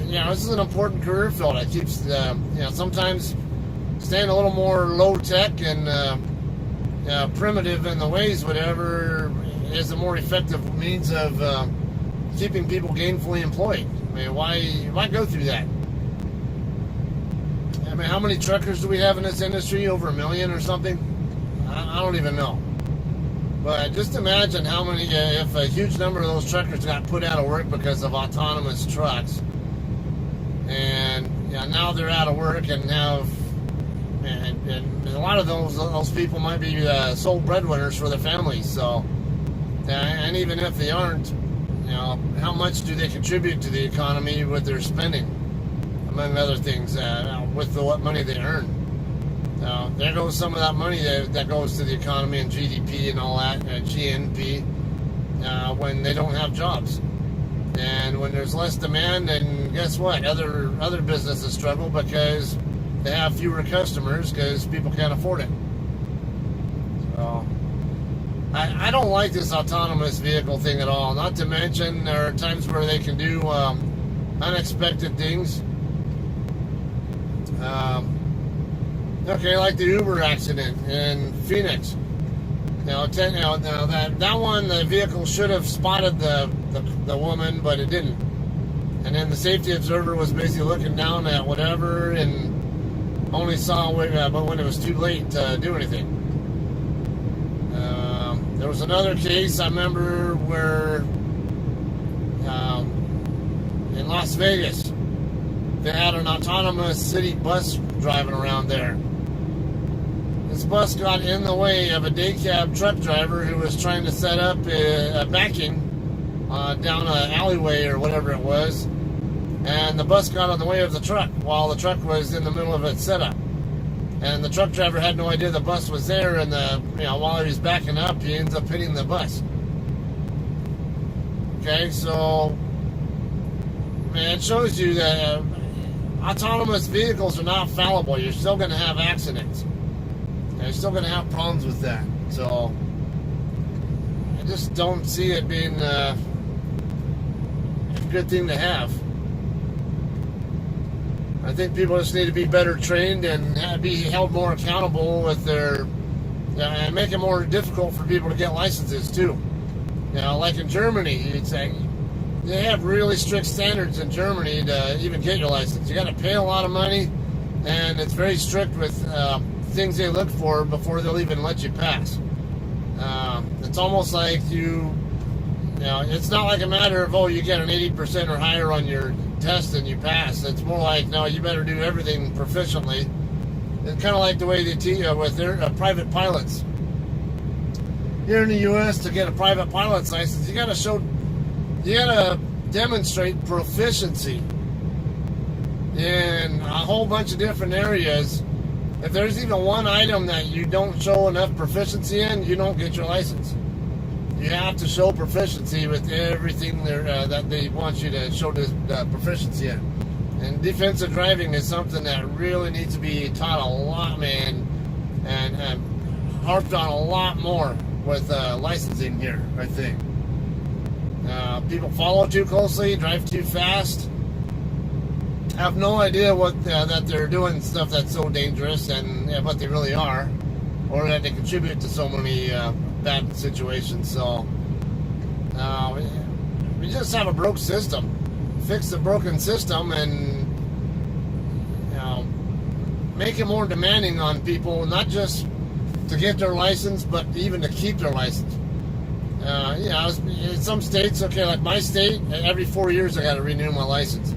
Yeah, this is an important career field. It keeps, sometimes staying a little more low tech and primitive in the ways, whatever, is a more effective means of keeping people gainfully employed. I mean, why go through that? I mean, how many truckers do we have in this industry? Over 1 million or something? I don't even know. But just imagine how many, if a huge number of those truckers got put out of work because of autonomous trucks, and now they're out of work and have, and a lot of those people might be sole breadwinners for their families. So, and even if they aren't, how much do they contribute to the economy with their spending, among other things, with what money they earn? There goes some of that money that goes to the economy and GDP and all that, GNP, when they don't have jobs. And when there's less demand, then guess what? Other businesses struggle because they have fewer customers because people can't afford it. So I don't like this autonomous vehicle thing at all. Not to mention there are times where they can do unexpected things. Okay, like the Uber accident in Phoenix. That one, the vehicle should have spotted the woman, but it didn't. And then the safety observer was basically looking down at whatever and only saw but when it was too late to do anything. There was another case I remember where in Las Vegas they had an autonomous city bus driving around there. This bus got in the way of a day cab truck driver who was trying to set up a backing down an alleyway or whatever it was, and the bus got on the way of the truck while the truck was in the middle of its setup. And the truck driver had no idea the bus was there, and while he was backing up, he ends up hitting the bus. Okay, so it shows you that autonomous vehicles are not fallible. You're still going to have accidents. And you're still going to have problems with that. So I just don't see it being a good thing to have. I think people just need to be better trained and be held more accountable with their, and make it more difficult for people to get licenses too. Like in Germany, you'd say they have really strict standards in Germany to even get your license. You got to pay a lot of money, and it's very strict with things they look for before they'll even let you pass. It's almost like it's not like a matter of, you get an 80% or higher on your test and you pass. It's more like, no, you better do everything proficiently. It's kind of like the way they teach with their private pilots. Here in the U.S., to get a private pilot's license, you got to demonstrate proficiency in a whole bunch of different areas. If there's even one item that you don't show enough proficiency in, you don't get your license. You have to show proficiency with everything that they want you to show the proficiency in. And defensive driving is something that really needs to be taught a lot, man, and harped on a lot more with licensing here, I think. People follow too closely, drive too fast, have no idea that they're doing stuff that's so dangerous and what they really are, or that they contribute to so many bad situations. So we just have a broke system. Fix the broken system and make it more demanding on people, not just to get their license, but even to keep their license. In some states, okay, like my state, every 4 years I got to renew my license.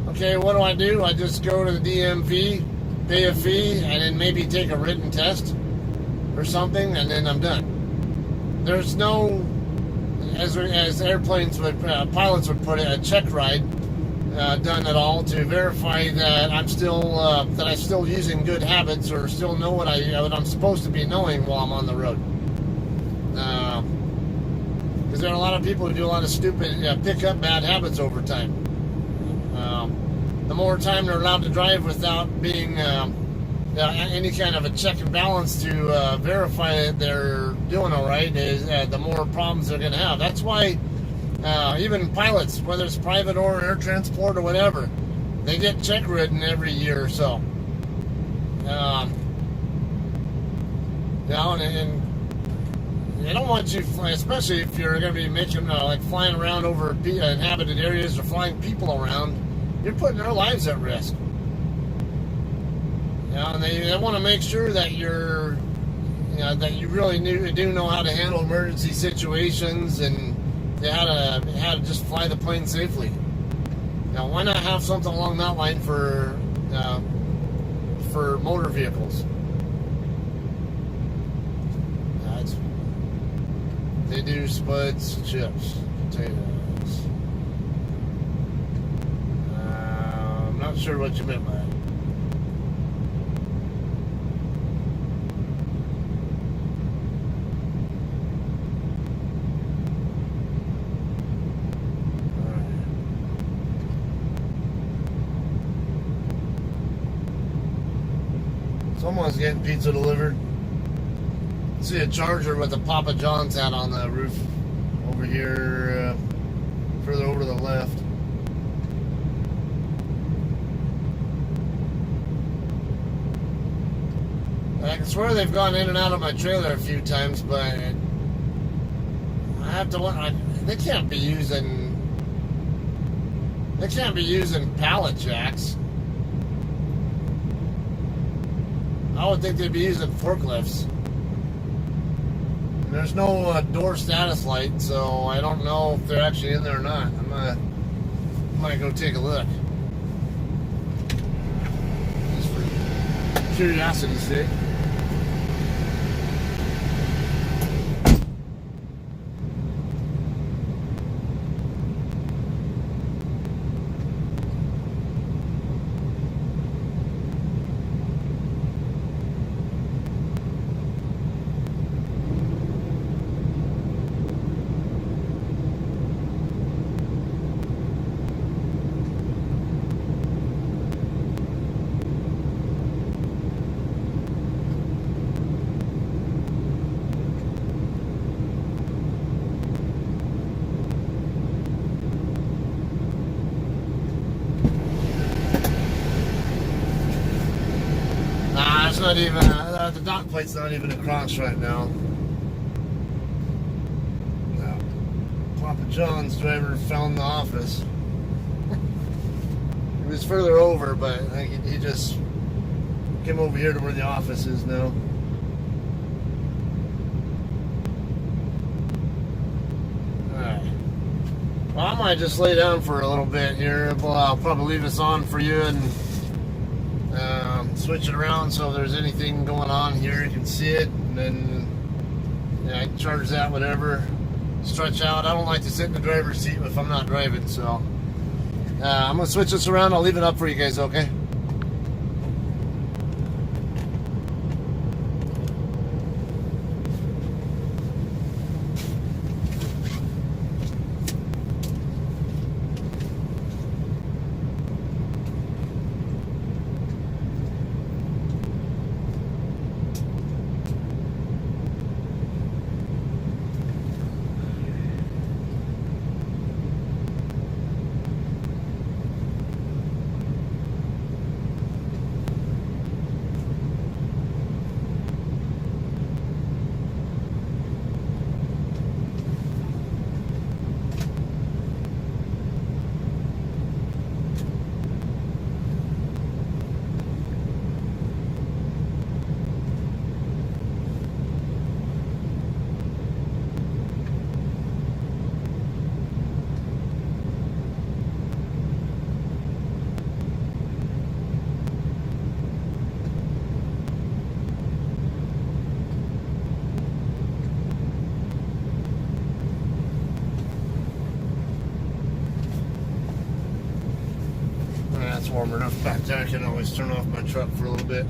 Okay, what do? I just go to the DMV, pay a fee, and then maybe take a written test or something, and then I'm done. There's no, as airplanes would, pilots would put it, a check ride done at all to verify that I'm still using good habits or still know what I'm supposed to be knowing while I'm on the road. Because there are a lot of people who do a lot of stupid, pick up bad habits over time. the more time they're allowed to drive without being any kind of a check and balance to verify that they're doing all right, is the more problems they're going to have. That's why even pilots, whether it's private or air transport or whatever, they get check ridden every year or so. And they don't want you flying, especially if you're going to be making like flying around over inhabited areas or flying people around. You're putting their lives at risk. And they want to make sure that that you really do know how to handle emergency situations and how to just fly the plane safely. Now, why not have something along that line for motor vehicles? They do spuds, chips, potatoes. I'm not sure what you meant by that. Someone's getting pizza delivered. See a Charger with a Papa John's hat on the roof over here, further over to the left. I can swear they've gone in and out of my trailer a few times, but I have to wonder. They can't be using pallet jacks. I would think they'd be using forklifts. There's no door status light, so I don't know if they're actually in there or not. I might go take a look. Just for curiosity's sake. It's not even, the dock plate's not even across right now. No. Papa John's driver found the office. He was further over, but I think he just came over here to where the office is now. Alright. Well, I might just lay down for a little bit here. Well, I'll probably leave this on for you and switch it around so if there's anything going on here you can see it, and then I can charge that, whatever, stretch out. I don't like to sit in the driver's seat if I'm not driving, so I'm gonna switch this around. I'll leave it up for you guys, okay? That's warm enough back there. I can always turn off my truck for a little bit.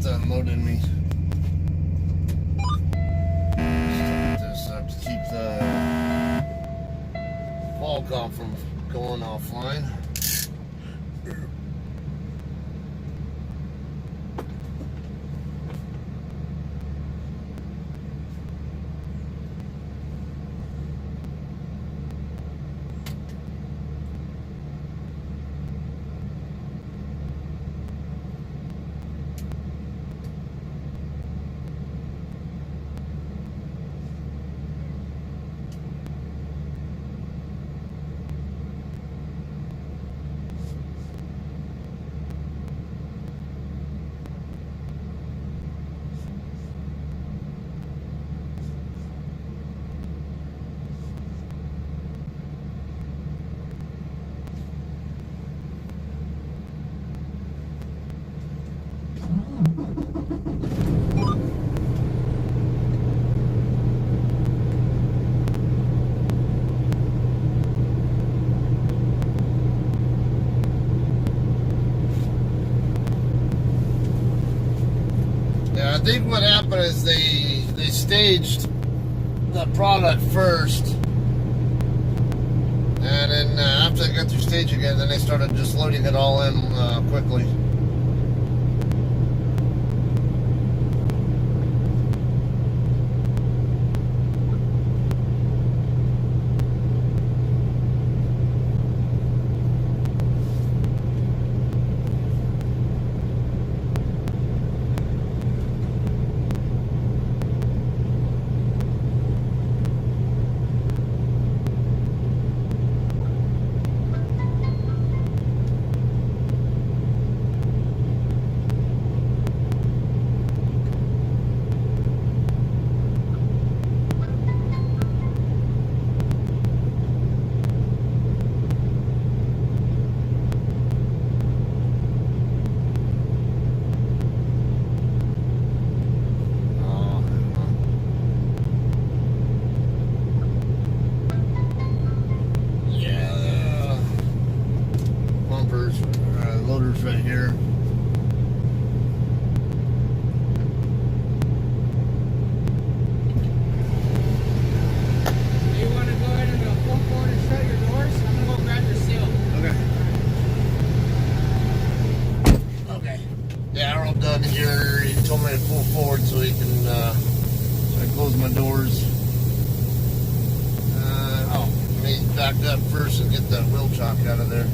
just unloaded me. Start this up to keep the Qualcomm from going offline. I think what happened is they staged the product first, and then after they got through staging it, then they started just loading it all in quickly. Loaders right here. You want to go ahead and go full forward and shut your doors? I'm going to go grab your seal. Okay. Okay. Yeah, we're all done here. He told me to pull forward so he can so I close my doors. Let me back up first and get that wheel chock out of there.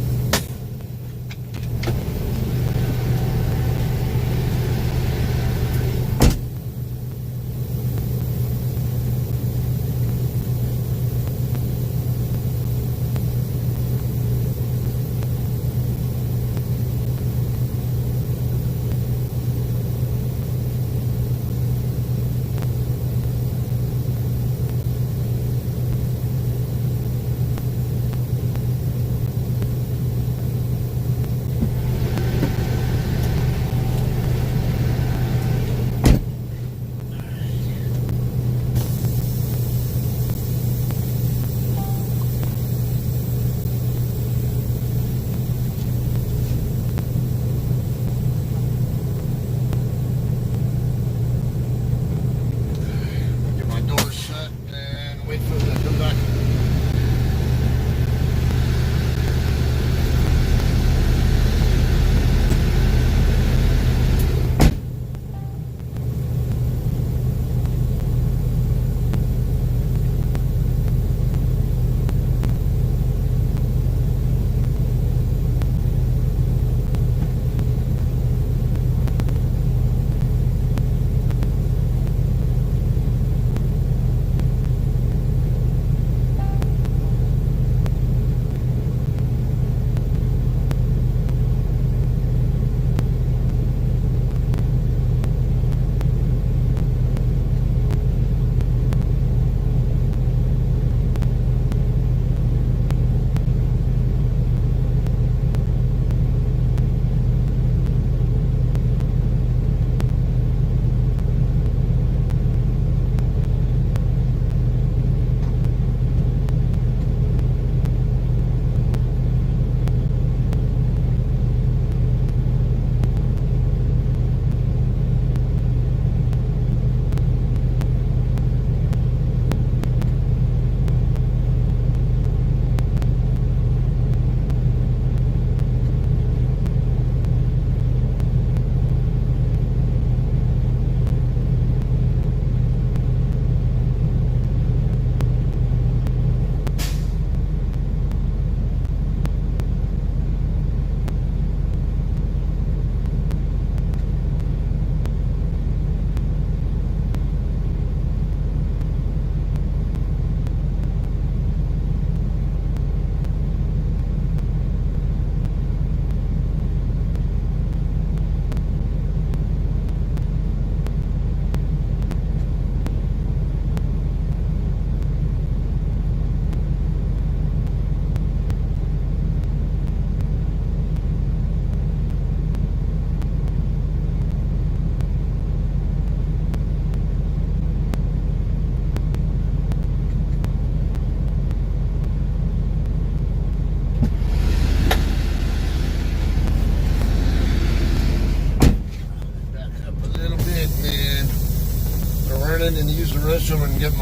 in and use the restroom and get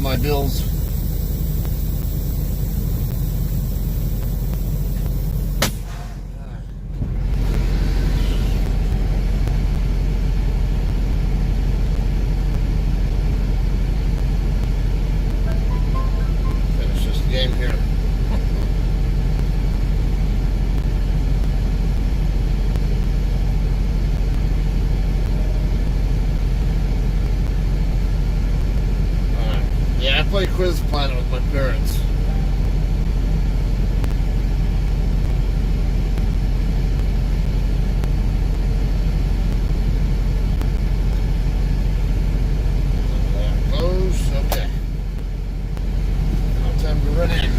my bills. Finish this game here. Yeah, I play Quiz Planet with my parents. Close. Okay. Now time to run in.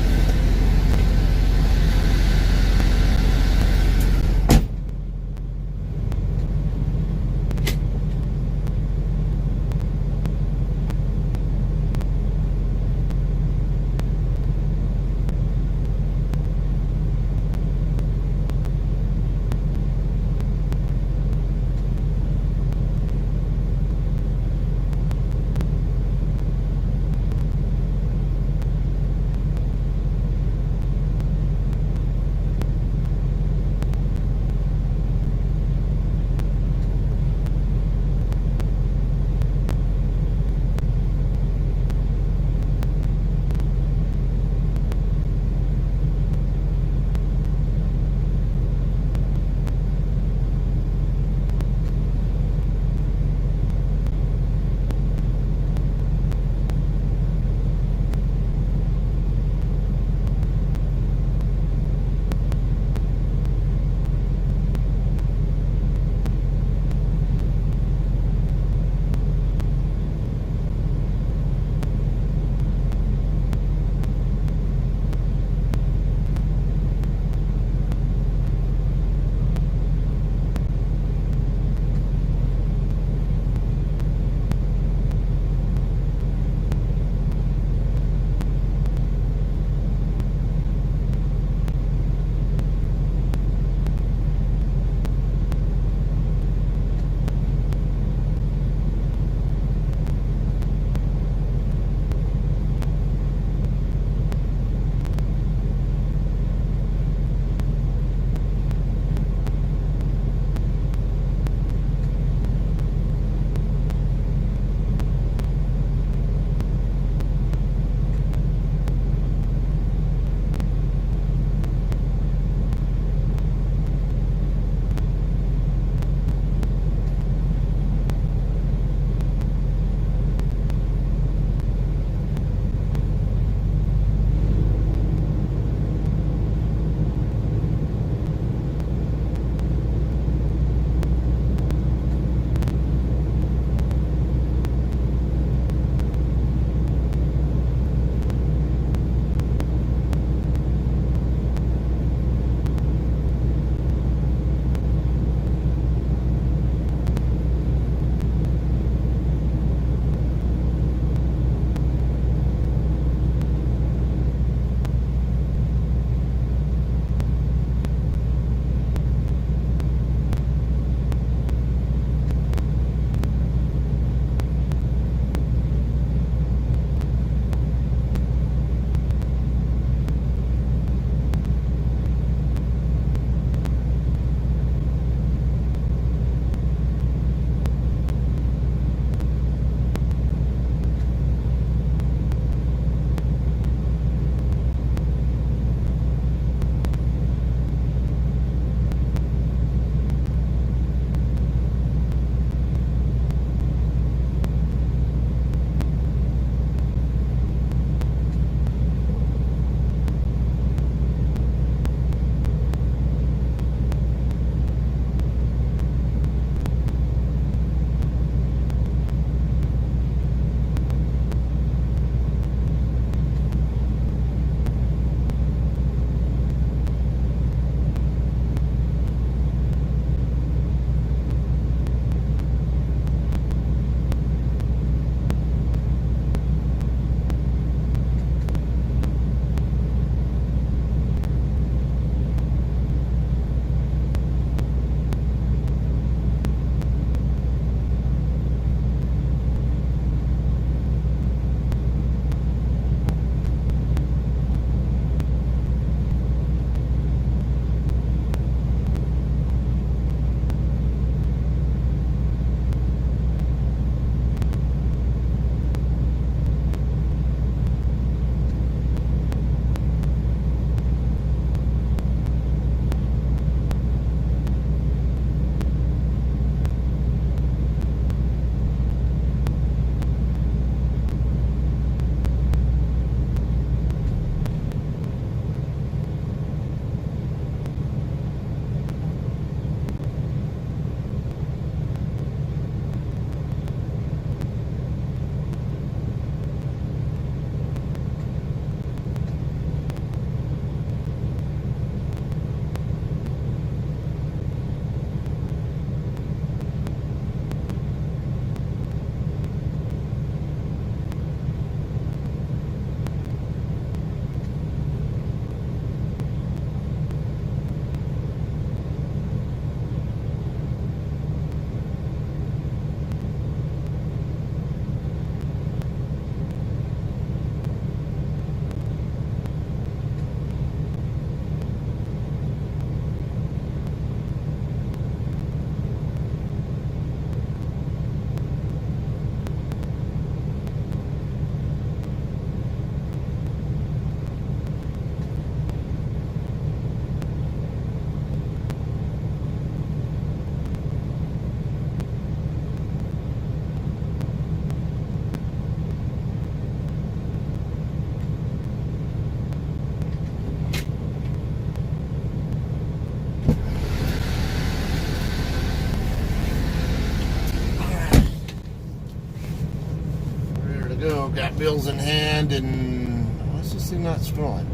cat bills in hand, and why is this thing not scrolling?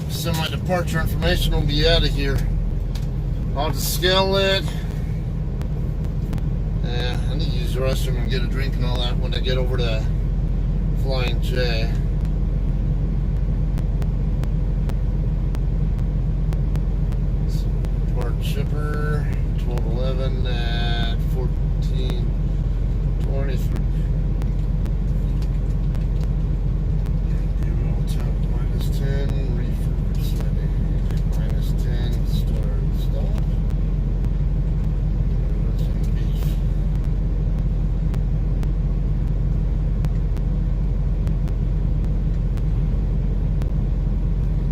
Semi-departure information will be out of here. I'll have to scale it. Yeah, I need to use the restroom and get a drink and all that when I get over to Flying J. Depart shipper 1211 at 14:23. -10, reefer setting, -10, start, stop. Some beef.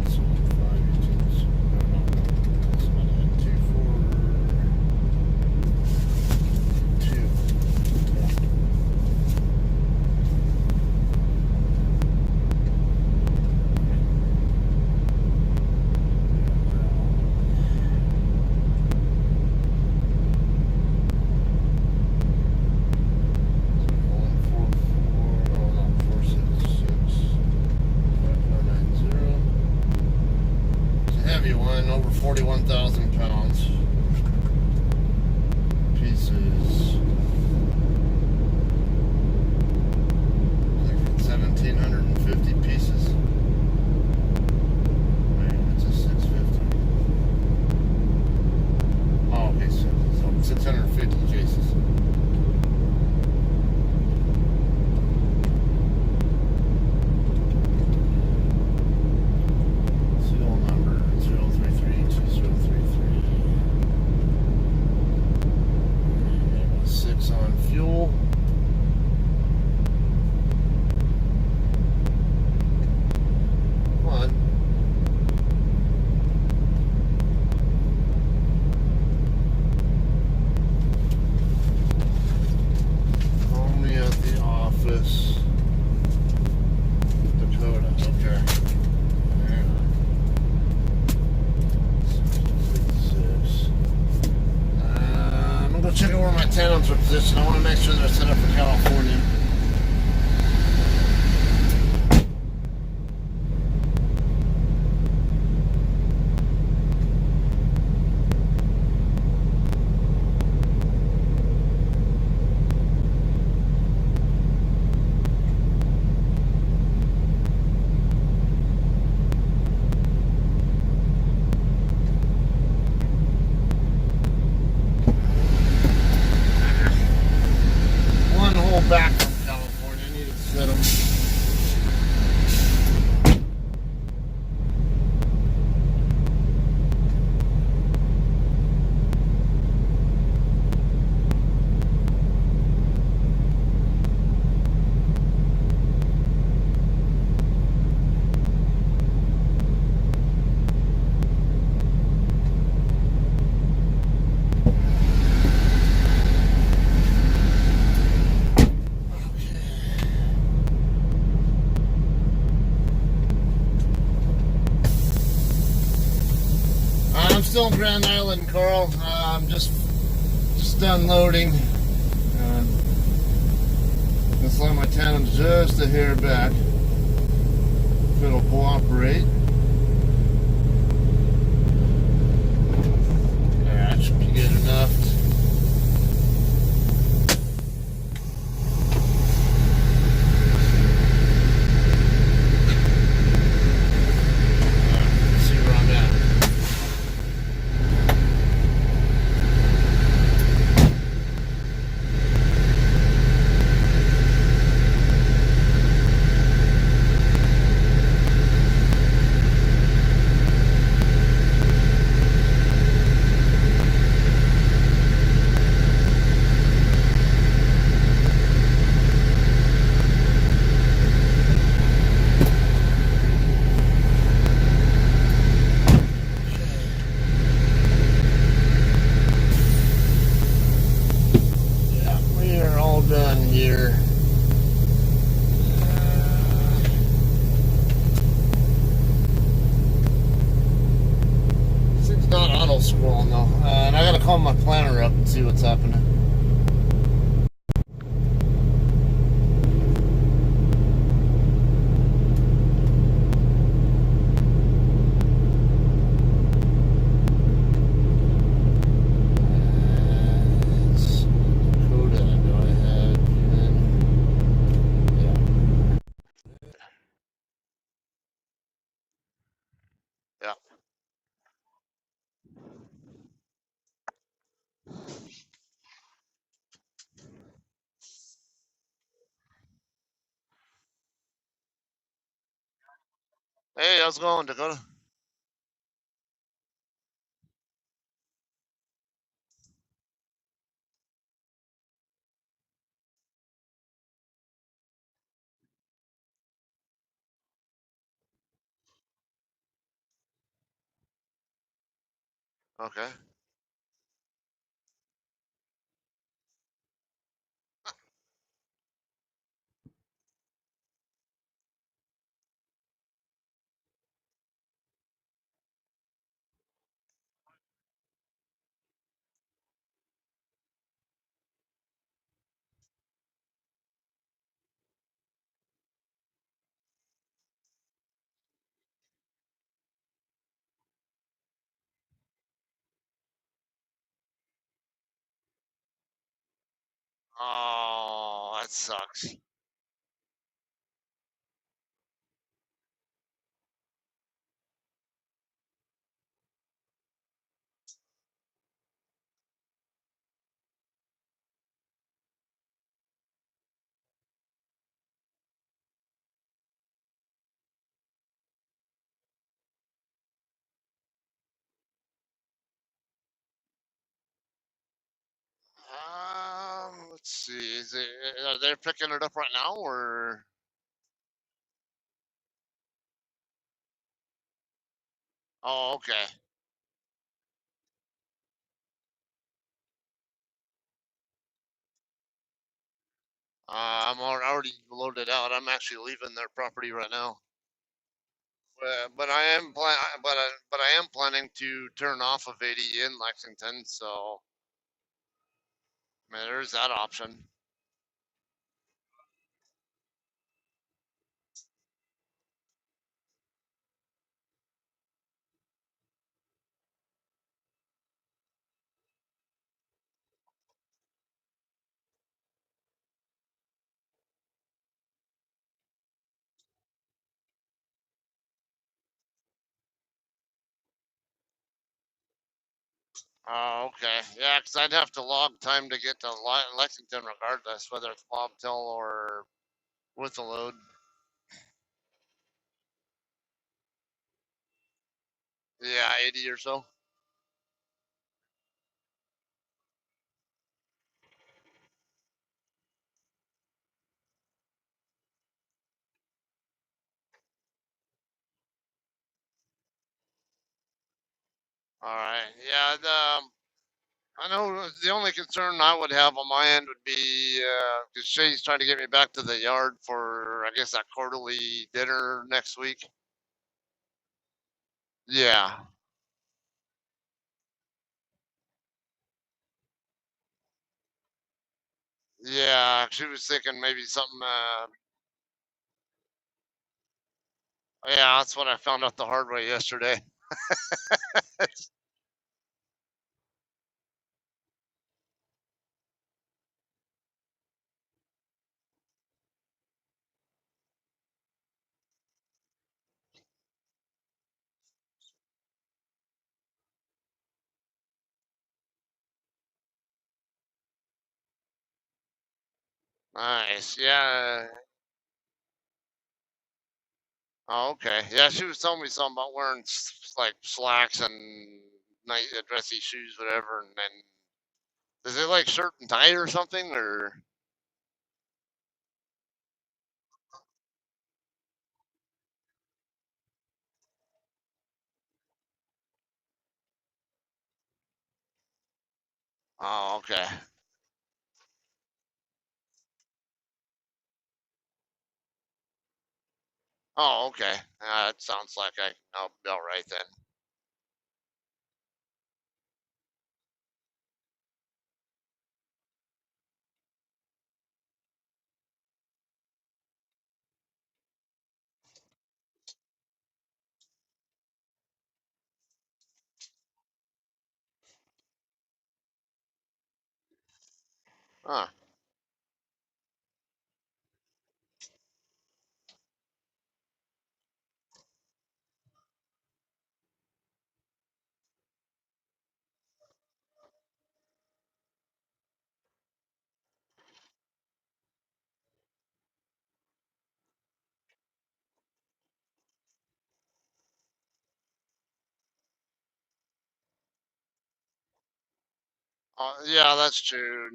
So 5, 18, no, that's what I had 2, 4, 2. Over 41,000 pounds. Pieces. Like 1,750 pieces. Man, it's a 650. Oh, okay, so 650 cases. Serial number 0332033. 6 on fuel. Come on. Call me at the office. Dakota. Okay. Hang on. 66. I'm gonna go check out where my tandems are positioned. I want to make sure they're set up for California. Back from California, I need to set them. I'm still in Grand Island, Carl. I'm just unloading. Looks like my tandem's just a hair back. If it'll cooperate. That should be good enough. See where I'm at. Done here. This thing's not auto scrolling though, and I gotta call my planner up and see what's happening. Yeah. Hey, how's it going, Dakota? Okay. Oh, that sucks. Let's see. Are they picking it up right now, or? Oh, okay. I'm already loaded out. I'm actually leaving their property right now. But I am planning to turn off of 80 in Lexington. So, man, there's that option. Oh, okay. Yeah, 'cause I'd have to log time to get to Lexington regardless, whether it's bobtail or with a load. Yeah, 80 or so. All right. Yeah. I know the only concern I would have on my end would be because Shay's trying to get me back to the yard for, I guess, that quarterly dinner next week. Yeah. Yeah. She was thinking maybe something. Yeah, that's what I found out the hard way yesterday. Nice. Yeah. Oh, okay. Yeah, she was telling me something about wearing like slacks and night dressy shoes, whatever. And then is it like shirt and tie or something, or? Oh, okay. Oh, okay. It sounds like I'll be all right then. Huh. Yeah, that's true.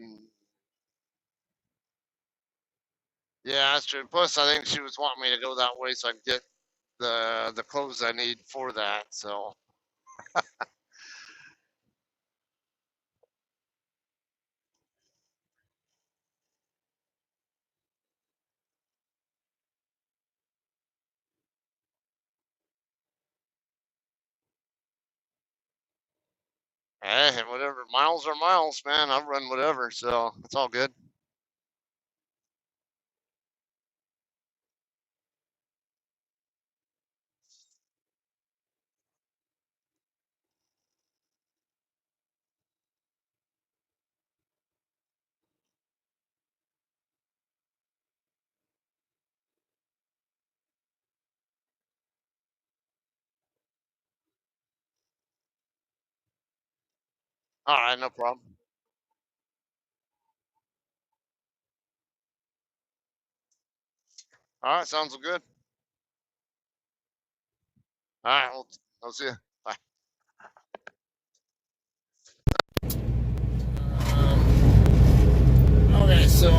Yeah, that's true. Plus, I think she was wanting me to go that way so I can get the clothes I need for that. So, hey, whatever. Miles are miles, man. I'll run whatever, so it's all good. All right, no problem. All right, sounds good. All right, I'll see you. Bye. Okay, so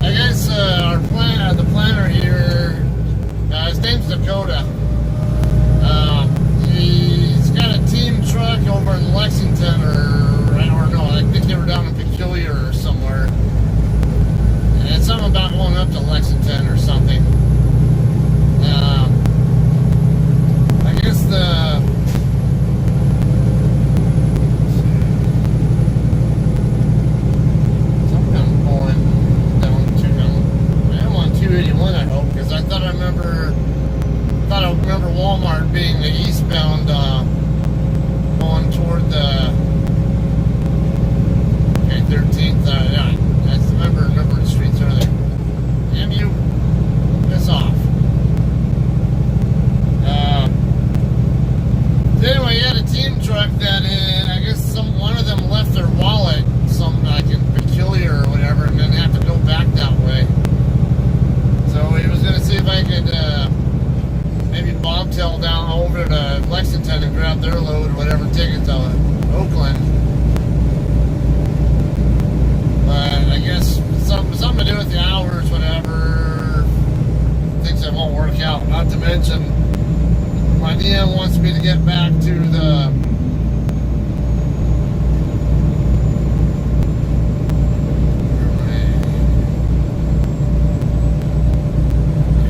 I guess the planner here, his name's Dakota. He's got a team truck over in Lexington, or no, I think they were down in Peculiar or somewhere. And it's something about going up to Lexington or something. I guess I'm going down to, I'm on 281, I hope, because I remember Walmart being the eastbound, going toward the 13th. Yeah, I remember a number of streets earlier. Damn you, piss off. Anyway, he had a team truck that I guess one of them left their wallet, some like in Peculiar or whatever, and then have to go back that way. So he was going to see if I could maybe bobtail down over to Lexington and grab their load or whatever, take it to Oakland. But I guess something to do with the hours, whatever. Things that won't work out. Not to mention, my DM wants me to get back to the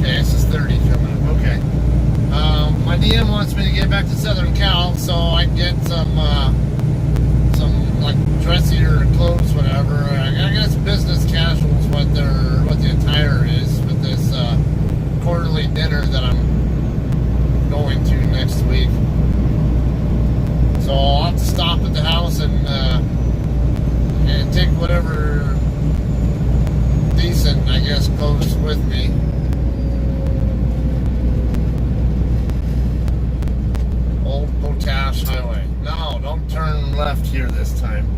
this is 30 coming up. Okay. My DM wants me to get back to Southern Cal so I can get some like dressier clothes, whatever. I guess business casual is what the attire is with this quarterly dinner that I'm going to next week. So I'll have to stop at the house and take whatever decent, I guess, clothes with me. Old Potash Highway. No, don't turn left here this time.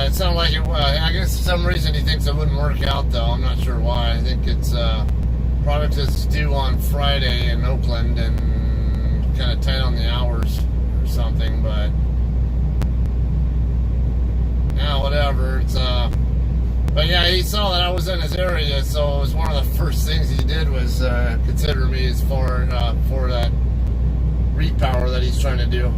It sounded like it was. I guess for some reason he thinks it wouldn't work out, though. I'm not sure why. I think it's product is due on Friday in Oakland and kind of tight on the hours or something, but yeah, whatever. It's but yeah, he saw that I was in his area, so it was one of the first things he did was consider me as far for that repower that he's trying to do.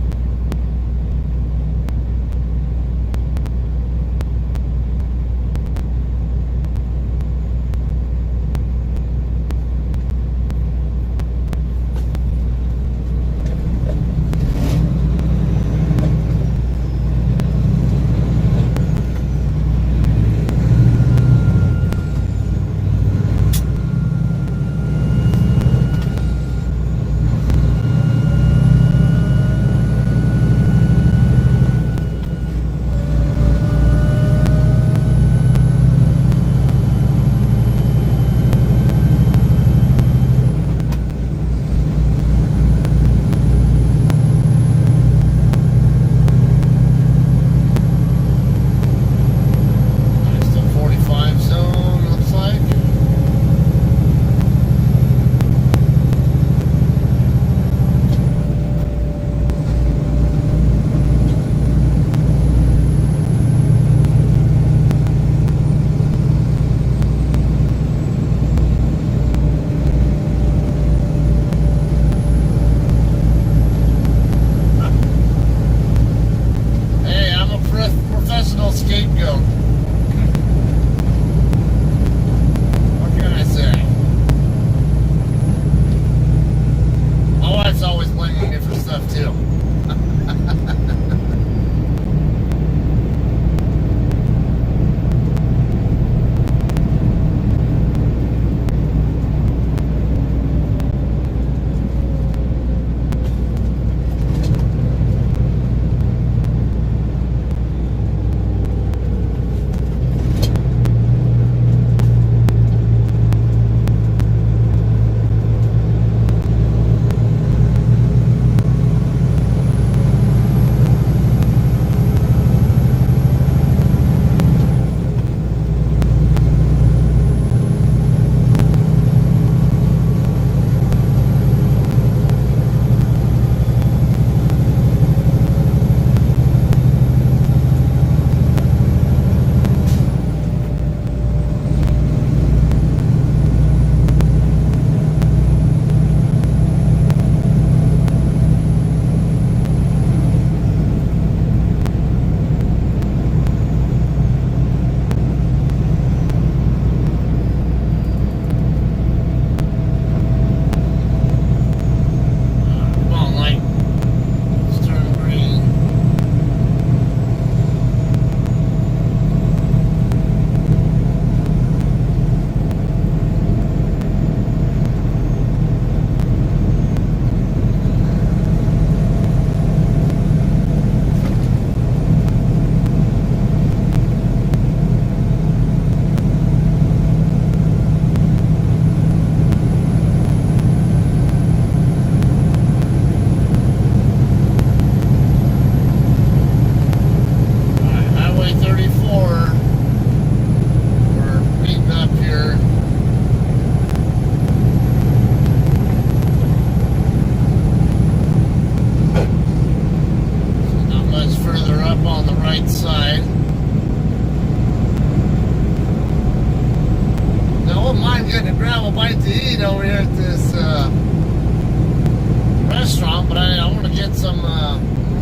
get some,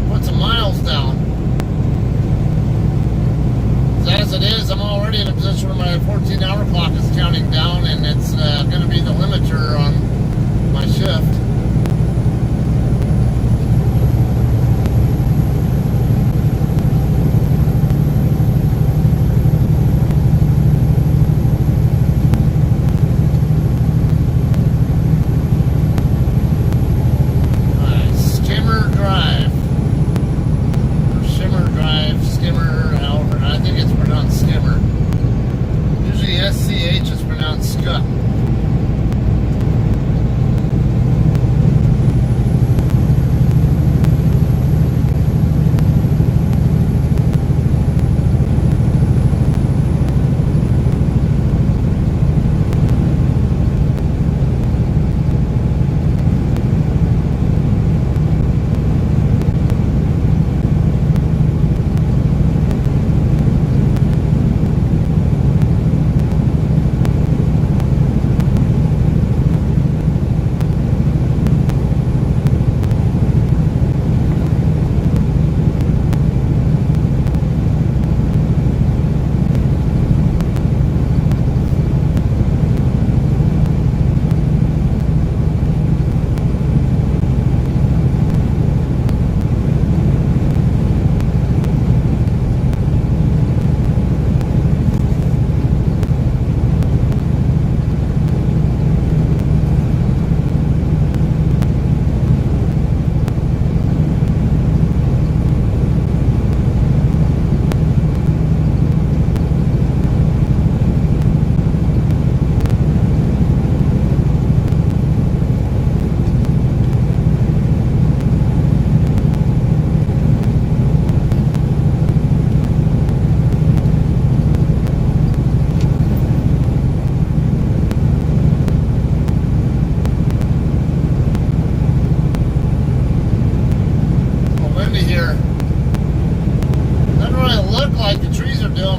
put some miles down. As it is, I'm already in a position where my 14-hour clock is counting down, and it's going to be the limiter on my shift. SCH is pronounced scut.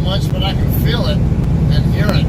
Much, but I can feel it and hear it.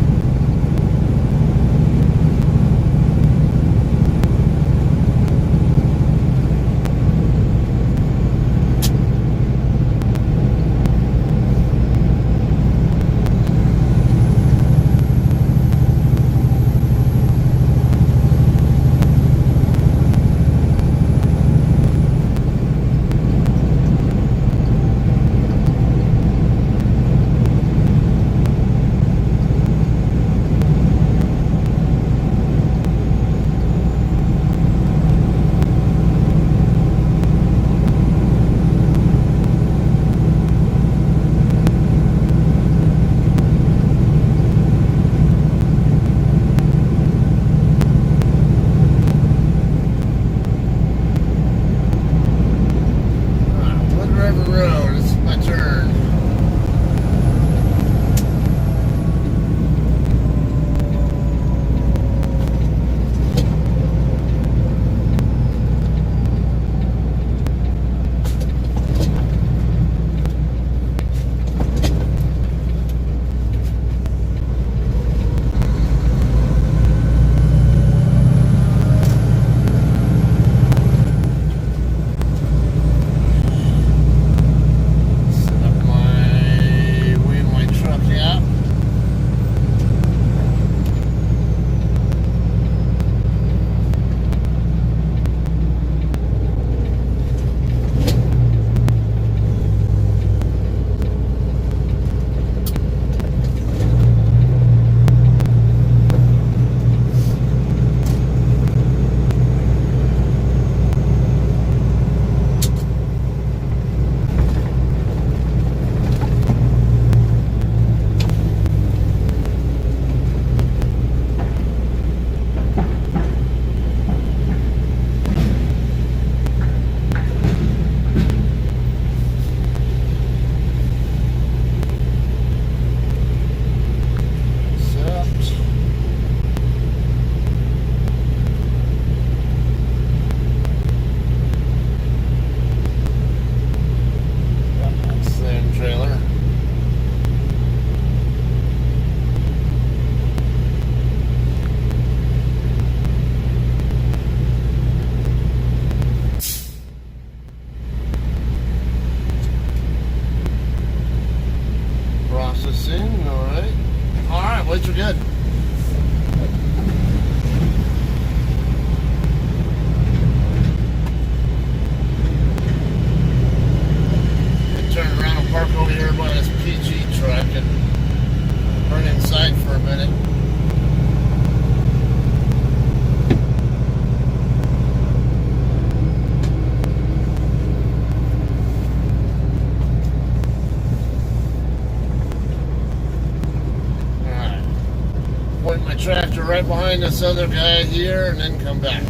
tractor right behind this other guy here and then come back.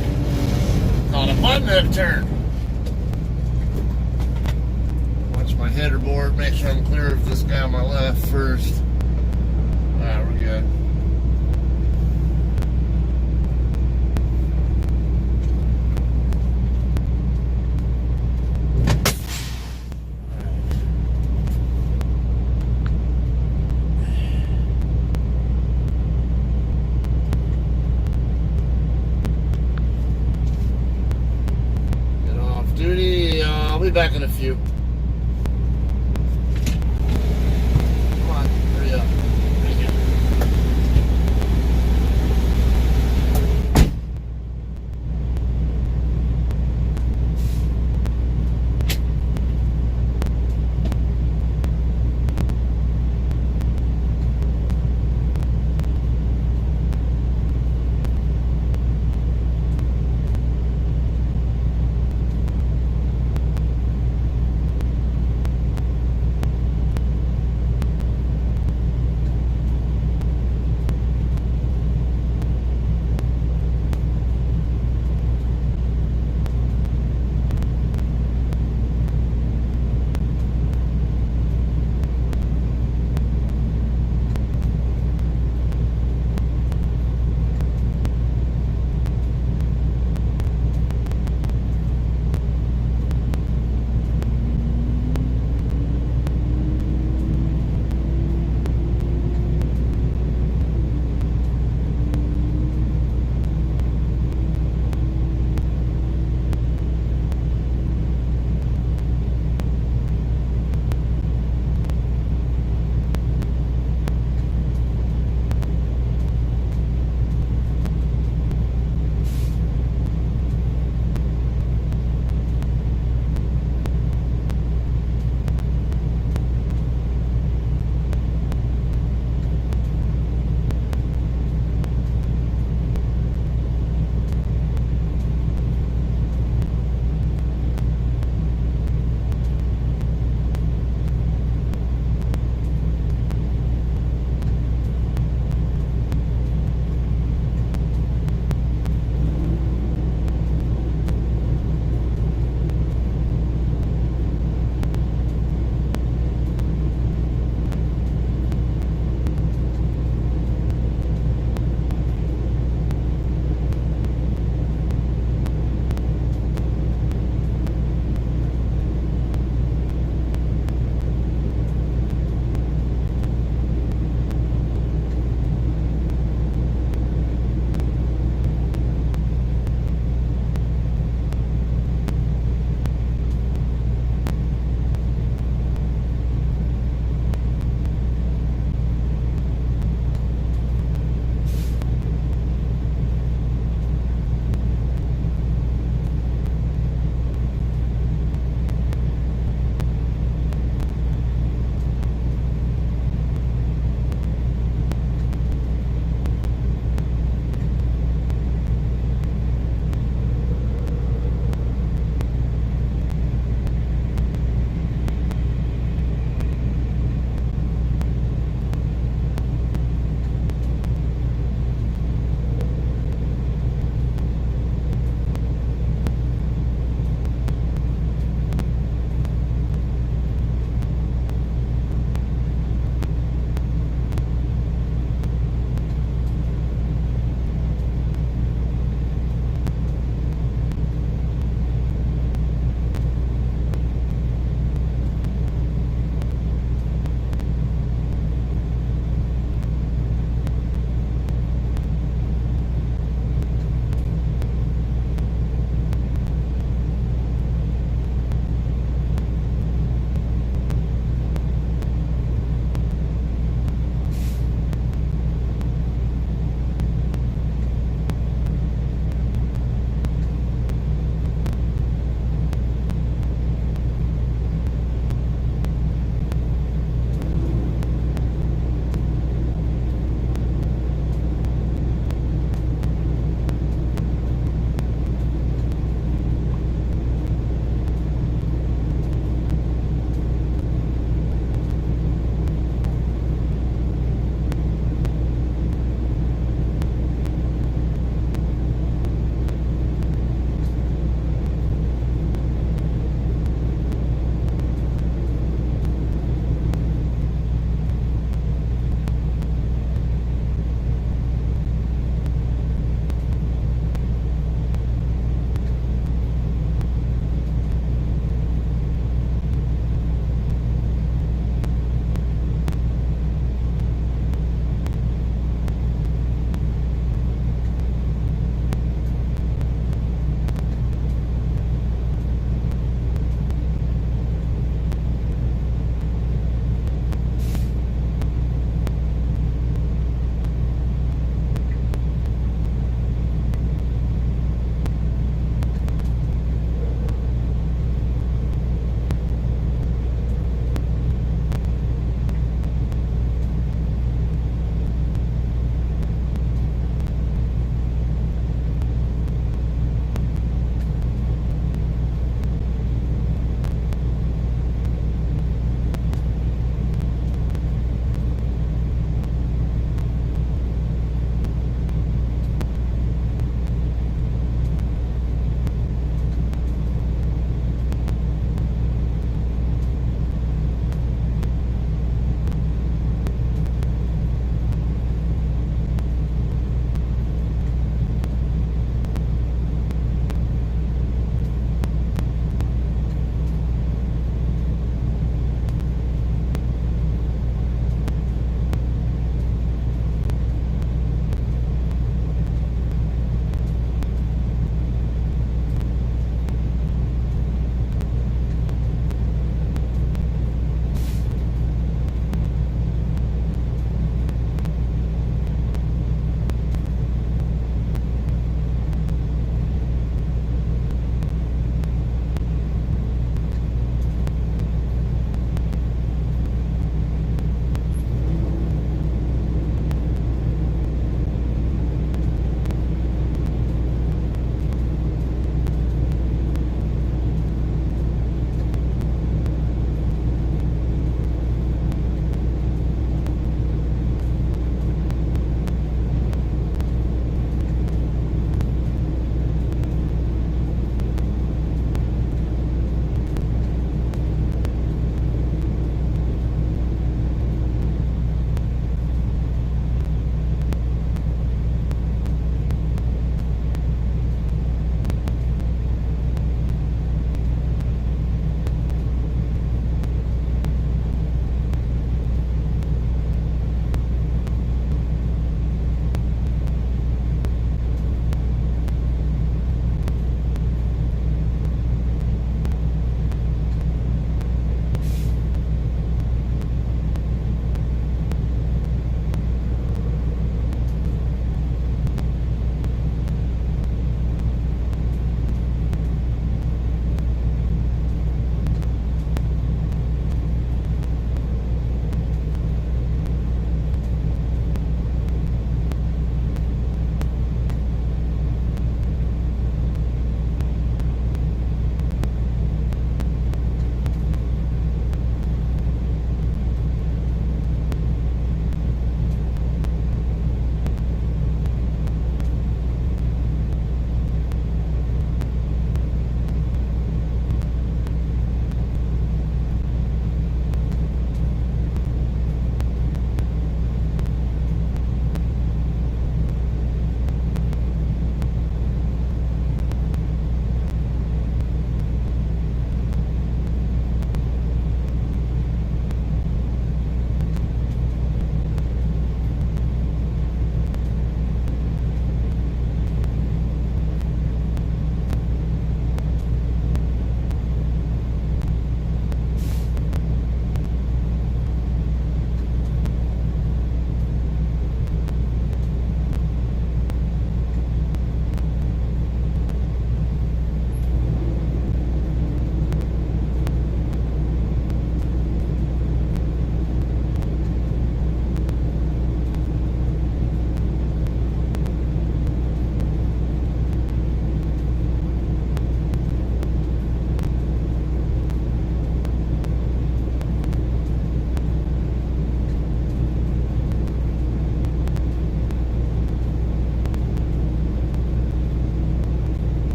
Call it a button turn. Watch my header board, make sure I'm clear of this guy on my left first. Alright, we're good. Duty, I'll be back in a few. Come on, hurry up.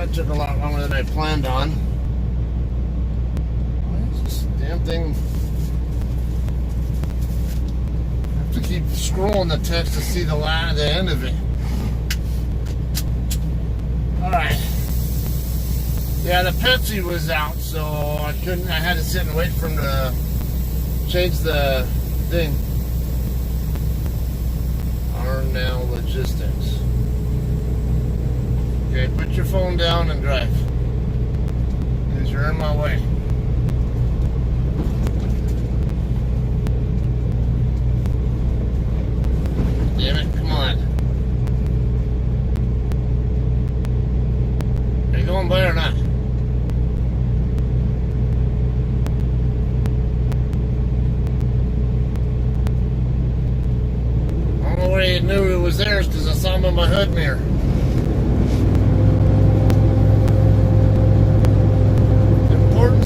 That took a lot longer than I planned on. Why is this damn thing? I have to keep scrolling the text to see the end of it. Alright. Yeah, the Pepsi was out, so I had to sit and wait for him to change the thing. Arnell Logistics. Okay, put your phone down and drive. Because you're in my way. Damn it, come on. Are you going by or not? The only way you knew it was there is because I saw him in my hood mirror.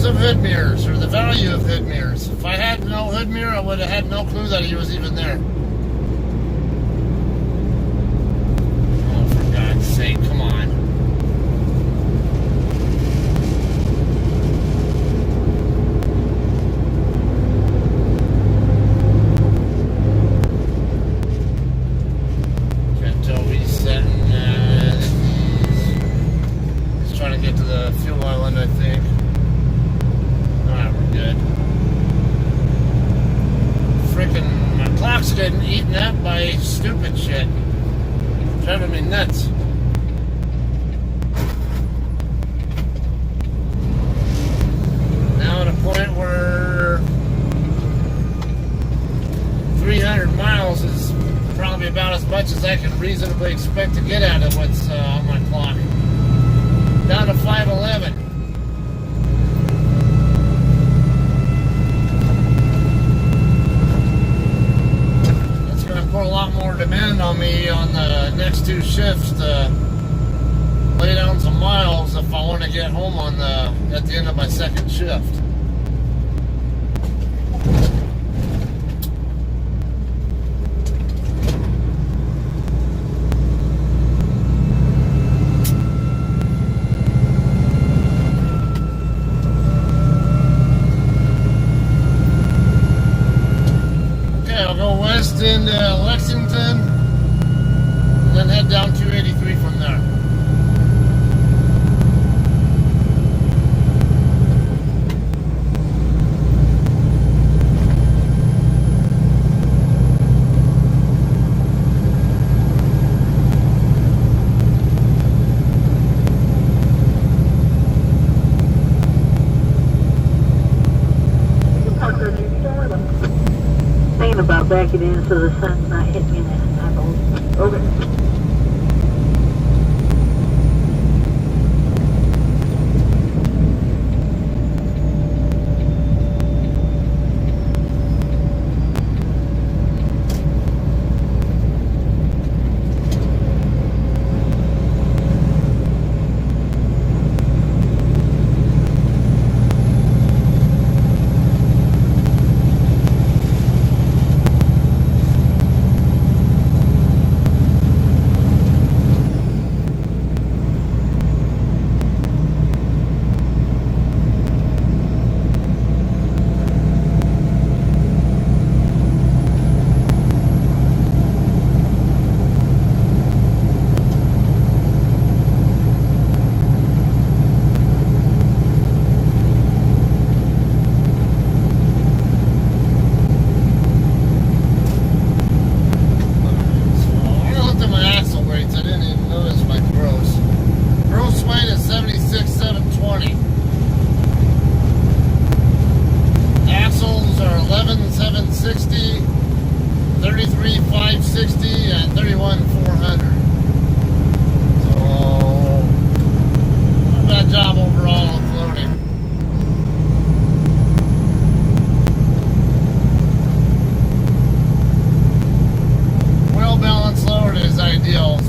Of hood mirrors, or the value of hood mirrors. If I had no hood mirror, I would have had no clue that he was even there. Oh, for God's sake, come on. Can't tell he's setting. He's trying to get to the fuel island, I think. Good. Freaking, my clock's getting eaten up by stupid shit. Driving me nuts. Now at a point where 300 miles is probably about as much as I can reasonably expect to get out of what's on my clock. Down to 511. A lot more demand on me on the next two shifts to lay down some miles if I want to get home on at the end of my second shift. West into Lexington, and then head down 283 from there. About backing in so the sun's not hitting me in the eyeballs. Okay.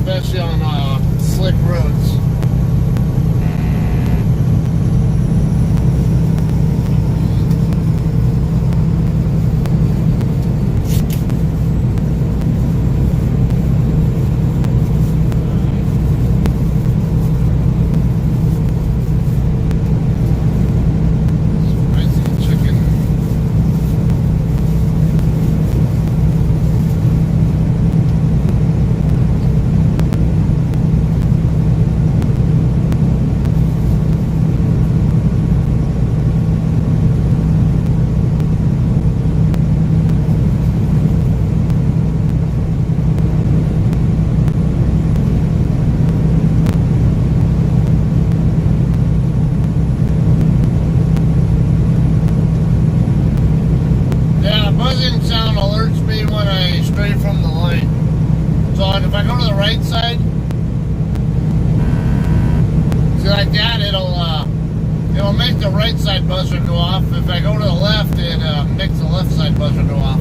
especially on slick roads. like that, it'll make the right side buzzer go off. If I go to the left, it makes the left side buzzer go off.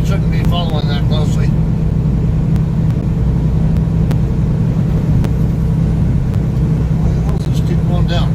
Shouldn't be following that closely. Let's just keep going down.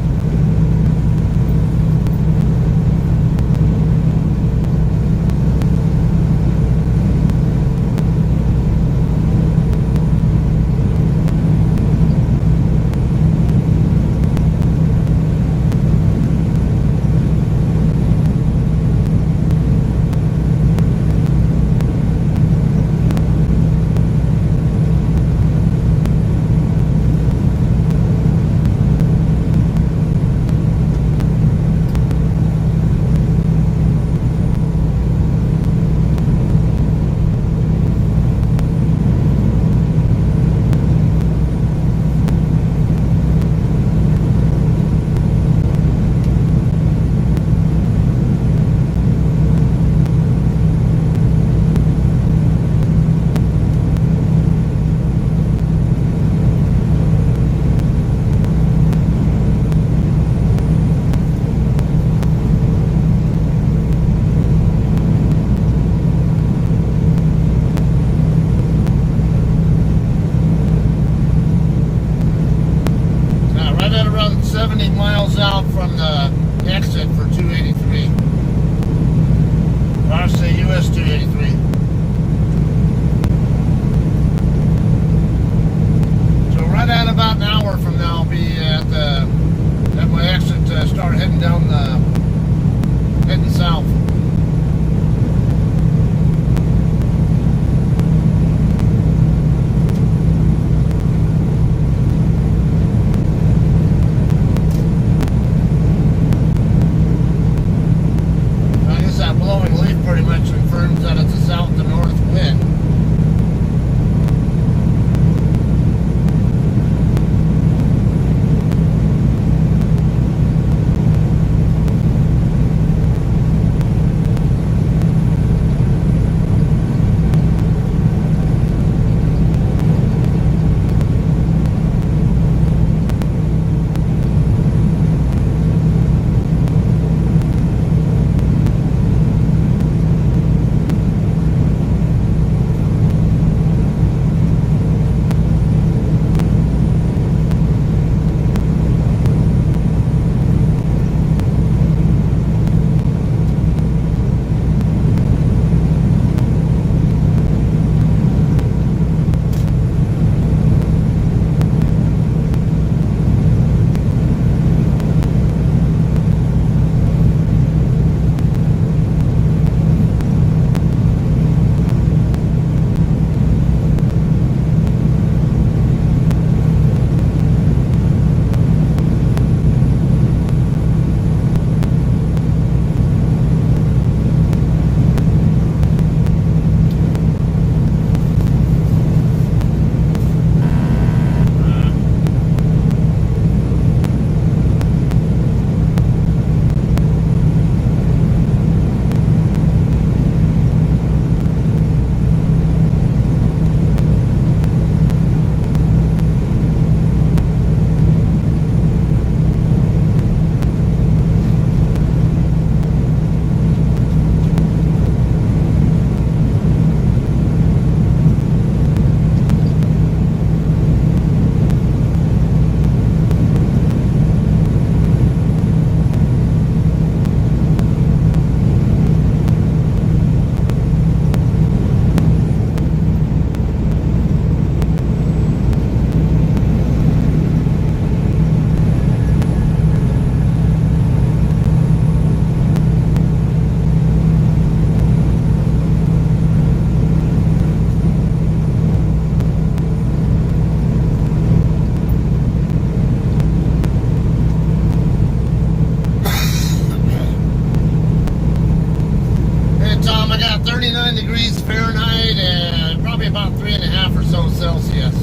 Out from the exit for 283. Or I say US 283. So right at about an hour from now, I'll be at my exit to start heading down heading south. Pretty much confirms that it's a south to north wind. degrees Fahrenheit and probably about 3.5 or so Celsius.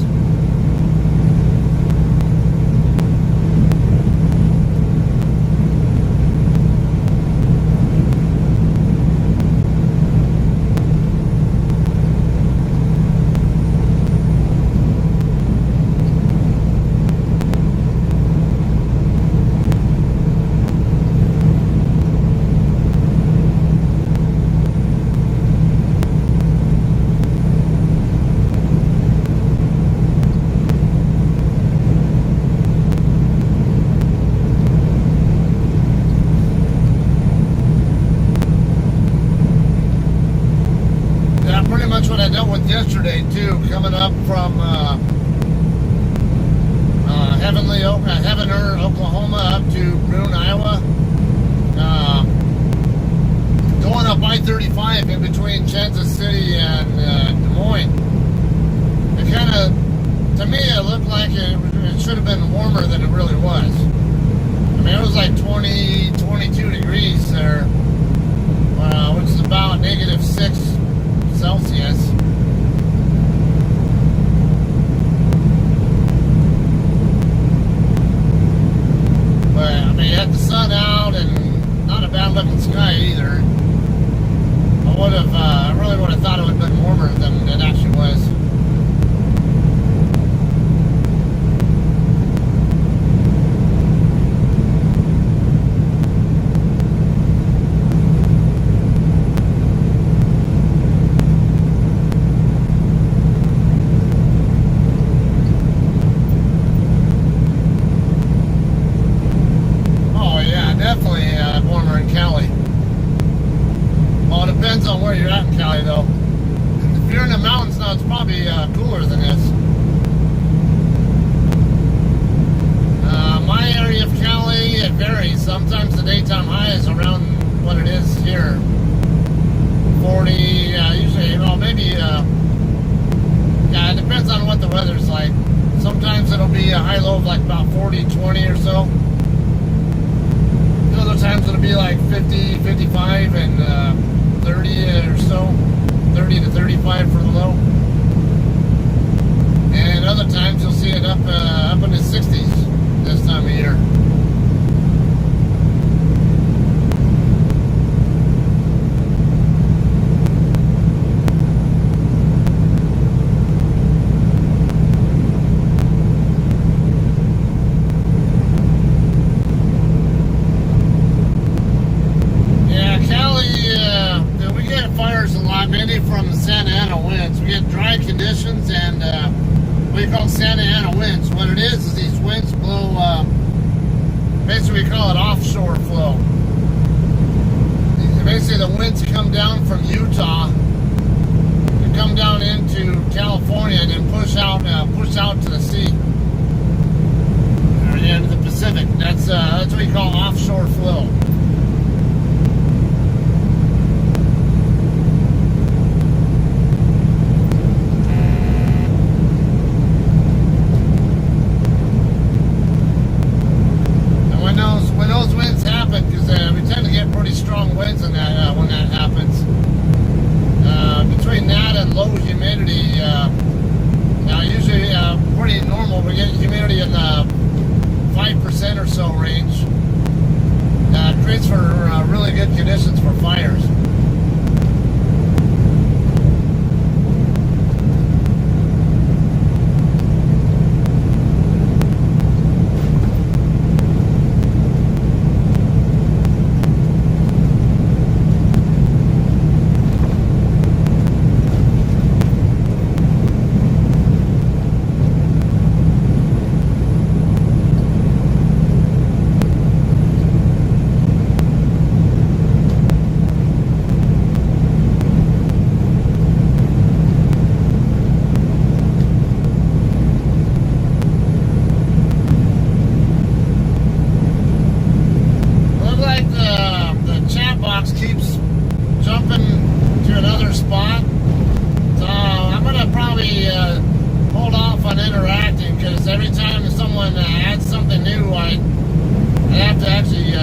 What I dealt with yesterday too, coming up from Heavener, Oklahoma, up to Boone, Iowa, going up I-35 in between Kansas City and Des Moines. It kind of, to me, it looked like it should have been warmer than it really was. I mean, it was like 20, 22 degrees there, which is about -6 Celsius. But I mean, you had the sun out and not a bad looking sky either. I really would have thought it would have been warmer than it actually was. Depends on where you're at in Cali, though. If you're in the mountains now, it's probably cooler than this. My area of Cali, it varies. Sometimes the daytime high is around what it is here. 40, usually, well, maybe, yeah, it depends on what the weather's like. Sometimes it'll be a high-low of like about 40, 20 or so. Other times it'll be like 50, 55, and 30 or so, 30 to 35 for the low. And other times you'll see it up in the 60s this time of year. From Santa Ana winds. We get dry conditions and what we call Santa Ana winds. What it is these winds blow, basically we call it offshore flow. Basically the winds come down from Utah, they come down into California and then push out to the sea, or into the Pacific. That's what we call offshore flow. Strong winds in that when that happens. Between that and low humidity, usually pretty normal. We get humidity in the 5% or so range. Creates for really good conditions for fires.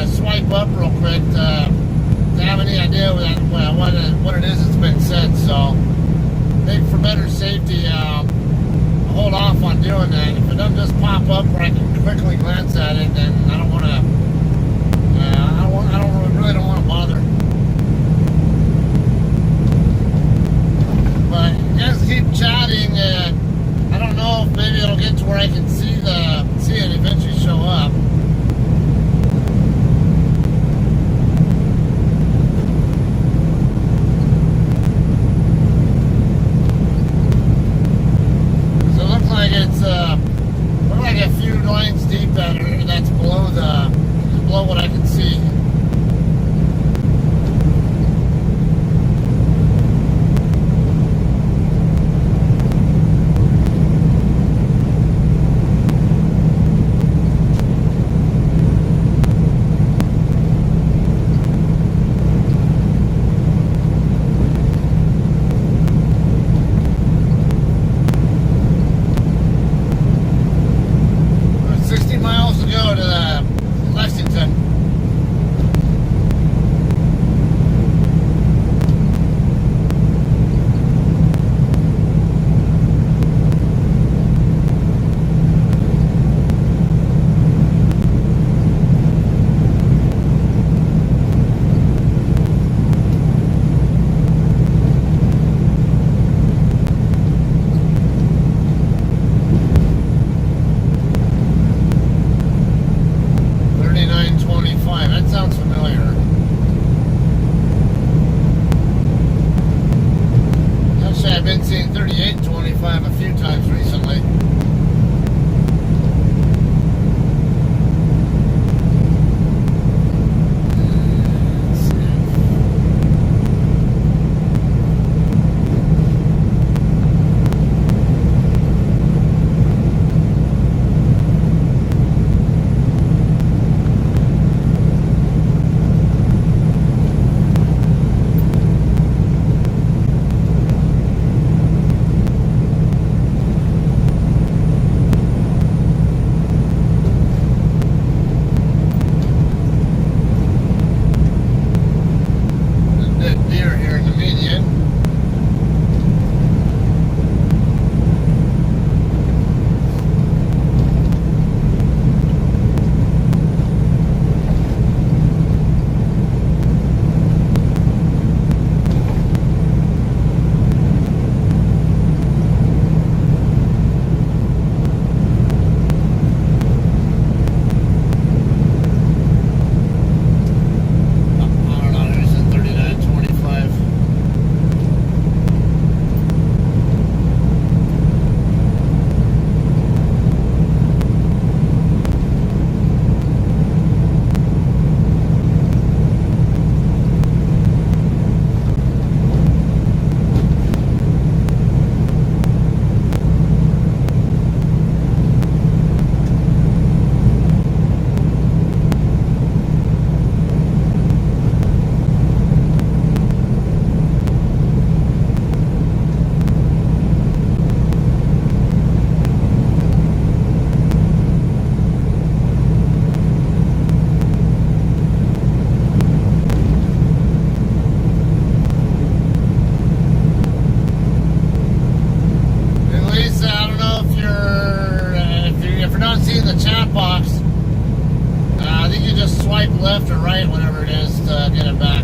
Swipe up real quick to have an any idea what it is that's been said. So I think for better safety, I'll hold off on doing that. If it doesn't just pop up where I can quickly glance at it, then I don't want to. Really don't want to bother. But you guys keep chatting, and I don't know if maybe it'll get to where I can see it eventually show up. So it looks like it's a few lines deep that's below what I can see. Left or right, whatever it is, to get it back.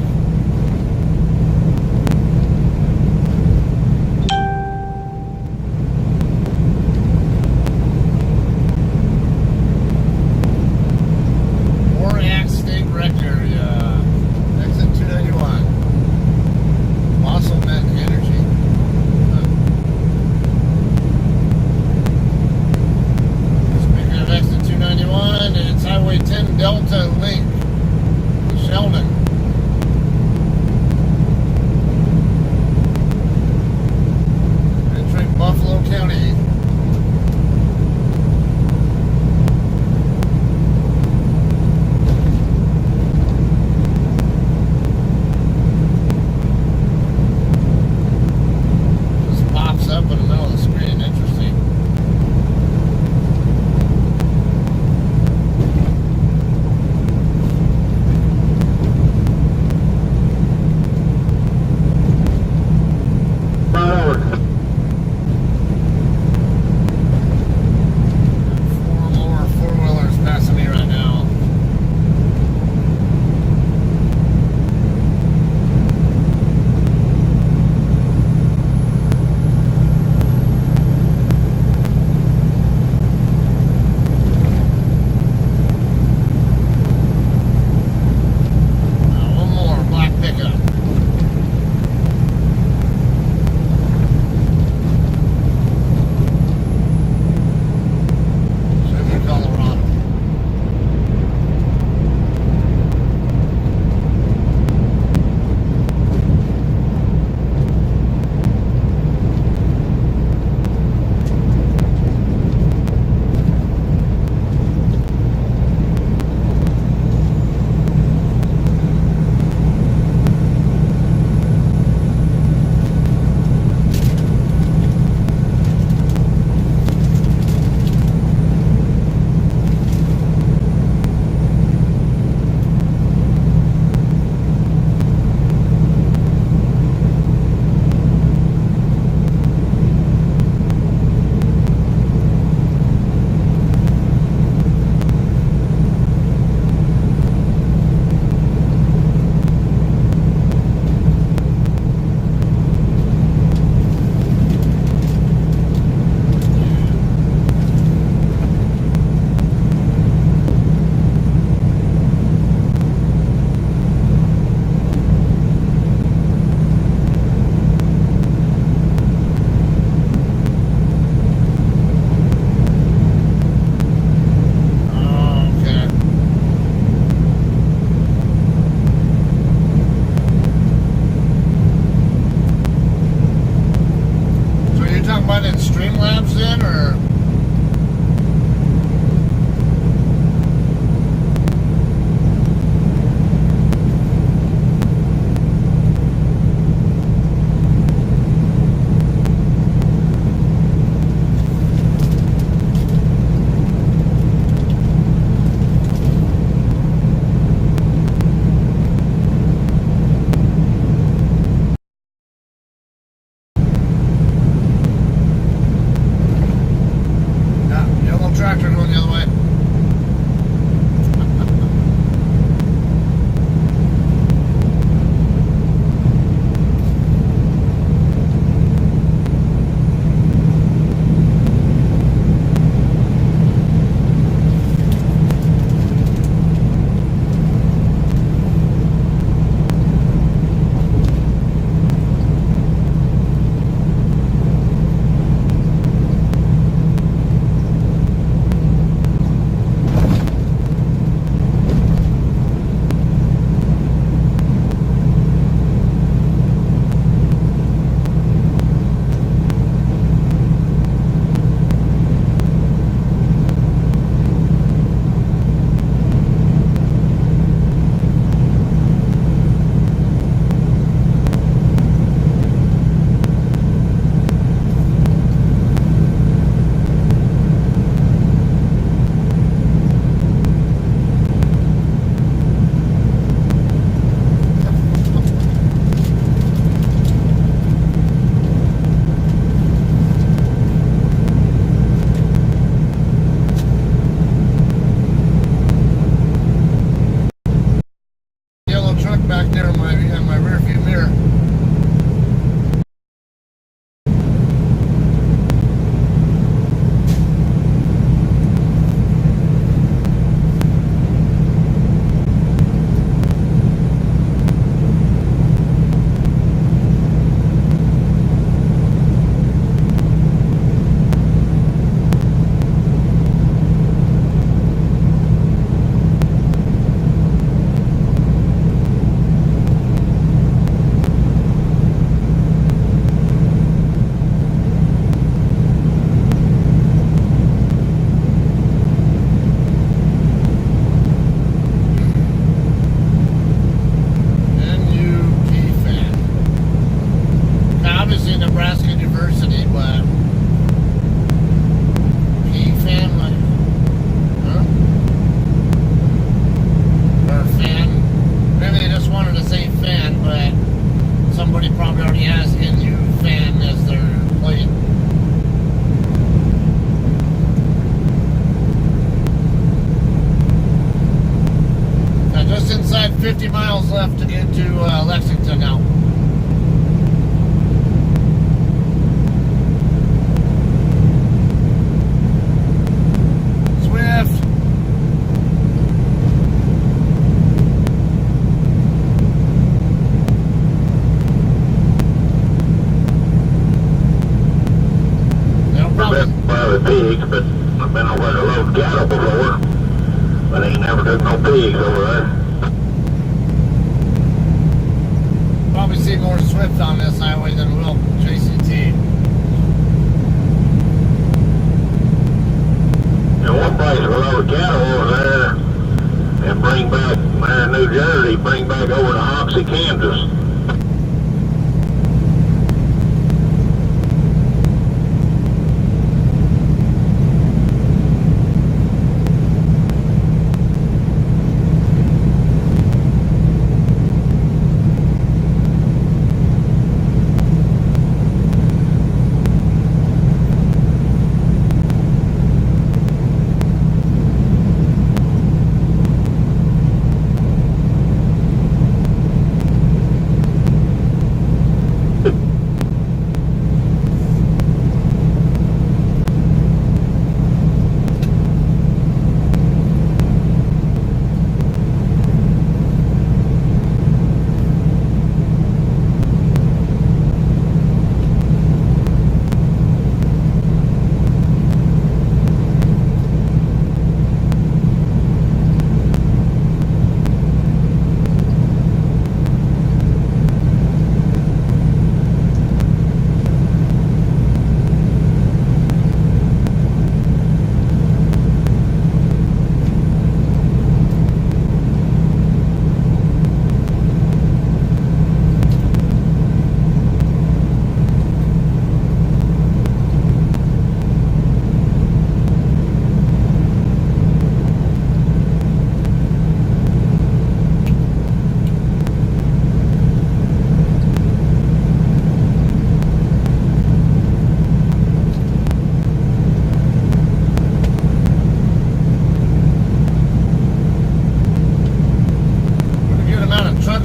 Warrack State Rec Area, exit 291. Fossil Met Energy. Speaking of exit 291, it's Highway 10 Delta Link. Sheldon. Entering Buffalo County. Just pops up in the middle of the screen. Interesting. back there in my rear view mirror. Just inside 50 miles left to get to Lexington now. Swift. I've been by the pigs, but I've been over to load cattle before. But ain't never took no pigs over there. Probably see more Swift on this highway than will JCT. And one place will load cattle over there and bring back, there in New Jersey, bring back over to Hoxie, Kansas.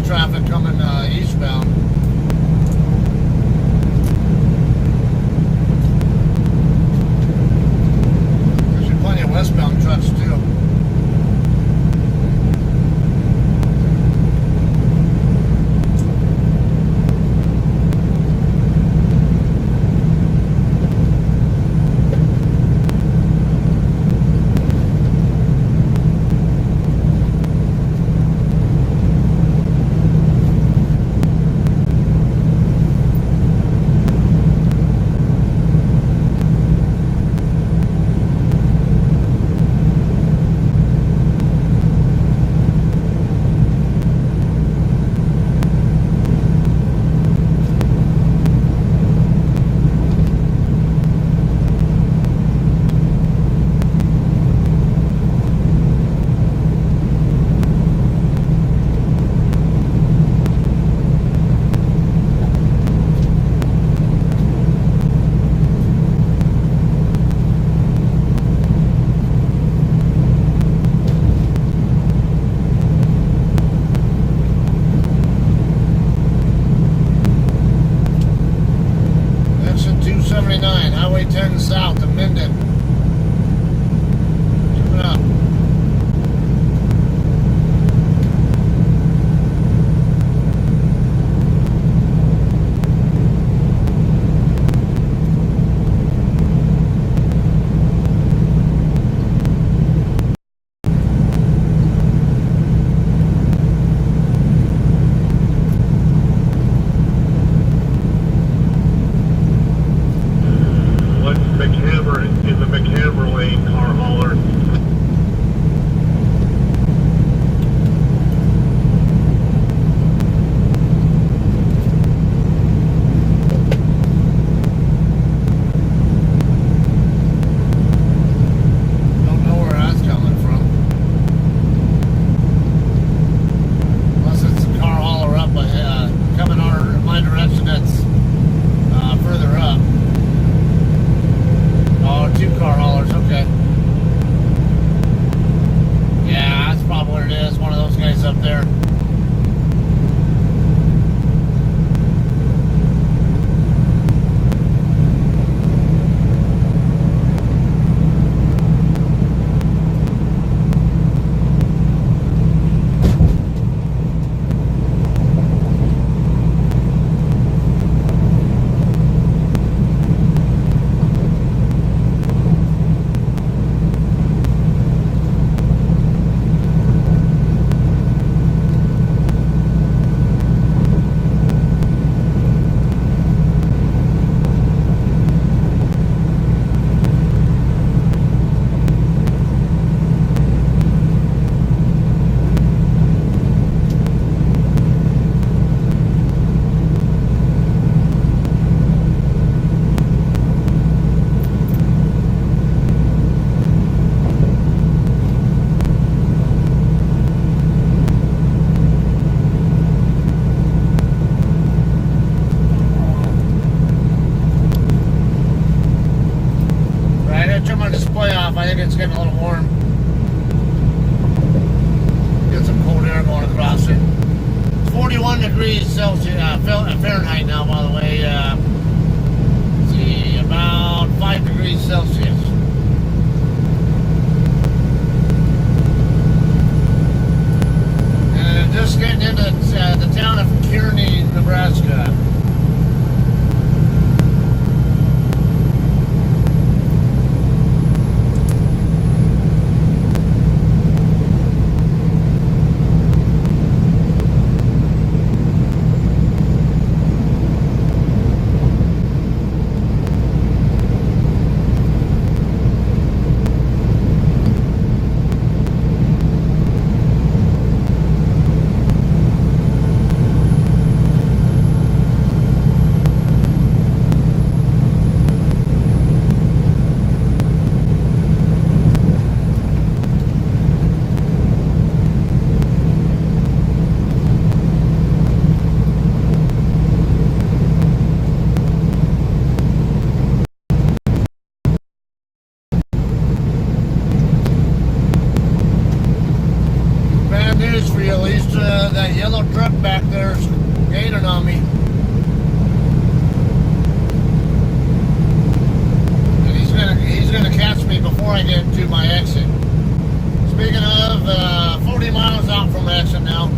Traffic coming eastbound. There's plenty of westbound trucks too. degrees Celsius, Fahrenheit now, by the way. Let's see, about 5 degrees Celsius. And just getting into the town of Kearney, Nebraska. News for you, at least that yellow truck back there's gaining on me. And he's gonna catch me before I get to my exit. Speaking of, 40 miles out from exit now.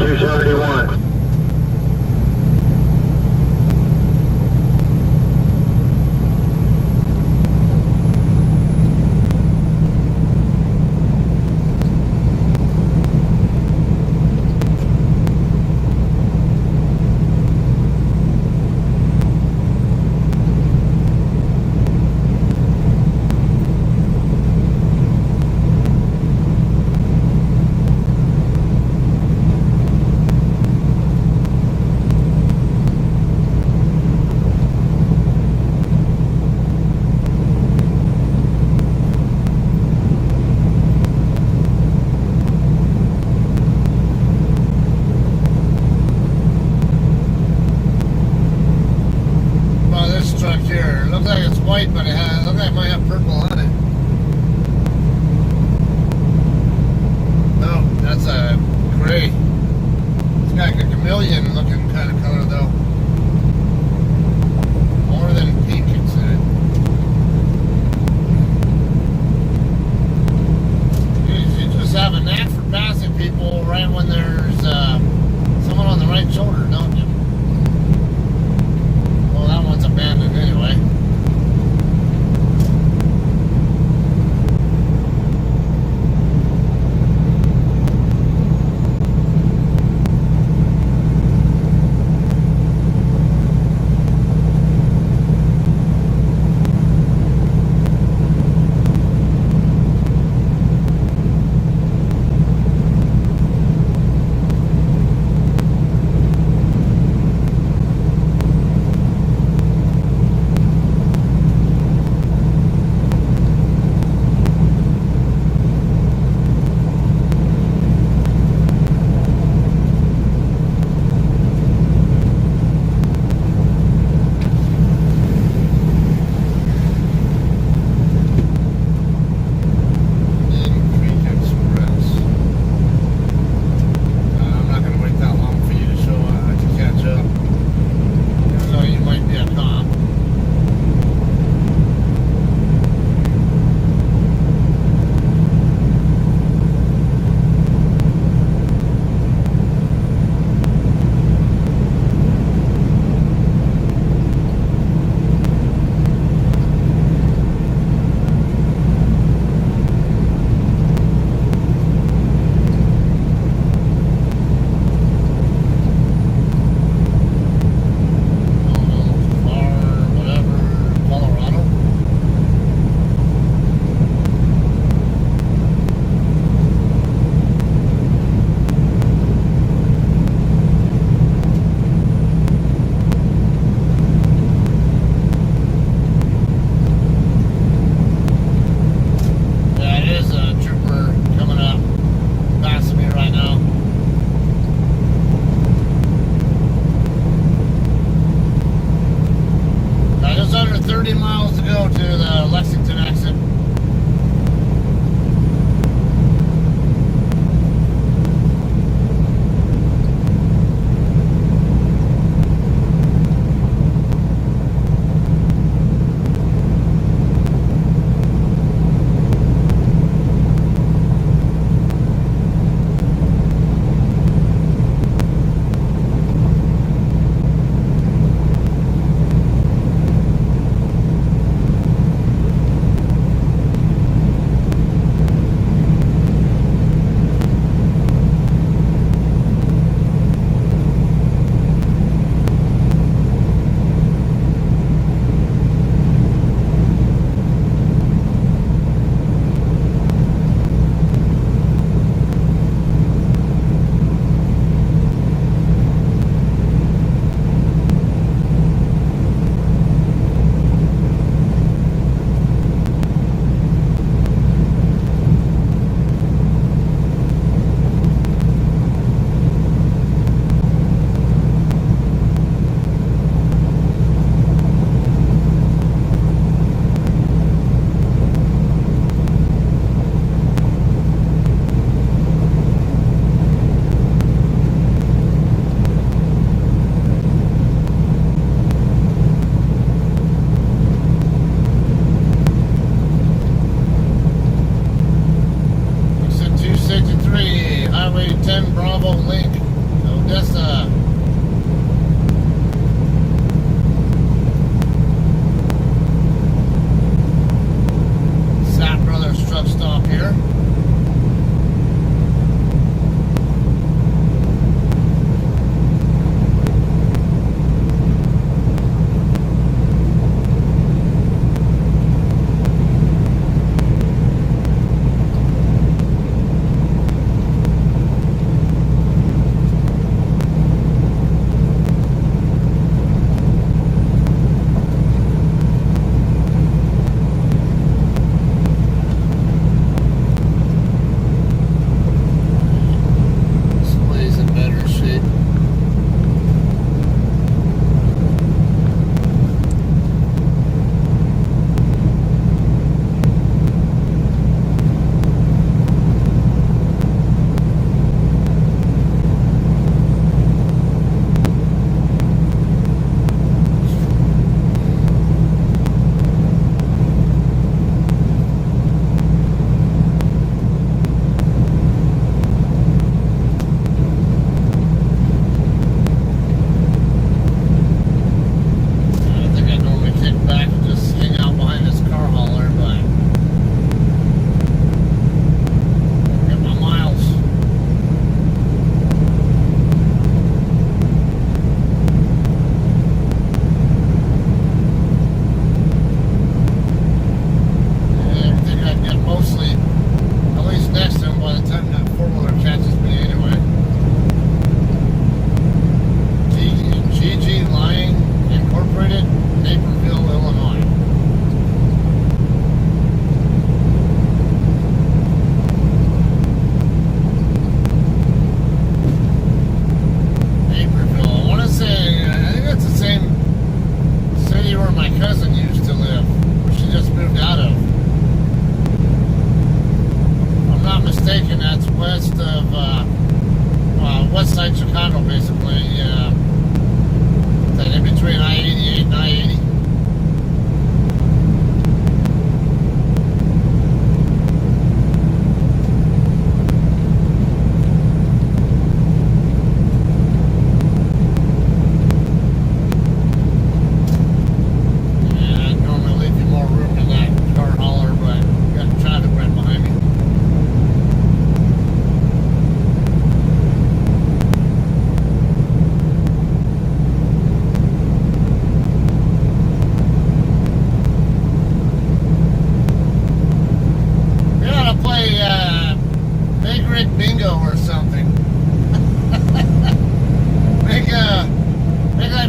271. Well, this truck here, looks like it's white, but looks like it might have purple on it. No, that's a gray. It's got like a chameleon looking kind of color though. More than pink, it said. You just have a knack for passing people right when there's someone on the right shoulder, don't you? Well, that one's abandoned anyway.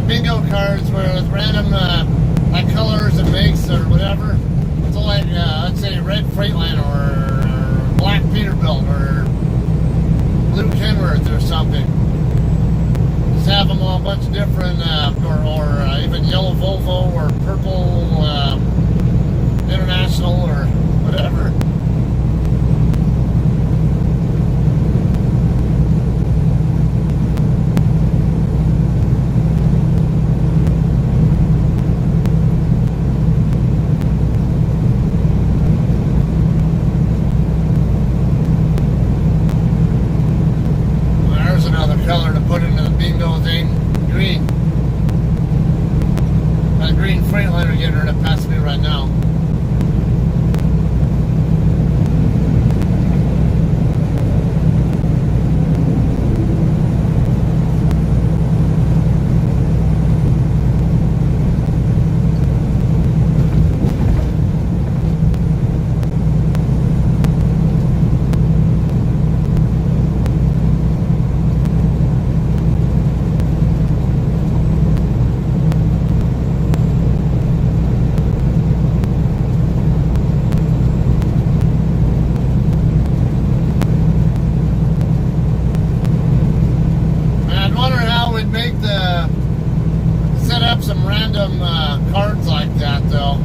bingo cards where with random like colors and makes or whatever. So like let's say red Freightliner or black Peterbilt or blue Kenworth or something. Just have them all a bunch of different or even yellow Volvo or purple International or whatever. Color to put into the bingo thing. Green. Got a green Freightliner getting rid of past me right now. Some random cards like that though.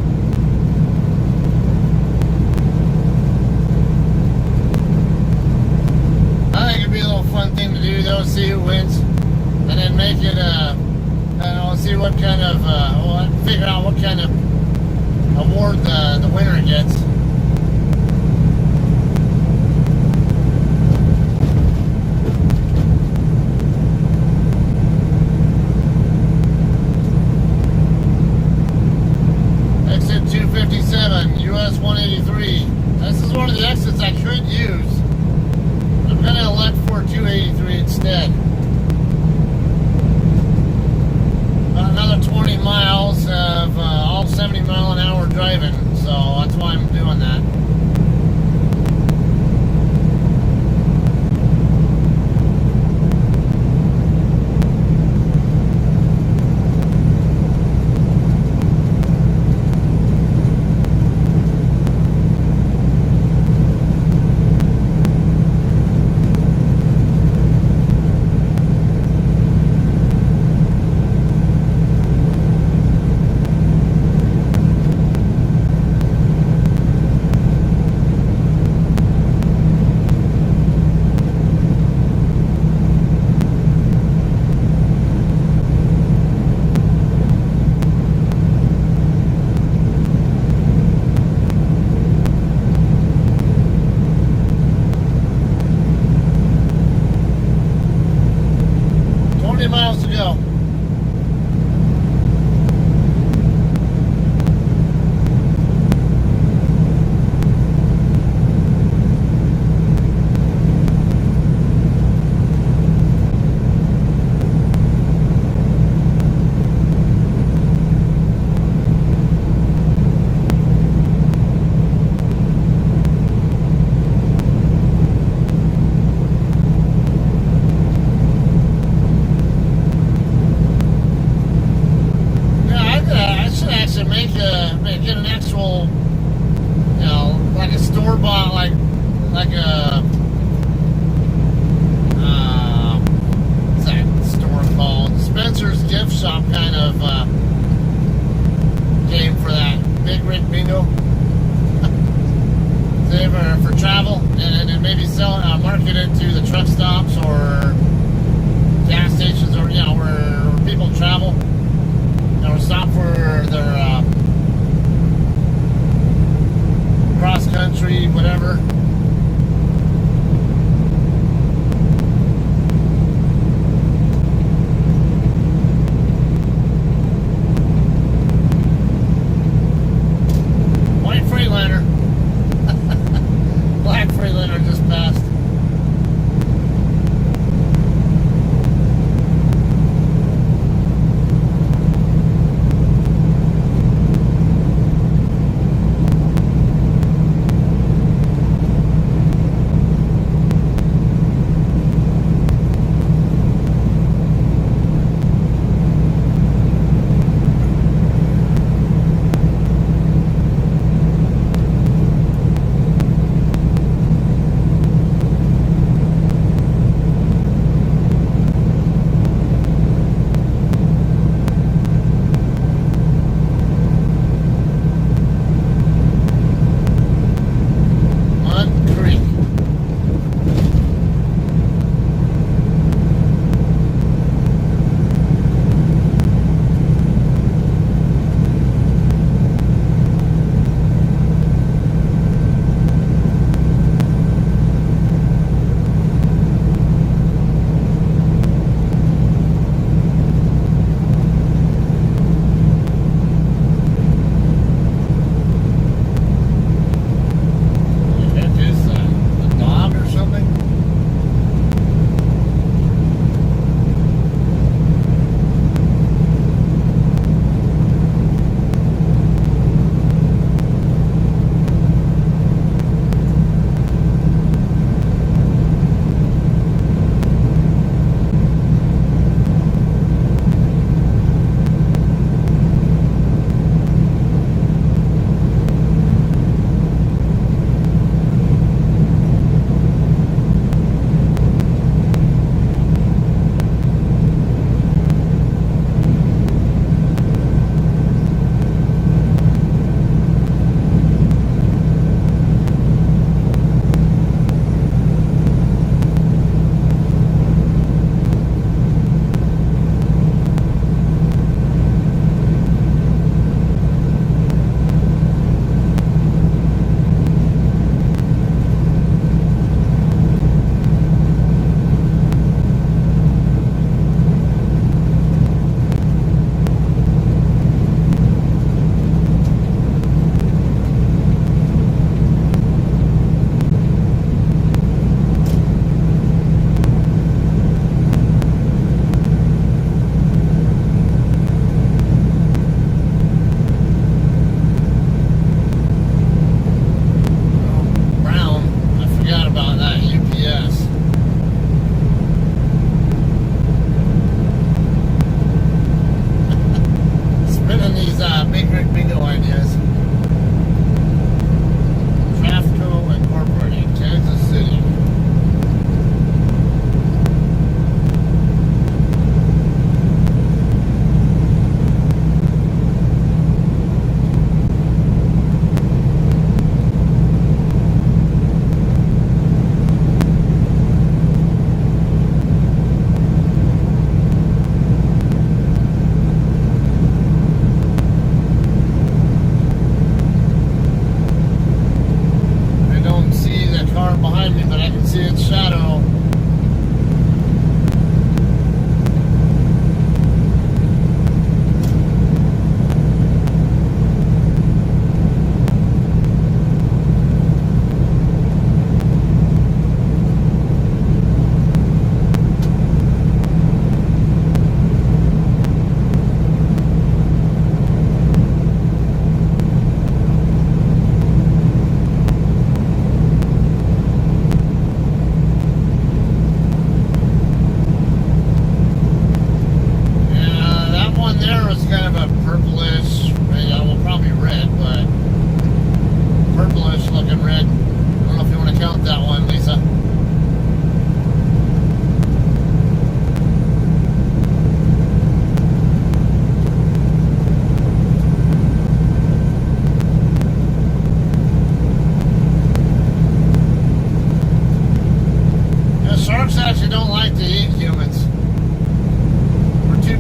I think it'd be a little fun thing to do though, see who wins and then make it see what kind of figure out what kind of award the winner gets. US 183. This is one of the exits I could use. I'm going to elect for 283 instead. About another 20 miles of all 70 mile an hour driving, so that's why I'm doing that. Miles to go. Get an actual, you know, like a store-bought, like a what's that store called? Spencer's Gift Shop kind of game for that big rig bingo. for travel, and then maybe sell, market it to the truck stops or gas stations, or where people travel, or stop for their cross country, whatever. White Freightliner. Black Freightliner just passed. 1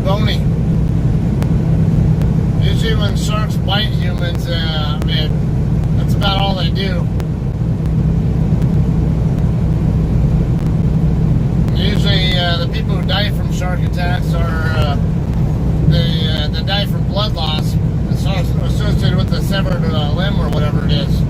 bony. Usually when sharks bite humans, I mean, that's about all they do. Usually the people who die from shark attacks are they die from blood loss. It's associated with the severed limb or whatever it is.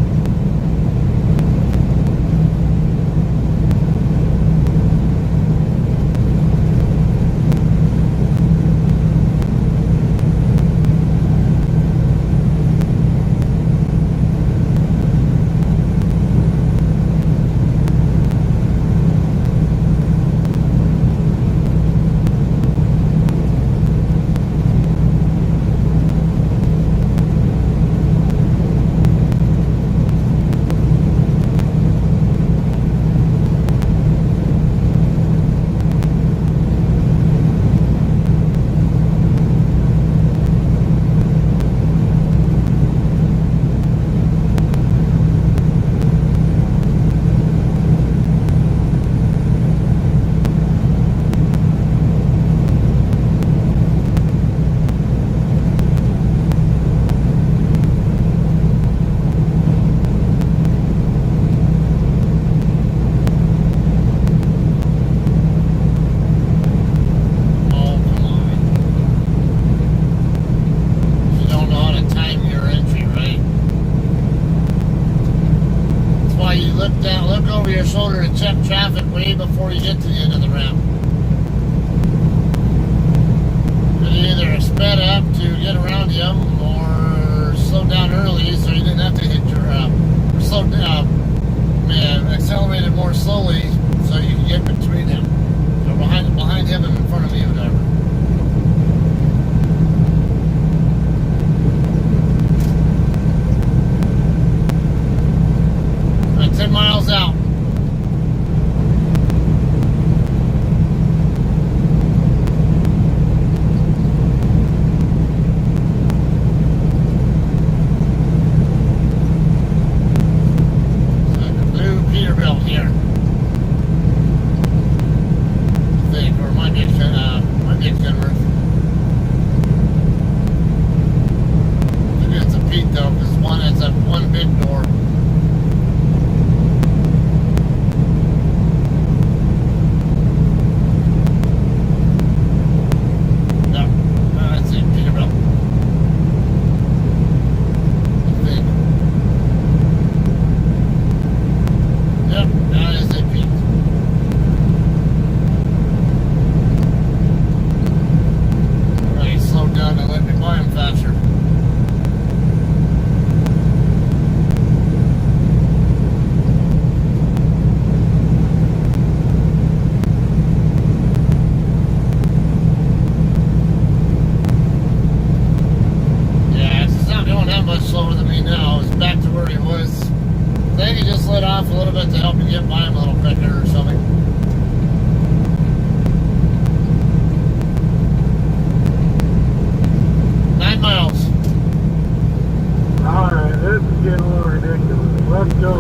Look over your shoulder and check traffic way before you get to the end of the ramp. You either sped up to get around him or slowed down early so you didn't have to hit your or slowed down, accelerated more slowly so you can get between him. Or behind him and in front of you, whatever. 10 miles out. So the blue Peterbilt here. I think, or might be Kenworth. Maybe it's a Pete though, because it's a one big door. Slower than me now. It's back to where he was. I think he just let off a little bit to help you get by him a little quicker or something. Miles. Alright, this is getting a little ridiculous. Let's go.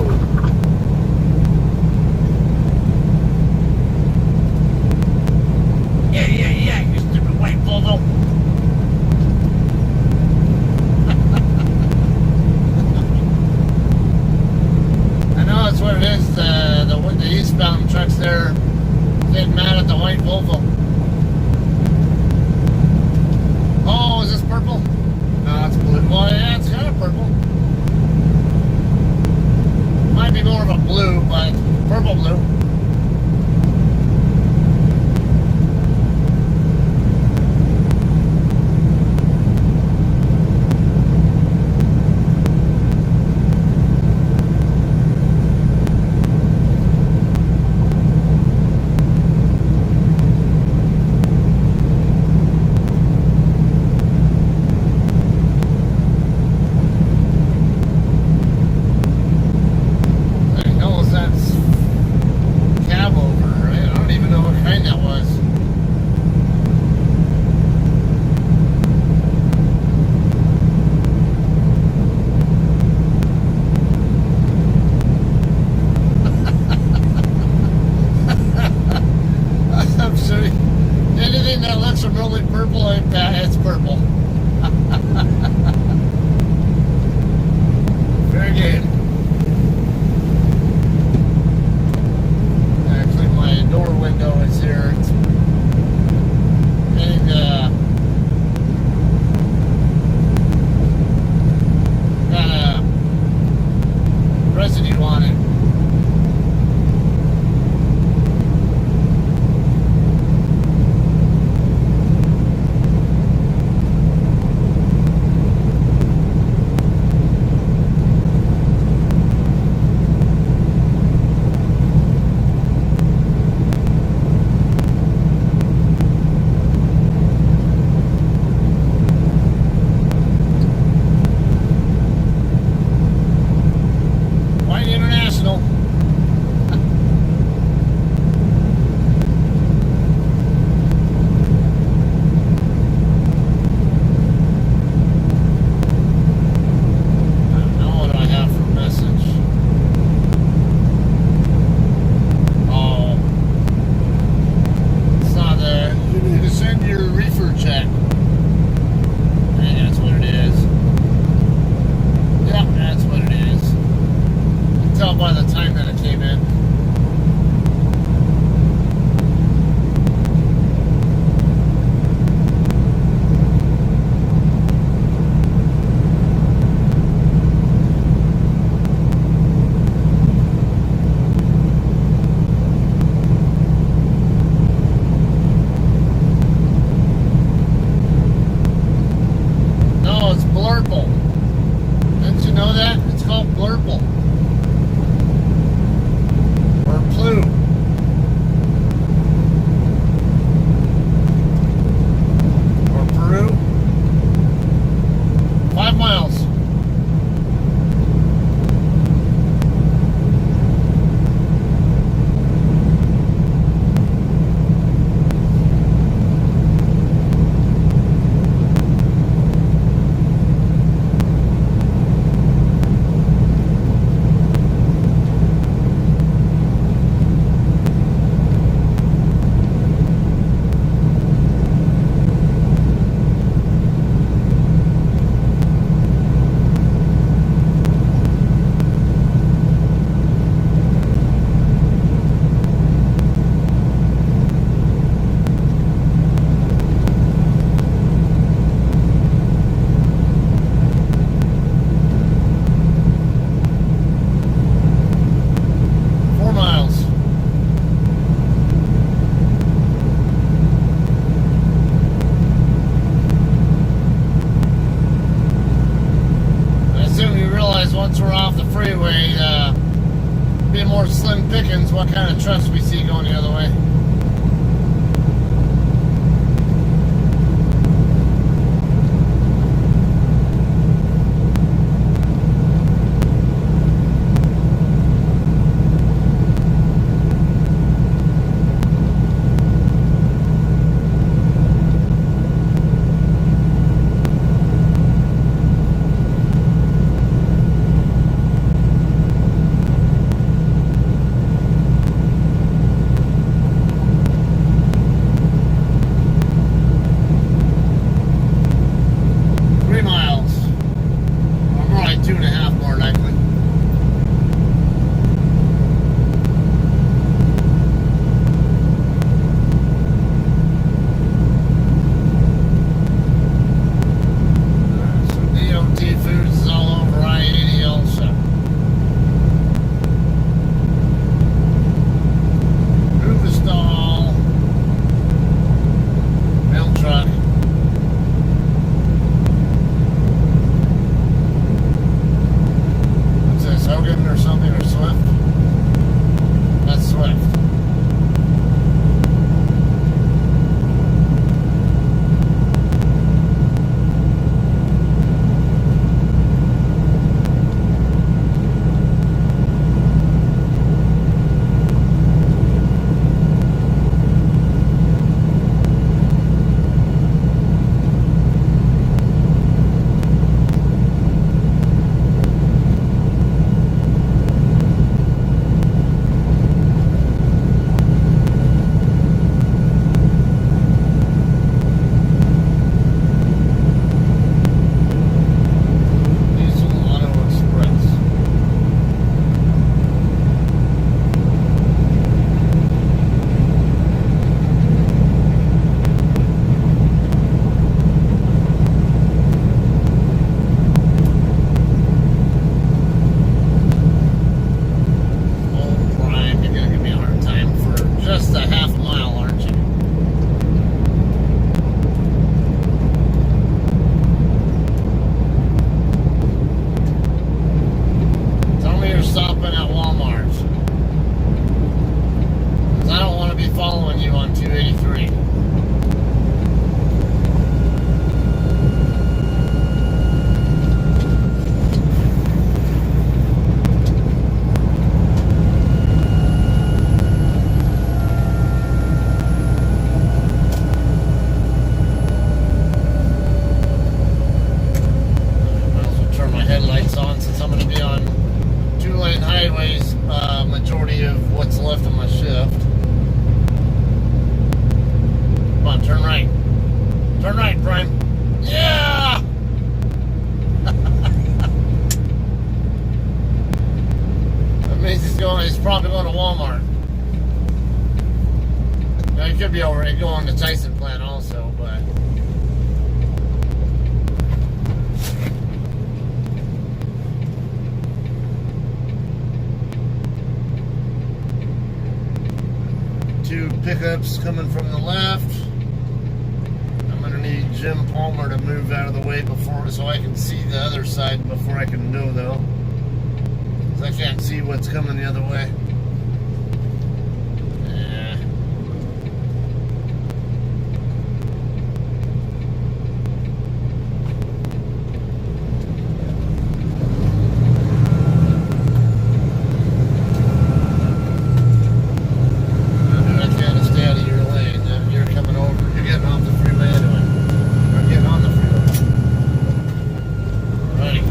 Yeah, you stupid white Volvo. I know that's what it is. The eastbound trucks there getting mad at the white Volvo. Oh, is this purple? No, it's blue. Well, yeah, it's kind of purple. Might be more of a blue, but purple blue. it's purple. Fair game. Actually, my door window is here. It's getting got a residue on it. International. By the time that it came in. No, it's blurple. Didn't you know that? It's called blurple. Blue. Or Peru. 5 miles. Once we're off the freeway, be more slim pickings what kind of trucks we see going the other way. Yeah! That means he's probably going to Walmart. Now, he could be already going to Tyson plant also, but... Two pickups coming from the left. I'm gonna need Jim Palmer to move out of the way before, so I can see the other side before I can know though. 'Cause I can't see what's coming the other way. Yeah. I can't stay out of your lane. You're coming over. You're getting off the freeway anyway. I'm getting on the freeway. Alrighty.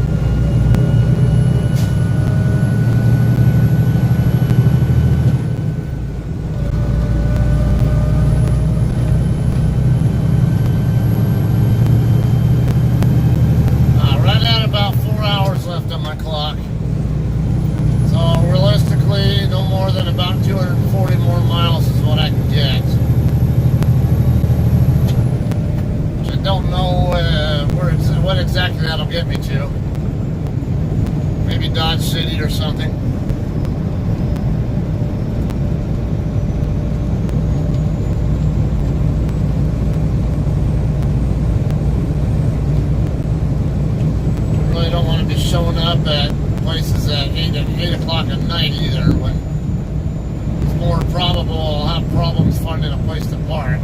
Right at about 4 hours left on my clock. So realistically, no more than about 240 more miles is what I can get. Which I don't know what exactly that'll get me to. Maybe Dodge City or something. I really don't want to be showing up at places at 8 o'clock at night either, when it's more probable I'll have problems finding a place to park.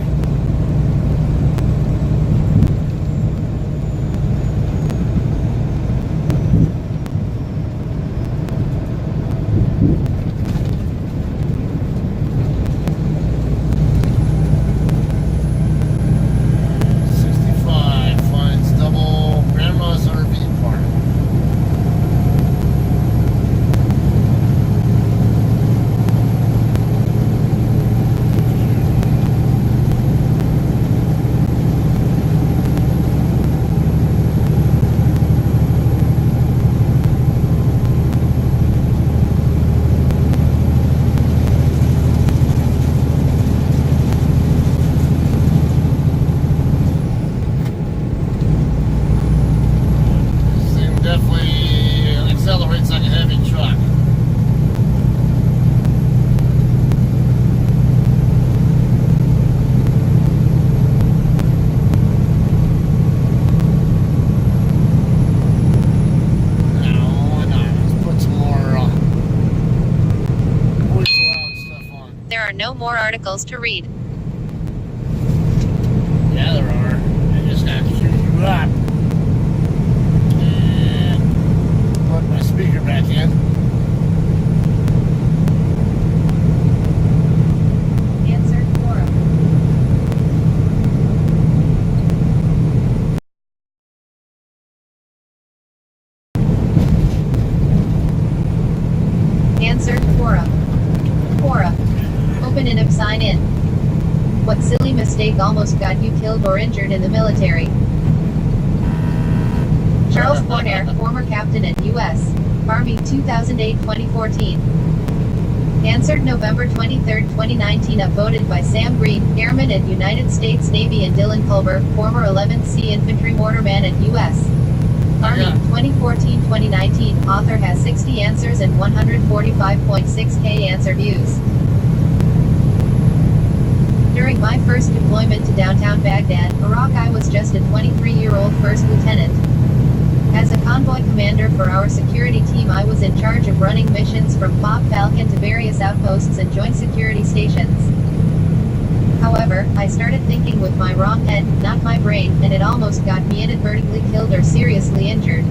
No more articles to read. Yeah, there are. I just got to queue you up. And put my speaker back in. Answer forum. Answer forum. Quora. Open and up, sign in. What silly mistake almost got you killed or injured in the military? Charles Bournaire, former captain at U.S. Army 2008-2014. Answered November 23, 2019, upvoted by Sam Green, airman at United States Navy, and Dylan Culver, former 11th Sea Infantry mortarman at U.S. Army 2014-2019. Author has 60 answers and 145.6k answer views. During my first deployment to downtown Baghdad, Iraq, I was just a 23-year-old first lieutenant. As a convoy commander for our security team, I was in charge of running missions from Bob Falcon to various outposts and joint security stations. However, I started thinking with my wrong head, not my brain, and it almost got me inadvertently killed or seriously injured.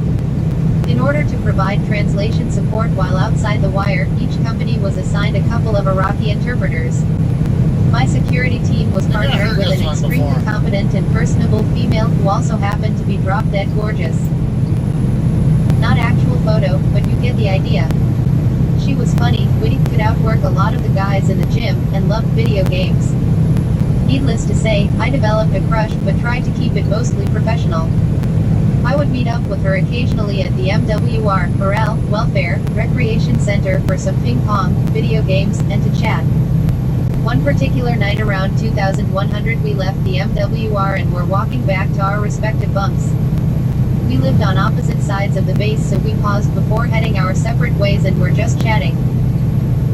In order to provide translation support while outside the wire, each company was assigned a couple of Iraqi interpreters. My security team was partnered with an extremely competent and personable female who also happened to be drop-dead gorgeous. Not actual photo, but you get the idea. She was funny, witty, could outwork a lot of the guys in the gym, and loved video games. Needless to say, I developed a crush, but tried to keep it mostly professional. I would meet up with her occasionally at the MWR, Morale, Welfare, Recreation Center for some ping pong, video games, and to chat. One particular night around 2100 we left the MWR and were walking back to our respective bunks. We lived on opposite sides of the base, so we paused before heading our separate ways and were just chatting.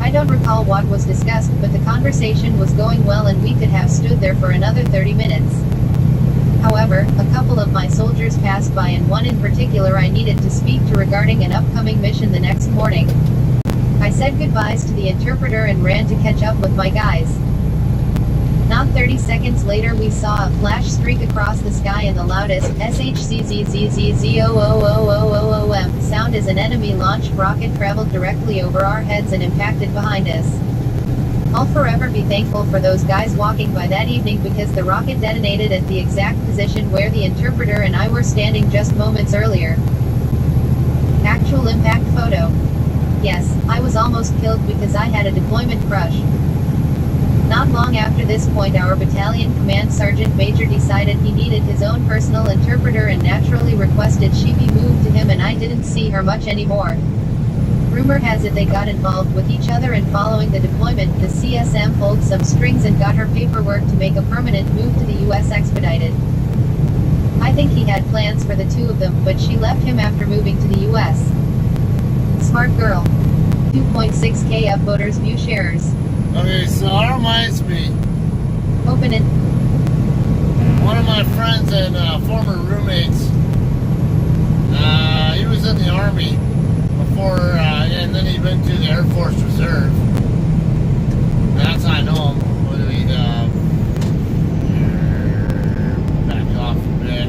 I don't recall what was discussed, but the conversation was going well and we could have stood there for another 30 minutes. However, a couple of my soldiers passed by and one in particular I needed to speak to regarding an upcoming mission the next morning. I said goodbyes to the interpreter and ran to catch up with my guys. Not 30 seconds later we saw a flash streak across the sky and the loudest SHZZZZZOOOOOOM sound as an enemy-launched rocket traveled directly over our heads and impacted behind us. I'll forever be thankful for those guys walking by that evening because the rocket detonated at the exact position where the interpreter and I were standing just moments earlier. Actual impact photo. Yes, I was almost killed because I had a deployment crush. Not long after this point our battalion command sergeant major decided he needed his own personal interpreter and naturally requested she be moved to him, and I didn't see her much anymore. Rumor has it they got involved with each other, and following the deployment the CSM pulled some strings and got her paperwork to make a permanent move to the US expedited. I think he had plans for the two of them, but she left him after moving to the US. Smart girl. 2.6k upvoters, view sharers. Okay, so that reminds me. Open it. One of my friends and former roommates, he was in the Army before, and then he went to the Air Force Reserve. That's how I know him. Back off a bit.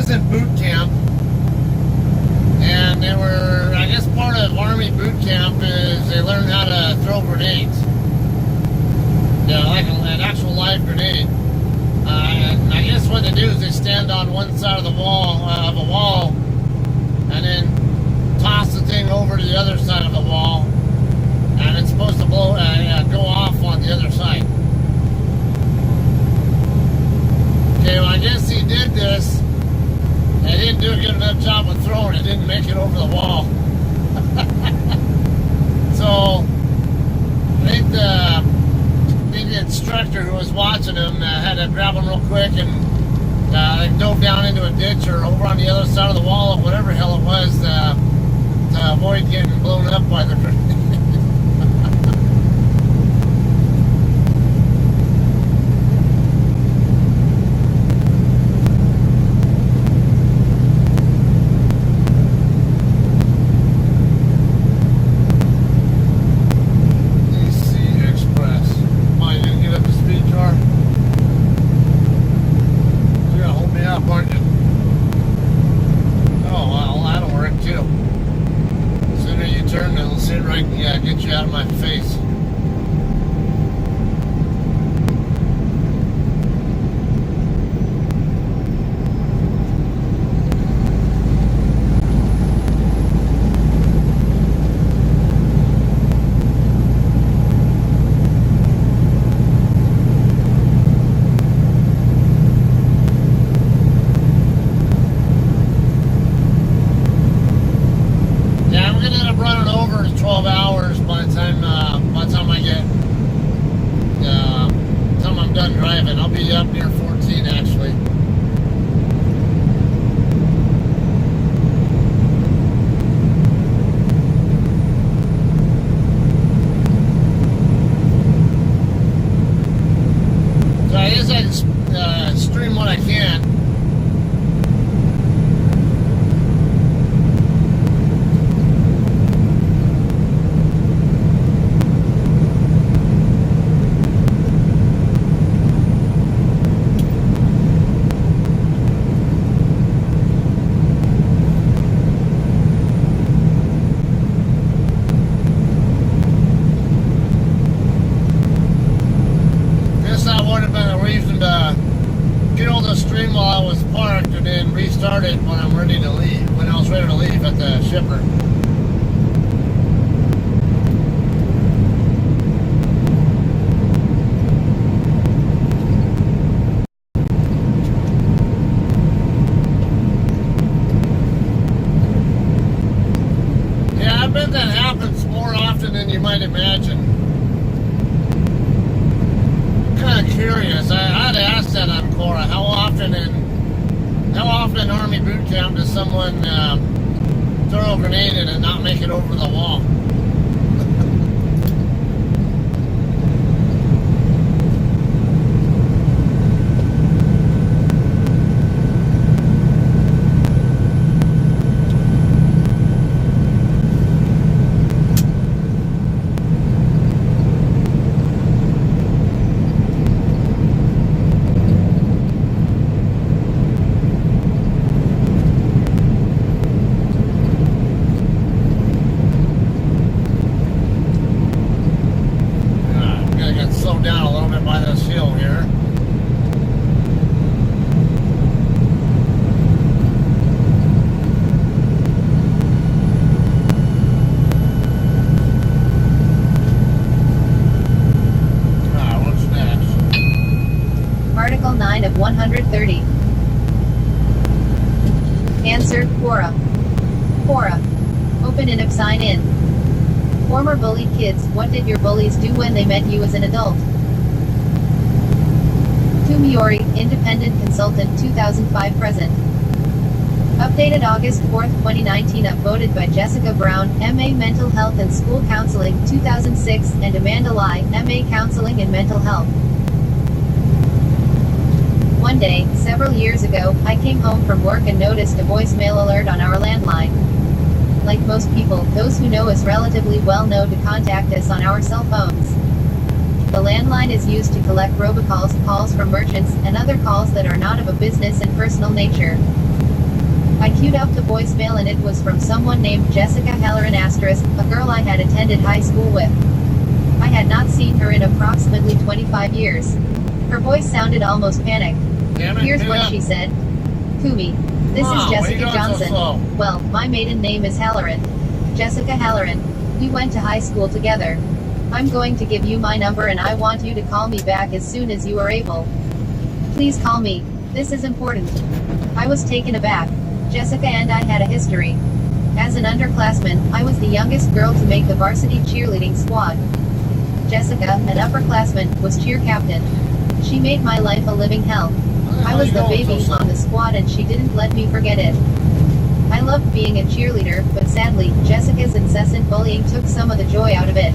In boot camp, and they were, I guess part of Army boot camp is they learn how to throw grenades. Yeah, like an actual live grenade. And I guess what they do is they stand on one side of the wall, and then toss the thing over to the other side of the wall, and it's supposed to blow, go off on the other side. Okay, well I guess he did this. They didn't do a good enough job of throwing it. Didn't make it over the wall. So, I think the instructor who was watching him had to grab him real quick and they dove down into a ditch or over on the other side of the wall or whatever the hell it was to avoid getting blown up by the grenade. Get you out of my face. Yeah, I'm gonna end up running over 12 hours by the time I get time I'm done driving. I'll be up near 14 actually. So I guess I can stream what I can. reason to get on the stream while I was parked and then restart it when I'm ready to leave, when I was ready to leave at the shipper. Yeah, I bet that happens more often than you might imagine. Kind of curious. I'd ask that on Cora. How often in Army boot camp does someone throw a grenade in and not make it over the wall? Down a little bit by this hill here. What's next? Article 9 of 130. Answer, Quora. Quora. Open in sign in. Former bullied kids, what did your bullies do when they met you as an adult? Kumiori, Independent Consultant 2005 present. Updated August 4, 2019 upvoted by Jessica Brown, MA Mental Health and School Counseling 2006, and Amanda Lai, MA Counseling and Mental Health. One day, several years ago, I came home from work and noticed a voicemail alert on our landline. Like most people, those who know us relatively well know to contact us on our cell phones. The landline is used to collect robocalls, calls from merchants, and other calls that are not of a business and personal nature. I queued up the voicemail and it was from someone named Jessica Halloran *, a girl I had attended high school with. I had not seen her in approximately 25 years. Her voice sounded almost panicked. Here's what she said. Kumi. This is Jessica Johnson. Well, my maiden name is Halloran. Jessica Halloran. We went to high school together. I'm going to give you my number and I want you to call me back as soon as you are able. Please call me. This is important. I was taken aback. Jessica and I had a history. As an underclassman, I was the youngest girl to make the varsity cheerleading squad. Jessica, an upperclassman, was cheer captain. She made my life a living hell. I was the baby on the squad and she didn't let me forget it. I loved being a cheerleader, but sadly, Jessica's incessant bullying took some of the joy out of it.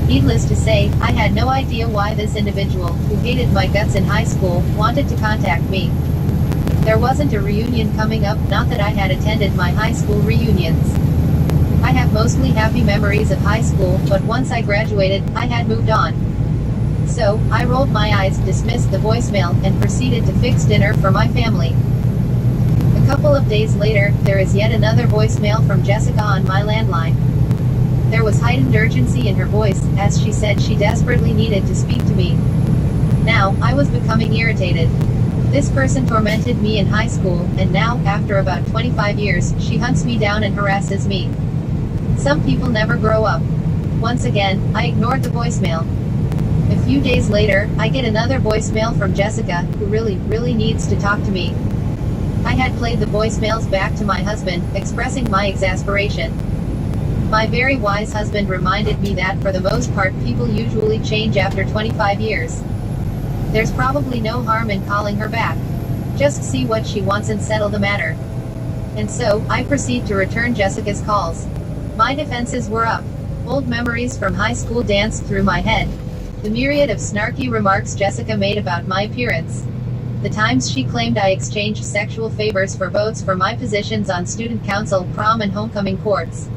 Needless to say, I had no idea why this individual, who hated my guts in high school, wanted to contact me. There wasn't a reunion coming up, not that I had attended my high school reunions. I have mostly happy memories of high school, but once I graduated, I had moved on. So, I rolled my eyes, dismissed the voicemail, and proceeded to fix dinner for my family. A couple of days later, there is yet another voicemail from Jessica on my landline. There was heightened urgency in her voice, as she said she desperately needed to speak to me. Now, I was becoming irritated. This person tormented me in high school, and now, after about 25 years, she hunts me down and harasses me. Some people never grow up. Once again, I ignored the voicemail. A few days later, I get another voicemail from Jessica, who really needs to talk to me. I had played the voicemails back to my husband, expressing my exasperation. My very wise husband reminded me that for the most part people usually change after 25 years. There's probably no harm in calling her back. Just see what she wants and settle the matter. And so, I proceed to return Jessica's calls. My defenses were up. Old memories from high school danced through my head. The myriad of snarky remarks Jessica made about my appearance. The times she claimed I exchanged sexual favors for votes for my positions on student council, prom and homecoming courts.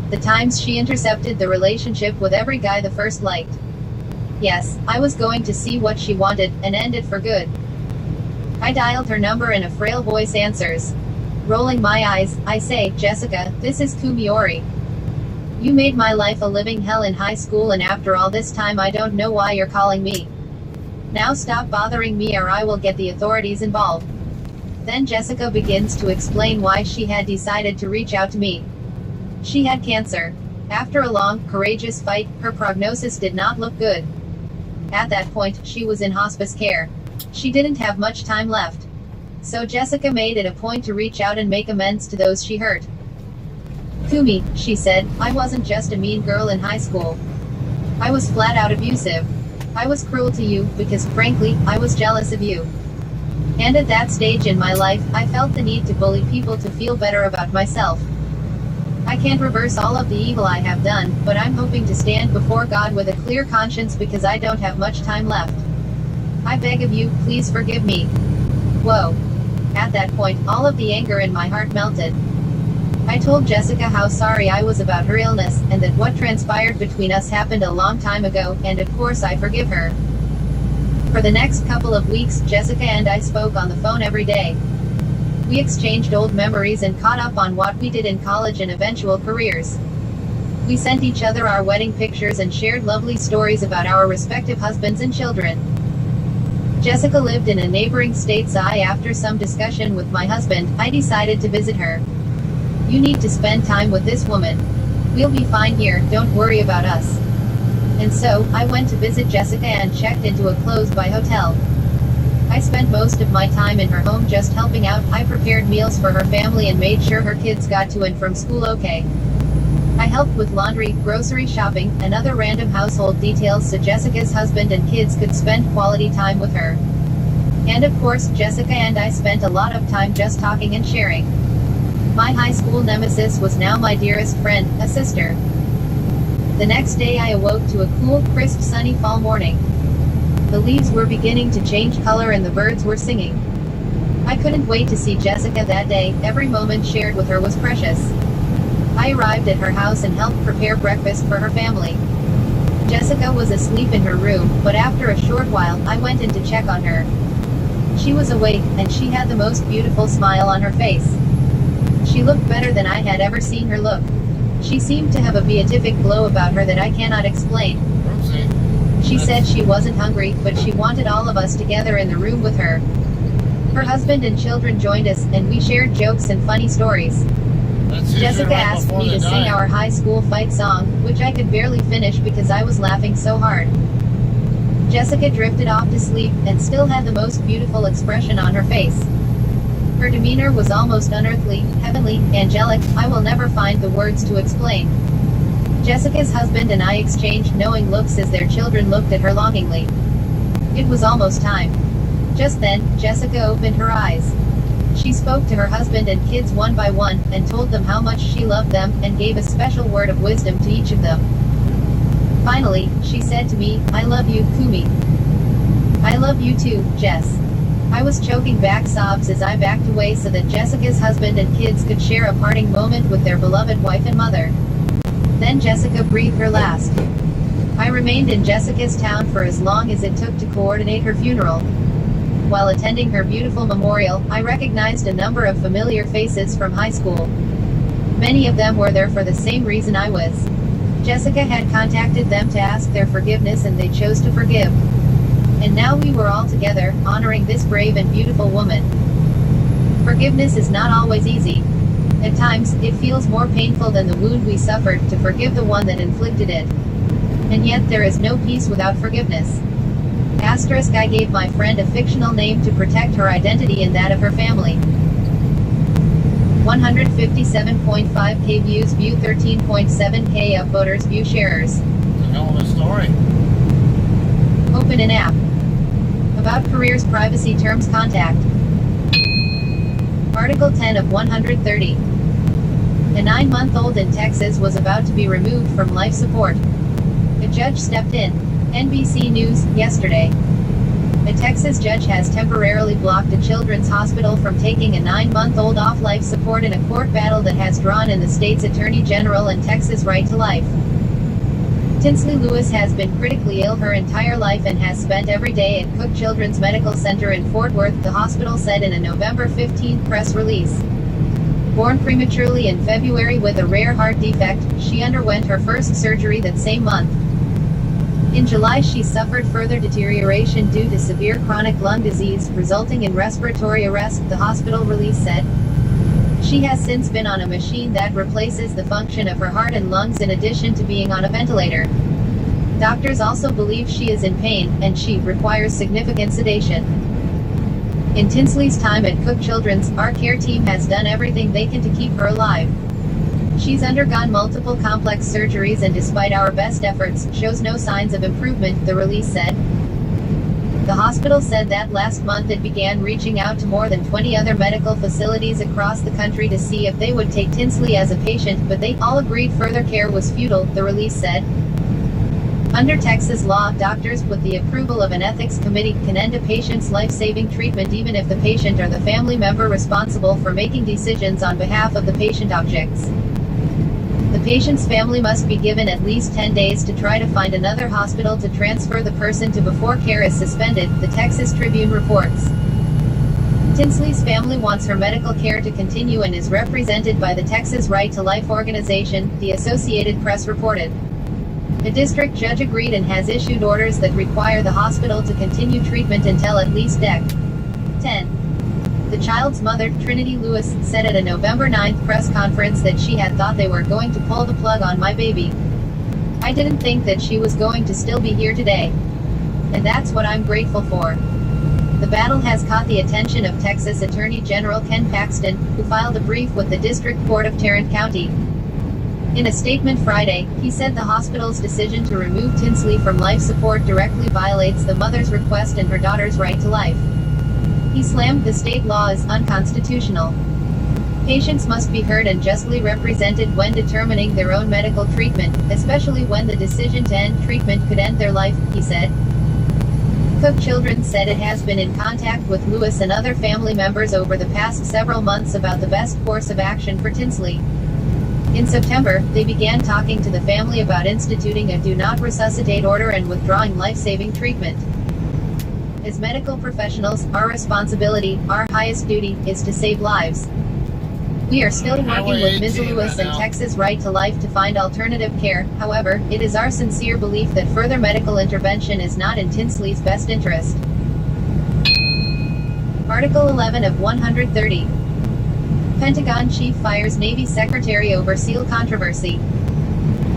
The times she intercepted the relationship with every guy the first liked. Yes, I was going to see what she wanted, and end it for good. I dialed her number and a frail voice answers. Rolling my eyes, I say, Jessica, this is Kumiori. You made my life a living hell in high school and after all this time I don't know why you're calling me. Now stop bothering me or I will get the authorities involved. Then Jessica begins to explain why she had decided to reach out to me. She had cancer. After a long, courageous fight, her prognosis did not look good. At that point, she was in hospice care. She didn't have much time left. So Jessica made it a point to reach out and make amends to those she hurt. Kumi, she said, I wasn't just a mean girl in high school. I was flat out abusive. I was cruel to you, because frankly, I was jealous of you. And at that stage in my life, I felt the need to bully people to feel better about myself. I can't reverse all of the evil I have done, but I'm hoping to stand before God with a clear conscience because I don't have much time left. I beg of you, please forgive me. Whoa. At that point, all of the anger in my heart melted. I told Jessica how sorry I was about her illness, and that what transpired between us happened a long time ago, and of course I forgive her. For the next couple of weeks, Jessica and I spoke on the phone every day. We exchanged old memories and caught up on what we did in college and eventual careers. We sent each other our wedding pictures and shared lovely stories about our respective husbands and children. Jessica lived in a neighboring state, so after some discussion with my husband, I decided to visit her. You need to spend time with this woman. We'll be fine here, don't worry about us. And so, I went to visit Jessica and checked into a close-by hotel. I spent most of my time in her home just helping out. I prepared meals for her family and made sure her kids got to and from school okay. I helped with laundry, grocery shopping, and other random household details so Jessica's husband and kids could spend quality time with her. And of course, Jessica and I spent a lot of time just talking and sharing. My high school nemesis was now my dearest friend, a sister. The next day I awoke to a cool, crisp, sunny fall morning. The leaves were beginning to change color and the birds were singing. I couldn't wait to see Jessica that day. Every moment shared with her was precious. I arrived at her house and helped prepare breakfast for her family. Jessica was asleep in her room, but after a short while, I went in to check on her. She was awake, and she had the most beautiful smile on her face. She looked better than I had ever seen her look. She seemed to have a beatific glow about her that I cannot explain. She said she wasn't hungry, but she wanted all of us together in the room with her. Her husband and children joined us, and we shared jokes and funny stories. Jessica asked me to sing our high school fight song, which I could barely finish because I was laughing so hard. Jessica drifted off to sleep, and still had the most beautiful expression on her face. Her demeanor was almost unearthly, heavenly, angelic. I will never find the words to explain. Jessica's husband and I exchanged knowing looks as their children looked at her longingly. It was almost time. Just then, Jessica opened her eyes. She spoke to her husband and kids one by one, and told them how much she loved them, and gave a special word of wisdom to each of them. Finally, she said to me, I love you, Kumi. I love you too, Jess. I was choking back sobs as I backed away so that Jessica's husband and kids could share a parting moment with their beloved wife and mother. Then Jessica breathed her last. I remained in Jessica's town for as long as it took to coordinate her funeral. While attending her beautiful memorial, I recognized a number of familiar faces from high school. Many of them were there for the same reason I was. Jessica had contacted them to ask their forgiveness and they chose to forgive. And now we were all together, honoring this brave and beautiful woman. Forgiveness is not always easy. At times, it feels more painful than the wound we suffered to forgive the one that inflicted it. And yet there is no peace without forgiveness. Asterisk, I gave my friend a fictional name to protect her identity and that of her family. 157.5k views, view 13.7k upvoters, view sharers. The hell of a story. Open an app. About careers, privacy terms, contact. Article 10 of 130. A 9-month-old in Texas was about to be removed from life support. A judge stepped in. NBC News, yesterday. A Texas judge has temporarily blocked a children's hospital from taking a 9-month-old off life support in a court battle that has drawn in the state's attorney general and Texas right to life. Tinsley Lewis has been critically ill her entire life and has spent every day at Cook Children's Medical Center in Fort Worth, the hospital said in a November 15 press release. Born prematurely in February with a rare heart defect, she underwent her first surgery that same month. In July, she suffered further deterioration due to severe chronic lung disease, resulting in respiratory arrest, the hospital release said. She has since been on a machine that replaces the function of her heart and lungs in addition to being on a ventilator. Doctors also believe she is in pain, and she requires significant sedation. In Tinsley's time at Cook Children's, our care team has done everything they can to keep her alive. She's undergone multiple complex surgeries and despite our best efforts, shows no signs of improvement, the release said. The hospital said that last month it began reaching out to more than 20 other medical facilities across the country to see if they would take Tinsley as a patient, but they all agreed further care was futile, the release said. Under Texas law, doctors, with the approval of an ethics committee, can end a patient's life-saving treatment even if the patient or the family member responsible for making decisions on behalf of the patient objects. The patient's family must be given at least 10 days to try to find another hospital to transfer the person to before care is suspended, the Texas Tribune reports. Tinsley's family wants her medical care to continue and is represented by the Texas Right to Life organization, the Associated Press reported. The district judge agreed and has issued orders that require the hospital to continue treatment until at least Dec. 10. The child's mother, Trinity Lewis, said at a November 9 press conference that she had thought they were going to pull the plug on my baby. I didn't think that she was going to still be here today. And that's what I'm grateful for. The battle has caught the attention of Texas Attorney General Ken Paxton, who filed a brief with the District Court of Tarrant County. In a statement Friday, he said the hospital's decision to remove Tinsley from life support directly violates the mother's request and her daughter's right to life. He slammed the state law as unconstitutional. Patients must be heard and justly represented when determining their own medical treatment, especially when the decision to end treatment could end their life, he said. Cook Children's said it has been in contact with Lewis and other family members over the past several months about the best course of action for Tinsley. In September, they began talking to the family about instituting a do not resuscitate order and withdrawing life-saving treatment. As medical professionals, our responsibility, our highest duty, is to save lives. We are still working with Ms. Lewis and Texas Right to Life to find alternative care. However, it is our sincere belief that further medical intervention is not in Tinsley's best interest. Article 11 of 130. Pentagon chief fires Navy Secretary over SEAL controversy.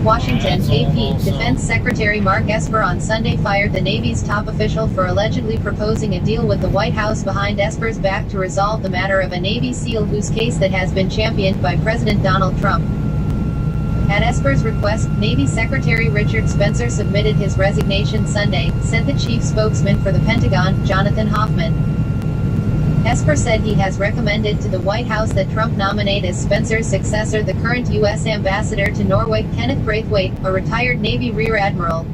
Washington, AP, Defense Secretary Mark Esper on Sunday fired the Navy's top official for allegedly proposing a deal with the White House behind Esper's back to resolve the matter of a Navy SEAL whose case that has been championed by President Donald Trump. At Esper's request, Navy Secretary Richard Spencer submitted his resignation Sunday, said the chief spokesman for the Pentagon, Jonathan Hoffman. Esper said he has recommended to the White House that Trump nominate as Spencer's successor the current U.S. ambassador to Norway, Kenneth Braithwaite, a retired Navy Rear Admiral.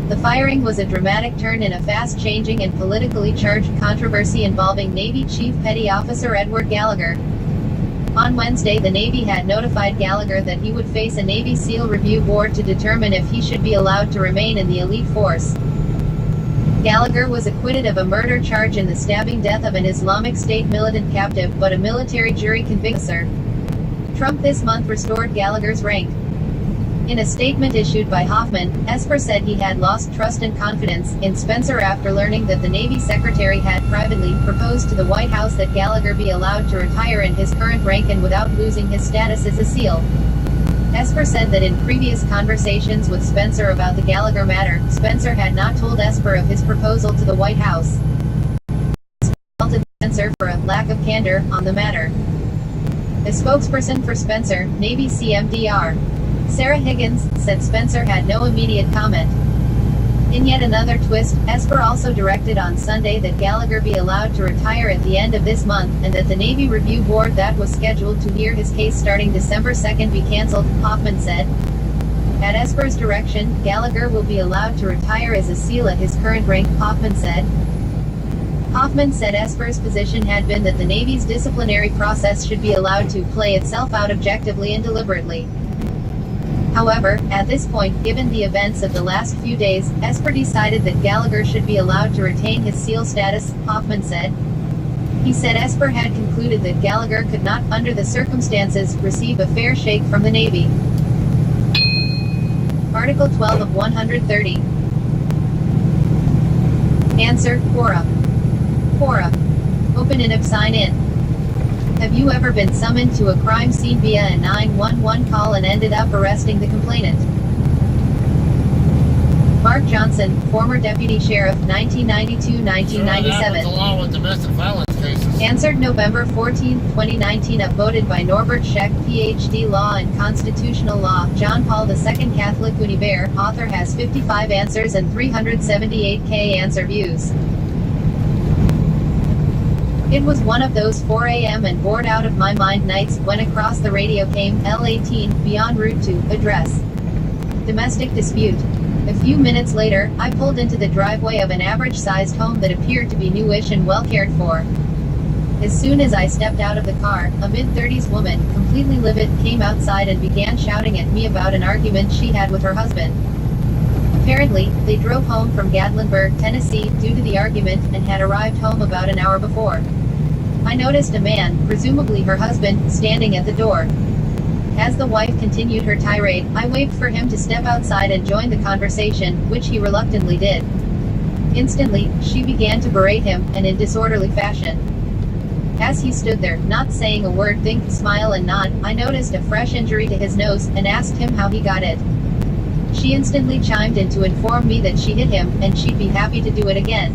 The firing was a dramatic turn in a fast-changing and politically charged controversy involving Navy Chief Petty Officer Edward Gallagher. On Wednesday, the Navy had notified Gallagher that he would face a Navy SEAL Review Board to determine if he should be allowed to remain in the elite force. Gallagher was acquitted of a murder charge in the stabbing death of an Islamic State militant captive, but a military jury convicted Sir. Trump this month restored Gallagher's rank. In a statement issued by Hoffman, Esper said he had lost trust and confidence in Spencer after learning that the Navy Secretary had privately proposed to the White House that Gallagher be allowed to retire in his current rank and without losing his status as a SEAL. Esper said that in previous conversations with Spencer about the Gallagher matter, Spencer had not told Esper of his proposal to the White House. Faulted Spencer for a lack of candor on the matter. A spokesperson for Spencer, Navy CMDR, Sarah Higgins, said Spencer had no immediate comment. In yet another twist, Esper also directed on Sunday that Gallagher be allowed to retire at the end of this month, and that the Navy Review Board that was scheduled to hear his case starting December 2nd be canceled, Hoffman said. At Esper's direction, Gallagher will be allowed to retire as a SEAL at his current rank, Hoffman said. Hoffman said Esper's position had been that the Navy's disciplinary process should be allowed to play itself out objectively and deliberately. However, at this point, given the events of the last few days, Esper decided that Gallagher should be allowed to retain his SEAL status, Hoffman said. He said Esper had concluded that Gallagher could not, under the circumstances, receive a fair shake from the Navy. Article 12 of 130. Answer, Quora. Quora. Open and sign in. Have you ever been summoned to a crime scene via a 911 call and ended up arresting the complainant? Mark Johnson, former deputy sheriff, 1992-1997. Along with domestic violence cases. Answered November 14, 2019. Upvoted by Norbert Scheck, Ph.D. Law and Constitutional Law. John Paul II Catholic Univers. Author has 55 answers and 378k answer views. It was one of those 4 a.m. and bored out of my mind nights when across the radio came L18, beyond route to address. Domestic dispute. A few minutes later, I pulled into the driveway of an average-sized home that appeared to be newish and well cared for. As soon as I stepped out of the car, a mid-30s woman, completely livid, came outside and began shouting at me about an argument she had with her husband. Apparently, they drove home from Gatlinburg, Tennessee, due to the argument, and had arrived home about an hour before. I noticed a man, presumably her husband, standing at the door. As the wife continued her tirade, I waved for him to step outside and join the conversation, which he reluctantly did. Instantly, she began to berate him, and in disorderly fashion. As he stood there, not saying a word, think, smile and nod, I noticed a fresh injury to his nose, and asked him how he got it. She instantly chimed in to inform me that she hit him, and she'd be happy to do it again.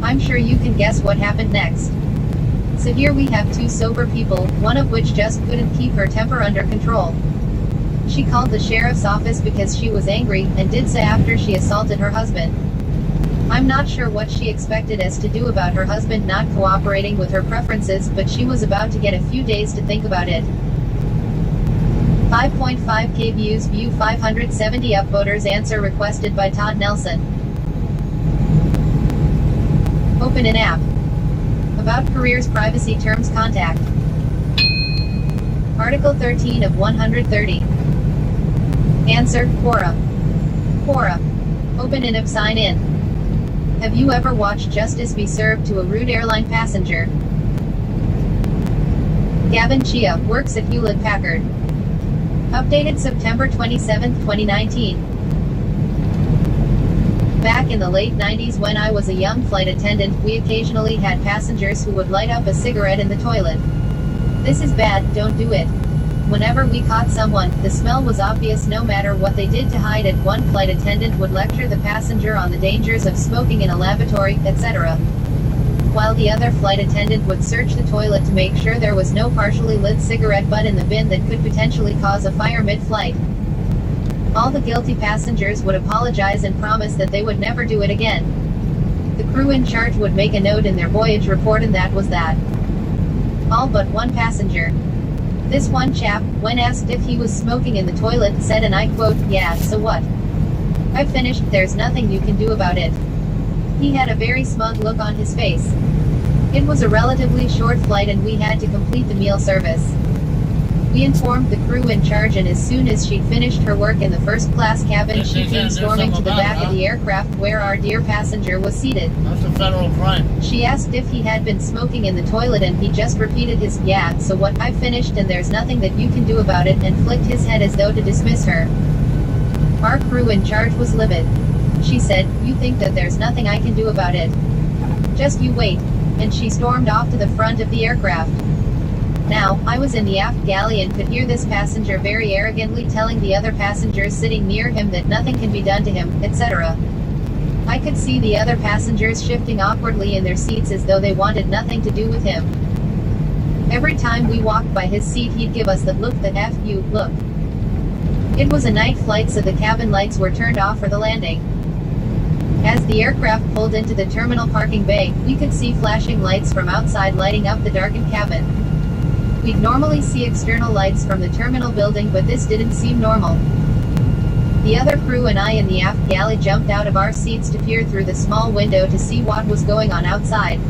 I'm sure you can guess what happened next. So here we have two sober people, one of which just couldn't keep her temper under control. She called the sheriff's office because she was angry, and did so after she assaulted her husband. I'm not sure what she expected us to do about her husband not cooperating with her preferences, but she was about to get a few days to think about it. 5.5k views, view 570 upvoters. Answer requested by Todd Nelson. Open an app. About careers, privacy terms, contact. Article 13 of 130. Answer, Quora. Quora. Open and sign in. Have you ever watched justice be served to a rude airline passenger? Gavin Chia, works at Hewlett-Packard. Updated September 27, 2019. Back in the late 90s when I was a young flight attendant, we occasionally had passengers who would light up a cigarette in the toilet. This is bad, don't do it. Whenever we caught someone, the smell was obvious no matter what they did to hide it. One flight attendant would lecture the passenger on the dangers of smoking in a lavatory, etc. While the other flight attendant would search the toilet to make sure there was no partially lit cigarette butt in the bin that could potentially cause a fire mid-flight. All the guilty passengers would apologize and promise that they would never do it again. The crew in charge would make a note in their voyage report, and that was that. All but one passenger. This one chap, when asked if he was smoking in the toilet, said, and I quote, "Yeah, so what? I finished, there's nothing you can do about it." He had a very smug look on his face. It was a relatively short flight and we had to complete the meal service. We informed the crew in charge, and as soon as she'd finished her work in the first class cabin, she came storming to the back of the aircraft where our dear passenger was seated. That's a federal crime. She asked if he had been smoking in the toilet, and he just repeated his, "Yeah, so what? I finished and there's nothing that you can do about it," and flicked his head as though to dismiss her. Our crew in charge was livid. She said, "You think that there's nothing I can do about it? Just you wait," and she stormed off to the front of the aircraft. Now, I was in the aft galley and could hear this passenger very arrogantly telling the other passengers sitting near him that nothing can be done to him, etc. I could see the other passengers shifting awkwardly in their seats as though they wanted nothing to do with him. Every time we walked by his seat, he'd give us the "look, the F you, look." It was a night flight, so the cabin lights were turned off for the landing. As the aircraft pulled into the terminal parking bay, we could see flashing lights from outside lighting up the darkened cabin. We'd normally see external lights from the terminal building, but this didn't seem normal. The other crew and I in the aft galley jumped out of our seats to peer through the small window to see what was going on outside.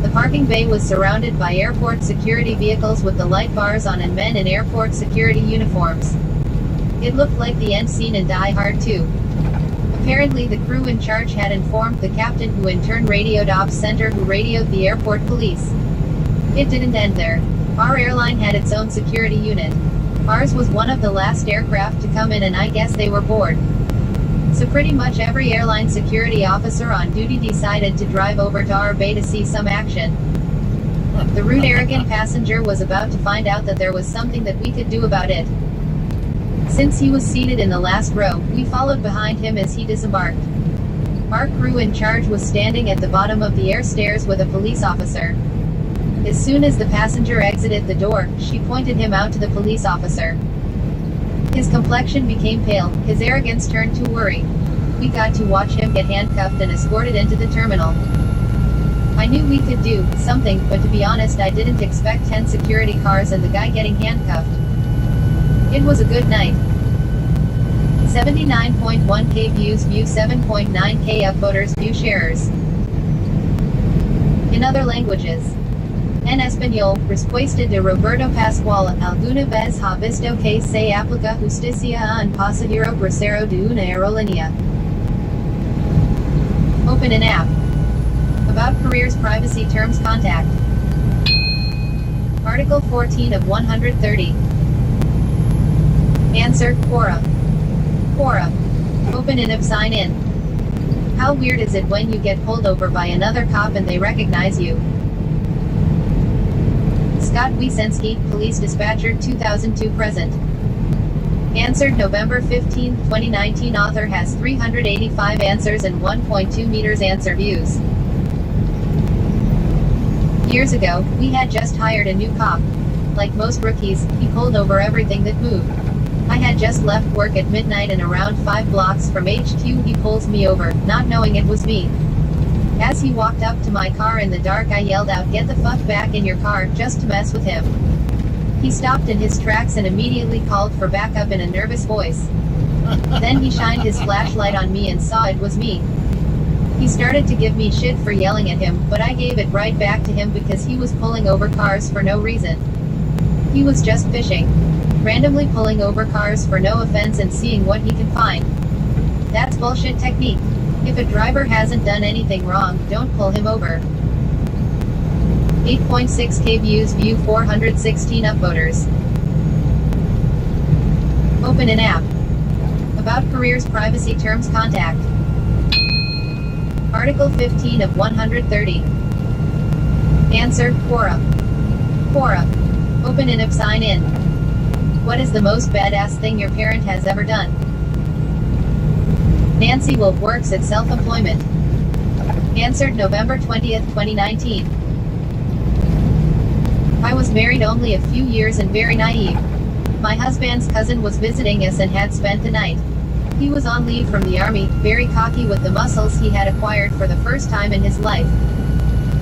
The parking bay was surrounded by airport security vehicles with the light bars on and men in airport security uniforms. It looked like the end scene in Die Hard 2. Apparently the crew in charge had informed the captain, who in turn radioed Ops Center, who radioed the airport police. It didn't end there. Our airline had its own security unit. Ours was one of the last aircraft to come in and I guess they were bored. So pretty much every airline security officer on duty decided to drive over to our bay to see some action. The rude arrogant passenger was about to find out that there was something that we could do about it. Since he was seated in the last row, we followed behind him as he disembarked. Our crew in charge was standing at the bottom of the air stairs with a police officer. As soon as the passenger exited the door, she pointed him out to the police officer. His complexion became pale, his arrogance turned to worry. We got to watch him get handcuffed and escorted into the terminal. I knew we could do something, but to be honest I didn't expect 10 security cars and the guy getting handcuffed. It was a good night. 79.1k views, view 7.9k upvoters, view sharers. In other languages. En español, respuesta de Roberto Pascual, alguna vez ha visto que se aplica justicia a un pasajero grosero de una aerolínea. Open an app. About careers, privacy, terms, contact. Article 14 of 130. Answer, Quora. Quora. Open an app, sign in. How weird is it when you get pulled over by another cop and they recognize you? Scott Wiesenski, Police Dispatcher, 2002 present. Answered November 15, 2019. Author has 385 answers and 1.2 meters answer views. Years ago, we had just hired a new cop. Like most rookies, he pulled over everything that moved. I had just left work at midnight and around 5 blocks from HQ he pulls me over, not knowing it was me. As he walked up to my car in the dark I yelled out, "Get the fuck back in your car," just to mess with him. He stopped in his tracks and immediately called for backup in a nervous voice. Then he shined his flashlight on me and saw it was me. He started to give me shit for yelling at him, but I gave it right back to him because he was pulling over cars for no reason. He was just fishing. Randomly pulling over cars for no offense and seeing what he can find. That's bullshit technique. If a driver hasn't done anything wrong, don't pull him over. 8.6k views, view 416 upvoters. Open an app. About careers, privacy, terms, contact. Article 15 of 130. Answer, Quora. Quora. Open an app, sign in. What is the most badass thing your parent has ever done? Nancy Wolf works at self-employment. Answered November 20th, 2019. I was married only a few years and very naive. My husband's cousin was visiting us and had spent the night. He was on leave from the army, very cocky with the muscles he had acquired for the first time in his life.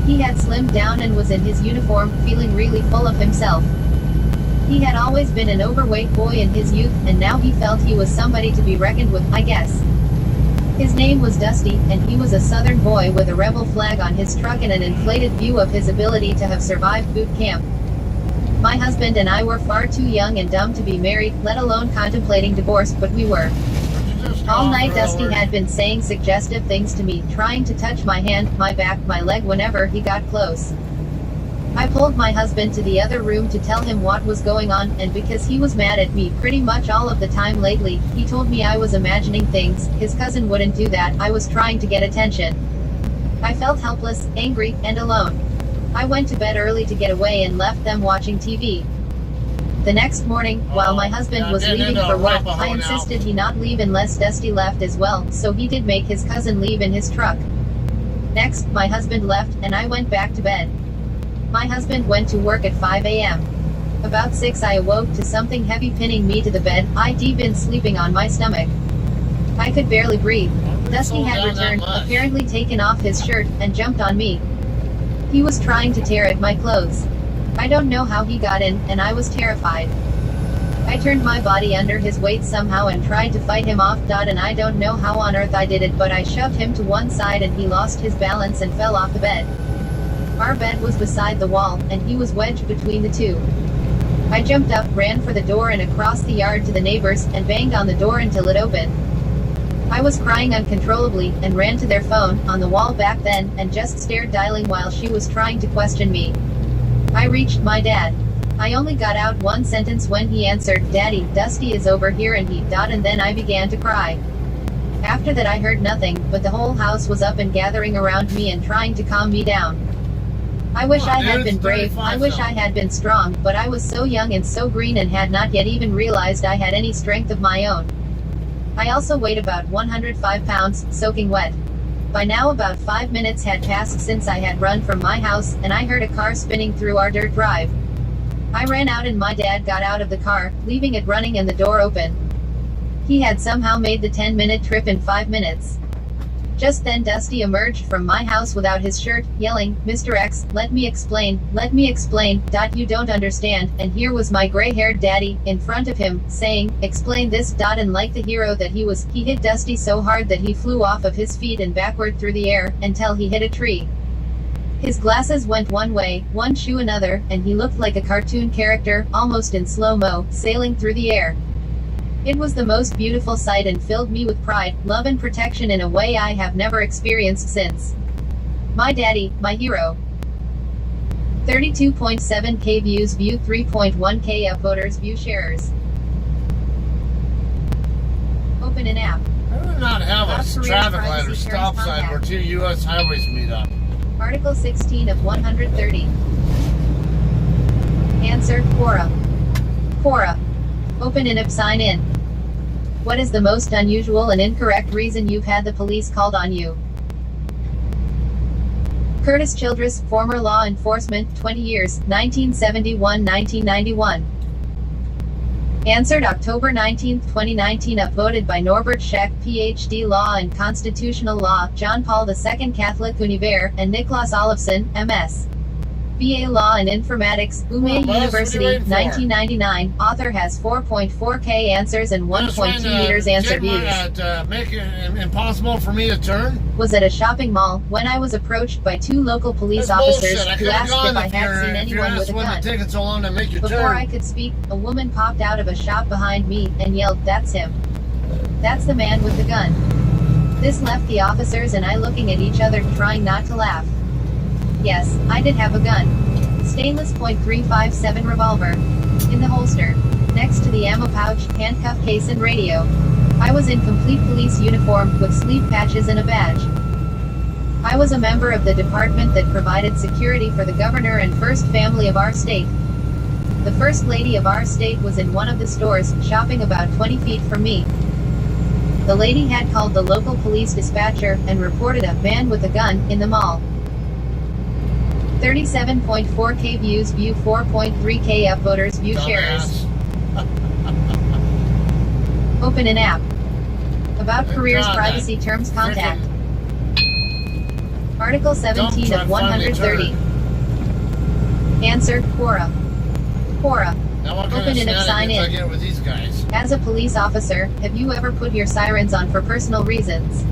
He had slimmed down and was in his uniform, feeling really full of himself. He had always been an overweight boy in his youth, and now he felt he was somebody to be reckoned with, I guess. His name was Dusty, and he was a southern boy with a rebel flag on his truck and an inflated view of his ability to have survived boot camp. My husband and I were far too young and dumb to be married, let alone contemplating divorce, but we were. All night Dusty had been saying suggestive things to me, trying to touch my hand, my back, my leg whenever he got close. I pulled my husband to the other room to tell him what was going on, and because he was mad at me pretty much all of the time lately, he told me I was imagining things. His cousin wouldn't do that, I was trying to get attention. I felt helpless, angry, and alone. I went to bed early to get away and left them watching TV. The next morning, while my husband was leaving for work, I insisted he not leave unless Dusty left as well, so he did make his cousin leave in his truck. Next, my husband left, and I went back to bed. My husband went to work at 5 a.m. About 6 I awoke to something heavy pinning me to the bed. I'd been sleeping on my stomach. I could barely breathe. Dusty had returned, apparently taken off his shirt, and jumped on me. He was trying to tear at my clothes. I don't know how he got in, and I was terrified. I turned my body under his weight somehow and tried to fight him off. And I don't know how on earth I did it, but I shoved him to one side and he lost his balance and fell off the bed. Our bed was beside the wall, and he was wedged between the two. I jumped up, ran for the door and across the yard to the neighbors, and banged on the door until it opened. I was crying uncontrollably, and ran to their phone, on the wall back then, and just stared dialing while she was trying to question me. I reached my dad. I only got out one sentence when he answered, "Daddy, Dusty is over here," and then I began to cry. After that I heard nothing, but the whole house was up and gathering around me and trying to calm me down. I wish I had been brave, I wish I had been strong, but I was so young and so green and had not yet even realized I had any strength of my own. I also weighed about 105 pounds, soaking wet. By now about 5 minutes had passed since I had run from my house, and I heard a car spinning through our dirt drive. I ran out and my dad got out of the car, leaving it running and the door open. He had somehow made the 10-minute trip in 5 minutes. Just then Dusty emerged from my house without his shirt, yelling, "Mr. X, let me explain, you don't understand," and here was my gray-haired daddy, in front of him, saying, "Explain this, and like the hero that he was, he hit Dusty so hard that he flew off of his feet and backward through the air, until he hit a tree. His glasses went one way, one shoe another, and he looked like a cartoon character, almost in slow-mo, sailing through the air. It was the most beautiful sight and filled me with pride, love and protection in a way I have never experienced since. My daddy, my hero." 32.7K views, view 3.1K upvoters, view sharers. Open an app. I do not have a South Korea's traffic light or privacy stop terms sign where contact. 2 U.S. highways meet up. Article 16 of 130. Answer, Quora. Quora. Open an app, sign in. What is the most unusual and incorrect reason you've had the police called on you? Curtis Childress, former law enforcement, 20 years, 1971-1991. Answered October 19, 2019, upvoted by Norbert Scheck, PhD Law and Constitutional Law, John Paul II Catholic Univers, and Niklas Olofsson, MS. BA Law and Informatics, Umeå University, 1999. Author has 4.4K answers and 1.2 meters answer views. Make it impossible for me to turn? Was at a shopping mall when I was approached by 2 local police That's officers bullshit. I who could've asked gone if I if had you're- seen if you're anyone with a asked when gun. it's taking so long to make you Before turn. I could speak, a woman popped out of a shop behind me and yelled, "That's him. That's the man with the gun." This left the officers and I looking at each other, trying not to laugh. Yes, I did have a gun. Stainless .357 revolver. In the holster. Next to the ammo pouch, handcuff case and radio. I was in complete police uniform, with sleeve patches and a badge. I was a member of the department that provided security for the governor and first family of our state. The first lady of our state was in one of the stores, shopping about 20 feet from me. The lady had called the local police dispatcher, and reported a man with a gun in the mall. 37.4K views, view 4.3K upvoters, view sharers. Open an app. About Thank careers, God, privacy that terms, contact. Article Dump 17 truck of 130. Answer, Quora. Quora. Now what kind Open of an app, sign shenanigans I in. get with these guys? As a police officer, have you ever put your sirens on for personal reasons?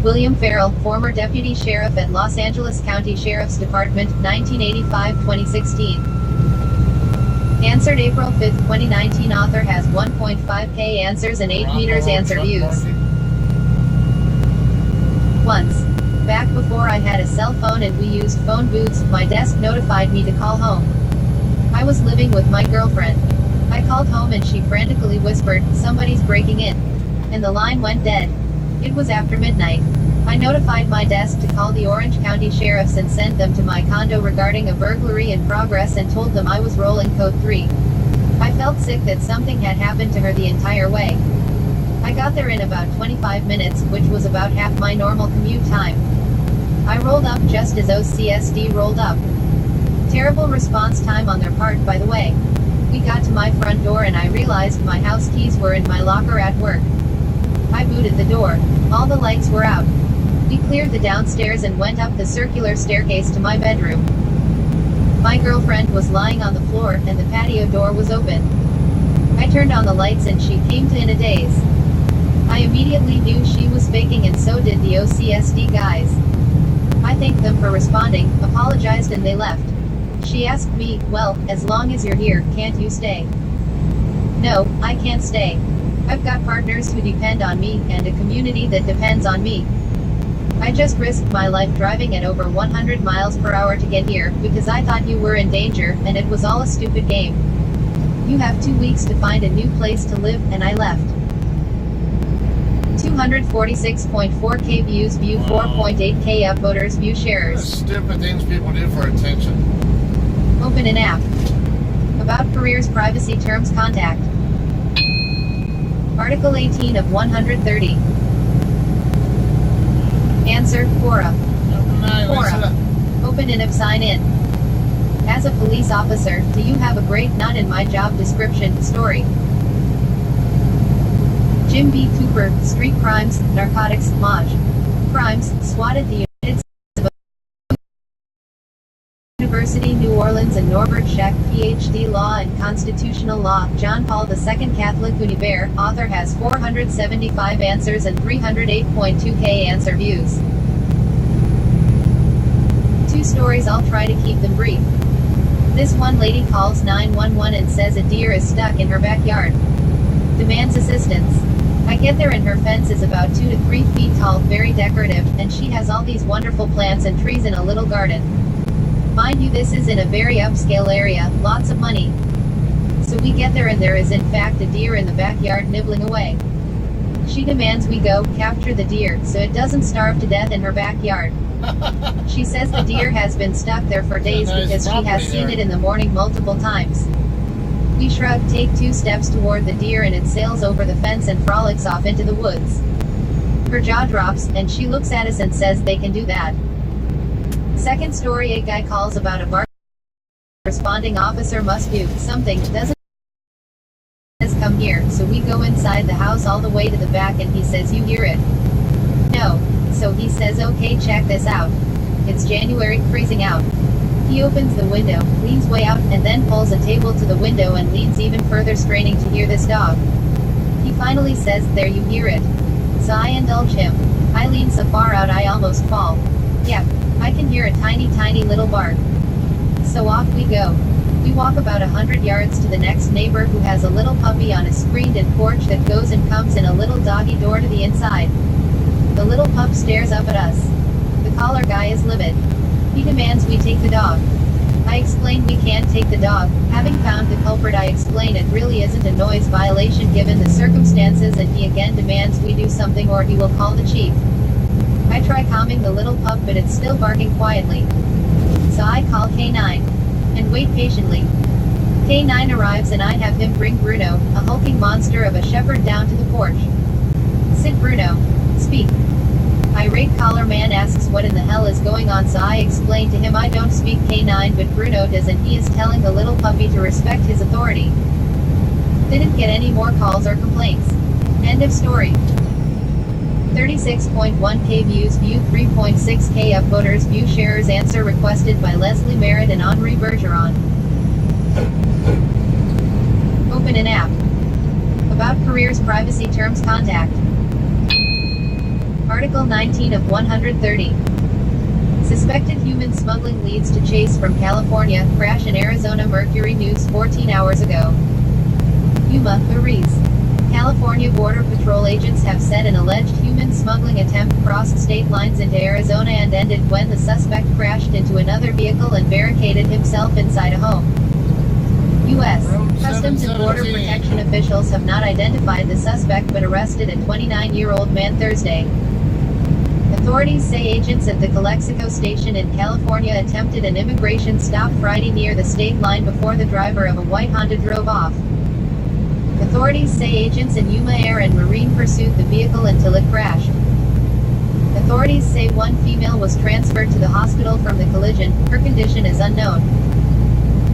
William Farrell, former deputy sheriff at Los Angeles County Sheriff's Department, 1985-2016. Answered April 5, 2019. Author has 1.5K answers and 8 meters answer views. Once. Back before I had a cell phone and we used phone booths, my desk notified me to call home. I was living with my girlfriend. I called home and she frantically whispered, "Somebody's breaking in." And the line went dead. It was after midnight. I notified my desk to call the Orange County Sheriffs and sent them to my condo regarding a burglary in progress and told them I was rolling code 3. I felt sick that something had happened to her the entire way. I got there in about 25 minutes, which was about half my normal commute time. I rolled up just as OCSD rolled up. Terrible response time on their part, by the way. We got to my front door and I realized my house keys were in my locker at work. I booted the door. All the lights were out. We cleared the downstairs and went up the circular staircase to my bedroom. My girlfriend was lying on the floor and the patio door was open. I turned on the lights and she came to in a daze. I immediately knew she was faking and so did the OCSD guys. I thanked them for responding, apologized and they left. She asked me, "Well, as long as you're here, can't you stay?" No, I can't stay. I've got partners who depend on me, and a community that depends on me. I just risked my life driving at over 100 miles per hour to get here, because I thought you were in danger, and it was all a stupid game. You have 2 weeks to find a new place to live, and I left. 246.4k views, view 4.8k upvoters, view shares. Stupid things people do for attention. Open an app. About careers, privacy terms, contact. Article 18 of 130. Answer, Quora. Quora. Open an app, sign in. As a police officer, do you have a great not in my job description story? Jim B. Cooper, street crimes, narcotics, Maj. Crimes, swatted the United States of University, New Orleans, and Norbert Scheck, Ph.D. Law and Constitutional Law, John Paul II Catholic Univers, author has 475 answers and 308.2k answer views. 2 stories, I'll try to keep them brief. This one lady calls 911 and says a deer is stuck in her backyard. Demands assistance. I get there and her fence is about 2 to 3 feet tall, very decorative, and she has all these wonderful plants and trees in a little garden. Mind you, this is in a very upscale area, lots of money. So we get there and there is in fact a deer in the backyard nibbling away. She demands we go capture the deer so it doesn't starve to death in her backyard. She says the deer has been stuck there for days because she has seen it in the morning multiple times. We shrug, take 2 steps toward the deer and it sails over the fence and frolics off into the woods. Her jaw drops, and she looks at us and says they can do that. Second story, a guy calls about a bar. Responding officer must do something, doesn't says come here, so we go inside the house all the way to the back and he says you hear it? No. So he says okay, check this out. It's January, freezing out. He opens the window, leans way out, and then pulls a table to the window and leans even further, straining to hear this dog. He finally says, there you hear it. So I indulge him. I lean so far out I almost fall. Yep, I can hear a tiny little bark. So off we go. We walk about 100 yards to the next neighbor who has a little puppy on a screened-in porch that goes and comes in a little doggy door to the inside. The little pup stares up at us. The collar guy is livid. He demands we take the dog. I explain we can't take the dog. Having found the culprit, I explain it really isn't a noise violation given the circumstances, and he again demands we do something or he will call the chief. I try calming the little pup, but it's still barking quietly. So I call K9. And wait patiently. K9 arrives and I have him bring Bruno, a hulking monster of a shepherd, down to the porch. Sit Bruno. Speak. Irate collar man asks what in the hell is going on, so I explain to him I don't speak K9 but Bruno does, and he is telling the little puppy to respect his authority. Didn't get any more calls or complaints. End of story. 36.1k views, view 3.6k upvoters, view sharers. Answer requested by Leslie Merritt and Henri Bergeron. Open an app. About careers, privacy terms, contact. Article 19 of 130. Suspected human smuggling leads to chase from California, crash in Arizona. Mercury News 14 hours ago. Yuma, Belize. California Border Patrol agents have said an alleged human smuggling attempt crossed state lines into Arizona and ended when the suspect crashed into another vehicle and barricaded himself inside a home. U.S. Customs and Border Protection officials have not identified the suspect but arrested a 29-year-old man Thursday. Authorities say agents at the Calexico station in California attempted an immigration stop Friday near the state line before the driver of a white Honda drove off. Authorities say agents in Yuma Air and Marine pursued the vehicle until it crashed. Authorities say one female was transferred to the hospital from the collision. Her condition is unknown.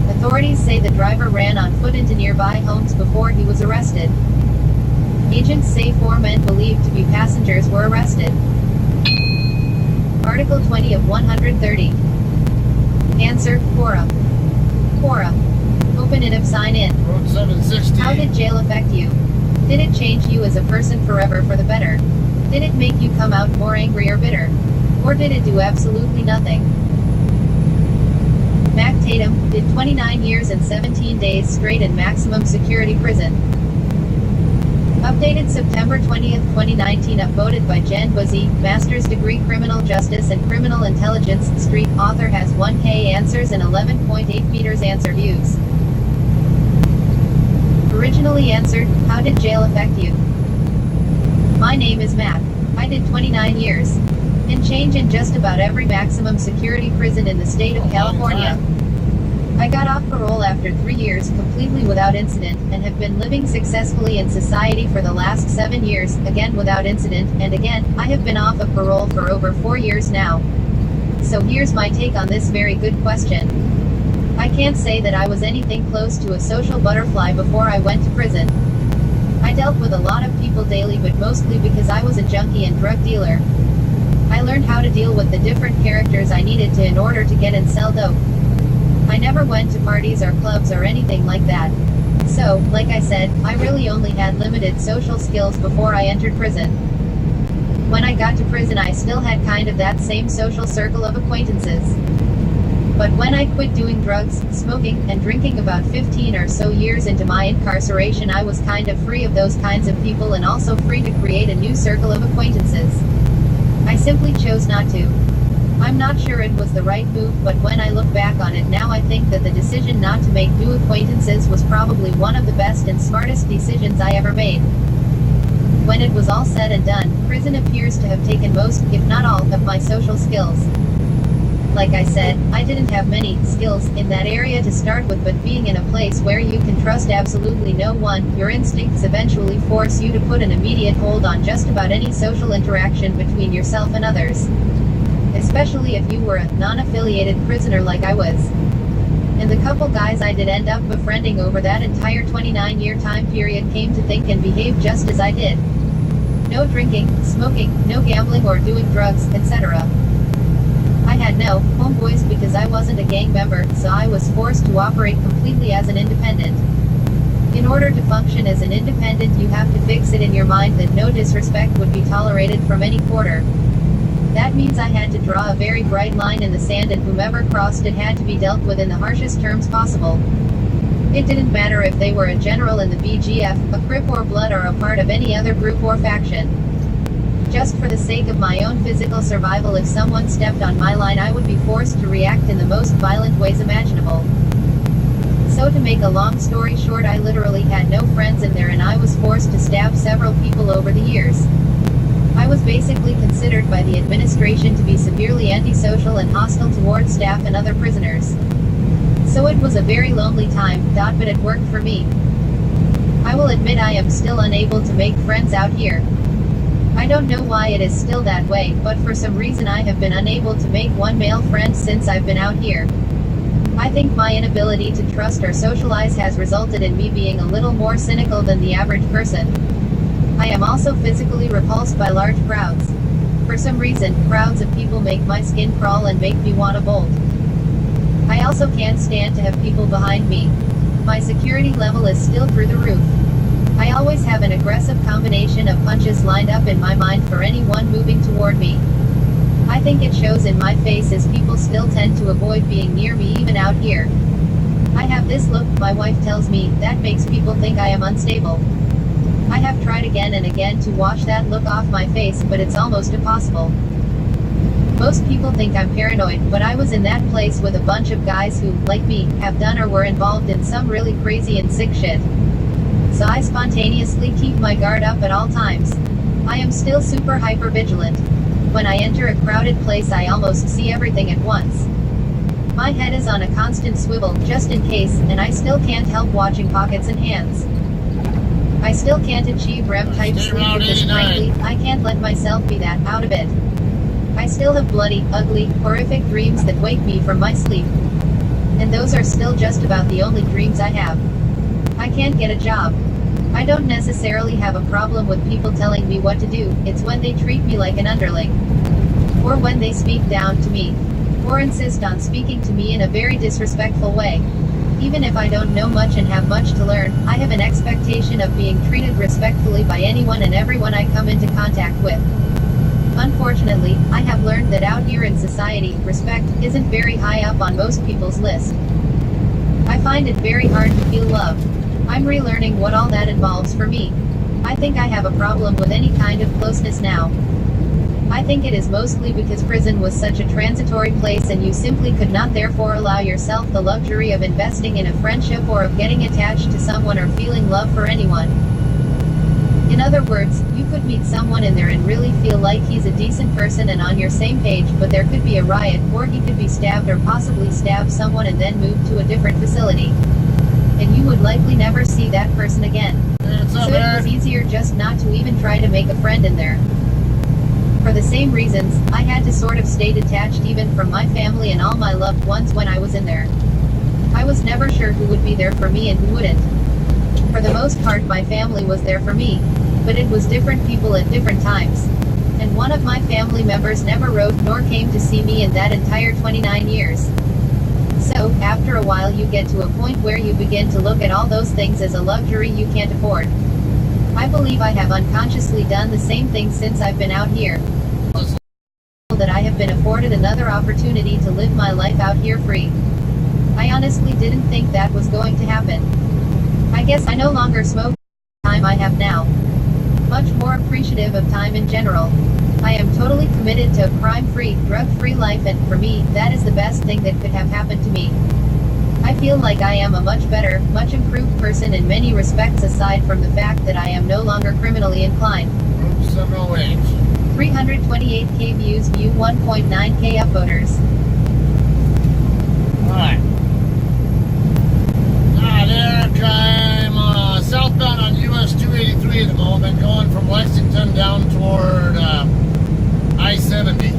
Authorities say the driver ran on foot into nearby homes before he was arrested. Agents say 4 men believed to be passengers were arrested. Article 20 of 130. Answer, Quora. Quora. Open it up, sign in. Road 760. How did jail affect you? Did it change you as a person forever for the better? Did it make you come out more angry or bitter? Or did it do absolutely nothing? Mac Tatum did 29 years and 17 days straight in maximum security prison. Updated September 20th, 2019. Upvoted by Jen Buzzy, Master's Degree Criminal Justice and Criminal Intelligence. Street author has 1K answers and 11.8 meters answer views. Originally answered, how did jail affect you? My name is Matt. I did 29 years. And change in just about every maximum security prison in the state of California. I got off parole after 3 years completely without incident, and have been living successfully in society for the last 7 years, again without incident, and again, I have been off of parole for over 4 years now. So here's my take on this very good question. I can't say that I was anything close to a social butterfly before I went to prison. I dealt with a lot of people daily, but mostly because I was a junkie and drug dealer. I learned how to deal with the different characters I needed to in order to get and sell dope. I never went to parties or clubs or anything like that. So, like I said, I really only had limited social skills before I entered prison. When I got to prison, I still had kind of that same social circle of acquaintances. But when I quit doing drugs, smoking, and drinking about 15 or so years into my incarceration, I was kind of free of those kinds of people and also free to create a new circle of acquaintances. I simply chose not to. I'm not sure it was the right move, but when I look back on it now, I think that the decision not to make new acquaintances was probably one of the best and smartest decisions I ever made. When it was all said and done, prison appears to have taken most, if not all, of my social skills. Like I said, I didn't have many skills in that area to start with, but being in a place where you can trust absolutely no one, your instincts eventually force you to put an immediate hold on just about any social interaction between yourself and others. Especially if you were a non-affiliated prisoner like I was. And the couple guys I did end up befriending over that entire 29-year time period came to think and behave just as I did. No drinking, smoking, no gambling or doing drugs, etc. I had no homeboys because I wasn't a gang member, so I was forced to operate completely as an independent. In order to function as an independent, you have to fix it in your mind that no disrespect would be tolerated from any quarter. That means I had to draw a very bright line in the sand, and whomever crossed it had to be dealt with in the harshest terms possible. It didn't matter if they were a general in the BGF, a Crip or Blood, or a part of any other group or faction. Just for the sake of my own physical survival, if someone stepped on my line, I would be forced to react in the most violent ways imaginable. So to make a long story short, I literally had no friends in there, and I was forced to stab several people over the years. I was basically considered by the administration to be severely antisocial and hostile towards staff and other prisoners. So it was a very lonely time, but it worked for me. I will admit I am still unable to make friends out here. I don't know why it is still that way, but for some reason I have been unable to make one male friend since I've been out here. I think my inability to trust or socialize has resulted in me being a little more cynical than the average person. I am also physically repulsed by large crowds. For some reason, crowds of people make my skin crawl and make me want to bolt. I also can't stand to have people behind me. My security level is still through the roof. I always have an aggressive combination of punches lined up in my mind for anyone moving toward me. I think it shows in my face as people still tend to avoid being near me even out here. I have this look, my wife tells me, that makes people think I am unstable. I have tried again and again to wash that look off my face, but it's almost impossible. Most people think I'm paranoid, but I was in that place with a bunch of guys who, like me, have done or were involved in some really crazy and sick shit. So I spontaneously keep my guard up at all times. I am still super hyper vigilant. When I enter a crowded place, I almost see everything at once. My head is on a constant swivel, just in case, and I still can't help watching pockets and hands. I still can't achieve REM type sleep because frankly, I can't let myself be that out of it. I still have bloody, ugly, horrific dreams that wake me from my sleep. And those are still just about the only dreams I have. I can't get a job. I don't necessarily have a problem with people telling me what to do, it's when they treat me like an underling. Or when they speak down to me. Or insist on speaking to me in a very disrespectful way. Even if I don't know much and have much to learn, I have an expectation of being treated respectfully by anyone and everyone I come into contact with. Unfortunately, I have learned that out here in society, respect isn't very high up on most people's list. I find it very hard to feel love. I'm relearning what all that involves for me. I think I have a problem with any kind of closeness now. I think it is mostly because prison was such a transitory place and you simply could not therefore allow yourself the luxury of investing in a friendship or of getting attached to someone or feeling love for anyone. In other words, you could meet someone in there and really feel like he's a decent person and on your same page, but there could be a riot, or he could be stabbed or possibly stab someone and then move to a different facility. And you would likely never see that person again. So it was easier just not to even try to make a friend in there. For the same reasons, I had to sort of stay detached even from my family and all my loved ones when I was in there. I was never sure who would be there for me and who wouldn't. For the most part, my family was there for me. But it was different people at different times. And one of my family members never wrote nor came to see me in that entire 29 years. So, after a while you get to a point where you begin to look at all those things as a luxury you can't afford. I believe I have unconsciously done the same thing since I've been out here. That I have been afforded another opportunity to live my life out here free. I honestly didn't think that was going to happen. I guess I no longer smoke the time I have now. Much more appreciative of time in general. I am totally committed to a crime-free, drug-free life, and for me, that is the best thing that could have happened to me. I feel like I am a much better, much improved person in many respects aside from the fact that I am no longer criminally inclined. Route 708. 328k views, view 1.9k upvoters. Alright. Derek, I'm southbound on US 283 at the moment, going from Lexington down toward I-70.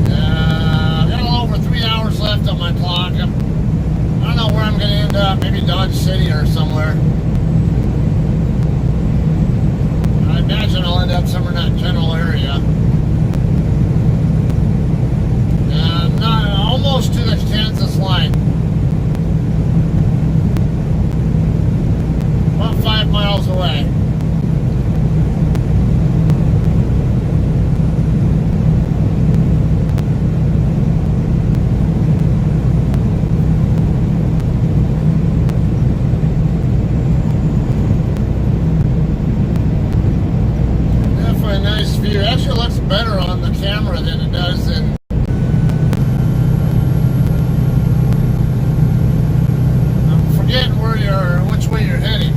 I've got a little over 3 hours left on my clock. I don't know where I'm going to end up, maybe Dodge City or somewhere. I imagine I'll end up somewhere in that general area. Almost to the Kansas line. About 5 miles away. Definitely a nice view. It actually looks better on the camera than it does in. Which way you're heading.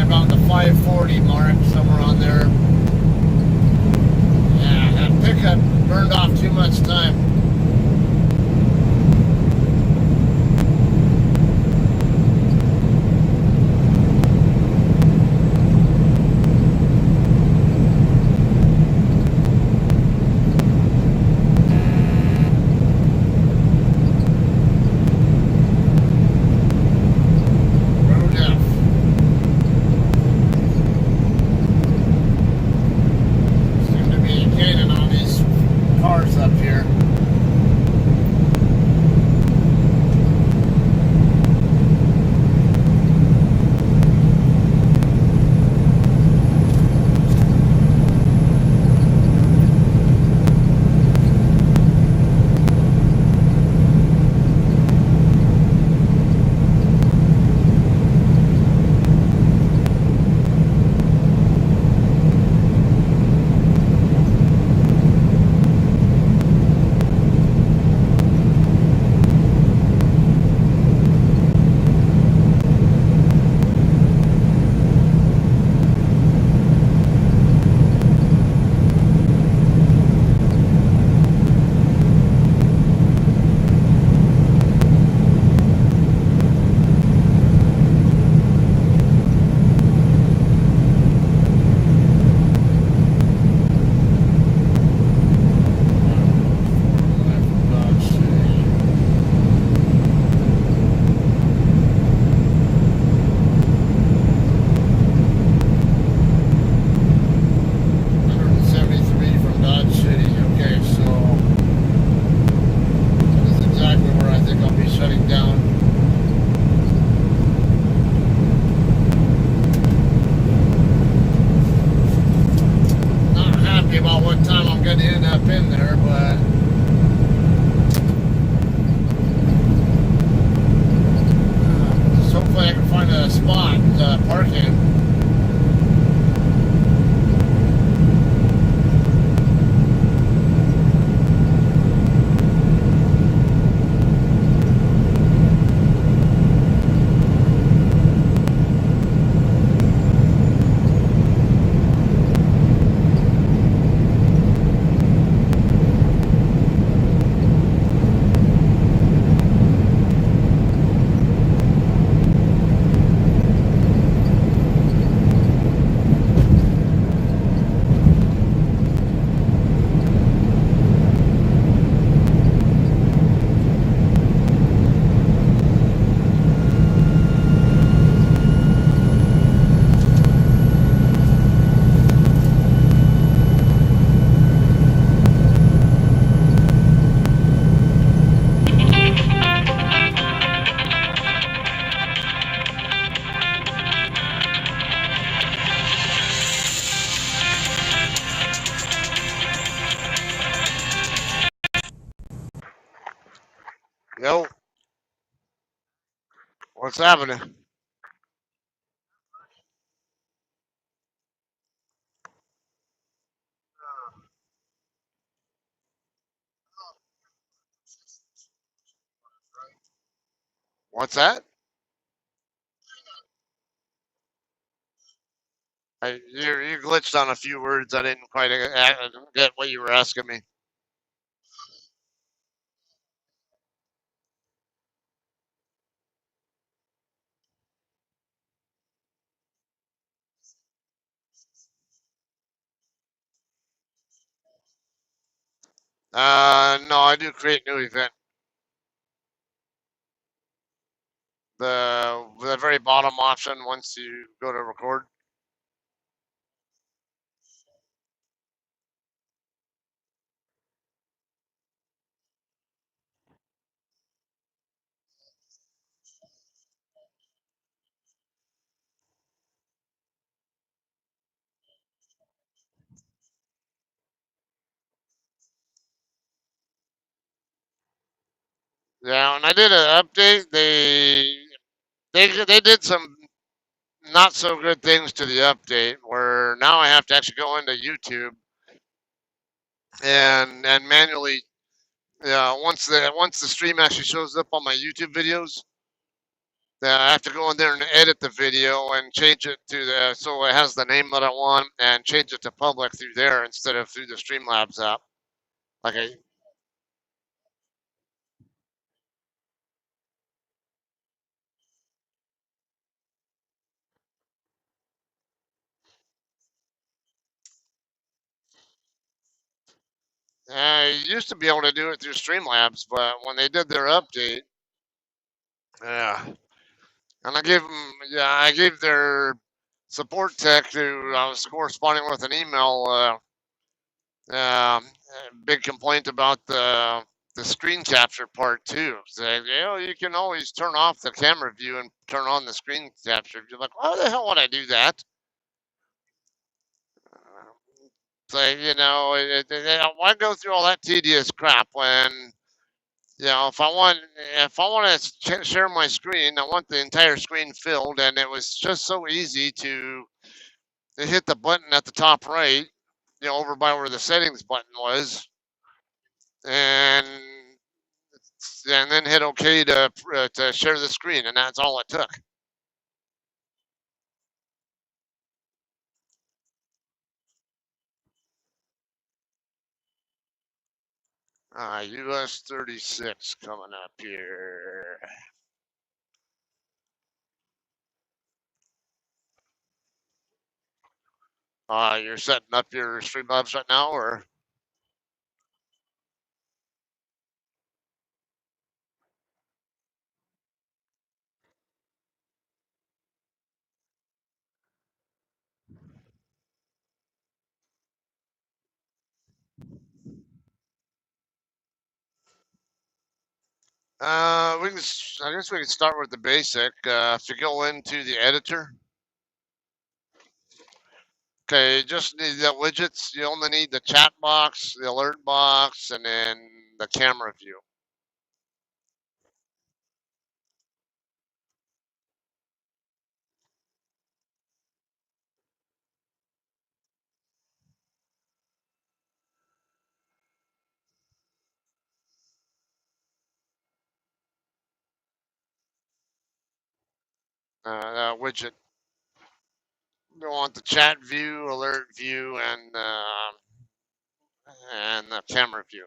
about the 540 mark, somewhere on there. Yeah, that pickup burned off too much time. Up here. Yo, what's happening? What's that? You glitched on a few words. I didn't quite get what you were asking me. No, I do create new event. The very bottom option once you go to record. Yeah, when I did an update, they did some not so good things to the update. Where now I have to actually go into YouTube and manually. Yeah, once the stream actually shows up on my YouTube videos, I have to go in there and edit the video and change it to the so it has the name that I want and change it to public through there instead of through the Streamlabs app. Like I used to be able to do it through Streamlabs, but when they did their update, yeah, and I gave their support tech who I was corresponding with an email, big complaint about the screen capture part too. Saying, you can always turn off the camera view and turn on the screen capture. You're like, why the hell would I do that? So, why go through all that tedious crap when, if I want to share my screen, I want the entire screen filled, and it was just so easy to hit the button at the top right, over by where the settings button was, and then hit OK to share the screen, and that's all it took. US 36 coming up here. You're setting up your Streamlabs right now, or I guess we can start with the basic. If you go into the editor, okay, just need the widgets. You only need the chat box, the alert box, and then the camera view. Widget. You want the chat view, alert view, and the camera view.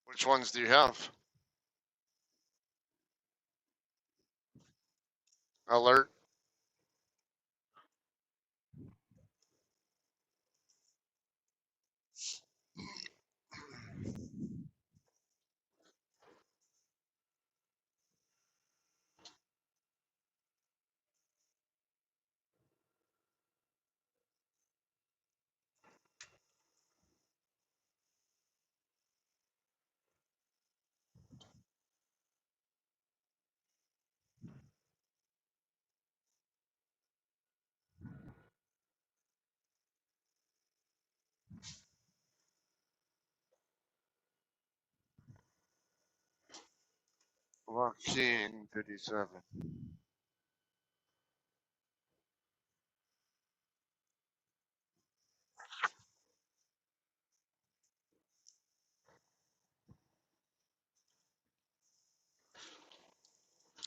Which ones do you have? Alert. Joaquin 57.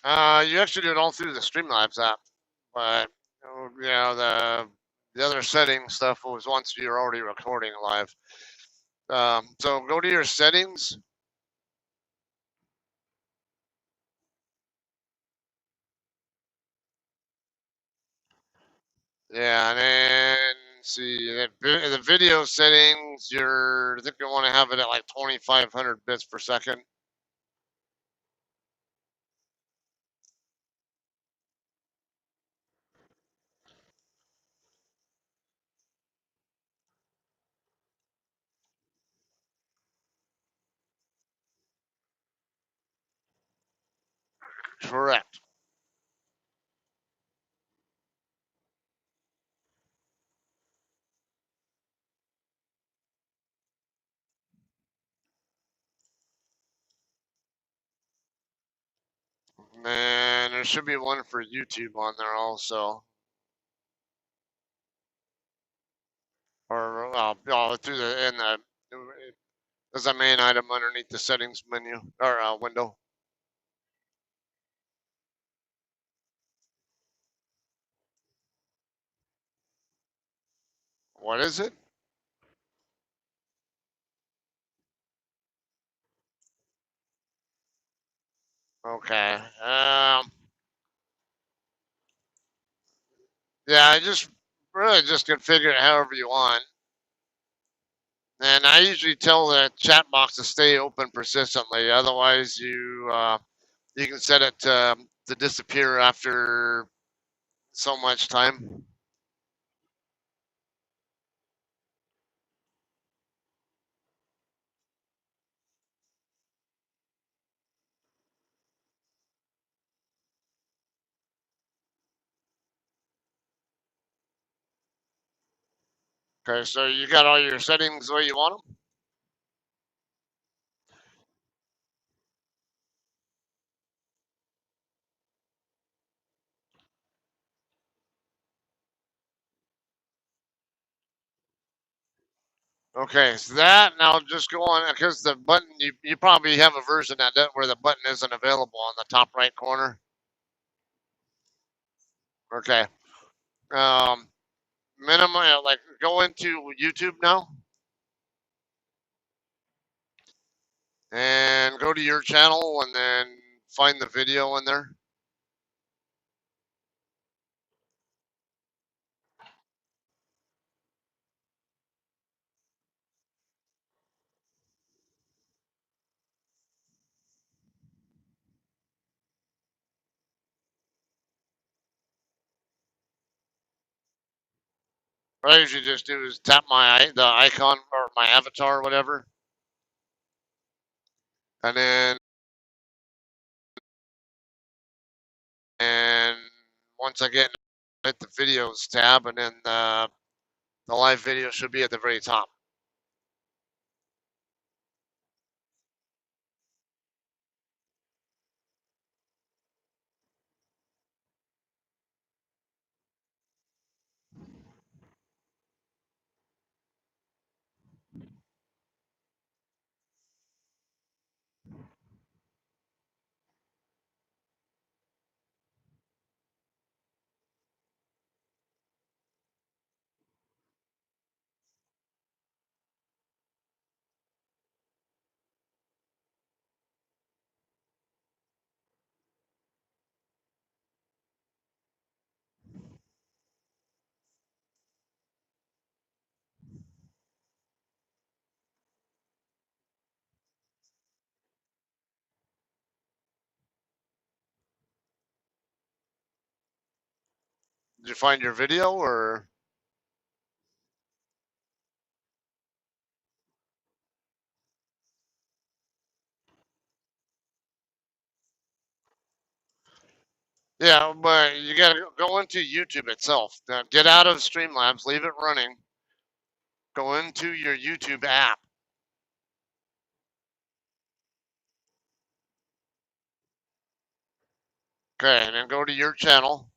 You actually do it all through the Streamlabs app, but the other setting stuff was once you're already recording live. So go to your settings. Yeah, and then see the video settings. I think you want to have it at like 2,500 bits per second. Correct. And there should be one for YouTube on there also. Or through the in the there's a main item underneath the settings menu or window. What is it? Okay. Yeah, I just really just configure it however you want. And I usually tell the chat box to stay open persistently. Otherwise, you can set it to disappear after so much time. Okay, so you got all your settings the way you want them. Okay, so that now just go on because the button you probably have a version where the button isn't available on the top right corner. Okay. Um, minimum like go into YouTube now and go to your channel and then find the video in there. What I usually just do is tap the icon or my avatar or whatever, and then and once I get hit the videos tab, and then the live video should be at the very top. Did you find your video or? Yeah, but you gotta go into YouTube itself. Now get out of Streamlabs, leave it running. Go into your YouTube app. Okay, and then go to your channel.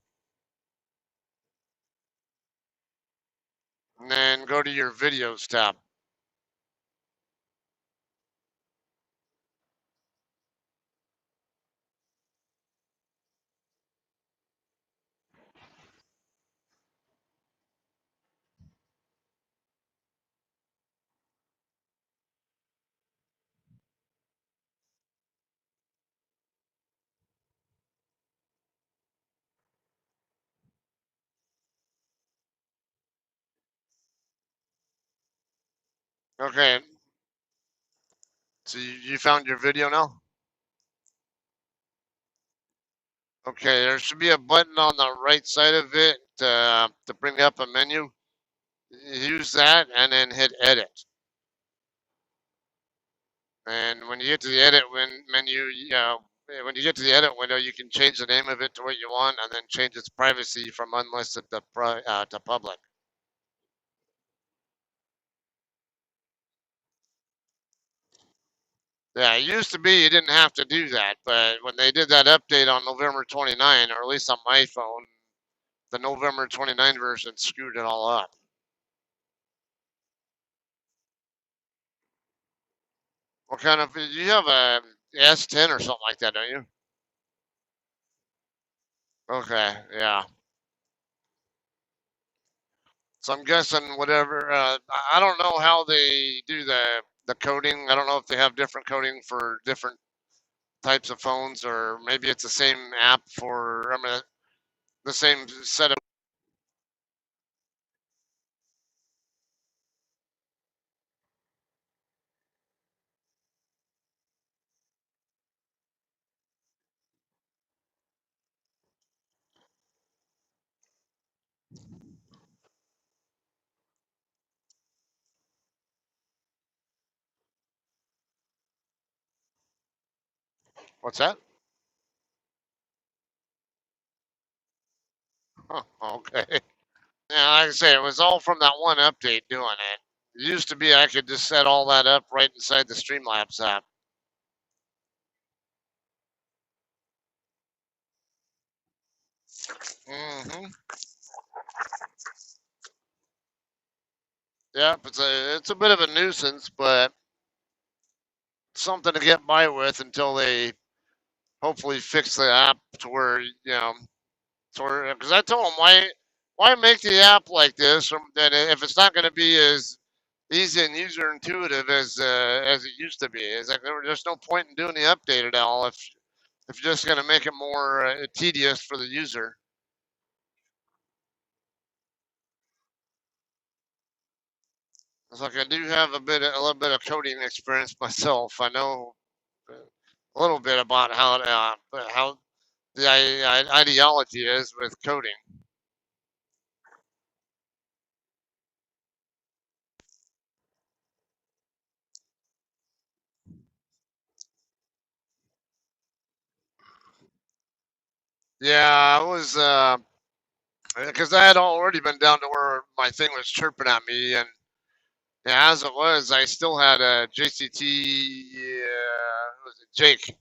And then go to your videos tab. Okay, so you found your video now? Okay, there should be a button on the right side of it to bring up a menu. Use that and then hit edit. And when you get to the edit menu, when you get to the edit window, you can change the name of it to what you want and then change its privacy from unlisted to public. Yeah, it used to be you didn't have to do that, but when they did that update on November 29, or at least on my phone, the November 29 version screwed it all up. What kind of, you have a S10 or something like that, don't you? Okay, yeah. So I'm guessing whatever, I don't know how they do the coding. I don't know if they have different coding for different types of phones, or maybe it's the same app for, I mean, the same set of, what's that? Huh, okay. Yeah, like I say, it was all from that one update doing it. It used to be I could just set all that up right inside the Streamlabs app. Hmm. Yep, it's a bit of a nuisance, but something to get by with until they hopefully fix the app to where to where, because I told them why make the app like this, that if it's not going to be as easy and user intuitive as it used to be. It's like there's no point in doing the update at all if you're just going to make it more tedious for the user. It's like I do have a little bit of coding experience myself. I know a little bit about how the ideology is with coding. Yeah, I was because I had already been down to where my thing was chirping at me, and yeah, as it was, I still had a JCT. Who was it Jake?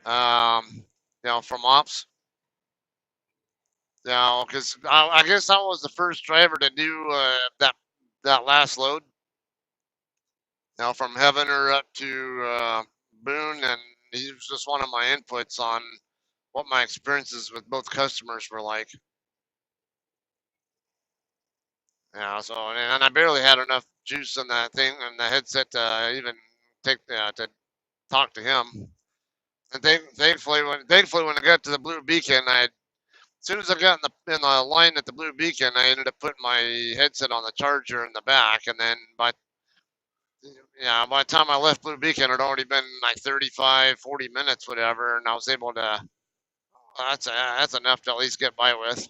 From Ops. Because I guess I was the first driver to do that last load. From Heaven or up to Boone, and he was just one of my inputs on what my experiences with both customers were like. And I barely had enough juice in that thing and the headset to even take to talk to him. And thankfully when I got to the Blue Beacon, as soon as I got in the line at the Blue Beacon, I ended up putting my headset on the charger in the back, and then by the time I left Blue Beacon, it had already been like 35, 40 minutes, whatever, and I was able to. That's enough to at least get by with.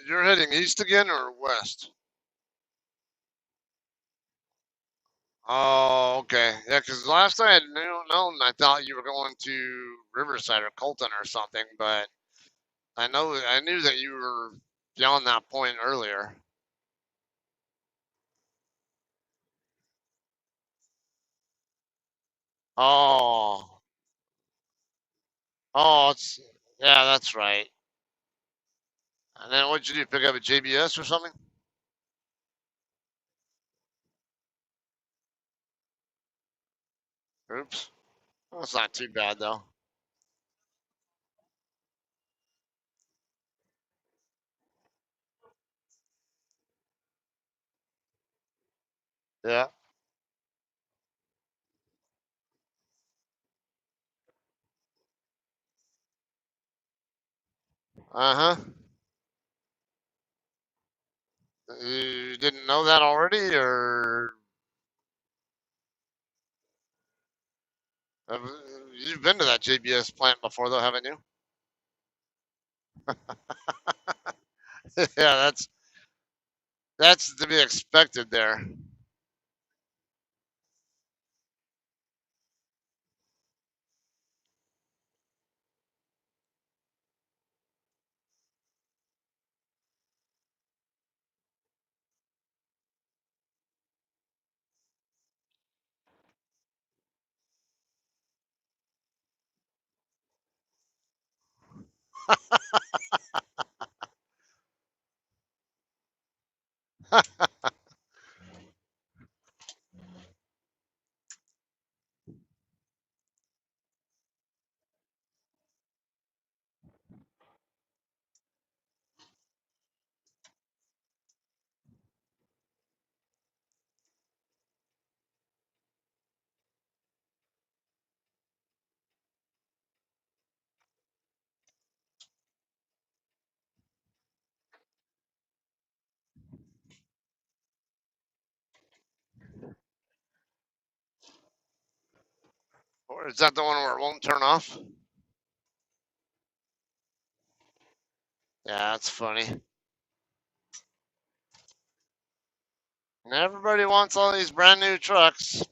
You're heading east again or west? Oh, okay. Yeah, because last I had known, I thought you were going to Riverside or Colton or something, but I knew that you were beyond that point earlier. Oh, it's yeah, that's right. And then what'd you do? Pick up a JBS or something? Oops. Well, that's not too bad though. Yeah. Uh huh. You didn't know that already, or You've been to that JBS plant before, though, haven't you? Yeah, that's to be expected there. Or is that the one where it won't turn off? Yeah, that's funny. And everybody wants all these brand new trucks.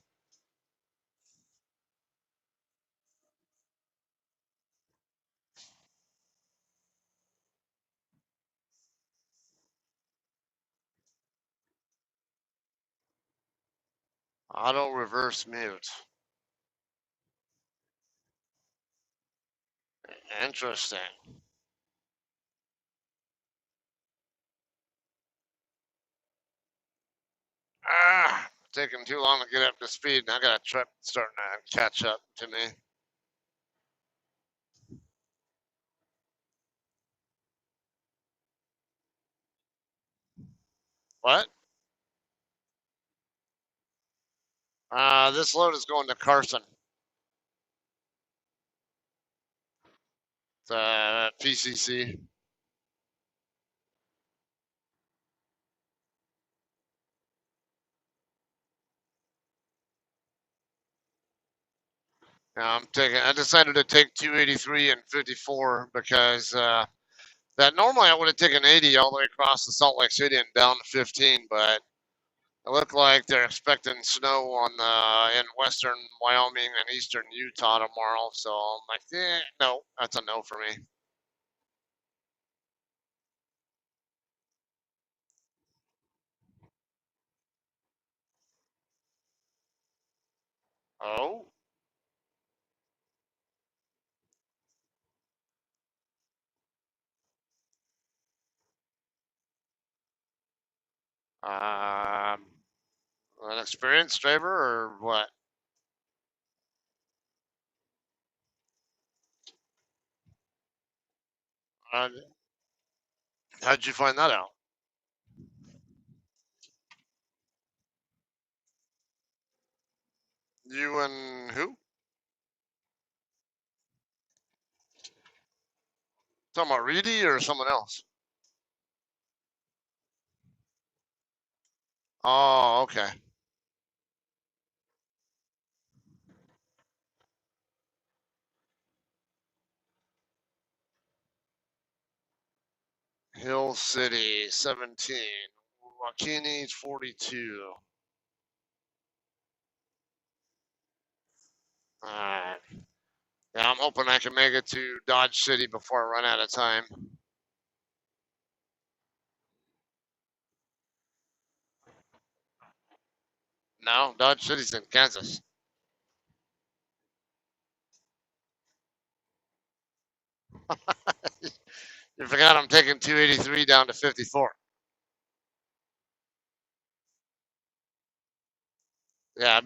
Auto reverse mute. Interesting. Taking too long to get up to speed, and I got a truck starting to catch up to me. What? This load is going to Carson. PCC. Now I decided to take 283 and 54 because that normally I would have taken 80 all the way across the Salt Lake City and down to 15, but it looked like they're expecting snow on in western Wyoming and eastern Utah tomorrow. So I'm like, no, that's a no for me. Oh, um, an experienced driver or what? Uh, how'd you find that out? You and who? Talking about Reedy or someone else? Oh, okay. Hill City 17. Wakini 42. Alright. Yeah, I'm hoping I can make it to Dodge City before I run out of time. No, Dodge City's in Kansas. You forgot I'm taking 283 down to 54. Yeah,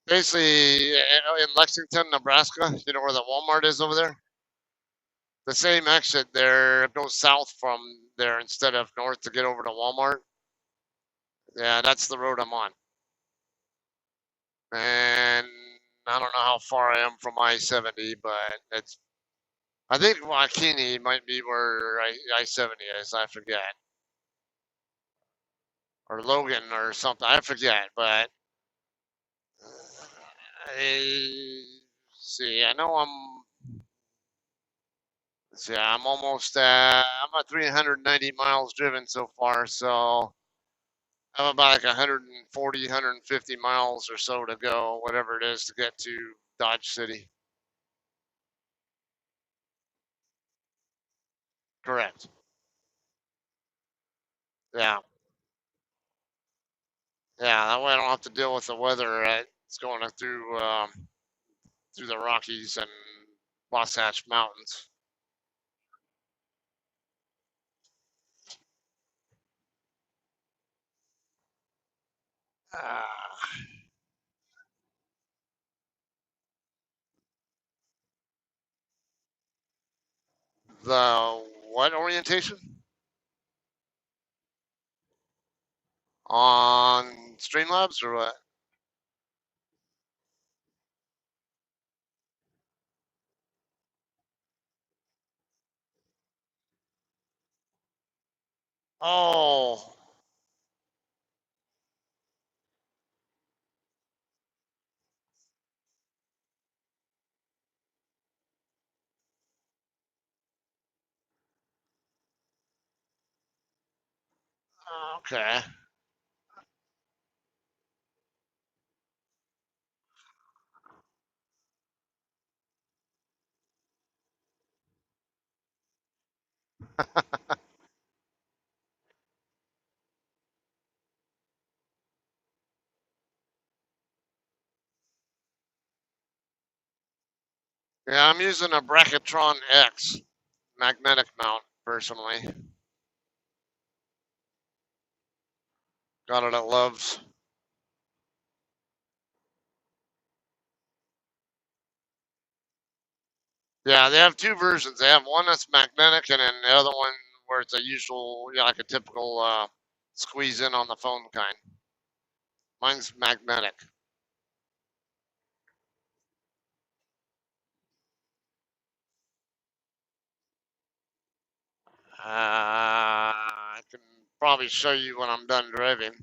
basically in Lexington, Nebraska, you know where the Walmart is over there? The same exit there goes south from there instead of north to get over to Walmart. Yeah, that's the road I'm on. And I don't know how far I am from I-70, but I think Wakini might be where I-70 is. I forget. Or Logan or something. I forget, but See, I know see, I'm almost, I'm at 390 miles driven so far, so I'm about like 140, 150 miles or so to go, whatever it is, to get to Dodge City. Correct. Yeah. Yeah, that way I don't have to deal with the weather. It's going through the Rockies and Wasatch Mountains. Uh, the what orientation? On Streamlabs or what? Oh, okay. Yeah, I'm using a Bracketron X magnetic mount personally. Got it at Love's. Yeah, they have two versions. They have one that's magnetic, and then the other one where it's a usual, like a typical squeeze in on the phone kind. Mine's magnetic. I can probably show you when I'm done driving,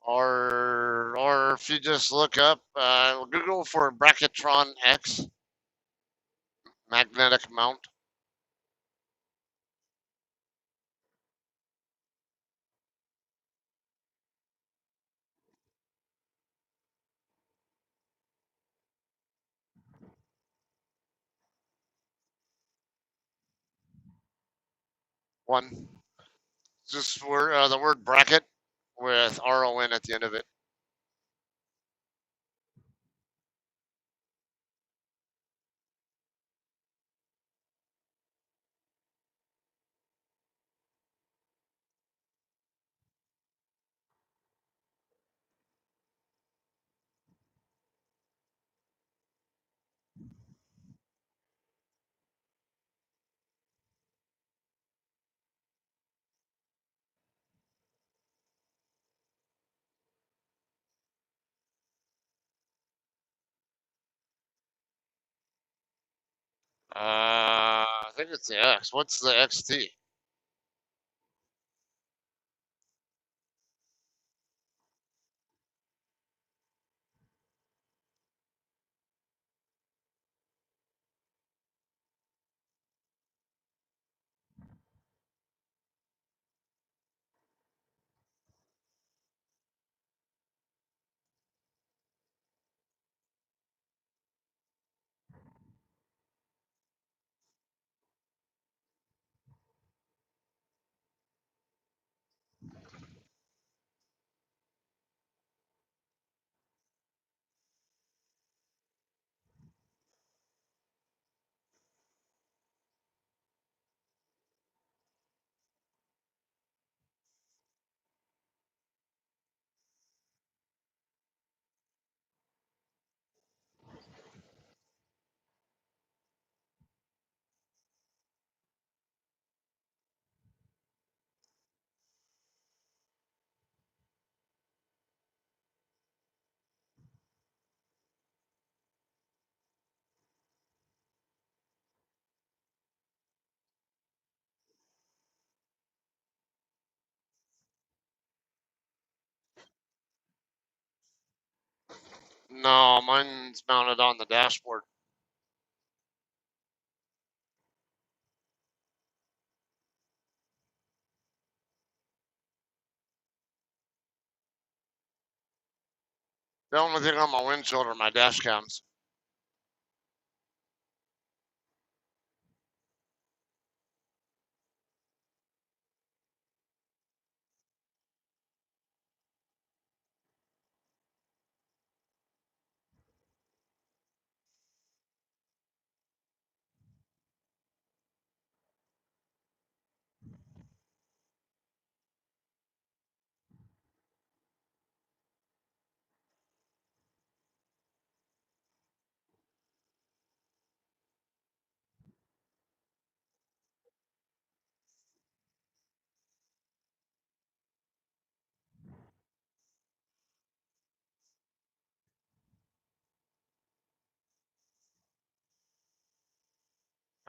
or if you just look up Google for Bracketron X magnetic mount. One, just the word bracket with RON at the end of it. I think it's the X. What's the XT? No, mine's mounted on the dashboard. The only thing on my windshield are my dash cams.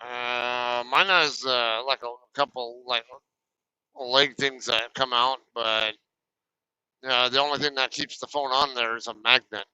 Mine has like a couple like leg things that come out, but the only thing that keeps the phone on there is a magnet.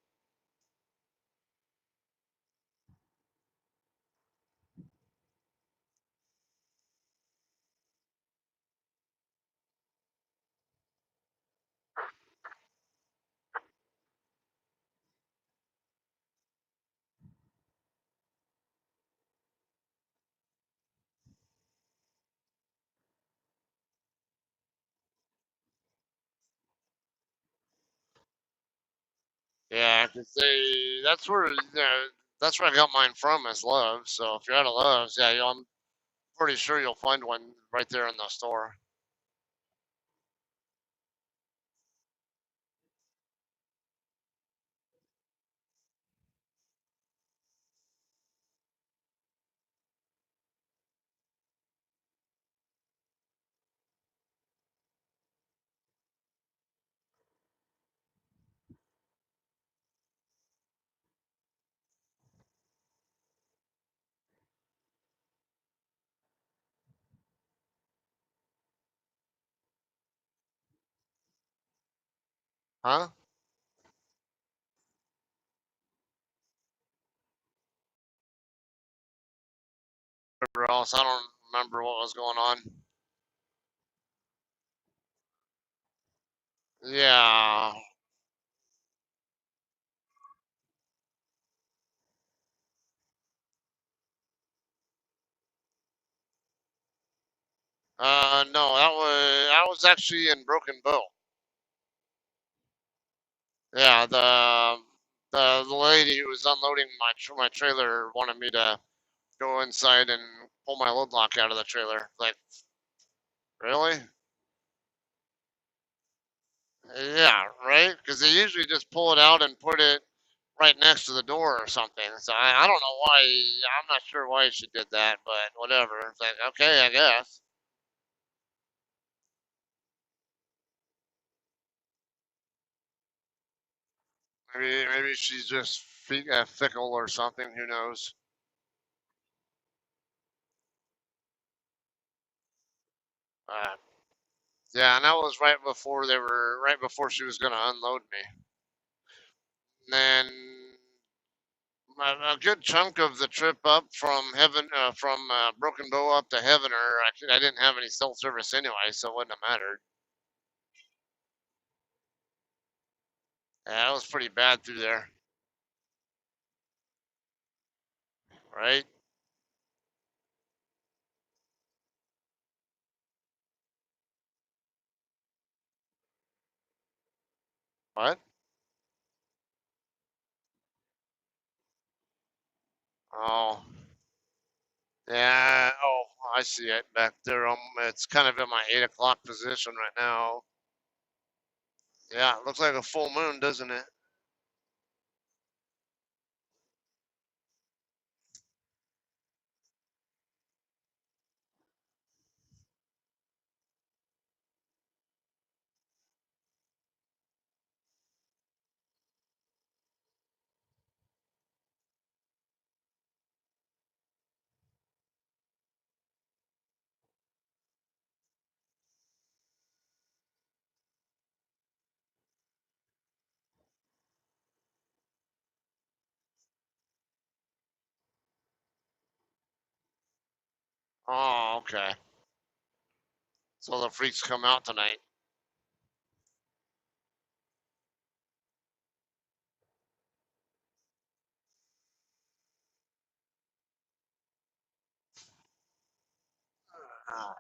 Yeah, 'cause that's where I got mine from is Love's. So if you're out of Love's, yeah, I'm pretty sure you'll find one right there in the store. Huh? Whatever else, I don't remember what was going on. Yeah. No, I was actually in Broken Bow. Yeah, the lady who was unloading my trailer wanted me to go inside and pull my load lock out of the trailer. Like, really? Yeah, right? Because they usually just pull it out and put it right next to the door or something. So I don't know why. I'm not sure why she did that, but whatever. It's like, okay, I guess. Maybe she's just fickle or something. Who knows? Uh, yeah, and that was right before she was going to unload me. And then a good chunk of the trip up from Broken Bow up to Heavener, actually, I didn't have any cell service anyway, so it wouldn't have mattered. Yeah, it was pretty bad through there, right? What? Oh, yeah. Oh, I see it back there. It's kind of in my 8 o'clock position right now. Yeah, it looks like a full moon, doesn't it? Oh, okay. So the freaks come out tonight. Ah,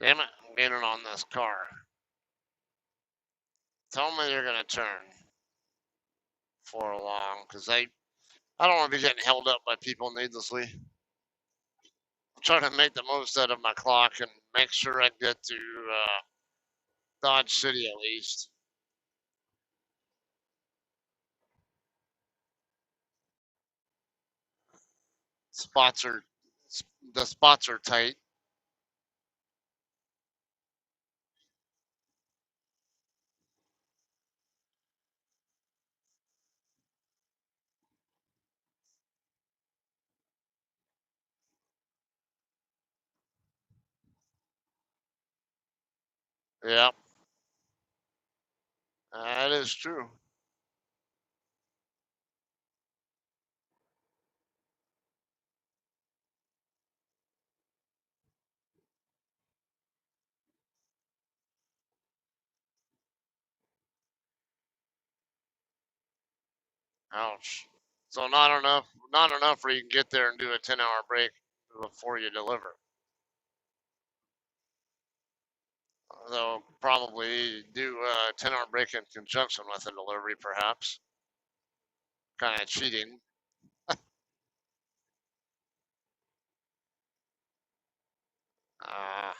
damn it, I'm getting on this car. Tell me you're gonna turn for long, because I don't want to be getting held up by people needlessly. I'm trying to make the most out of my clock and make sure I get to Dodge City at least. Spots are the spots are tight. Yep, that is true. Ouch. So not enough where you can get there and do a 10-hour break before you deliver. They'll probably do a 10-hour break in conjunction with a delivery, perhaps. Kind of cheating. Uh,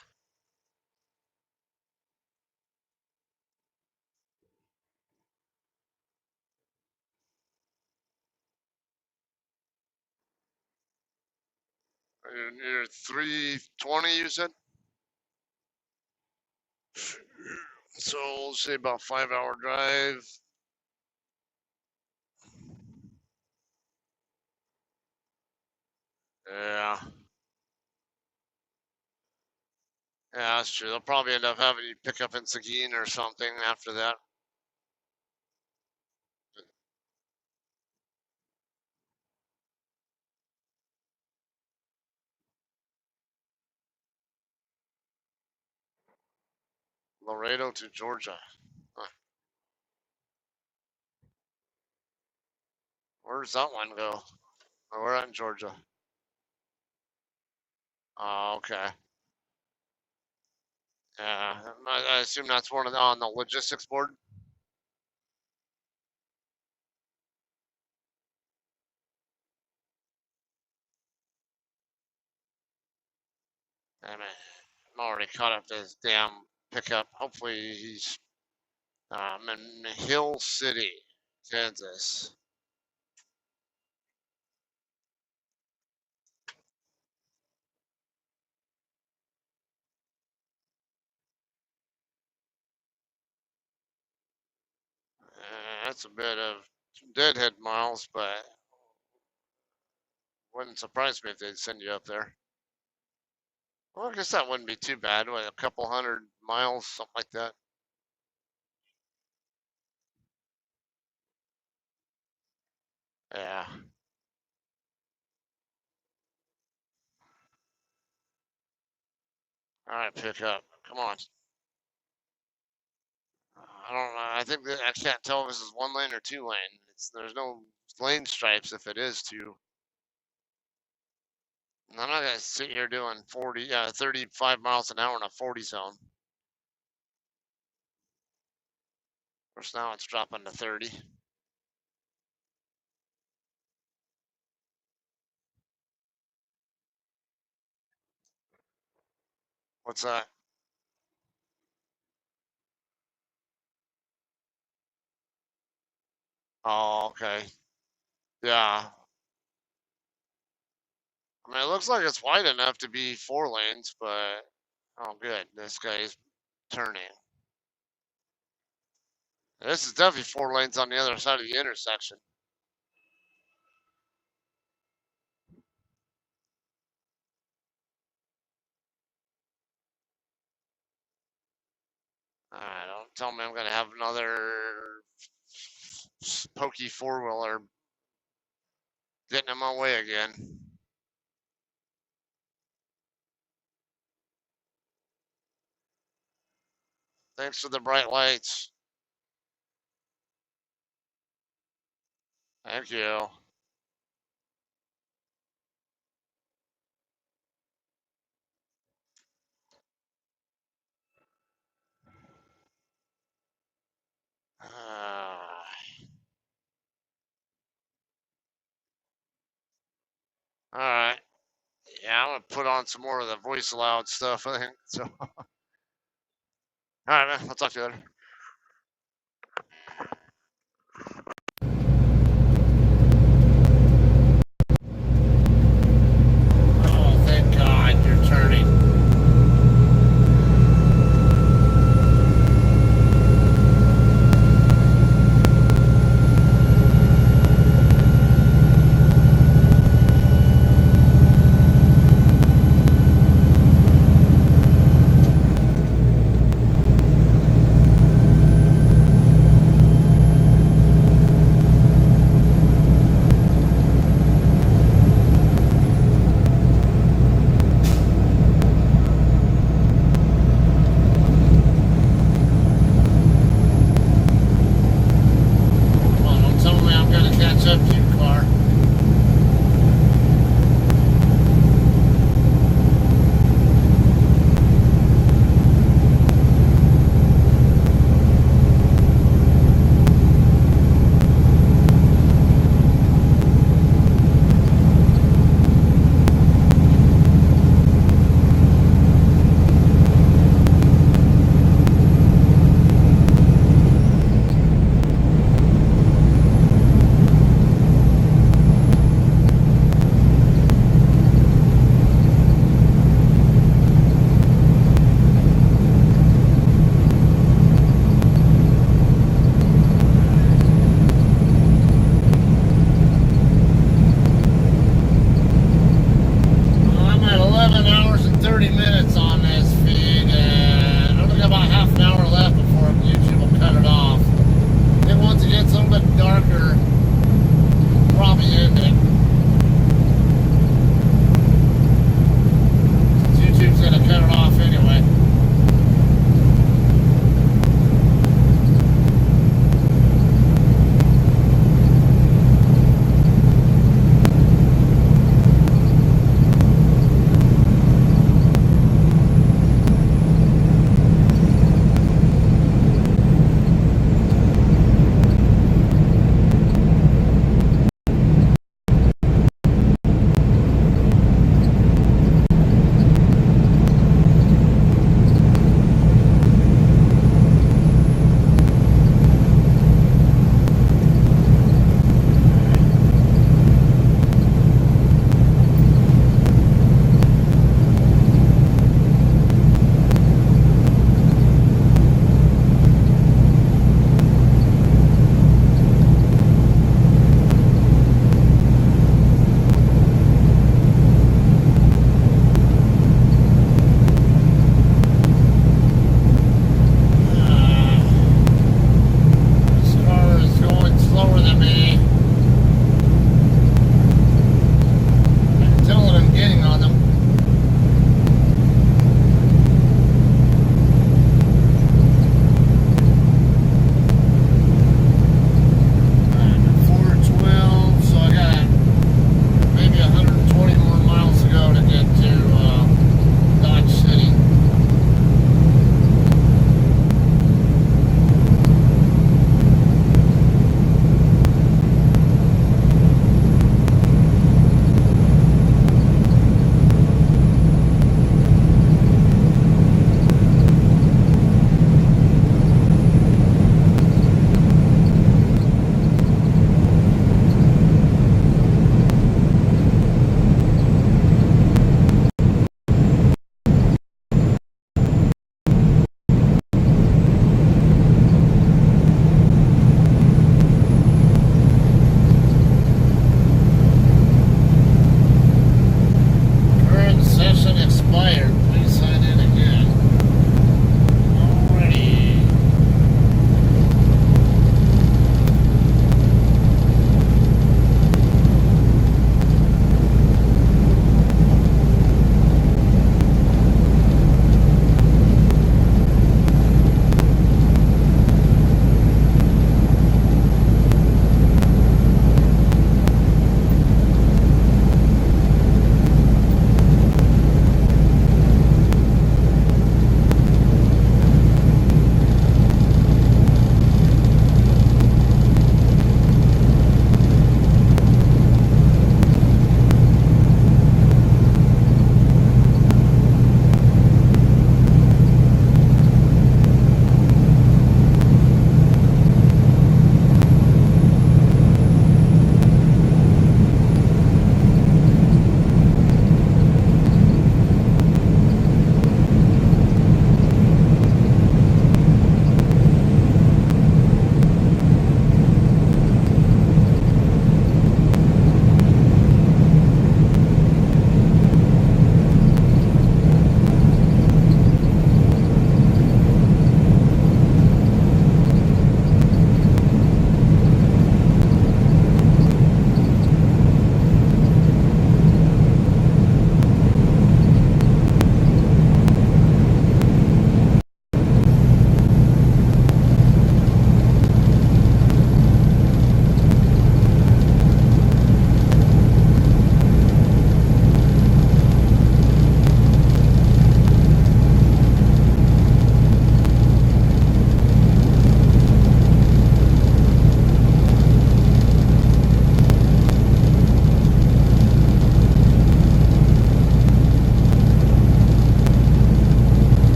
you're 320, you said? So we'll say about 5-hour drive. Yeah. Yeah, that's true. They'll probably end up having you pick up in Seguin or something after that. Laredo to Georgia. Huh. Where does that one go? Oh, we're at in Georgia. Oh, okay. Yeah, I assume that's one of on the logistics board. Damn it. I'm already caught up to his damn pickup. Hopefully he's in Hill City, Kansas. That's a bit of deadhead miles, but wouldn't surprise me if they'd send you up there. Well, I guess that wouldn't be too bad. What, a couple 100 miles, something like that. Yeah. All right, pick up. Come on. I don't know. I think that I can't tell if this is one lane or two lane. There's no lane stripes if it is two. And I'm not gonna sit here doing 35 miles an hour in a 40 zone. Of course, now it's dropping to 30. What's that? Oh, okay. Yeah. I mean, it looks like it's wide enough to be 4 lanes, but oh, good. This guy's turning. This is definitely 4 lanes on the other side of the intersection. Alright, don't tell me I'm gonna have another pokey 4-wheeler getting in my way again. Thanks for the bright lights. Thank you. Alright. Yeah, I'm gonna put on some more of the voice aloud stuff, I think. So, alright, man. I'll talk to you later. Oh, thank God you're turning.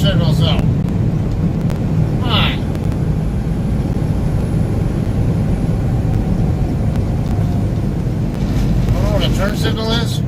signal's out. Fine. I don't know what a turn signal is.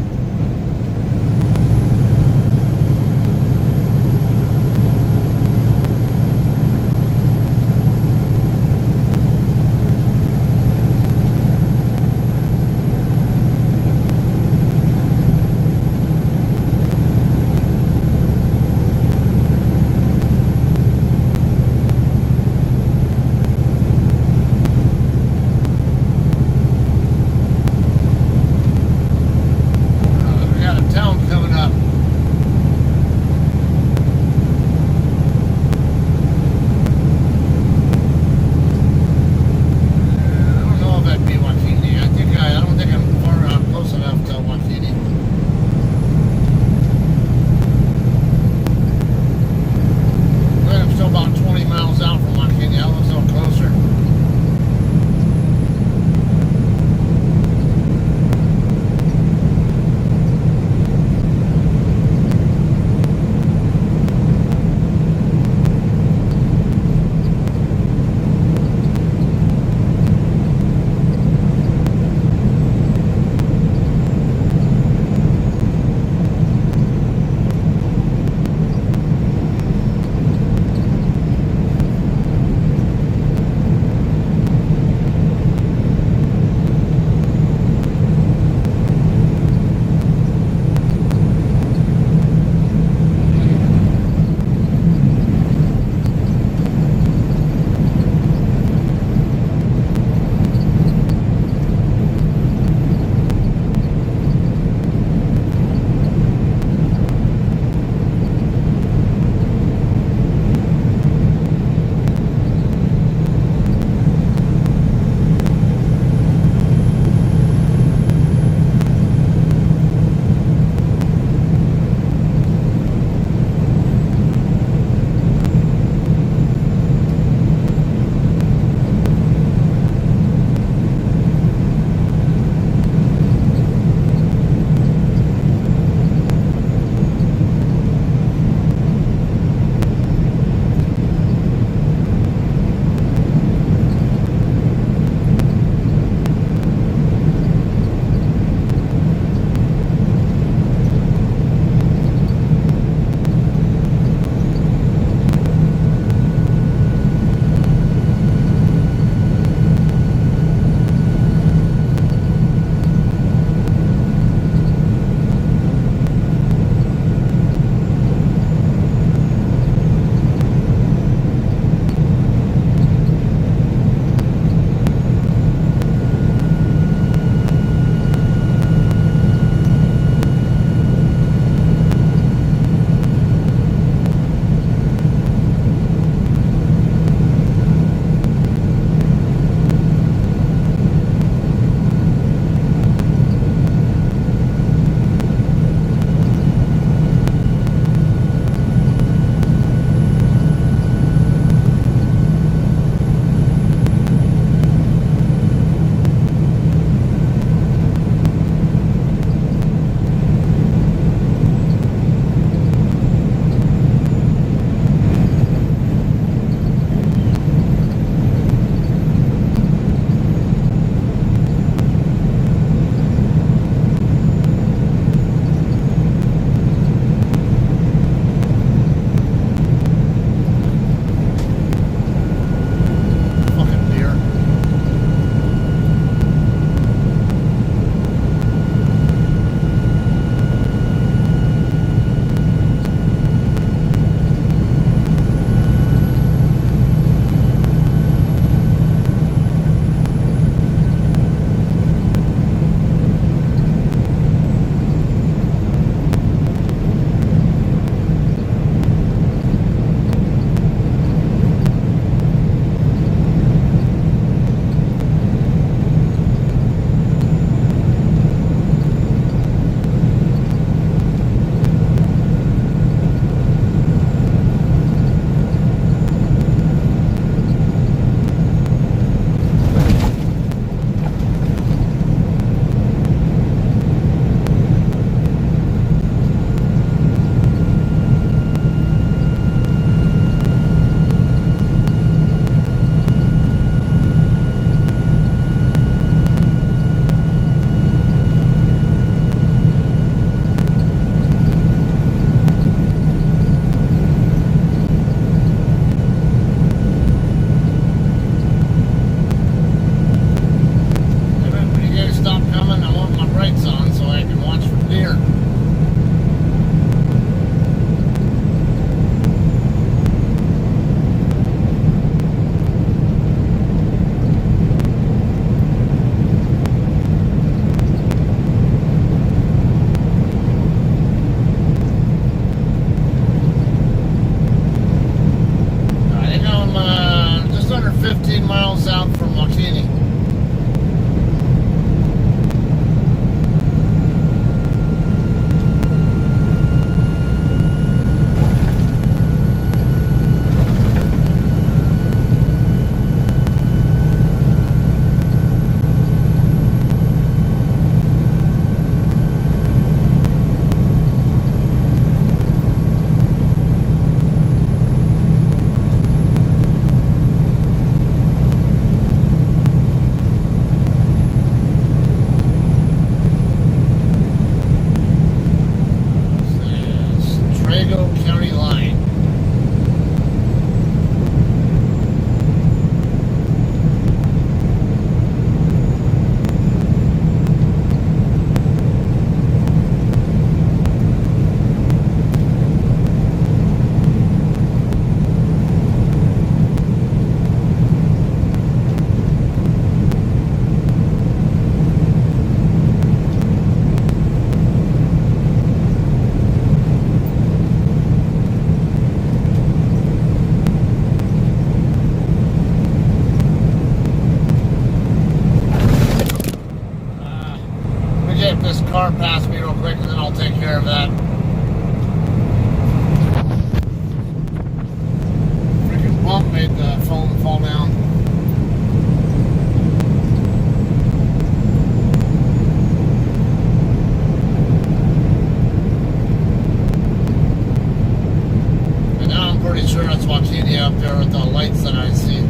pretty sure that's Watini up there with the lights that I see.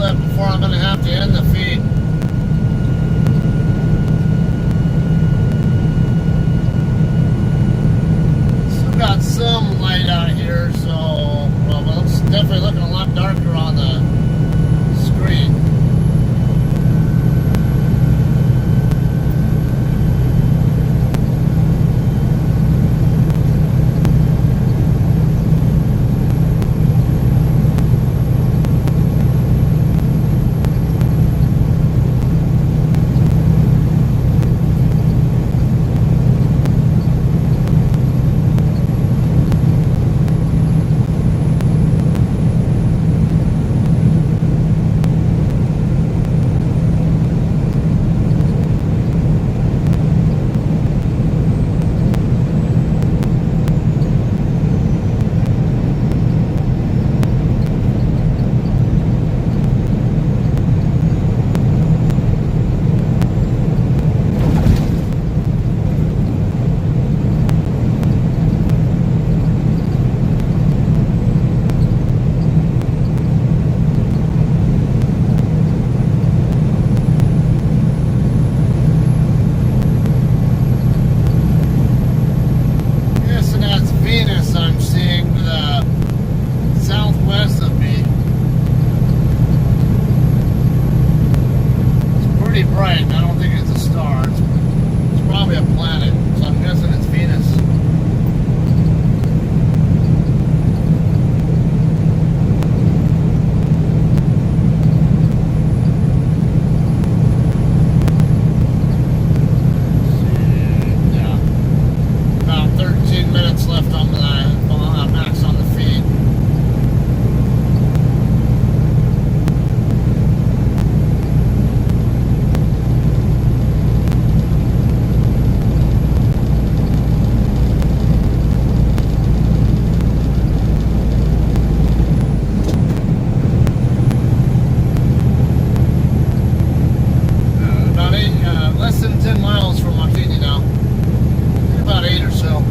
Before I'm going to have to end the feed. Still got some light out here, so well, it's definitely looking a lot darker on the screen. Bright. I don't think it's a star. It's probably a planet, so I'm guessing it's Venus. Yeah. About 13 minutes left on the max on the feed. Less than 10 miles from Watini now. About 8 or so.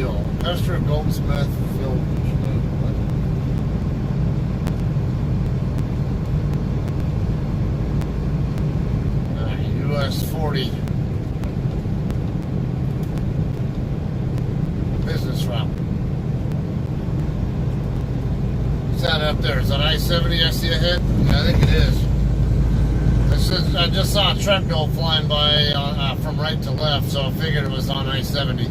fuel. Custer Goldsmith fuel. What? US 40 business route. What's that up there? Is that I-70 I see ahead? Yeah, I think it is. I just saw a truck go flying by from right to left, so I figured it was on I-70.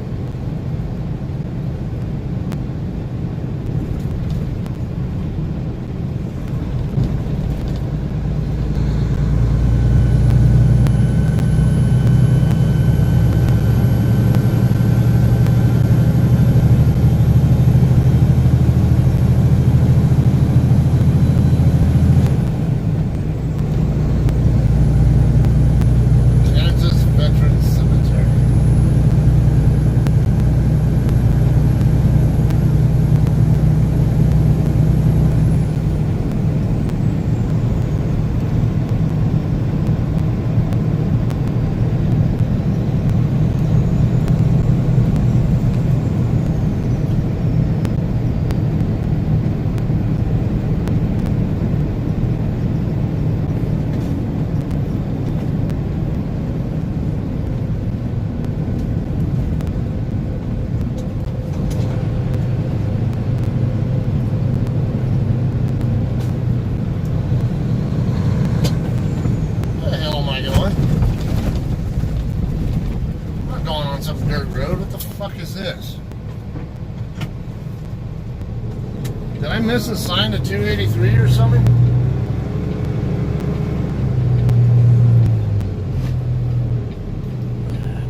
Did I miss a sign to 283 or something?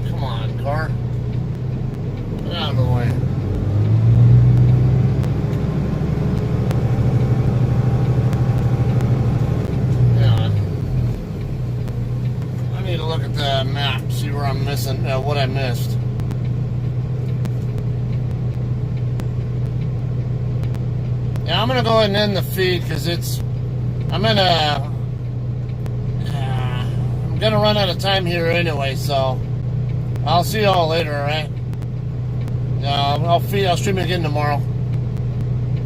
Come on, car. Get out of the way. Yeah. I need to look at the map, see where I'm missing, what I missed. Yeah, I'm gonna go ahead and end the feed because I'm gonna run out of time here anyway. So I'll see y'all later. All right. I'll stream it again tomorrow.